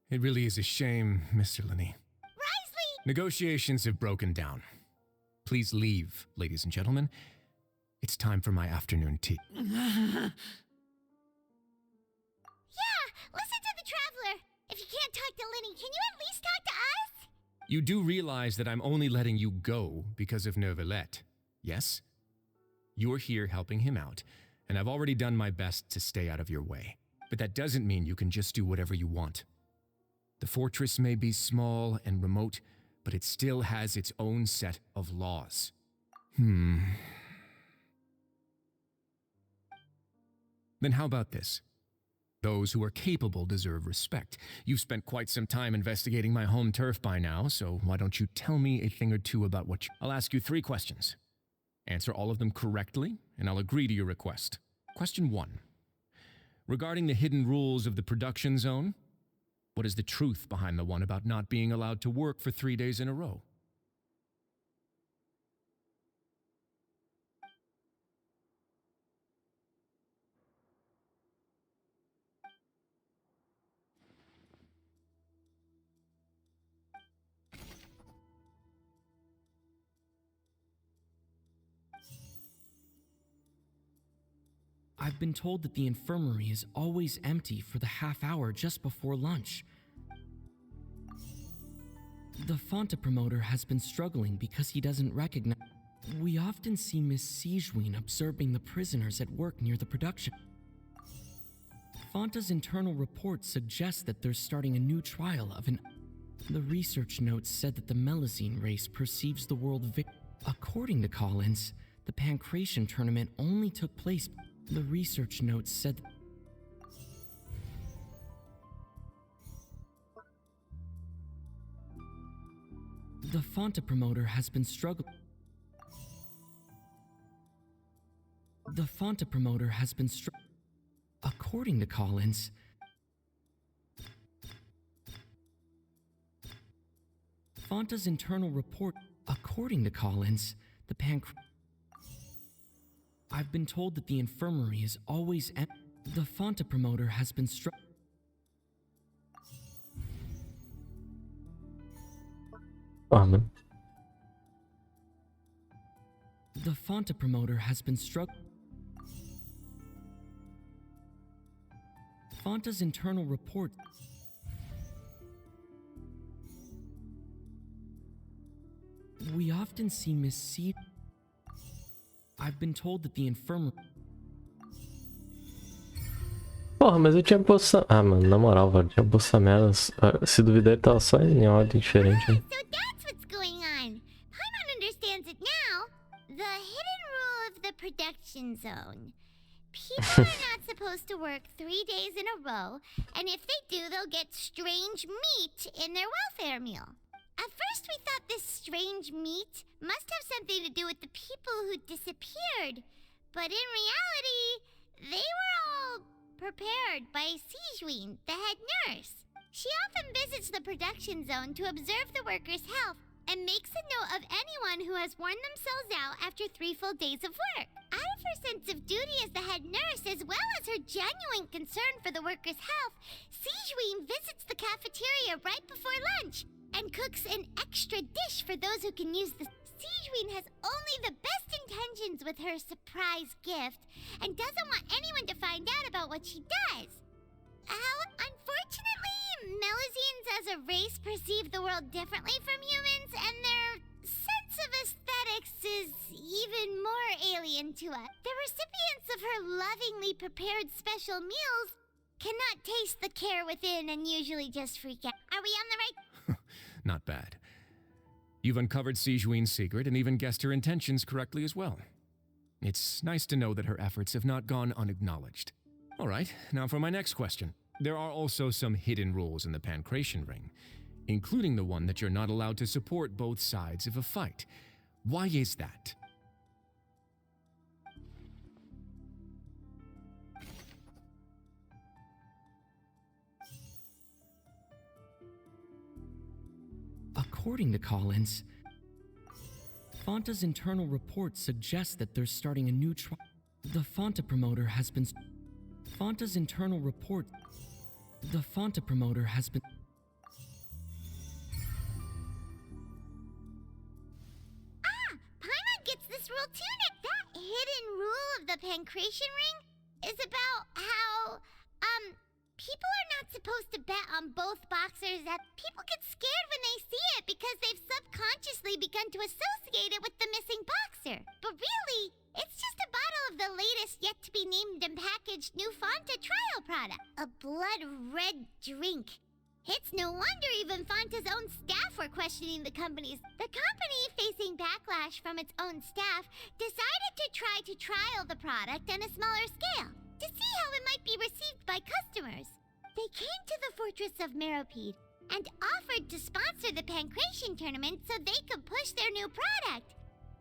It really is a shame, Mr. Linney. Risley! Negotiations have broken down. Please leave, ladies and gentlemen. It's time for my afternoon tea. Danny, can you at least talk to us? You do realize that I'm only letting you go because of Neuvillette, yes? You're here helping him out, and I've already done my best to stay out of your way. But that doesn't mean you can just do whatever you want. The fortress may be small and remote, but it still has its own set of laws. Then how about this? Those who are capable deserve respect. You've spent quite some time investigating my home turf by now, so why don't you tell me a thing or two about what you... I'll ask you 3 questions. Answer all of them correctly, and I'll agree to your request. Question 1. Regarding the hidden rules of the production zone, what is the truth behind the one about not being allowed to work for 3 days in a row? I've been told that the infirmary is always empty for the half hour just before lunch. The Fonta promoter has been struggling because he doesn't recognize... We often see Miss Sijween observing the prisoners at work near the production. Fonta's internal report suggests that they're starting a new trial of an... The research notes said that the Melazine race perceives the world According to Collins, the Pancration tournament only took place... The research notes said... The Fonta promoter has been struggling... The Fonta promoter has been According to Collins... Fonta's internal report... According to Collins, the I've been told that the infirmary is always empty. The Fonta promoter has been The Fonta promoter has been Fonta's internal report... We often see Miss C... I've been told that the infirmary... Porra, mas eu tinha posto... Ah, mano, na moral, velho, tinha posto merdas. Se duvidar, ele tava só em ordem diferente. Né? So that's what's going on. Paimon understands it now. The hidden rule of the production zone. People are not supposed to work 3 days in a row, and if they do, they'll get strange meat in their welfare meal. At first we thought this strange meat must have something to do with the people who disappeared. But in reality, they were all prepared by Sijween, the head nurse. She often visits the production zone to observe the workers' health and makes a note of anyone who has worn themselves out after 3 full days of work. Out of her sense of duty as the head nurse, as well as her genuine concern for the workers' health, Sijween visits the cafeteria right before lunch and cooks an extra dish for those who can use the... Sijween has only the best intentions with her surprise gift and doesn't want anyone to find out about what she does. Unfortunately, Melazines as a race perceive the world differently from humans, and their sense of aesthetics is even more alien to us. The recipients of her lovingly prepared special meals cannot taste the care within and usually just freak out. Are we on the right... Not bad. You've uncovered Sijween's secret and even guessed her intentions correctly as well. It's nice to know that her efforts have not gone unacknowledged. All right, now for my next question. There are also some hidden rules in the Pancration ring, including the one that you're not allowed to support both sides of a fight. Why is that? According to Collins, Fonta's internal report suggests that they're starting a new trial. The Fonta promoter has been... Fonta's internal report... The Fonta promoter has been... Paimon gets this rule too, Nick. That hidden rule of the Pancration ring is about how, People are not supposed to bet on both boxers. That people get scared when they see it because they've subconsciously begun to associate it with the missing boxer. But really, it's just a bottle of the latest yet-to-be-named and packaged new Fanta trial product. A blood-red drink. It's no wonder even Fanta's own staff were questioning the company's. The company, facing backlash from its own staff, decided to try to trial the product on a smaller scale to see how it might be received by customers. They came to the fortress of Meropide and offered to sponsor the Pancration tournament so they could push their new product.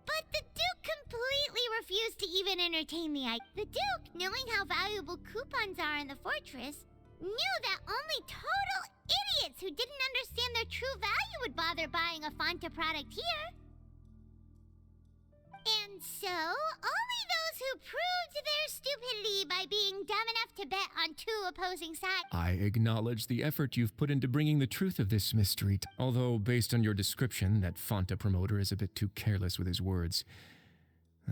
But the Duke completely refused to even entertain the idea. The Duke, knowing how valuable coupons are in the fortress, knew that only total idiots who didn't understand their true value would bother buying a Fanta product here. And so, only those who proved their stupidity by being dumb enough to bet on two opposing sides. I acknowledge the effort you've put into bringing the truth of this mystery. Although, based on your description, that Fanta promoter is a bit too careless with his words.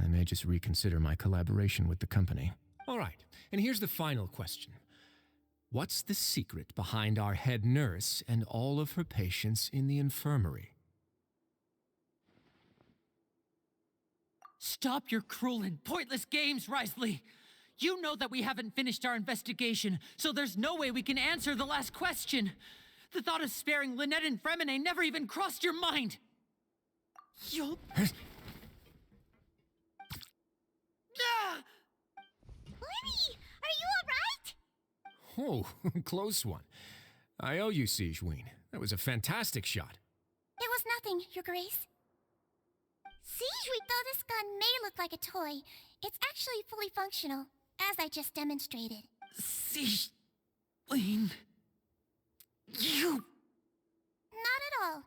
I may just reconsider my collaboration with the company. All right, and here's the final question. What's the secret behind our head nurse and all of her patients in the infirmary? Stop your cruel and pointless games, Risley! You know that we haven't finished our investigation, so there's no way we can answer the last question. The thought of sparing Lynette and Fremine never even crossed your mind! You'll... Lenny, are you alright? Oh, close one. I owe you, Sigewinne. That was a fantastic shot. It was nothing, Your Grace. Though this gun may look like a toy, it's actually fully functional, as I just demonstrated. Sigewinne... You... Not at all.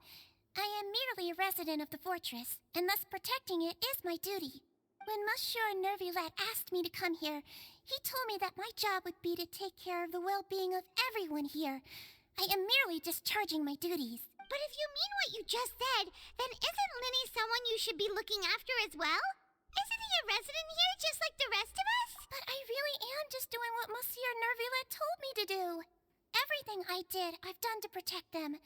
I am merely a resident of the fortress, and thus protecting it is my duty. When Monsieur Nervillette asked me to come here, he told me that my job would be to take care of the well-being of everyone here. I am merely discharging my duties. But if you mean what you just said, then isn't Linny someone you should be looking after as well? Isn't he a resident here just like the rest of us? But I really am just doing what Monsieur Nervillette told me to do. Everything I did, I've done to protect them.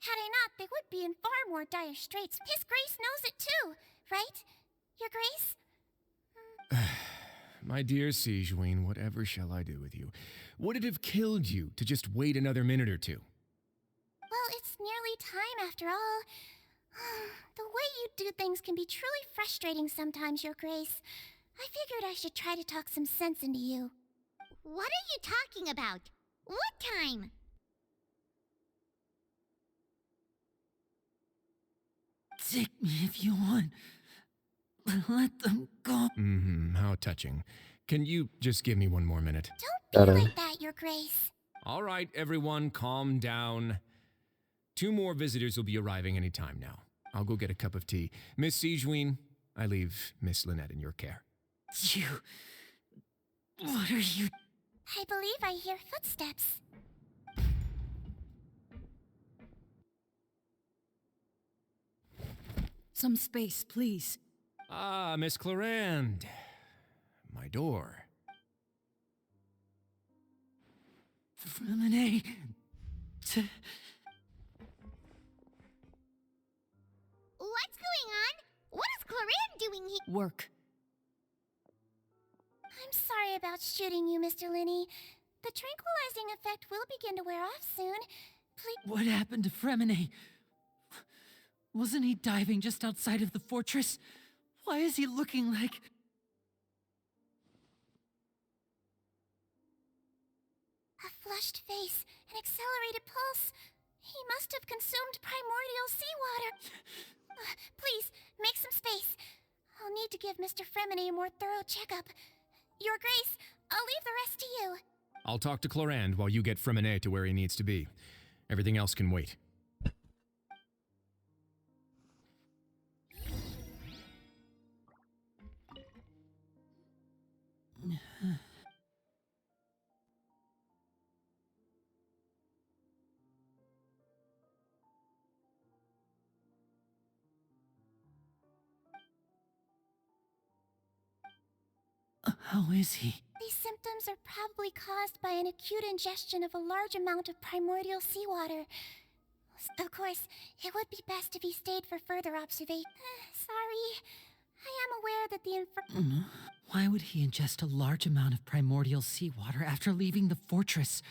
Had I not, they would be in far more dire straits. His Grace knows it too, right? Your Grace? My dear Sigewinne, whatever shall I do with you? Would it have killed you to just wait another minute or two? Well, it's nearly time after all. The way you do things can be truly frustrating sometimes, Your Grace. I figured I should try to talk some sense into you. What are you talking about? What time? Take me if you want. Let them go. How touching. Can you just give me one more minute? Don't be like that, Your Grace. All right, everyone, calm down. 2 more visitors will be arriving any time now. I'll go get a cup of tea. Miss Sigewinne, I leave Miss Lynette in your care. You... What are you... I believe I hear footsteps. Some space, please. Ah, Miss Querendo. My door. Fremine... What's going on? What is Querendo doing here? Work. I'm sorry about shooting you, Mr. Linny. The tranquilizing effect will begin to wear off soon. Please... What happened to Fremine? Wasn't he diving just outside of the fortress? Why is he looking like... A flushed face, an accelerated pulse. He must have consumed primordial seawater. Please, make some space. I'll need to give Mr. Fremine a more thorough checkup. Your Grace, I'll leave the rest to you. I'll talk to Querendo while you get Fremine to where he needs to be. Everything else can wait. How is he? These symptoms are probably caused by an acute ingestion of a large amount of primordial seawater. Of course, it would be best if he stayed for further observation. Sorry. I am aware that the Why would he ingest a large amount of primordial seawater after leaving the fortress?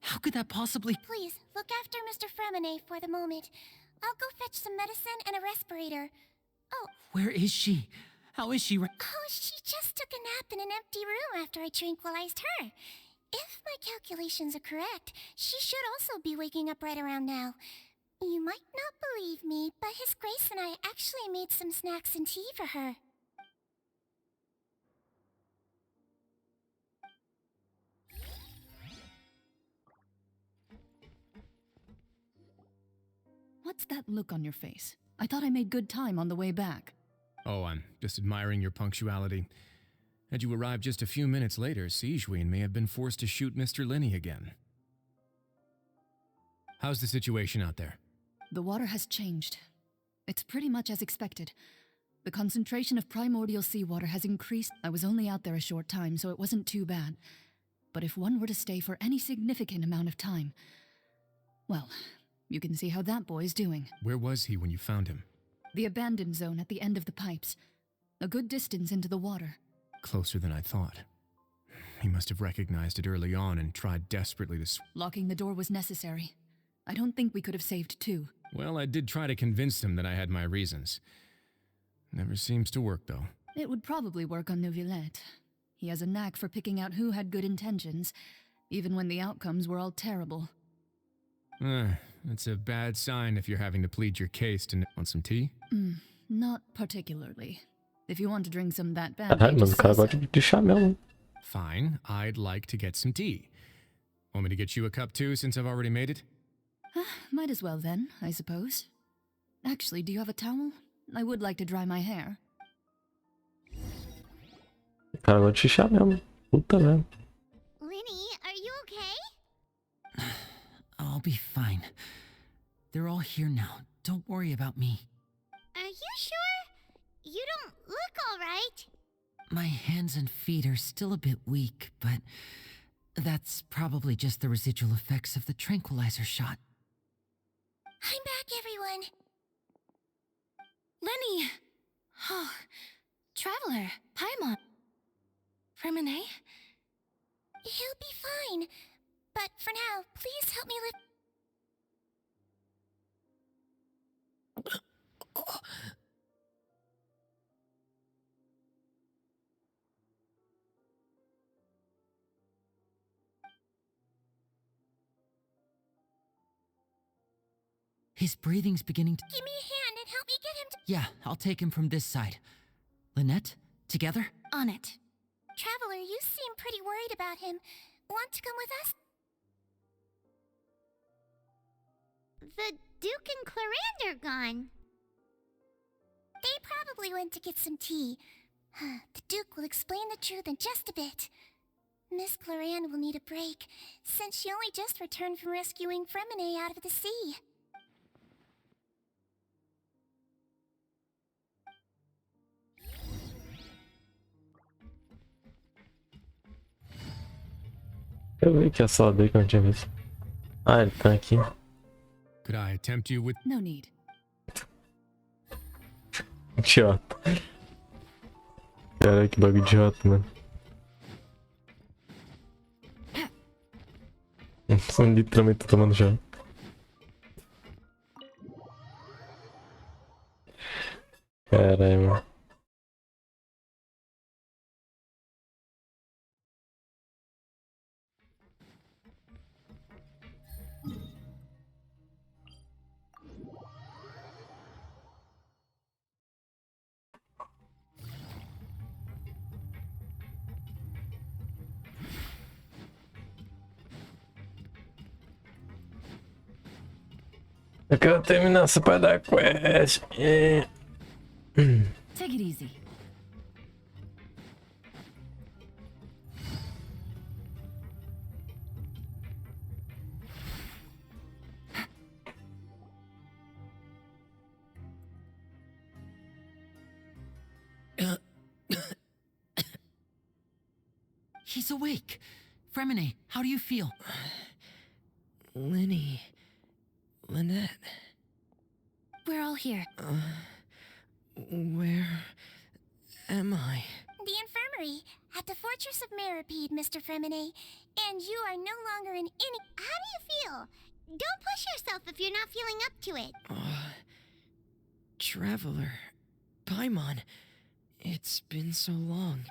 How could that possibly— Please, look after Mr. Fremine for the moment. I'll go fetch some medicine and a respirator. Oh. Where is she? How is she? Oh, she just took a nap in an empty room after I tranquilized her. If my calculations are correct, she should also be waking up right around now. You might not believe me, but His Grace and I actually made some snacks and tea for her. What's that look on your face? I thought I made good time on the way back. Oh, I'm just admiring your punctuality. Had you arrived just a few minutes later, Sigewinne may have been forced to shoot Mr. Linney again. How's the situation out there? The water has changed. It's pretty much as expected. The concentration of primordial seawater has increased. I was only out there a short time, so it wasn't too bad. But if one were to stay for any significant amount of time, well, you can see how that boy's doing. Where was he when you found him? The abandoned zone at the end of the pipes. A good distance into the water. Closer than I thought. He must have recognized it early on and tried desperately to Locking the door was necessary. I don't think we could have saved two. Well, I did try to convince him that I had my reasons. Never seems to work, though. It would probably work on Neuvillette. He has a knack for picking out who had good intentions, even when the outcomes were all terrible. That's a bad sign if you're having to plead your case to— Want some tea? Not particularly. If you want to drink some that bad, Caralho, mano, o cara gosta de chá mesmo. Fine, I'd like to get some tea. Want me to get you a cup too, since I've already made it? Might as well then, I suppose. Actually, do you have a towel? I would like to dry my hair. O cara gosta de chá mesmo. Puta merda. Linny, are you okay? I'll be fine. They're all here now. Don't worry about me. Are you sure? You don't look all right. My hands and feet are still a bit weak, but that's probably just the residual effects of the tranquilizer shot. I'm back, everyone. Lenny! Oh, Traveler, Paimon. Fremine? He'll be fine. But for now, please help me lift. His breathing's beginning to— Give me a hand and help me get him to— Yeah, I'll take him from this side. Lynette, together? On it. Traveler, you seem pretty worried about him. Want to come with us? The Duke and Querendo are gone. They probably went to get some tea. The Duke will explain the truth in just a bit. Miss Querendo will need a break, since she only just returned from rescuing Fremine out of the sea. Eu vi que é só dele que eu não tinha visto. Ah, ele tá aqui. Could I tempt you with— No need. Idiota. Caralho, que bagulho idiota, mano. Literalmente tô tomando chá. Caralho, mano. Eu quero terminar essa parte da quest. Take it easy. He's awake. Fremine, how do you feel? Lynette. We're all here. Where am I? The infirmary at the Fortress of Meripede, Mr. Fremine. And you are no longer in any... How do you feel? Don't push yourself if you're not feeling up to it. Traveler. Paimon. It's been so long.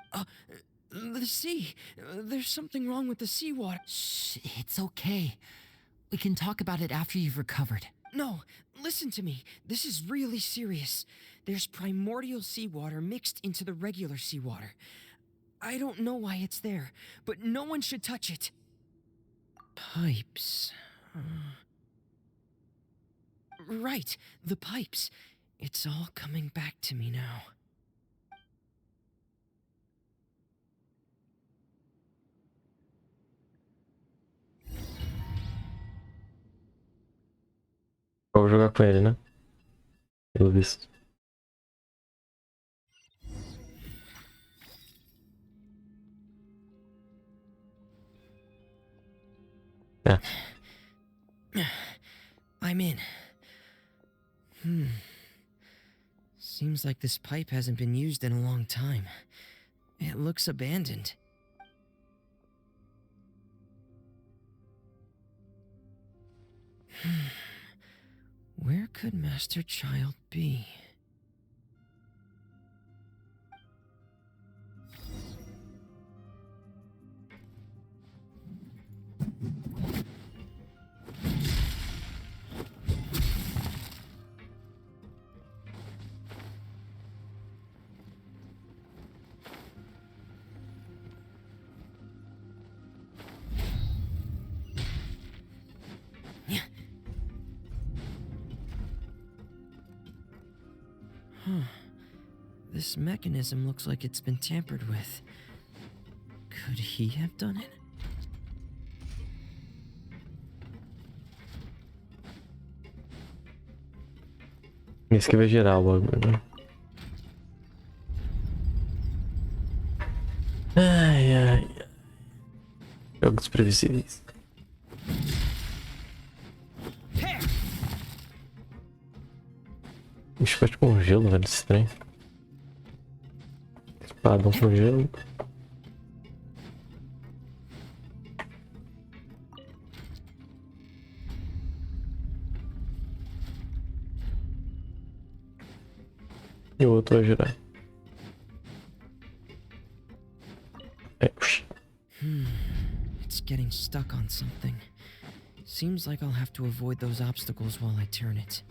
The sea. There's something wrong with the seawater. Shh, it's okay. We can talk about it after you've recovered. No, listen to me. This is really serious. There's primordial seawater mixed into the regular seawater. I don't know why it's there, but no one should touch it. Pipes. Right, the pipes. It's all coming back to me now. Vou jogar com ele, né? Pelo visto. É. I'm in. Seems like this pipe hasn't been used in a long time. It looks abandoned. Where could Master Child be? This mechanism looks like it's been tampered with. Could he have done it? Esse que vai gerar o bagulho, né? Ai. Jogos previsíveis. Ixi, faz com gelo, velho, estranho. Espadão com gelo. E o outro vai girar. It's getting stuck on something. Seems like I'll have to avoid those obstacles while I turn it.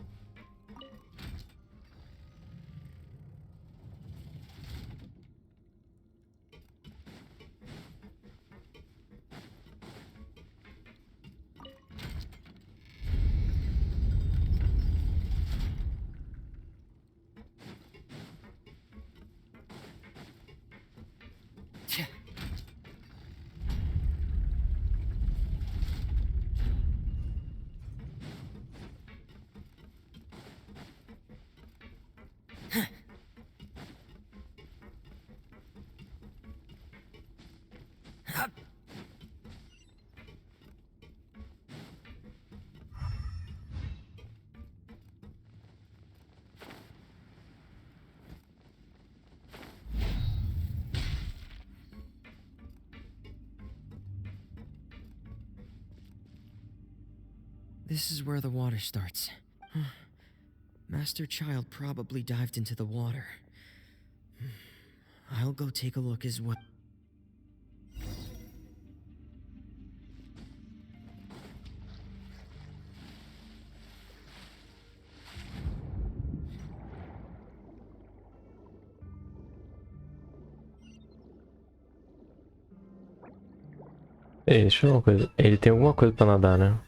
This is where the water starts. Master Child probably dived into the water. I'll go take a look as well. Ei, deixa eu ver uma coisa. Ele tem alguma coisa pra nadar, né?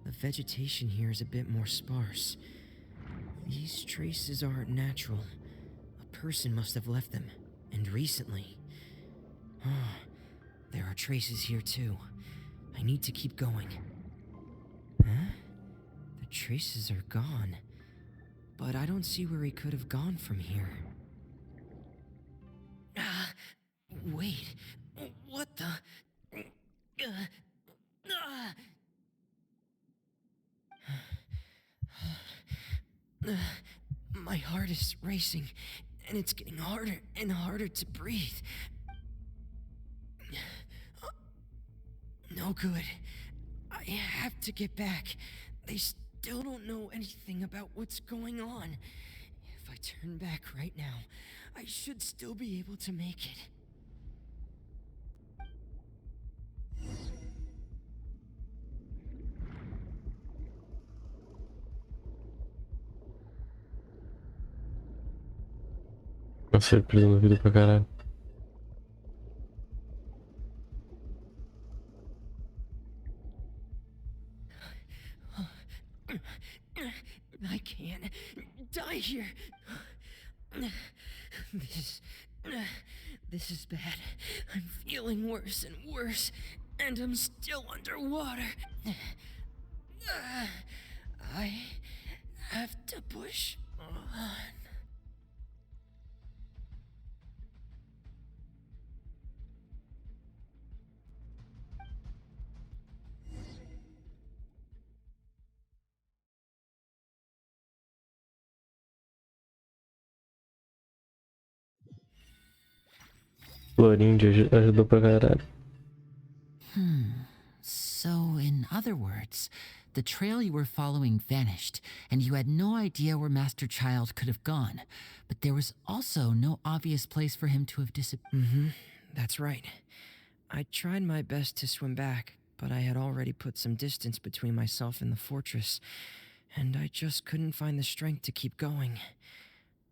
The vegetation here is a bit more sparse. These traces aren't natural. A person must have left them, And recently... there are traces here too. I need to keep going. Huh? The traces are gone. But I don't see where he could have gone from here. Wait. What the... My heart is racing, and it's getting harder and harder to breathe. No good. I have to get back. They still don't know anything about what's going on. If I turn back right now, I should still be able to make it. Eu sei, preso no vídeo pra caralho. I can't die here. This is bad. I'm feeling worse and worse, and I'm still underwater. I have to push on. Florindio ajudou pra caralho. So, in other words, the trail you were following vanished, and you had no idea where Master Child could have gone. But there was also no obvious place for him to have disappeared. That's right. I tried my best to swim back, but I had already put some distance between myself and the fortress, and I just couldn't find the strength to keep going.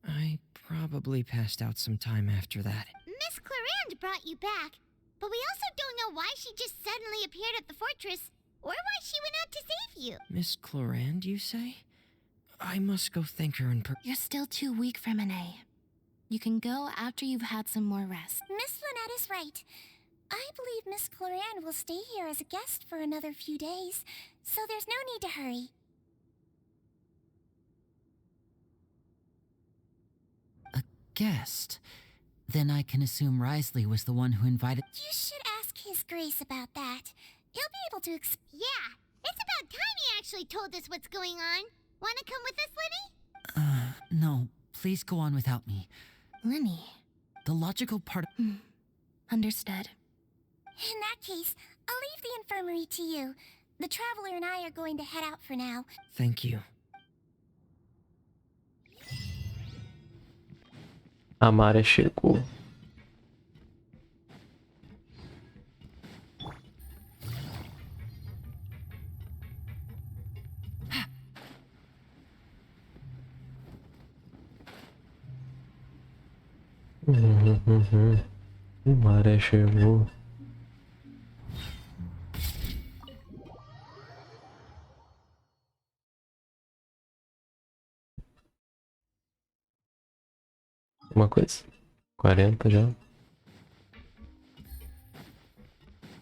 I probably passed out some time after that. Miss Querendo brought you back, but we also don't know why she just suddenly appeared at the fortress, or why she went out to save you. Miss Clorand, you say? I must go thank her in person. You're still too weak, Fremine. You can go after you've had some more rest. Miss Lynette is right. I believe Miss Clorand will stay here as a guest for another few days, so there's no need to hurry. A guest? Then I can assume Risley was the one who invited... You should ask His Grace about that. He'll be able to Yeah, it's about time he actually told us what's going on. Wanna come with us, Lenny? No, please go on without me. Lenny. The logical part... Understood. In that case, I'll leave the infirmary to you. The Traveler and I are going to head out for now. Thank you. A maré chegou. A maré chegou. Uma coisa. 40 já.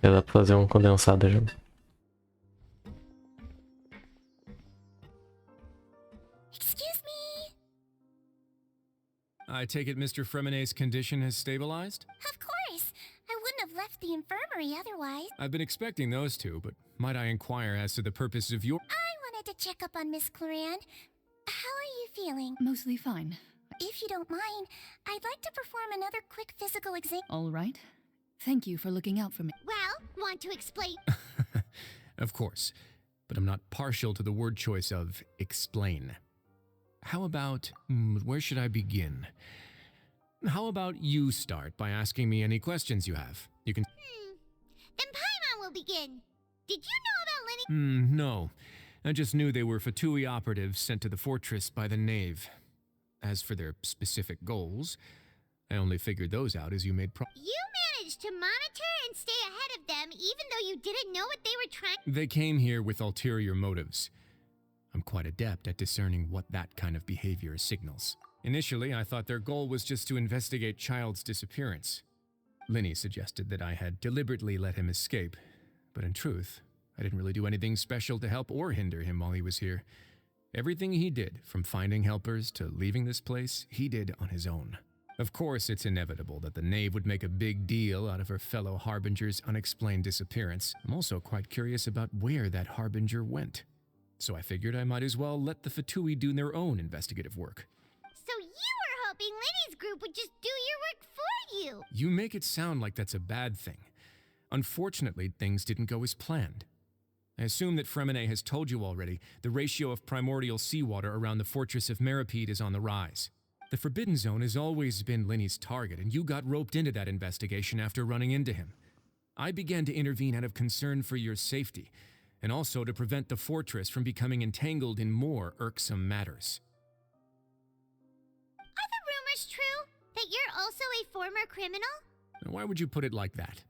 Já dá pra fazer um condensado já. Excuse me? I take it Mr. Fremine's condition has stabilized? Of course. I wouldn't have left the infirmary otherwise. I've been expecting those two, but might I inquire as to the purpose of your... I wanted to check up on Miss Clorand. How are you feeling? Mostly fine. If you don't mind, I'd like to perform another quick physical exam. All right. Thank you for looking out for me. Well, want to explain? Of course, but I'm not partial to the word choice of explain. How about, where should I begin? How about you start by asking me any questions you have? You can... Then Paimon will begin. Did you know about Lenny? No. I just knew they were Fatui operatives sent to the fortress by the Knave. As for their specific goals, I only figured those out as you made You managed to monitor and stay ahead of them even though you didn't know what they were trying... They came here with ulterior motives. I'm quite adept at discerning what that kind of behavior signals. Initially, I thought their goal was just to investigate Child's disappearance. Linny suggested that I had deliberately let him escape, but in truth, I didn't really do anything special to help or hinder him while he was here. Everything he did, from finding helpers to leaving this place, he did on his own. Of course, it's inevitable that the knave would make a big deal out of her fellow Harbinger's unexplained disappearance. I'm also quite curious about where that Harbinger went. So I figured I might as well let the Fatui do their own investigative work. So you were hoping Linny's group would just do your work for you! You make it sound like that's a bad thing. Unfortunately, things didn't go as planned. I assume that Fremine has told you already the ratio of primordial seawater around the fortress of Meripede is on the rise. The Forbidden Zone has always been Linny's target, and you got roped into that investigation after running into him. I began to intervene out of concern for your safety, and also to prevent the fortress from becoming entangled in more irksome matters. Are the rumors true? That you're also a former criminal? Why would you put it like that?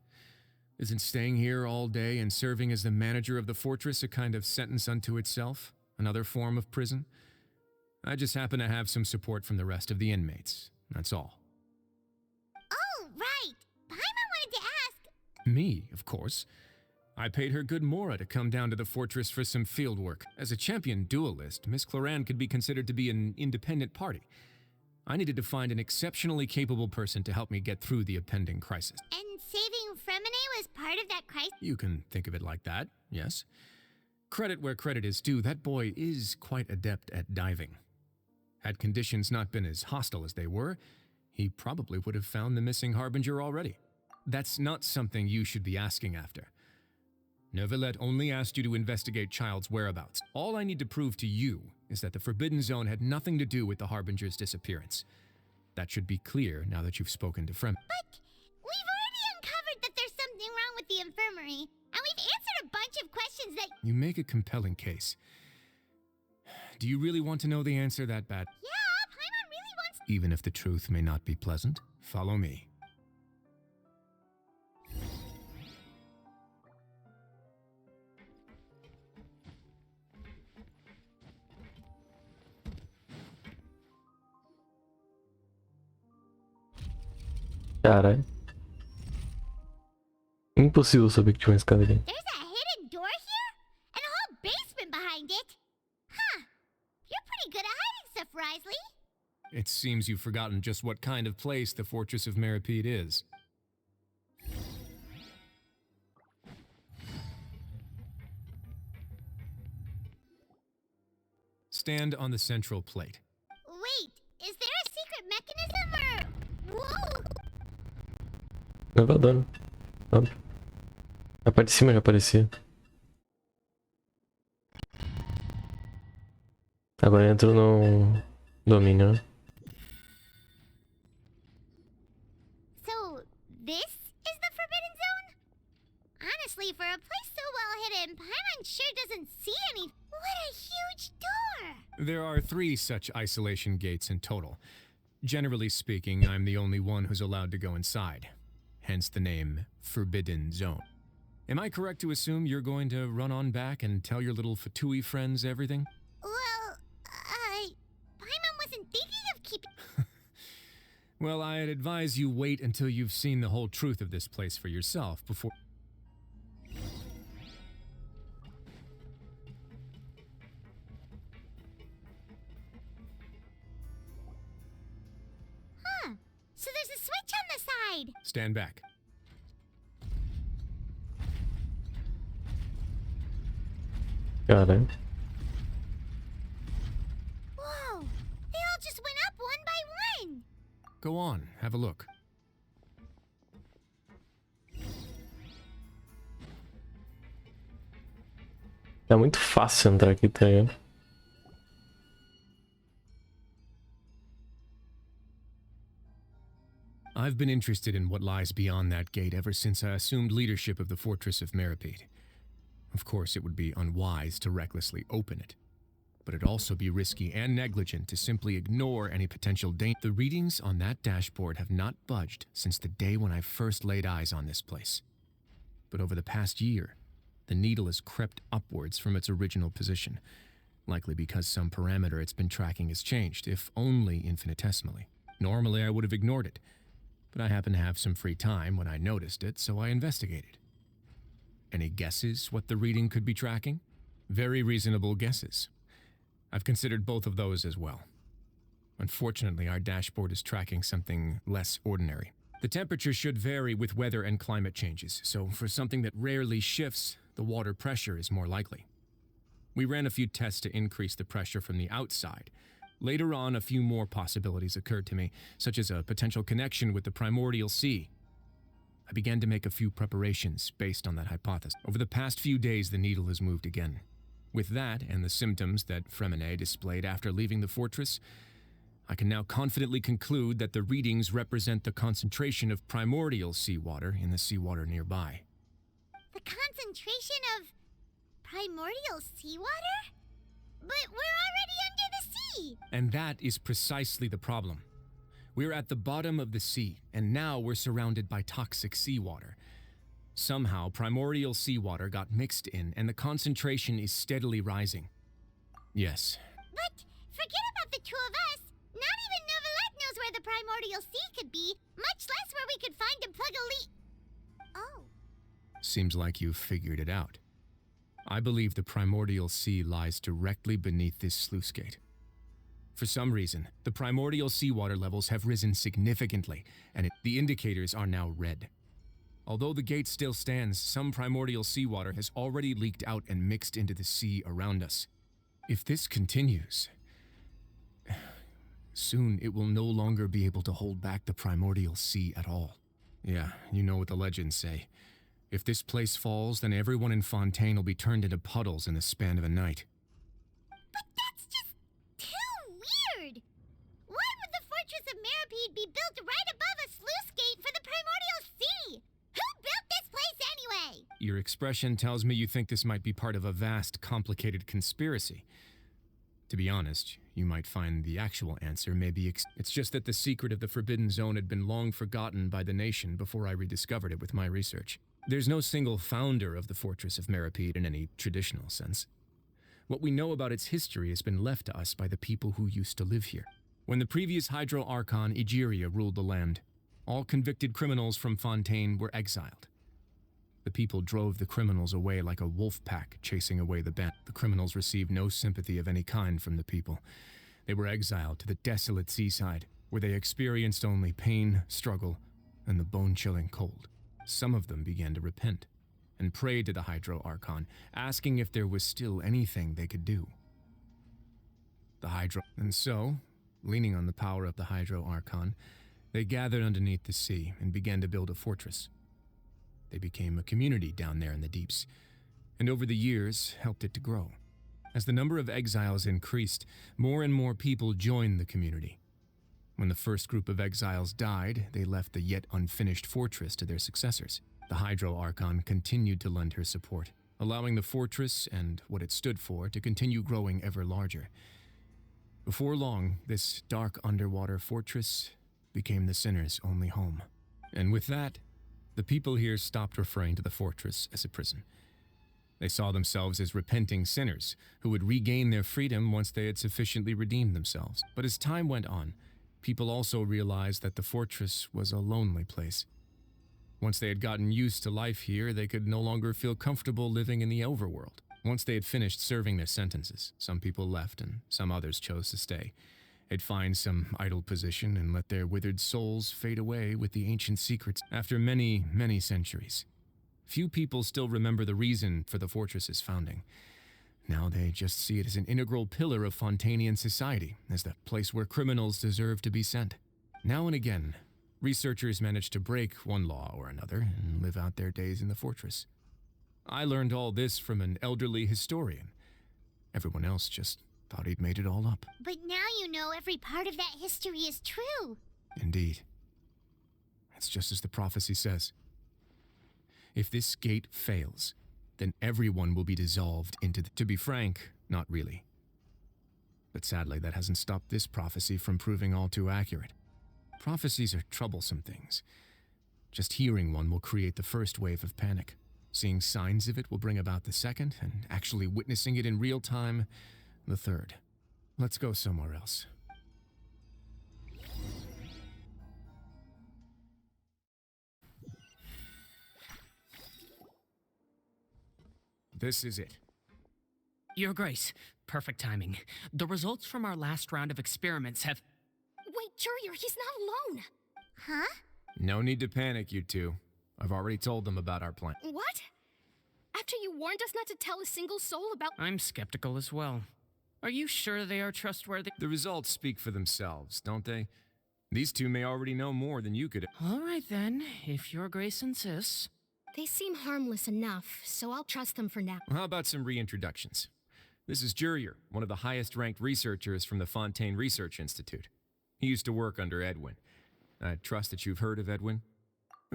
Isn't staying here all day and serving as the manager of the fortress a kind of sentence unto itself? Another form of prison? I just happen to have some support from the rest of the inmates. That's all. Oh, right. Paimon wanted to ask. Me, of course. I paid her good mora to come down to the fortress for some field work. As a champion duelist, Miss Clara could be considered to be an independent party. I needed to find an exceptionally capable person to help me get through the impending crisis. And saving Fremine was part of that crisis? You can think of it like that, yes. Credit where credit is due, that boy is quite adept at diving. Had conditions not been as hostile as they were, he probably would have found the missing Harbinger already. That's not something you should be asking after. Neuvillette only asked you to investigate Child's whereabouts. All I need to prove to you is that the Forbidden Zone had nothing to do with the Harbinger's disappearance. That should be clear now that you've spoken to Frem. But we've already uncovered that there's something wrong with the infirmary, and we've answered a bunch of questions that— You make a compelling case. Do you really want to know the answer that bad? Yeah, Paimon really wants— Even if the truth may not be pleasant, follow me. Caralho. Impossível saber que tinha uma escada aqui. There's a hidden door here? And a whole basement behind it? Huh. You're pretty good at hiding stuff, Risley. It seems you've forgotten just what kind of place the Fortress of Meripede is. Stand on the central plate. Wait, is there a secret mechanism or— Whoa! Elevador. Sobe. A parte de cima já aparecia. Agora entro no domínio, né? So, this is the Forbidden Zone? Honestly, for a place so well hidden, Paimon sure doesn't see any— What a huge door! There are 3 such isolation gates in total. Generally speaking, I'm the only one who's allowed to go inside. Hence the name Forbidden Zone. Am I correct to assume you're going to run on back and tell your little Fatui friends everything? Well, Paimon wasn't thinking of keeping— Well, I'd advise you wait until you've seen the whole truth of this place for yourself before— Huh. So there's a switch on the side. Stand back. Got it. Whoa! They all just went up one by one! Go on, have a look. É muito fácil entrar aqui, tá ligado? I've been interested in what lies beyond that gate ever since I assumed leadership of the Fortress of Meripede. Of course, it would be unwise to recklessly open it, but it'd also be risky and negligent to simply ignore any potential danger. The readings on that dashboard have not budged since the day when I first laid eyes on this place. But over the past year, the needle has crept upwards from its original position. likely because some parameter it's been tracking has changed, if only infinitesimally. Normally I would have ignored it, but I happened to have some free time when I noticed it, so I investigated. Any guesses what the reading could be tracking? Very reasonable guesses. I've considered both of those as well. Unfortunately, our dashboard is tracking something less ordinary. The temperature should vary with weather and climate changes, so for something that rarely shifts, the water pressure is more likely. We ran a few tests to increase the pressure from the outside. Later on, a few more possibilities occurred to me, such as a potential connection with the primordial sea. I began to make a few preparations based on that hypothesis. Over the past few days, the needle has moved again. With that, and the symptoms that Fremine displayed after leaving the fortress, I can now confidently conclude that the readings represent the concentration of primordial seawater in the seawater nearby. The concentration of primordial seawater? But we're already under the sea! And that is precisely the problem. We're at the bottom of the sea, and now we're surrounded by toxic seawater. Somehow, primordial seawater got mixed in, and the concentration is steadily rising. Yes. But forget about the two of us. Not even Novelette knows where the primordial sea could be, much less where we could find and plug a leak. Oh. Seems like you've figured it out. I believe the primordial sea lies directly beneath this sluice gate. For some reason, the primordial seawater levels have risen significantly, and the indicators are now red. Although the gate still stands, some primordial seawater has already leaked out and mixed into the sea around us. If this continues, soon it will no longer be able to hold back the primordial sea at all. Yeah, you know what the legends say. If this place falls, then everyone in Fontaine will be turned into puddles in the span of a night. But that's just too weird! Why would the Fortress of Meripede be built right above a sluice gate for the primordial sea? Who built this place anyway? Your expression tells me you think this might be part of a vast, complicated conspiracy. To be honest, you might find the actual answer may be it's just that the secret of the Forbidden Zone had been long forgotten by the nation before I rediscovered it with my research. There's no single founder of the Fortress of Meripede in any traditional sense. What we know about its history has been left to us by the people who used to live here. When the previous Hydro Archon Egeria ruled the land, all convicted criminals from Fontaine were exiled. The people drove the criminals away like a wolf pack chasing away the band. The criminals received no sympathy of any kind from the people. They were exiled to the desolate seaside, where they experienced only pain, struggle, and the bone-chilling cold. Some of them began to repent and prayed to the Hydro Archon, asking if there was still anything they could do. And so, leaning on the power of the Hydro Archon, they gathered underneath the sea and began to build a fortress. They became a community down there in the deeps, and over the years helped it to grow. As the number of exiles increased, more and more people joined the community. When the first group of exiles died, they left the yet unfinished fortress to their successors. The Hydro Archon continued to lend her support, allowing the fortress and what it stood for to continue growing ever larger. Before long, this dark underwater fortress became the sinner's only home. And with that, the people here stopped referring to the fortress as a prison. They saw themselves as repenting sinners who would regain their freedom once they had sufficiently redeemed themselves. But as time went on, people also realized that the fortress was a lonely place. Once they had gotten used to life here, they could no longer feel comfortable living in the overworld. Once they had finished serving their sentences, some people left and some others chose to stay. They'd find some idle position and let their withered souls fade away with the ancient secrets. After many, many centuries, few people still remember the reason for the fortress's founding. Now they just see it as an integral pillar of Fontainian society, as the place where criminals deserve to be sent. Now and again, researchers manage to break one law or another and live out their days in the fortress. I learned all this from an elderly historian. Everyone else just thought he'd made it all up. But now you know every part of that history is true. Indeed. It's just as the prophecy says. If this gate fails, then everyone will be dissolved into To be frank, not really. But sadly, that hasn't stopped this prophecy from proving all too accurate. Prophecies are troublesome things. Just hearing one will create the first wave of panic. Seeing signs of it will bring about the second, and actually witnessing it in real time the third. Let's go somewhere else. This is it. Your Grace, perfect timing. The results from our last round of experiments have... Wait, Jurier, he's not alone. Huh? No need to panic, you two. I've already told them about our plan. What? After you warned us not to tell a single soul about... I'm skeptical as well. Are you sure they are trustworthy? The results speak for themselves, don't they? These two may already know more than you could. All right then, if Your Grace insists. They seem harmless enough, so I'll trust them for now. How about some reintroductions? This is Jurier, one of the highest-ranked researchers from the Fontaine Research Institute. He used to work under Edwin. I trust that you've heard of Edwin?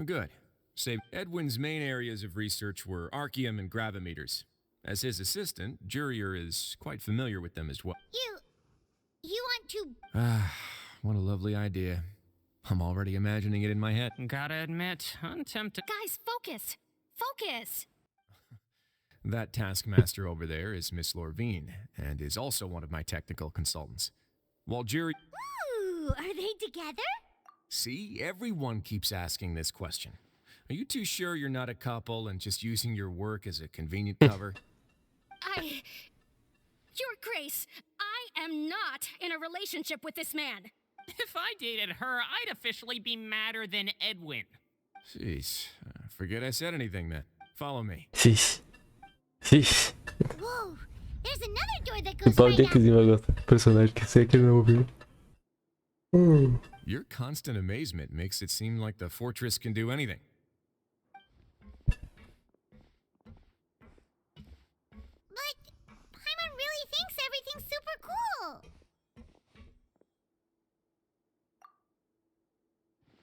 Good. Say, Edwin's main areas of research were archeum and gravimeters. As his assistant, Jurier is quite familiar with them as well. You want to... Ah, what a lovely idea. I'm already imagining it in my head. Gotta admit, I'm tempted. Guys, focus! Focus! That taskmaster over there is Miss Lorvine, and is also one of my technical consultants. While Jurier... Ooh, are they together? See, everyone keeps asking this question. Are you too sure you're not a couple and just using your work as a convenient cover? Your Grace, I am not in a relationship with this man. If I dated her, I'd officially be madder than Edwin. Jeez, forget I said anything then. Follow me. Xiii. Xiii. Whoa, there's another door that O goes pau right de out. que vai gostar do personagem que você quer não ouvir. Your constant amazement makes it seem like the fortress can do anything. But Paimon really thinks everything's super cool.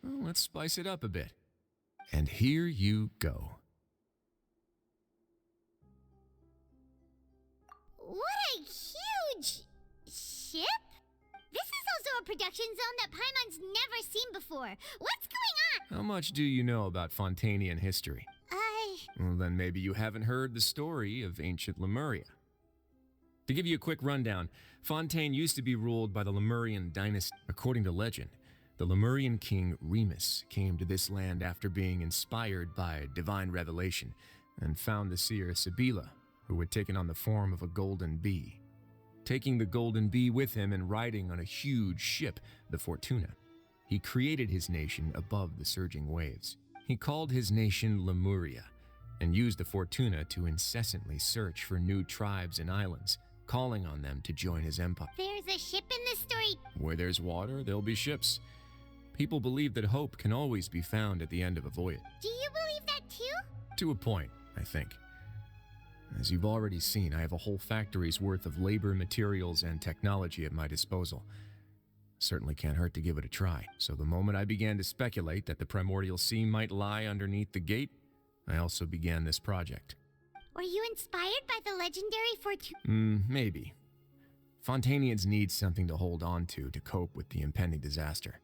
Well, let's spice it up a bit. And here you go. What a huge ship! This is also a production zone that Paimon's never seen before. What's going on? How much do you know about Fontanian history? Well, then maybe you haven't heard the story of ancient Lemuria. To give you a quick rundown, Fontaine used to be ruled by the Lemurian dynasty. According to legend, the Lemurian king Remus came to this land after being inspired by divine revelation and found the seer Sibila, who had taken on the form of a golden bee. Taking the golden bee with him and riding on a huge ship, the Fortuna, he created his nation above the surging waves. He called his nation Lemuria and used the Fortuna to incessantly search for new tribes and islands, calling on them to join his empire. There's a ship in this story. Where there's water, there'll be ships. People believe that hope can always be found at the end of a voyage. Do you believe that too? To a point, I think. As you've already seen, I have a whole factory's worth of labor, materials, and technology at my disposal. Certainly can't hurt to give it a try. So the moment I began to speculate that the primordial sea might lie underneath the gate, I also began this project. Were you inspired by the legendary Fortuna? Maybe. Fontanians need something to hold on to cope with the impending disaster.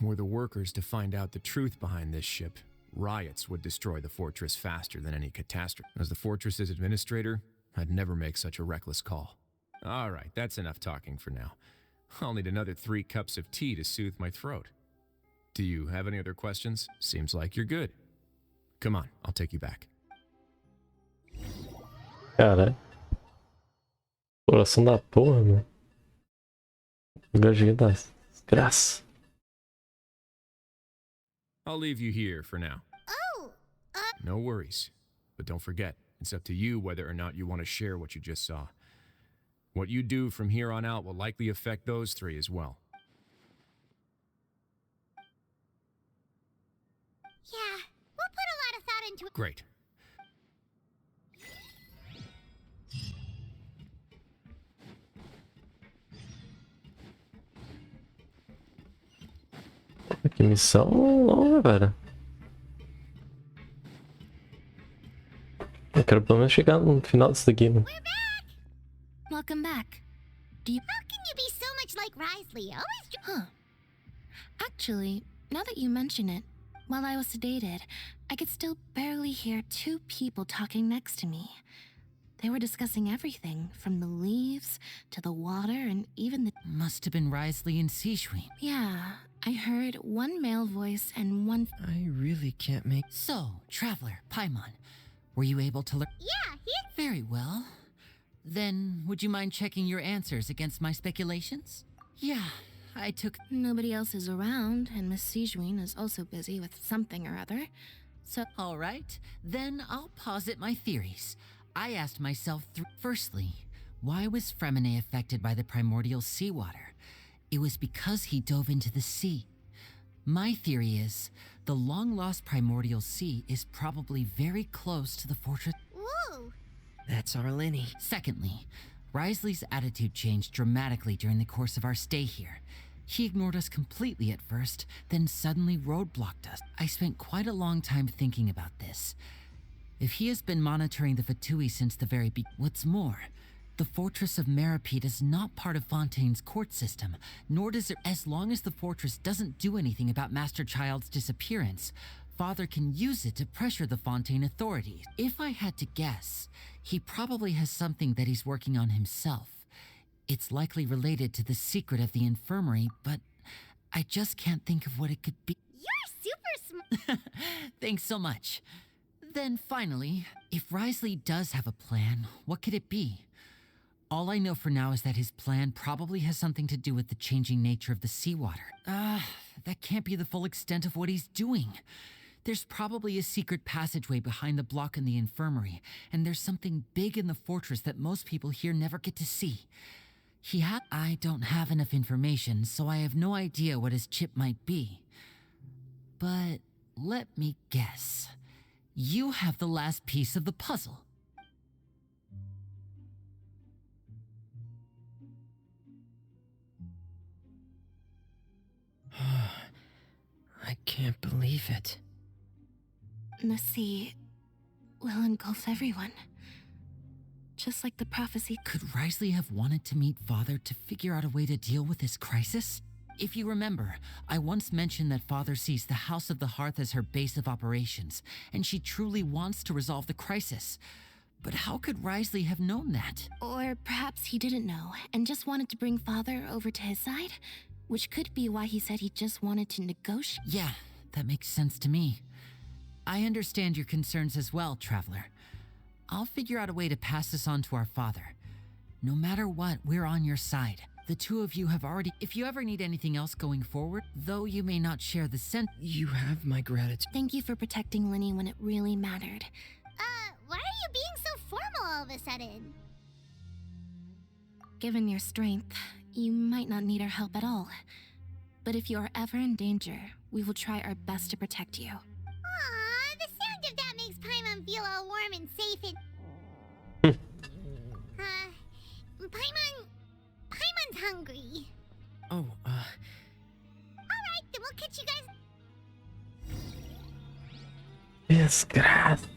Were the workers to find out the truth behind this ship, riots would destroy the fortress faster than any catastrophe. As the fortress's administrator, I'd never make such a reckless call. All right, that's enough talking for now. I'll need another 3 cups of tea to soothe my throat. Do you have any other questions? Seems like you're good. Come on, I'll take you back. Caralho. Coração da porra, mano. Lugar da desgraça. I'll leave you here for now. Oh, No worries. But don't forget, it's up to you whether or not you want to share what you just saw. What you do from here on out will likely affect those 3 as well. yeah. We'll put a lot of thought into it. Great. Que missão longa, velho. Eu quero pelo menos chegar no final disso daqui, mano. Welcome back. Do you... How can you be so much like Risley? Always... Huh. Actually, now that you mention it, while I was sedated, I could still barely hear 2 people talking next to me. They were discussing everything, from the leaves to the water and even the... Must have been Risley and Sejuin. Yeah, I heard one male voice and one... I really can't make... So, Traveler, Paimon, were you able to learn? Yeah, Very well. Then, would you mind checking your answers against my speculations? Yeah, I took... Nobody else is around, and Miss Sejuin is also busy with something or other, so... All right, then I'll posit my theories. I asked myself Firstly, why was Fremine affected by the primordial seawater? It was because he dove into the sea. My theory is, the long-lost primordial sea is probably very close to the fortress... Woo! That's our Lenny. Secondly, Risley's attitude changed dramatically during the course of our stay here. He ignored us completely at first, then suddenly roadblocked us. I spent quite a long time thinking about this. If he has been monitoring the Fatui since the very beginning... What's more, the fortress of Meripede is not part of Fontaine's court system, nor does it... As long as the fortress doesn't do anything about Master Child's disappearance, Father can use it to pressure the Fontaine authorities. If I had to guess, he probably has something that he's working on himself. It's likely related to the secret of the infirmary, but I just can't think of what it could be. You're super smart. Thanks so much. Then finally, if Risley does have a plan, what could it be? All I know for now is that his plan probably has something to do with the changing nature of the seawater. That can't be the full extent of what he's doing. There's probably a secret passageway behind the block in the infirmary, and there's something big in the fortress that most people here never get to see. I don't have enough information, so I have no idea what his chip might be. But let me guess. You have the last piece of the puzzle. I can't believe it. The sea will engulf everyone. Just like the prophecy. Could Risley have wanted to meet Father to figure out a way to deal with this crisis? If you remember, I once mentioned that Father sees the House of the Hearth as her base of operations, and she truly wants to resolve the crisis. But how could Risley have known that? Or perhaps he didn't know, and just wanted to bring Father over to his side? Which could be why he said he just wanted to negotiate. Yeah, that makes sense to me. I understand your concerns as well, Traveler. I'll figure out a way to pass this on to our father. No matter what, we're on your side. The two of you have already... If you ever need anything else going forward, though you may not share the You have my gratitude. Thank you for protecting Lenny when it really mattered. Why are you being so formal all of a sudden? Given your strength, you might not need our help at all. But if you are ever in danger, we will try our best to protect you. Aw, the sound of that makes Paimon feel all warm and safe and... Paimon's hungry. Oh, Alright, then we'll catch you guys... Desgraça.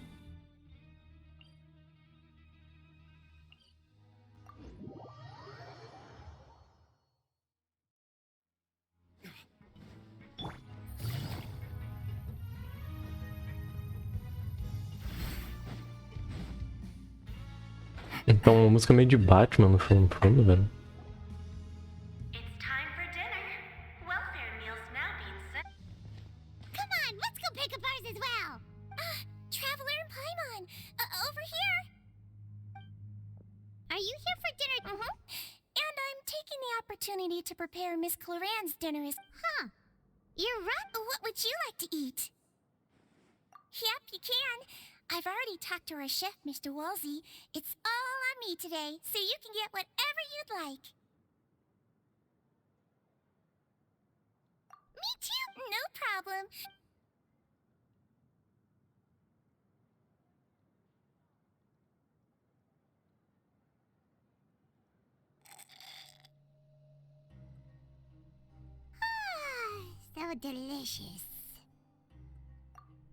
Então, uma música meio de Batman no fundo, velho. Come on, let's go pick up ours as well. Traveler and Paimon, over here. Are you here for dinner? Mm-hmm. And I'm taking the opportunity to prepare Miss Claran's dinner as... Huh. You're right. What would you like to eat? Yep, you can. I've already talked to our chef, Mr. Wolsey. It's all on me today, so you can get whatever you'd like. Me too, no problem. So delicious.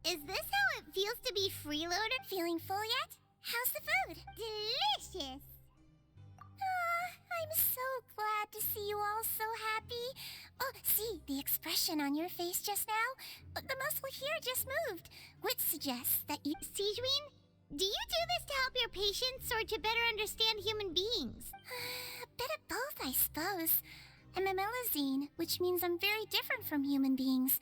Is this how it feels to be freeloader? Feeling full yet? How's the food? Delicious! I'm so glad to see you all so happy. Oh, see, the expression on your face just now? The muscle here just moved, which suggests that you... Sejuin? Do you do this to help your patients or to better understand human beings? A bit of both, I suppose. I'm a melazine, which means I'm very different from human beings.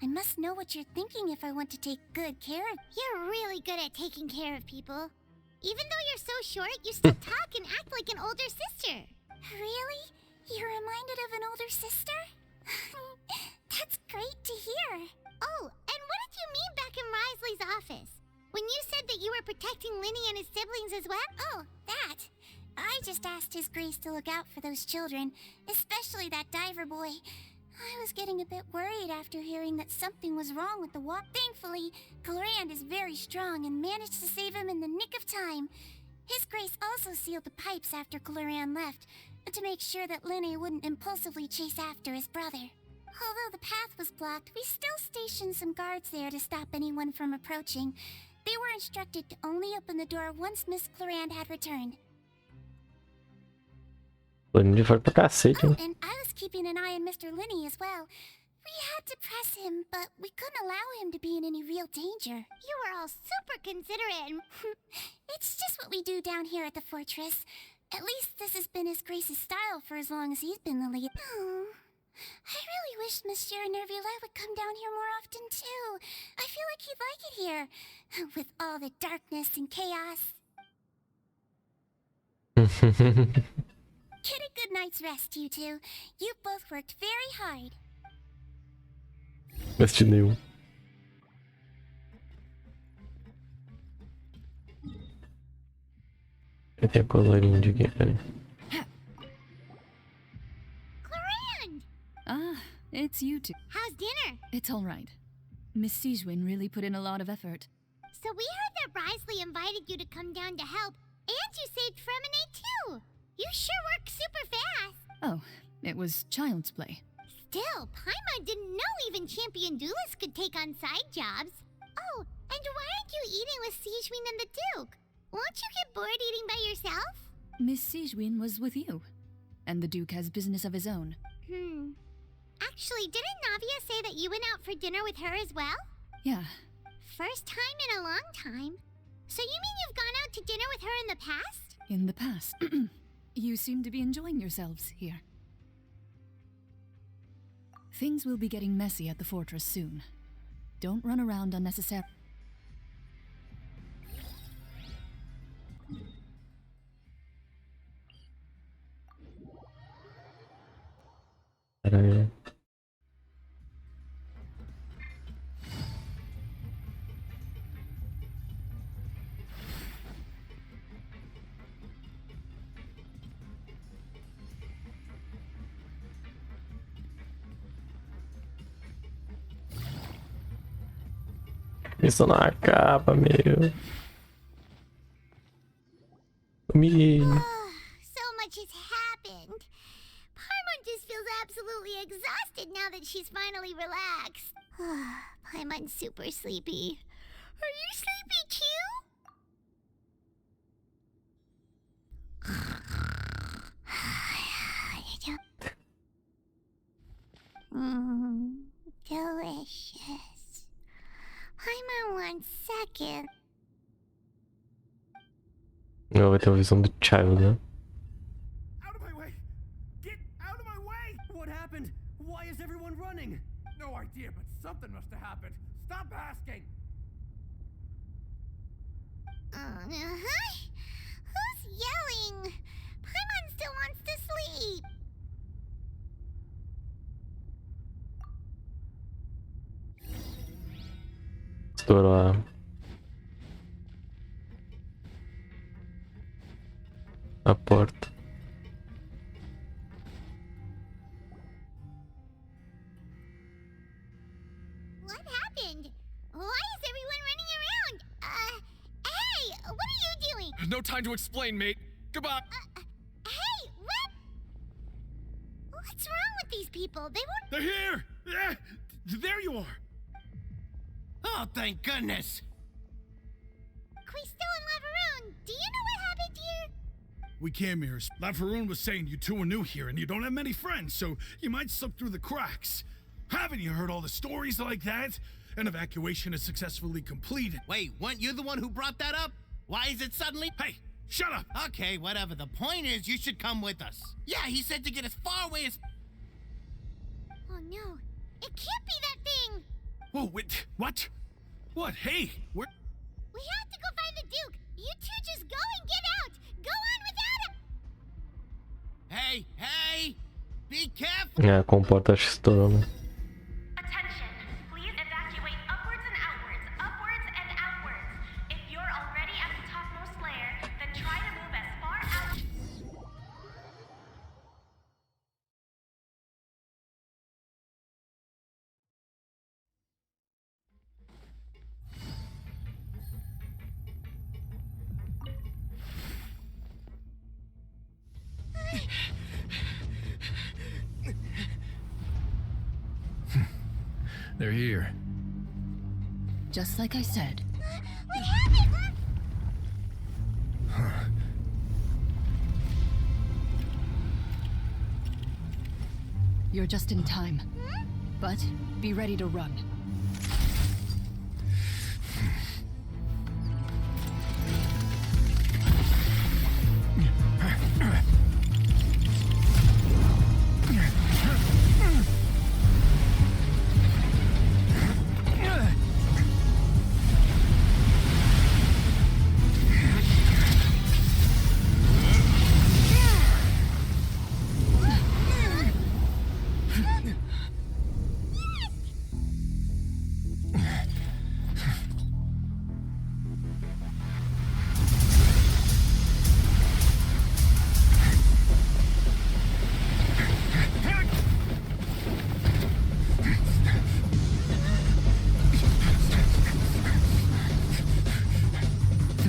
I must know what you're thinking if I want to take good care of... You're really good at taking care of people. Even though you're so short, you still talk and act like an older sister. Really? You're reminded of an older sister? That's great to hear. Oh, and what did you mean back in Risley's office? When you said that you were protecting Linny and his siblings as well? Oh, that. I just asked His Grace to look out for those children, especially that diver boy. I was getting a bit worried after hearing that something was wrong with the walk. Thankfully, Querendo is very strong and managed to save him in the nick of time. His Grace also sealed the pipes after Querendo left, to make sure that Linny wouldn't impulsively chase after his brother. Although the path was blocked, we still stationed some guards there to stop anyone from approaching. They were instructed to only open the door once Miss Querendo had returned. Linny foi pra cacete, hein? And I was keeping an eye on Mr. Linny as well. We had to press him, but we couldn't allow him to be in any real danger. You were all super considerate. It's just what we do down here at the fortress. At least this has been His Grace's style for as long as he's been the lead. Oh, I really wish Monsieur Nervula would come down here more often too. I feel like he'd like it here, with all the darkness and chaos. Get a good night's rest, you two. You both worked very hard. Rest nenhum. Eu tenho colorinho de aqui, peraí. Querendo! Ah, it's you two. How's dinner? It's all right. Miss Sijwin really put in a lot of effort. So we heard that Risley invited you to come down to help, and you saved Fremine too. You sure work super fast. Oh, it was child's play. Still, Paimon didn't know even champion duelists could take on side jobs. Oh, and why aren't you eating with Sijwin and the Duke? Won't you get bored eating by yourself? Miss Sijwin was with you, and the Duke has business of his own. Actually, didn't Navia say that you went out for dinner with her as well? Yeah. First time in a long time. So you mean you've gone out to dinner with her in the past? In the past. You seem to be enjoying yourselves here. Things will be getting messy at the fortress soon. Don't run around unnecessarily. Isso não acaba, meu. So much has happened. Paimon just feels absolutely exhausted now that she's finally relaxed. Paimon's super sleepy. Are you sleepy too? Delicious. Paimon 1 second. Não, vai ter uma visão do Child, né? Out of my way! Get out of my way! What happened? Why is everyone running? No idea, but something must have happened. Stop asking! Who's yelling? Paimon still wants to sleep. Estourou a porta. What happened? Why is everyone running around? Hey, what are you doing? There's no time to explain, mate. Goodbye. Hey, what? What's wrong with these people? They won't... They're here! Yeah, there you are. Oh, thank goodness! Quisto and Laveroon, do you know what happened here? We came here. Laveroon was saying you two are new here and you don't have many friends, so you might slip through the cracks. Haven't you heard all the stories like that? An evacuation is successfully completed. Wait, weren't you the one who brought that up? Why is it suddenly... Hey, shut up! Okay, whatever. The point is, you should come with us. Yeah, he said to get as far away as... Oh no, it can't be that thing! Whoa, wait, what? What? Hey, we're... We have to go find the Duke! You two just go and get out! Go on without him! Hey, hey! Be careful! É, a comporta acho que estourou, né? Attention, please evacuate upwards and outwards, upwards and outwards. If you're already at the topmost layer, then try to move as far out. They're here. Just like I said. What happened? You're just in time. But be ready to run.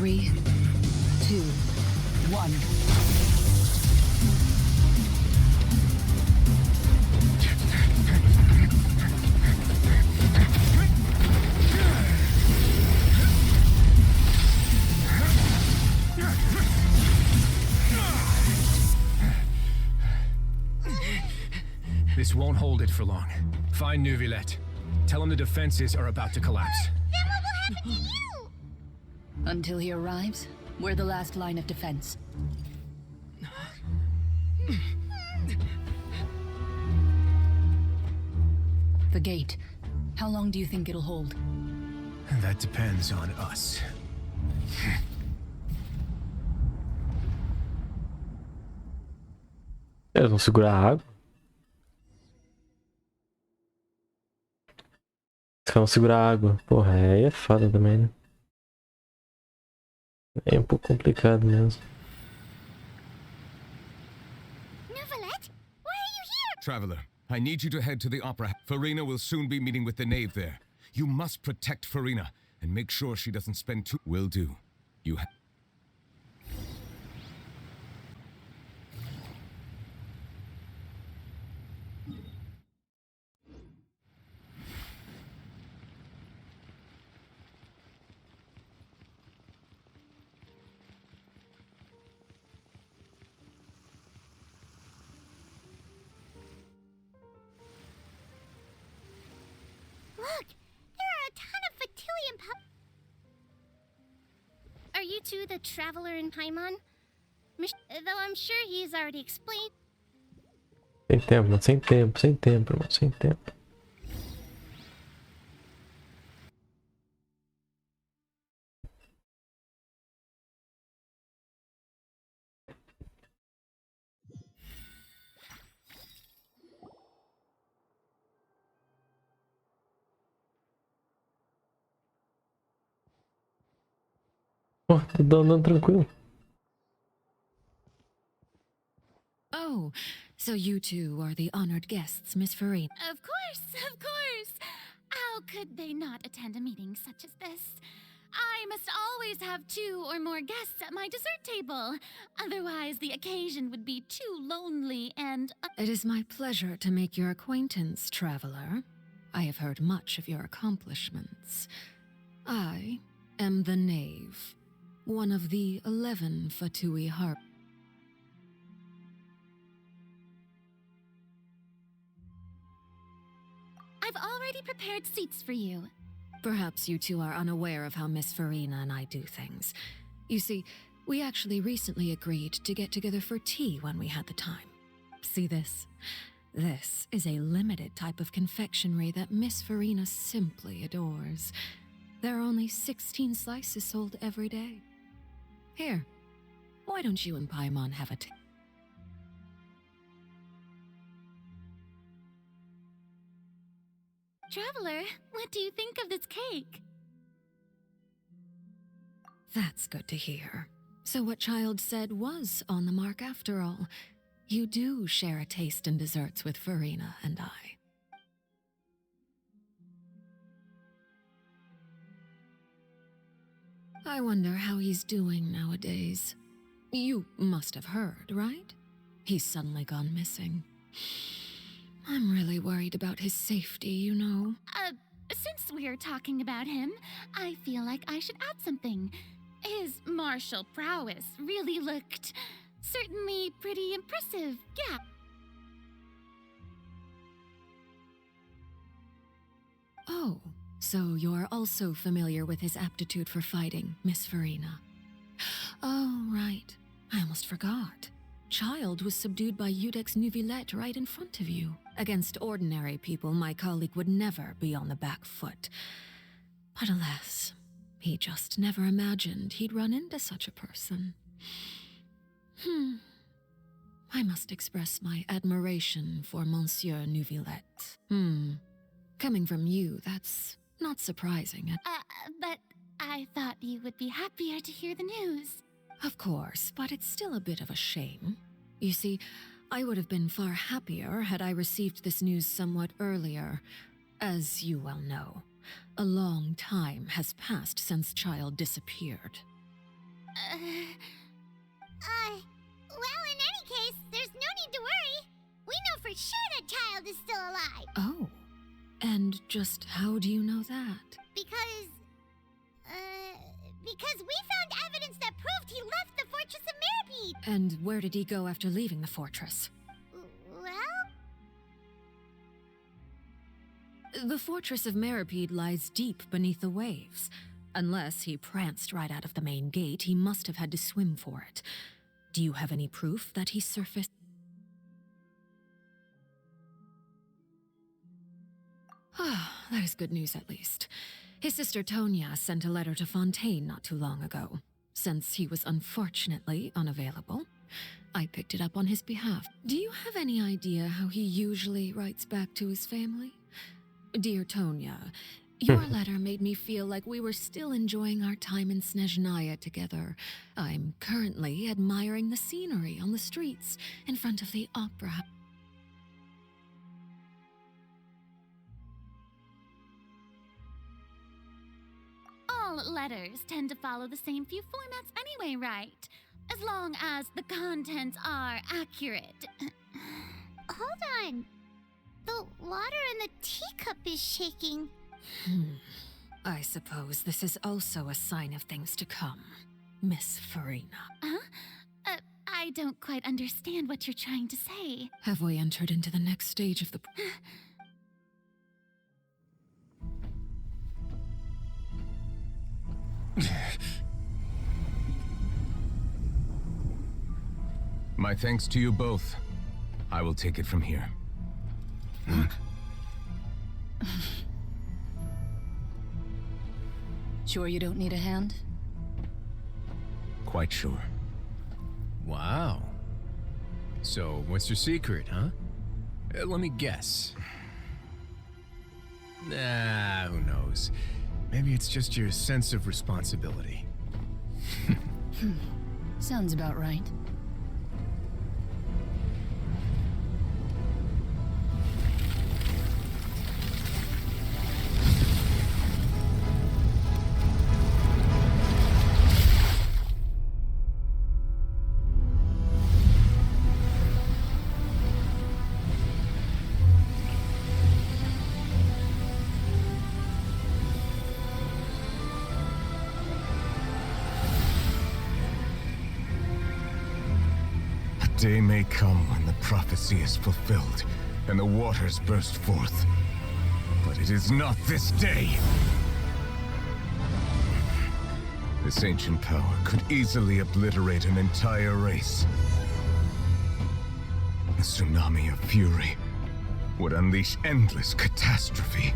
Three, two, one. This won't hold it for long. Find Neuvillette. Tell him the defenses are about to collapse. Then what will happen to you? Until he arrives, we're the last line of defense. The gate. How long do you think it'll hold? That depends on us. Eles vão segurar a água? Eles vão segurar a água. Porra, aí é foda também, né? É um pouco complicado mesmo. Neuvillette, why are you here? Traveler, I need you to head to the opera. Farina will soon be meeting with the knave there. You must protect Farina and make sure she doesn't spend too... Will do. You have... Look, there are a ton of Fatilian Are you two the traveler in Paimon? Though I'm sure he's already explained. Sem tempo, mano. Sem tempo, sem tempo, irmão. Sem tempo. Pô, tô andando tranquilo. Oh, so you two are the honored guests, Miss Farina. Of course, of course. How could they not attend a meeting such as this? I must always have 2 or more guests at my dessert table. Otherwise, the occasion would be too lonely and... It is my pleasure to make your acquaintance, traveler. I have heard much of your accomplishments. I am the knave, one of the 11 Fatui harp. I've already prepared seats for you. Perhaps you two are unaware of how Miss Farina and I do things. You see, we actually recently agreed to get together for tea when we had the time. See this? This is a limited type of confectionery that Miss Farina simply adores. There are only 16 slices sold every day. Here, why don't you and Paimon have a tea? Traveler, what do you think of this cake? That's good to hear. So what Child said was on the mark after all. You do share a taste in desserts with Farina and I. I wonder how he's doing nowadays. You must have heard, right? He's suddenly gone missing. I'm really worried about his safety, you know. Since we're talking about him, I feel like I should add something. His martial prowess really looked certainly pretty impressive, yeah. Oh, so you're also familiar with his aptitude for fighting, Miss Farina. Oh, right. I almost forgot. Child was subdued by Udex Nuvillette right in front of you. Against ordinary people, my colleague would never be on the back foot. But alas, he just never imagined he'd run into such a person. I must express my admiration for Monsieur Nuvillette. Coming from you, that's not surprising. But I thought you would be happier to hear the news. Of course, but it's still a bit of a shame. You see, I would have been far happier had I received this news somewhat earlier. As you well know, a long time has passed since Child disappeared. Well, in any case, there's no need to worry. We know for sure that Child is still alive. Oh, and just how do you know that? Because we found evidence that proved he left the Fortress of Meripede. And where did he go after leaving the fortress? Well? The Fortress of Meripede lies deep beneath the waves. Unless he pranced right out of the main gate, he must have had to swim for it. Do you have any proof that he surfaced? Ah, that is good news at least. His sister Tonya sent a letter to Fontaine not too long ago. Since he was unfortunately unavailable, I picked it up on his behalf. Do you have any idea how he usually writes back to his family? Dear Tonya, your letter made me feel like we were still enjoying our time in Snezhnaya together. I'm currently admiring the scenery on the streets in front of the opera house. All letters tend to follow the same few formats anyway, right? As long as the contents are accurate. Hold on. The water in the teacup is shaking. I suppose this is also a sign of things to come, Miss Farina. Huh? I don't quite understand what you're trying to say. Have we entered into the next stage of the... My thanks to you both. I will take it from here. Sure you don't need a hand? Quite sure. Wow. So, what's your secret, huh? Let me guess. Nah, who knows? Maybe it's just your sense of responsibility. Sounds about right. Day may come when the prophecy is fulfilled, and the waters burst forth. But it is not this day! This ancient power could easily obliterate an entire race. A tsunami of fury would unleash endless catastrophe.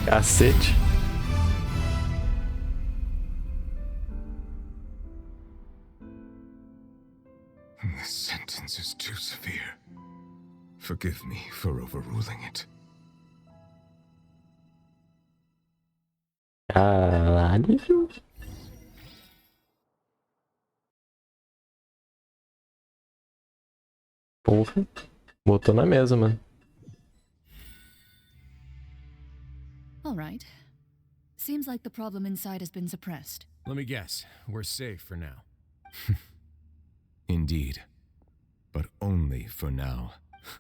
Cacete. This sentence is too severe. Forgive me for overruling it. Caralho. Porra. Botou na mesa, mano. All right. Seems like the problem inside has been suppressed. Let me guess. We're safe for now. Indeed. But only for now.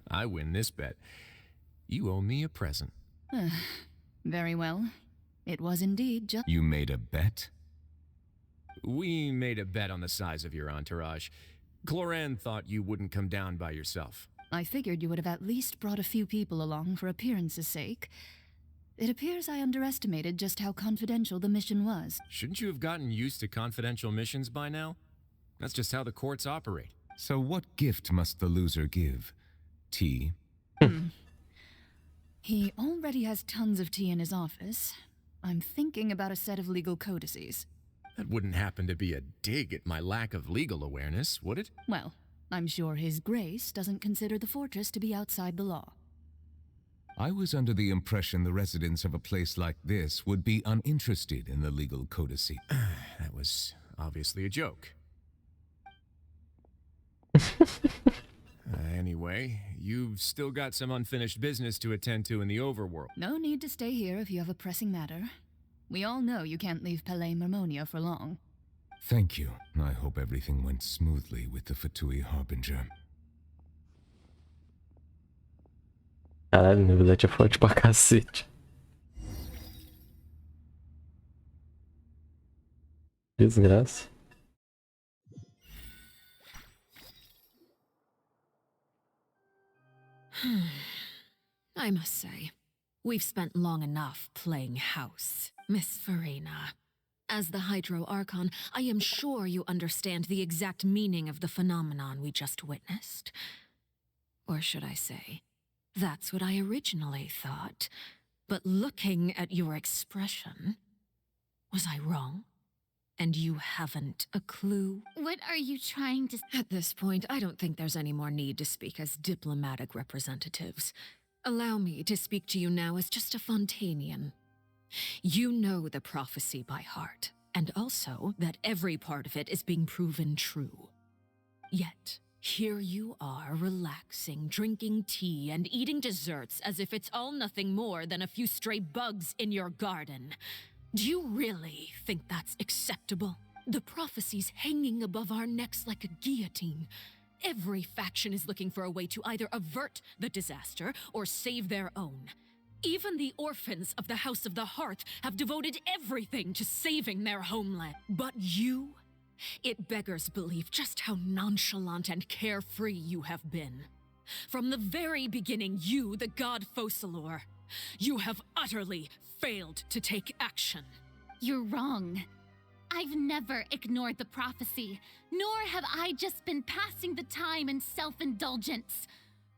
I win this bet. You owe me a present. Very well. It was indeed just... You made a bet? We made a bet on the size of your entourage. Cloran thought you wouldn't come down by yourself. I figured you would have at least brought a few people along for appearance's sake. It appears I underestimated just how confidential the mission was. Shouldn't you have gotten used to confidential missions by now? That's just how the courts operate. So what gift must the loser give? Tea? He already has tons of tea in his office. I'm thinking about a set of legal codices. That wouldn't happen to be a dig at my lack of legal awareness, would it? Well, I'm sure His Grace doesn't consider the fortress to be outside the law. I was under the impression the residents of a place like this would be uninterested in the legal codicy. That was obviously a joke. Anyway, you've still got some unfinished business to attend to in the overworld. No need to stay here if you have a pressing matter. We all know you can't leave Palais Mermonia for long. Thank you. I hope everything went smoothly with the Fatui Harbinger. Caralho, na verdade é forte pra cacete. Desgraça. I must say, we've spent long enough playing house, Miss Farina. As the Hydro Archon, I am sure you understand the exact meaning of the phenomenon we just witnessed. Or should I say, that's what I originally thought. But looking at your expression, was I wrong? And you haven't a clue? What are you trying to... At this point, I don't think there's any more need to speak as diplomatic representatives. Allow me to speak to you now as just a Fontanian. You know the prophecy by heart, and also that every part of it is being proven true. Yet, here you are relaxing, drinking tea, and eating desserts as if it's all nothing more than a few stray bugs in your garden. Do you really think that's acceptable? The prophecy's hanging above our necks like a guillotine. Every faction is looking for a way to either avert the disaster or save their own. Even the orphans of the House of the Hearth have devoted everything to saving their homeland. But you? It beggars belief just how nonchalant and carefree you have been. From the very beginning, you, the god Focalor, you have utterly failed to take action. You're wrong. I've never ignored the prophecy, nor have I just been passing the time in self-indulgence.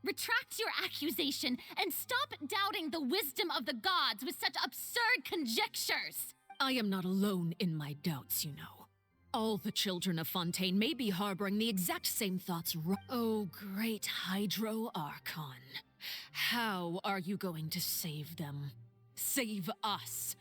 Retract your accusation and stop doubting the wisdom of the gods with such absurd conjectures. I am not alone in my doubts, you know. All the children of Fontaine may be harboring the exact same thoughts. Oh, great Hydro Archon. How are you going to save them? Save us?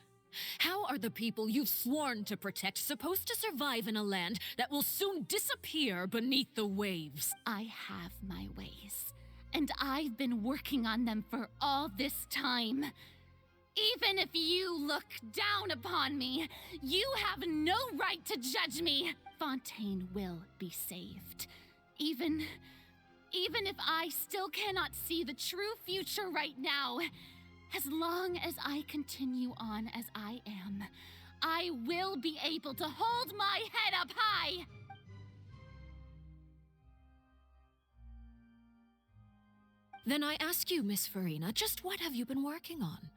How are the people you've sworn to protect supposed to survive in a land that will soon disappear beneath the waves? I have my ways, and I've been working on them for all this time. Even if you look down upon me, you have no right to judge me. Fontaine will be saved. Even if I still cannot see the true future right now, as long as I continue on as I am, I will be able to hold my head up high. Then I ask you, Miss Farina, just what have you been working on?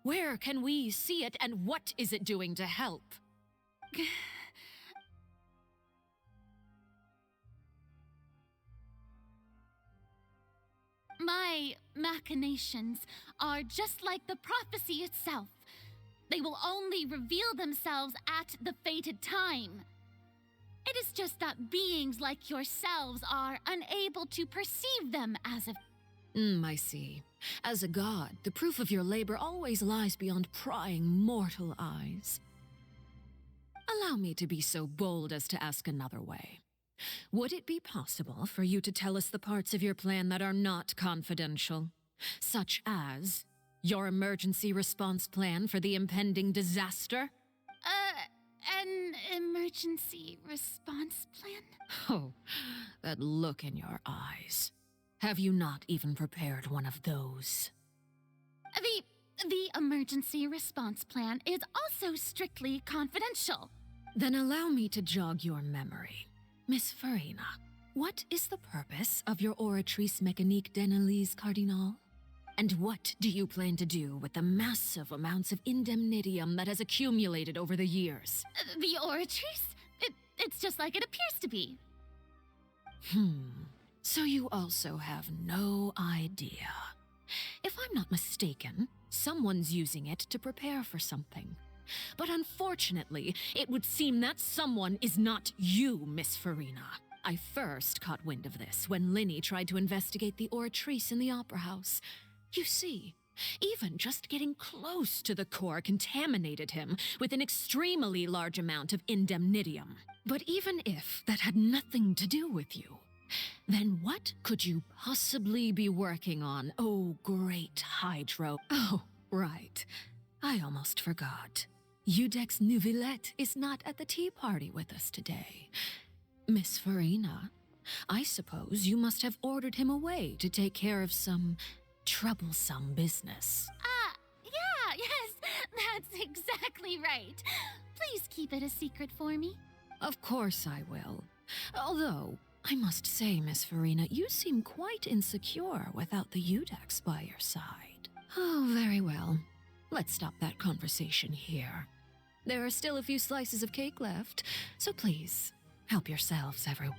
Where can we see it, and what is it doing to help? My machinations are just like the prophecy itself. They will only reveal themselves at the fated time. It is just that beings like yourselves are unable to perceive them as of... I see. As a god, the proof of your labor always lies beyond prying mortal eyes. Allow me to be so bold as to ask another way. Would it be possible for you to tell us the parts of your plan that are not confidential? Such as your emergency response plan for the impending disaster? An emergency response plan? Oh, that look in your eyes. Have you not even prepared one of those? The emergency response plan is also strictly confidential. Then allow me to jog your memory. Miss Farina, what is the purpose of your oratrice mécanique d'analyse cardinal? And what do you plan to do with the massive amounts of indemnitium that has accumulated over the years? The oratrice? It's just like it appears to be. So you also have no idea. If I'm not mistaken, someone's using it to prepare for something. But unfortunately, it would seem that someone is not you, Miss Farina. I first caught wind of this when Linny tried to investigate the oratrice in the opera house. You see, even just getting close to the core contaminated him with an extremely large amount of indemnitium. But even if that had nothing to do with you, then what could you possibly be working on, oh great Hydro? Oh, right. I almost forgot. Udex Nouvillette is not at the tea party with us today. Miss Farina, I suppose you must have ordered him away to take care of some troublesome business. Yes, that's exactly right. Please keep it a secret for me. Of course I will. Although, I must say, Miss Farina, you seem quite insecure without the Udex by your side. Oh, very well. Let's stop that conversation here. There are still a few slices of cake left, so please, help yourselves, everyone.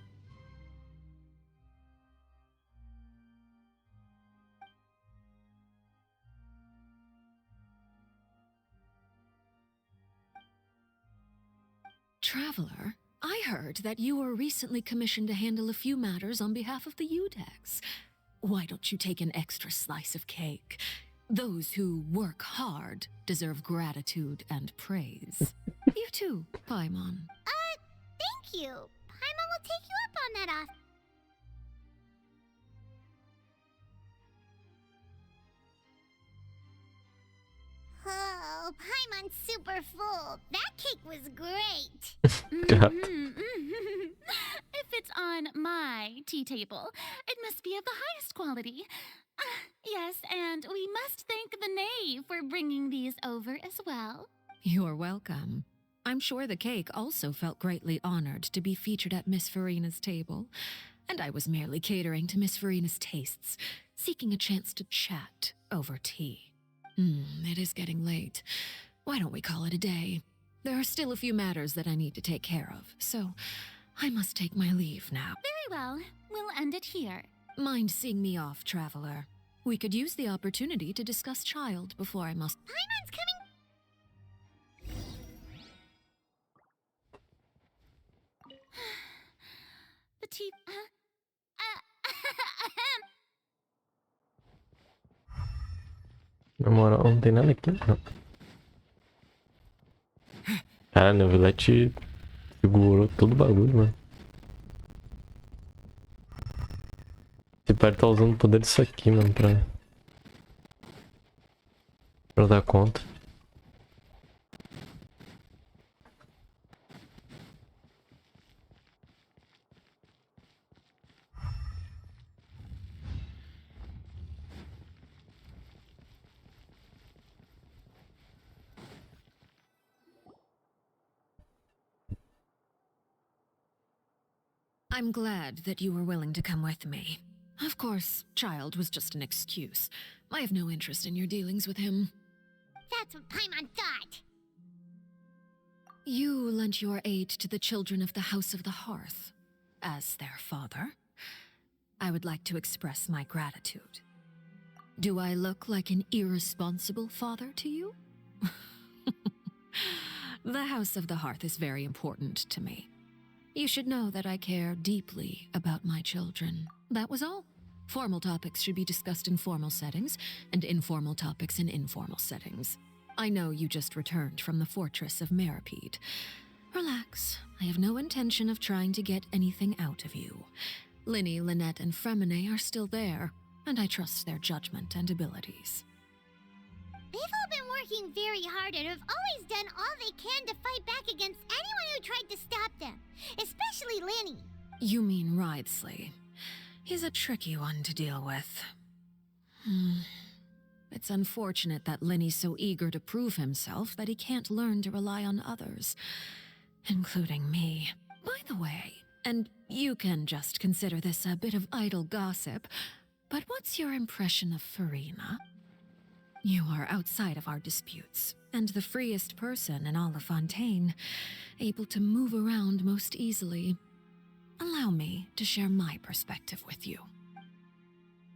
Traveler, I heard that you were recently commissioned to handle a few matters on behalf of the Udex. Why don't you take an extra slice of cake? Those who work hard deserve gratitude and praise. You too, Paimon. Thank you. Paimon will take you up on that offer. Oh, Paimon's super full. That cake was great. God. If it's on my tea table, it must be of the highest quality. Yes, and we must thank the knave for bringing these over as well. You're welcome. I'm sure the cake also felt greatly honored to be featured at Miss Farina's table, and I was merely catering to Miss Farina's tastes, seeking a chance to chat over tea. It is getting late. Why don't we call it a day? There are still a few matters that I need to take care of, so I must take my leave now. Very well. We'll end it here. Mind seeing me off, Traveler? We could use the opportunity to discuss child before I must... Paimon's coming! The tea... Na moral, não tem nada aqui, não. Cara, na verdade segurou todo o bagulho, mano. Esse pai tá usando o poder disso aqui, mano, pra dar conta. I'm glad that you were willing to come with me. Of course, child was just an excuse. I have no interest in your dealings with him. That's what Paimon thought. You lent your aid to the children of the House of the Hearth. As their father, I would like to express my gratitude. Do I look like an irresponsible father to you? The House of the Hearth is very important to me. You should know that I care deeply about my children. That was all. Formal topics should be discussed in formal settings, and informal topics in informal settings. I know you just returned from the fortress of Meripede. Relax. I have no intention of trying to get anything out of you. Linny, Lynette, and Fremine are still there, and I trust their judgment and abilities. They've all been working very hard and have always done all they can to fight back against anyone who tried to stop them, especially Linny. You mean Wriothesley. He's a tricky one to deal with. It's unfortunate that Linny's so eager to prove himself that he can't learn to rely on others, including me. By the way, and you can just consider this a bit of idle gossip, but what's your impression of Furina? You are outside of our disputes, and the freest person in all of Fontaine, able to move around most easily. Allow me to share my perspective with you.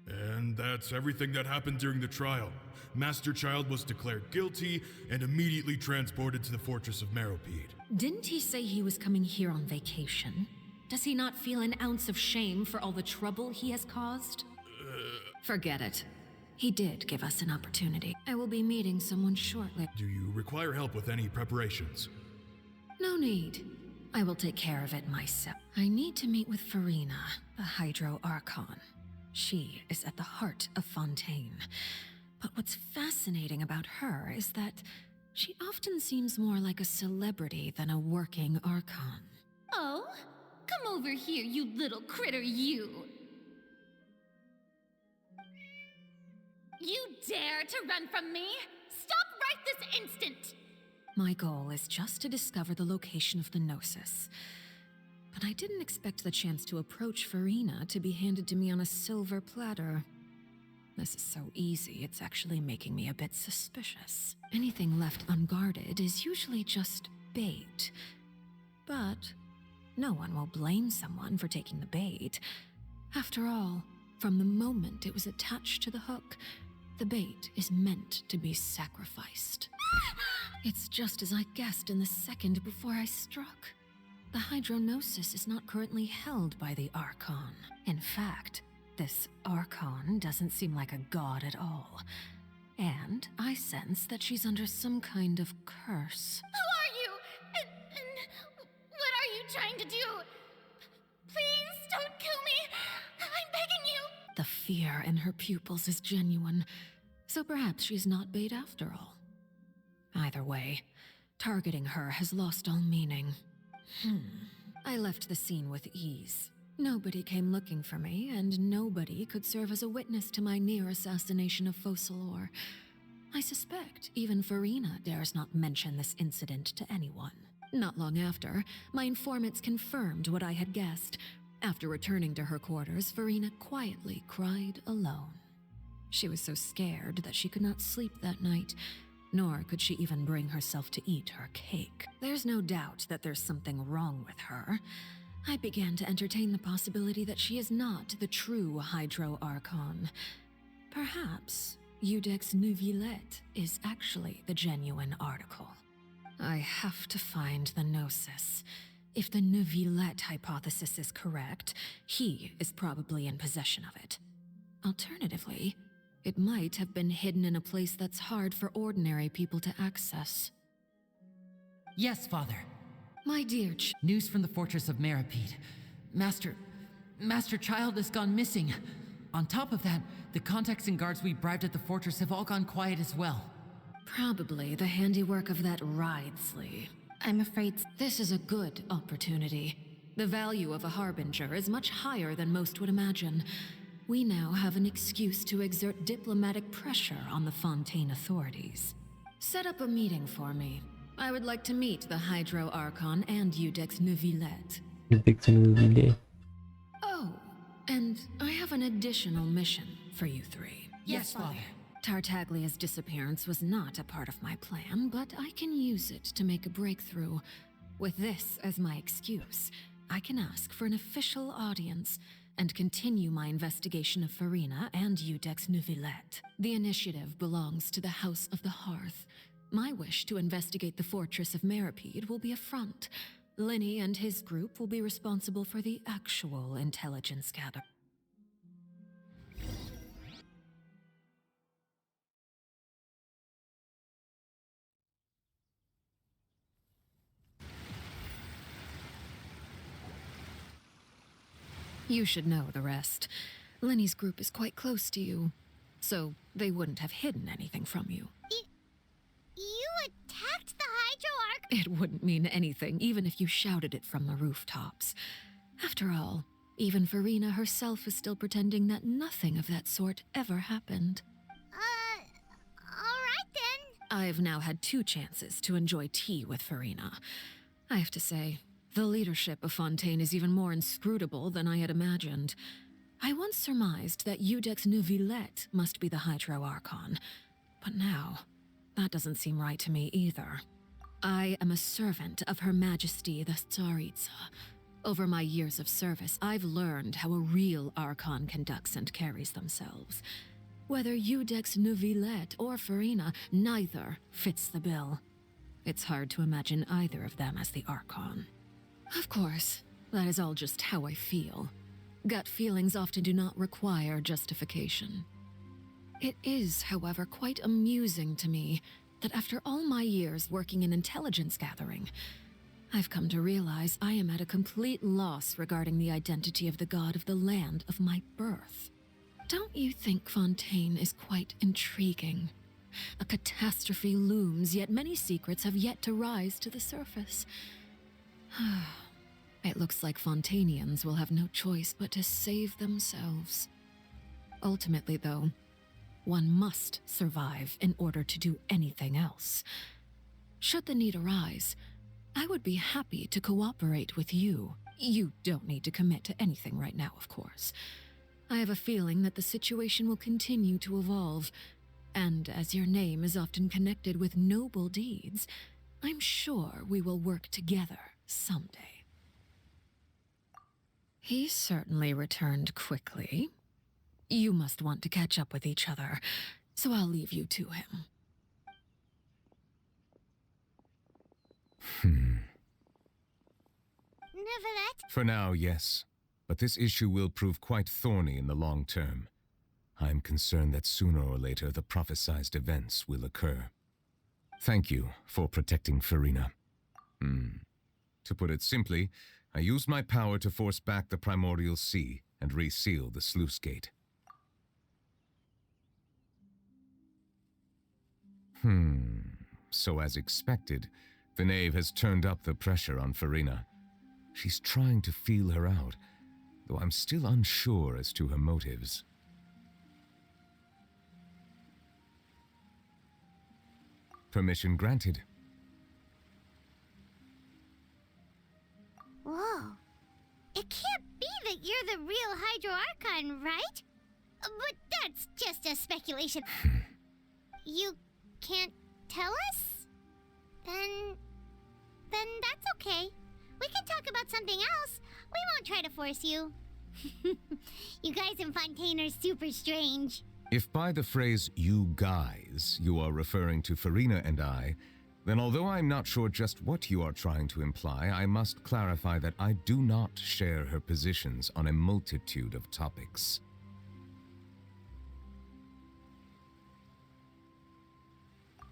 And that's everything that happened during the trial. Master Child was declared guilty and immediately transported to the fortress of Meripede. Didn't he say he was coming here on vacation? Does he not feel an ounce of shame for all the trouble he has caused? Forget it. He did give us an opportunity. I will be meeting someone shortly. Do you require help with any preparations? No need. I will take care of it myself. I need to meet with Furina, the Hydro Archon. She is at the heart of Fontaine. But what's fascinating about her is that she often seems more like a celebrity than a working Archon. Oh? Come over here, you little critter, you! You dare to run from me? Stop right this instant! My goal is just to discover the location of the Gnosis. But I didn't expect the chance to approach Furina to be handed to me on a silver platter. This is so easy, it's actually making me a bit suspicious. Anything left unguarded is usually just bait. But no one will blame someone for taking the bait. After all, from the moment it was attached to the hook, the bait is meant to be sacrificed. It's just as I guessed in the second before I struck. The Hydronosis is not currently held by the Archon. In fact, this Archon doesn't seem like a god at all. And I sense that she's under some kind of curse. Who are you? And what are you trying to do? Please don't kill me. I'm begging you. The fear in her pupils is genuine, so perhaps she's not bait after all. Either way, targeting her has lost all meaning. I left the scene with ease. Nobody came looking for me, and nobody could serve as a witness to my near assassination of Focalor. I suspect even Furina dares not mention this incident to anyone. Not long after, my informants confirmed what I had guessed. After returning to her quarters, Furina quietly cried alone. She was so scared that she could not sleep that night, nor could she even bring herself to eat her cake. There's no doubt that there's something wrong with her. I began to entertain the possibility that she is not the true Hydro Archon. Perhaps Eudex Neuvillette is actually the genuine article. I have to find the Gnosis. If the Neuvillette hypothesis is correct, he is probably in possession of it. Alternatively, it might have been hidden in a place that's hard for ordinary people to access. Yes, Father. My dear News from the fortress of Meripede. Master Child has gone missing. On top of that, the contacts and guards we bribed at the fortress have all gone quiet as well. Probably the handiwork of that Wriothesley. I'm afraid this is a good opportunity. The value of a harbinger is much higher than most would imagine. We now have an excuse to exert diplomatic pressure on the Fontaine authorities. Set up a meeting for me. I would like to meet the Hydro Archon and Eudex Neuvillette. Oh, and I have an additional additional mission for you three. Yes, Father. Tartaglia's disappearance was not a part of my plan, but I can use it to make a breakthrough. With this as my excuse, I can ask for an official audience and continue my investigation of Farina and Udex Neuvillette. The initiative belongs to the House of the Hearth. My wish to investigate the fortress of Meripede will be a front. Linny and his group will be responsible for the actual intelligence gather. You should know the rest. Linny's group is quite close to you, so they wouldn't have hidden anything from you. You attacked the Hydro Arc? It wouldn't mean anything, even if you shouted it from the rooftops. After all, even Farina herself is still pretending that nothing of that sort ever happened. Alright then. I've now had 2 chances to enjoy tea with Farina. I have to say, the leadership of Fontaine is even more inscrutable than I had imagined. I once surmised that Udex Neuvillette must be the Hydro Archon, but now, that doesn't seem right to me either. I am a servant of Her Majesty the Tsaritsa. Over my years of service, I've learned how a real Archon conducts and carries themselves. Whether Udex Neuvillette or Farina, neither fits the bill. It's hard to imagine either of them as the Archon. Of course, that is all just how I feel. Gut feelings often do not require justification. It is, however, quite amusing to me that after all my years working in intelligence gathering, I've come to realize I am at a complete loss regarding the identity of the god of the land of my birth. Don't you think Fontaine is quite intriguing? A catastrophe looms, yet many secrets have yet to rise to the surface. It looks like Fontainians will have no choice but to save themselves. Ultimately, though, one must survive in order to do anything else. Should the need arise, I would be happy to cooperate with you. You don't need to commit to anything right now, of course. I have a feeling that the situation will continue to evolve, and as your name is often connected with noble deeds, I'm sure we will work together someday. He certainly returned quickly. You must want to catch up with each other, so I'll leave you to him. Neuvillette? For now, yes. But this issue will prove quite thorny in the long term. I'm concerned that sooner or later the prophesized events will occur. Thank you for protecting Farina. To put it simply, I used my power to force back the primordial sea and reseal the sluice gate. So as expected, the knave has turned up the pressure on Farina. She's trying to feel her out, though I'm still unsure as to her motives. Permission granted. Whoa. It can't be that you're the real Hydro Archon, right? But that's just a speculation. You can't tell us? Then that's okay. We can talk about something else. We won't try to force you. You guys in Fontaine are super strange. If by the phrase, you guys, you are referring to Farina and I, then although I'm not sure just what you are trying to imply, I must clarify that I do not share her positions on a multitude of topics.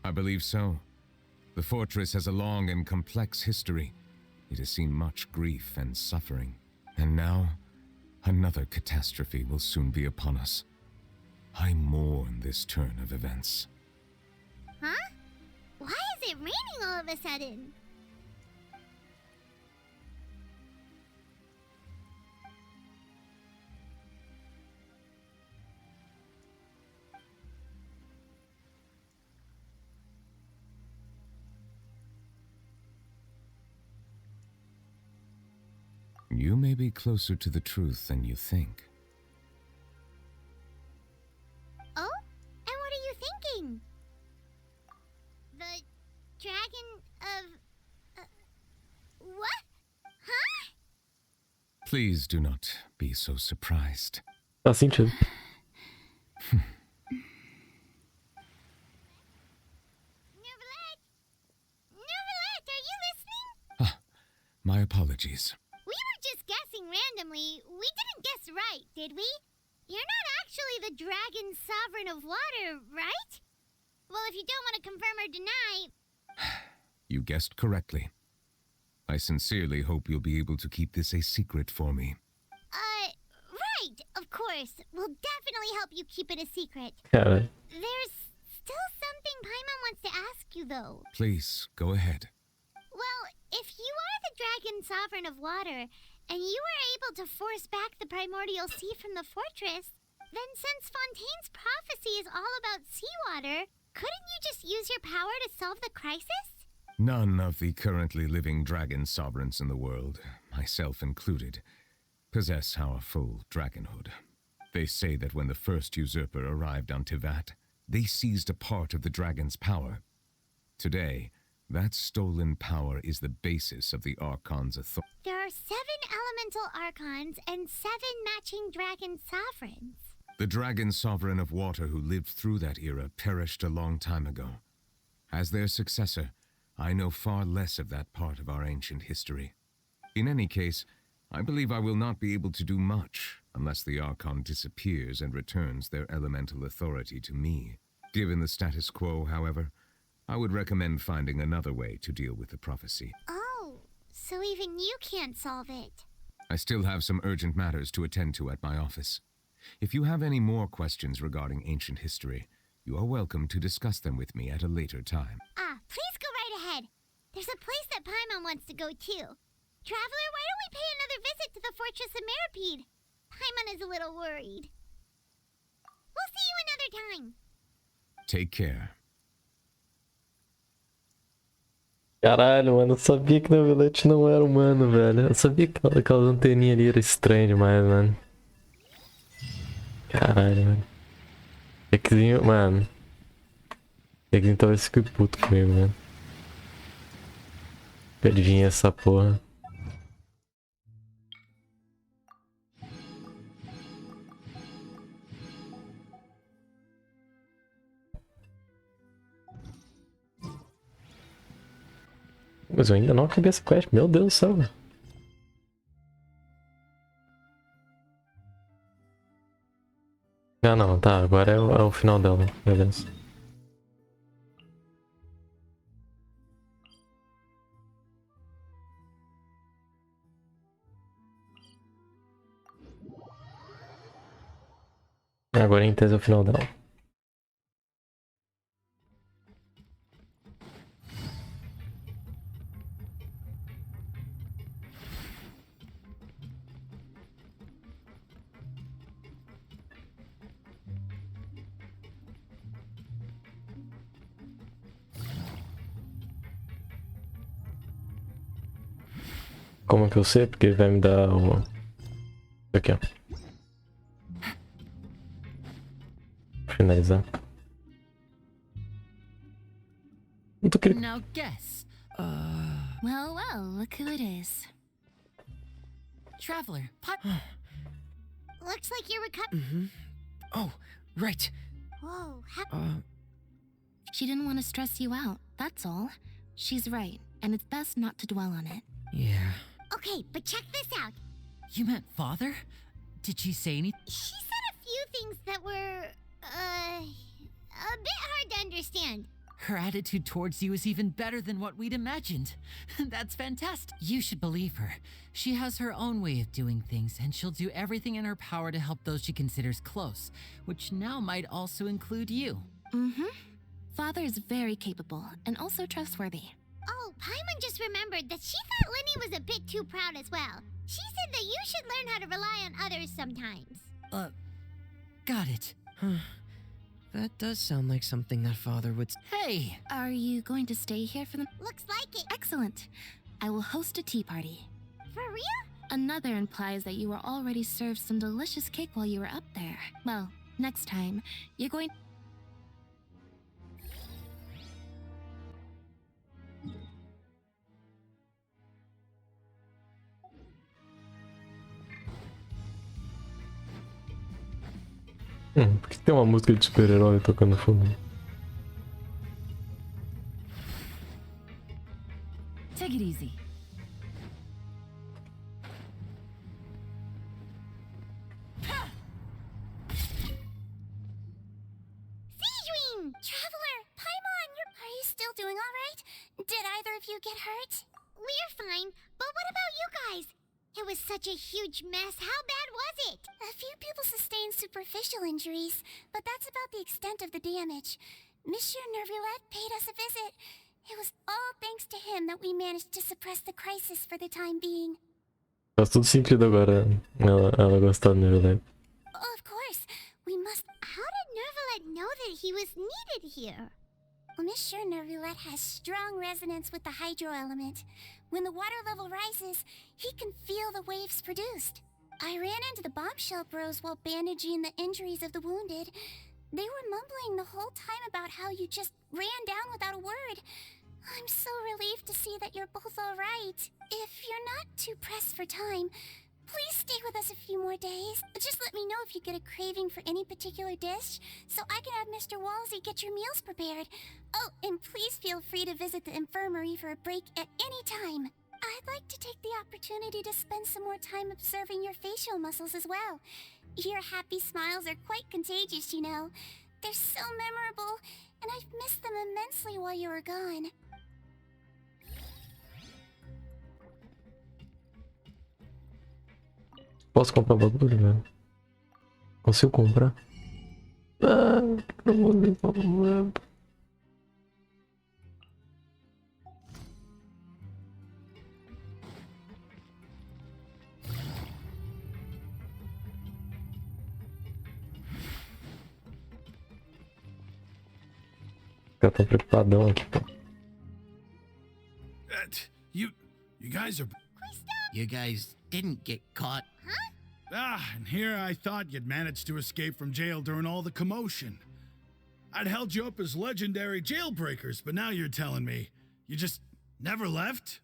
I believe so. The fortress has a long and complex history. It has seen much grief and suffering. And now, another catastrophe will soon be upon us. I mourn this turn of events. Huh? Why is it raining all of a sudden? You may be closer to the truth than you think. Please do not be so surprised. Faz sentido. Neverlet, are you listening? My apologies. We were just guessing randomly. We didn't guess right, did we? You're not actually the dragon sovereign of water, right? Well, if you don't want to confirm or deny... You guessed correctly. I sincerely hope you'll be able to keep this a secret for me. Right, of course. We'll definitely help you keep it a secret. Cara. There's still something Paimon wants to ask you, though. Please, go ahead. Well, if you are the dragon sovereign of water, and you were able to force back the primordial sea from the fortress, then since Fontaine's prophecy is all about seawater, couldn't you just use your power to solve the crisis? None of the currently living dragon sovereigns in the world, myself included, possess our full dragonhood. They say that when the first usurper arrived on Tivat, they seized a part of the dragon's power. Today, that stolen power is the basis of the Archon's authority. There are 7 elemental archons and 7 matching dragon sovereigns. The dragon sovereign of water who lived through that era perished a long time ago. As their successor, I know far less of that part of our ancient history. In any case, I believe I will not be able to do much unless the Archon disappears and returns their elemental authority to me. Given the status quo, however, I would recommend finding another way to deal with the prophecy. Oh, so even you can't solve it. I still have some urgent matters to attend to at my office. If you have any more questions regarding ancient history, you are welcome to discuss them with me at a later time. Please go right ahead. There's a place that Paimon wants to go too. Traveler, why don't we pay another visit to the Fortress of Meropide? Paimon is a little worried. We'll see you another time. Take care. Caralho, mano, eu sabia que o Neverlet não era humano, velho. Eu sabia que aquelas anteninhas ali eram estranhas demais, mano. Caralho, mano. Jackzinho, mano. Jackzinho talvez fique puto comigo, mano. Perdi essa porra. Mas eu ainda não acabei essa quest, meu Deus do céu, velho. Ah não, tá, agora é o final dela, beleza. Agora em tese é o final dela. Como que eu sei? Porque ele vai me dar o... Aqui, ó. Finalizar. Não tô querendo... Now guess. Well, look who it is. Traveler, Looks like you're recovering. Oh, right. Whoa, She didn't want to stress you out, that's all. She's right, and it's best not to dwell on it. Yeah. Okay, but check this out. You meant father? Did she say anything? She said a few things that were, a bit hard to understand. Her attitude towards you is even better than what we'd imagined. That's fantastic. You should believe her. She has her own way of doing things, and she'll do everything in her power to help those she considers close, which now might also include you. Father is very capable, and also trustworthy. Oh, Paimon just remembered that she thought Lenny was a bit too proud as well. She said that you should learn how to rely on others sometimes. Got it. That does sound like something that father would... Hey! Are you going to stay here for the... Looks like it. Excellent. I will host a tea party. For real? Another implies that you were already served some delicious cake while you were up there. Well, next time, you're going... Por que tem uma música de super-herói tocando no fundo? Take it easy. Traveler! Paimon! Are you still doing alright? Did either of you get hurt? We're fine, but what about you guys? It was such a huge mess. How bad was it? A few people sustained superficial injuries, but that's about the extent of the damage. Monsieur Nervulette paid us a visit. It was all thanks to him that we managed to suppress the crisis for the time being. Faz todo sentido agora ela gostar do Neverland. Of course, we must... How did Nervulette know that he was needed here? Well, Monsieur Nervulette has strong resonance with the hydro element. When the water level rises, he can feel the waves produced. I ran into the bombshell bros while bandaging the injuries of the wounded. They were mumbling the whole time about how you just ran down without a word. I'm so relieved to see that you're both alright. If you're not too pressed for time, please stay with us a few more days. Just let me know if you get a craving for any particular dish, so I can have Mr. Walsey get your meals prepared. Oh, and please feel free to visit the infirmary for a break at any time. I'd like to take the opportunity to spend some more time observing your facial muscles as well. Your happy smiles are quite contagious, you know. They're so memorable, and I've missed them immensely while you were gone. Posso comprar bagulho, velho? Consigo comprar? Ah, não vou limpar o web. Os caras tão preocupadão aqui, pô. You guys are... You guys didn't get caught. and here I thought you'd managed to escape from jail during all the commotion. I'd held you up as legendary jailbreakers, but now you're telling me you just never left?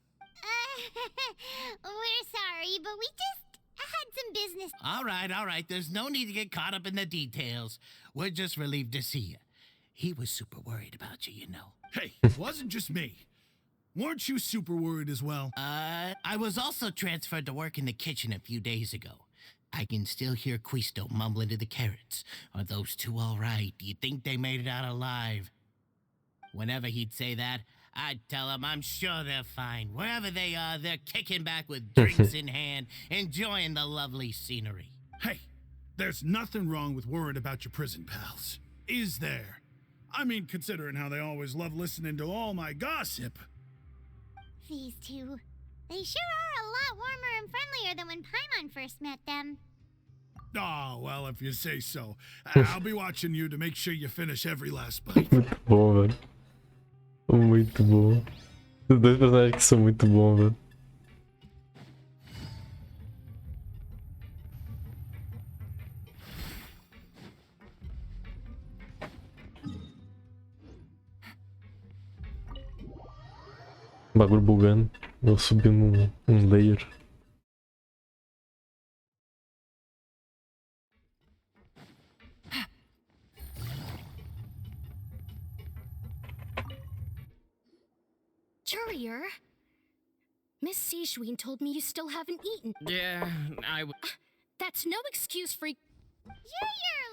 We're sorry, but we just had some business. All right. There's no need to get caught up in the details. We're just relieved to see you. He was super worried about you, you know. Hey, it wasn't just me. Weren't you super worried as well? I was also transferred to work in the kitchen a few days ago. I can still hear Quisto mumbling to the carrots. Are those two all right? Do you think they made it out alive? Whenever he'd say that, I'd tell him I'm sure they're fine. Wherever they are, they're kicking back with drinks in hand, enjoying the lovely scenery. Hey, there's nothing wrong with worrying about your prison pals. Is there? I mean, considering how they always love listening to all my gossip. These two. They sure are a lot warmer and friendlier than when Paimon first met them. Oh, well, if you say so. I'll be watching you to make sure you finish every last bite. Muito bom, velho. Muito bom. Os dois personagens que são muito bons, velho. Bagulho bugando. Eu subi um layer. Courier? Miss Sishween told me you still haven't eaten. Yeah, That's no excuse for... Courier,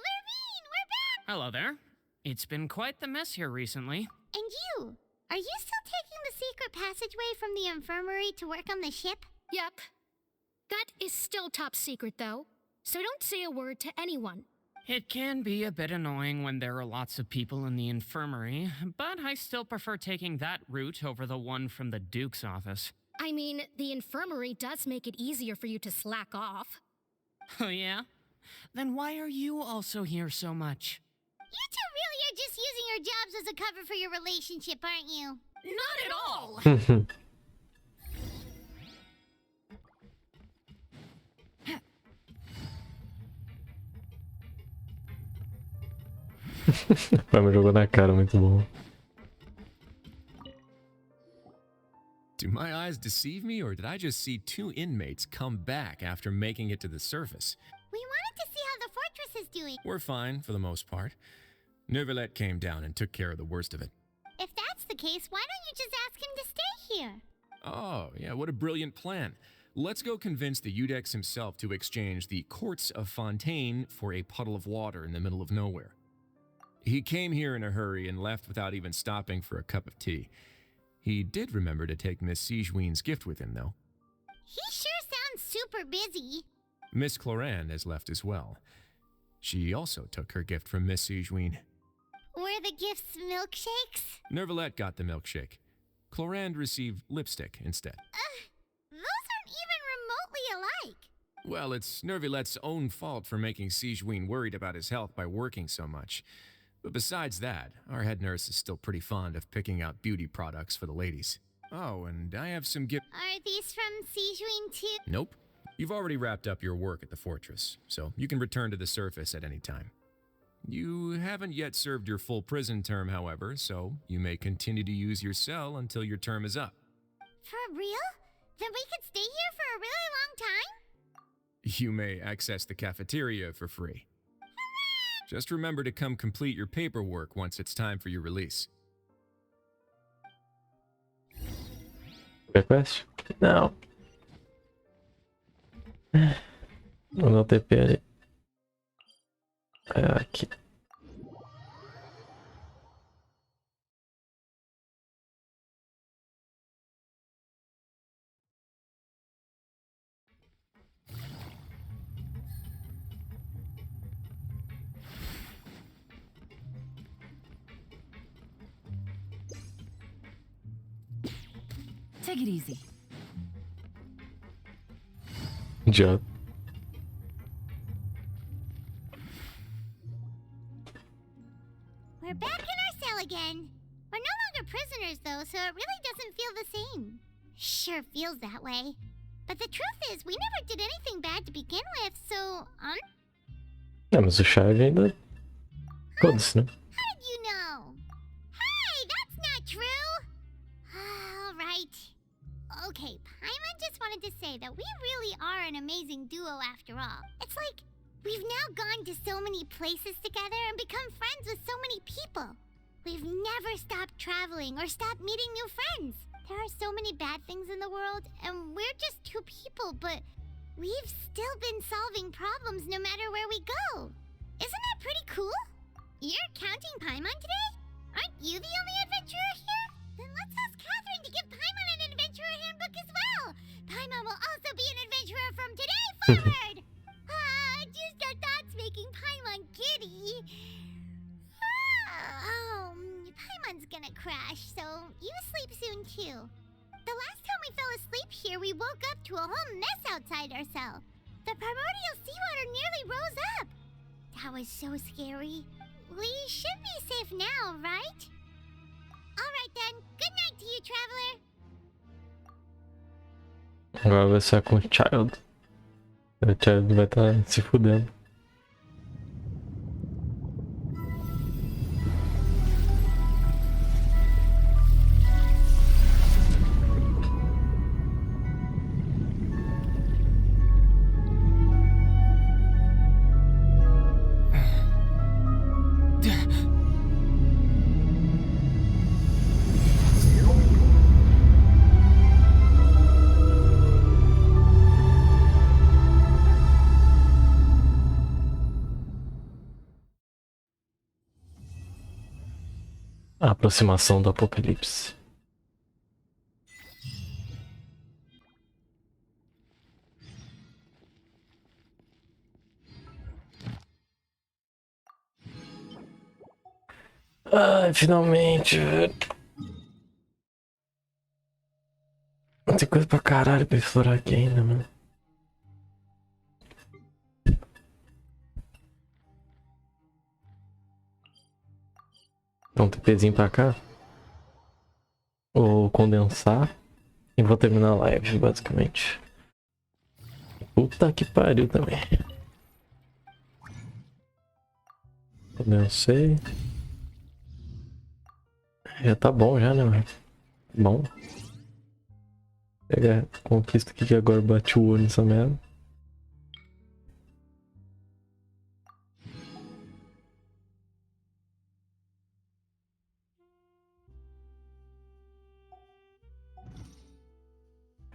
Lurvine, we're back! Hello there. It's been quite the mess here recently. And you? Are you still taking the secret passageway from the infirmary to work on the ship? Yep. That is still top secret, though. So don't say a word to anyone. It can be a bit annoying when there are lots of people in the infirmary, but I still prefer taking that route over the one from the Duke's office. I mean, the infirmary does make it easier for you to slack off. Oh yeah? Then why are you also here so much? You two really are just using your jobs as a cover for your relationship, aren't you? Not at all! Vai, me jogou na cara, muito bom. Do my eyes deceive me, or did I just see two inmates come back after making it to the surface? We wanted to see how the fortress is doing? We're fine for the most part. Neuvillette came down and took care of the worst of it. If that's the case, why don't you just ask him to stay here? Oh, yeah, what a brilliant plan. Let's go convince the Udex himself to exchange the Courts of Fontaine for a puddle of water in the middle of nowhere. He came here in a hurry and left without even stopping for a cup of tea. He did remember to take Miss Sigewinne's gift with him, though. He sure sounds super busy. Miss Clara has left as well. She also took her gift from Miss Sigewinne. Were the gifts milkshakes? Neuvillette got the milkshake. Clara received lipstick instead. Those aren't even remotely alike. Well, it's Neuvillette's own fault for making Sigewinne worried about his health by working so much. But besides that, our head nurse is still pretty fond of picking out beauty products for the ladies. Oh, and I have some gift. Are these from Sigewinne too? Nope. You've already wrapped up your work at the fortress, so you can return to the surface at any time. You haven't yet served your full prison term, however, so you may continue to use your cell until your term is up. For real? Then we could stay here for a really long time? You may access the cafeteria for free. Just remember to come complete your paperwork once it's time for your release. Request? Não. Vou dar o TP ali. É aqui. Take it easy. Já. We're back in our cell again. We're no longer prisoners though, so it really doesn't feel the same. Sure feels that way. But the truth is, we never did anything bad to begin with, so, Não, mas o Chave ainda... Foda-se, né? How did you know? Hey, that's not true! Alright. Okay, Paimon just wanted to say that we really are an amazing duo after all. It's like, we've now gone to so many places together and become friends with so many people. We've never stopped traveling or stopped meeting new friends. There are so many bad things in the world, and we're just two people, but we've still been solving problems no matter where we go. Isn't that pretty cool? You're counting Paimon today? Aren't you the only adventurer here? Then let's ask Catherine to give Paimon an adventurer handbook as well. Paimon will also be an adventurer from today forward. Just our thoughts making Paimon giddy. Paimon's gonna crash, so you sleep soon too. The last time we fell asleep here, we woke up to a whole mess outside our cell. The primordial seawater nearly rose up. That was so scary. We should be safe now, right? Alright then, good night to you, traveler. Agora vai ser com o Child. O Child vai estar se fudendo. A aproximação do apocalipse. Ai, finalmente, velho. Tem coisa pra caralho pra explorar aqui ainda, mano. Dá um TPzinho pra cá. Vou condensar. E vou terminar a live, basicamente. Puta que pariu também. Condensei. Já tá bom já, né, mano? Bom. Pega a conquista aqui que agora bate o olho nessa merda.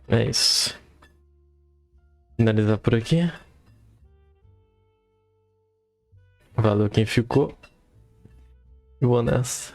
É isso. Finalizar por aqui. Valeu quem ficou. E vou nessa.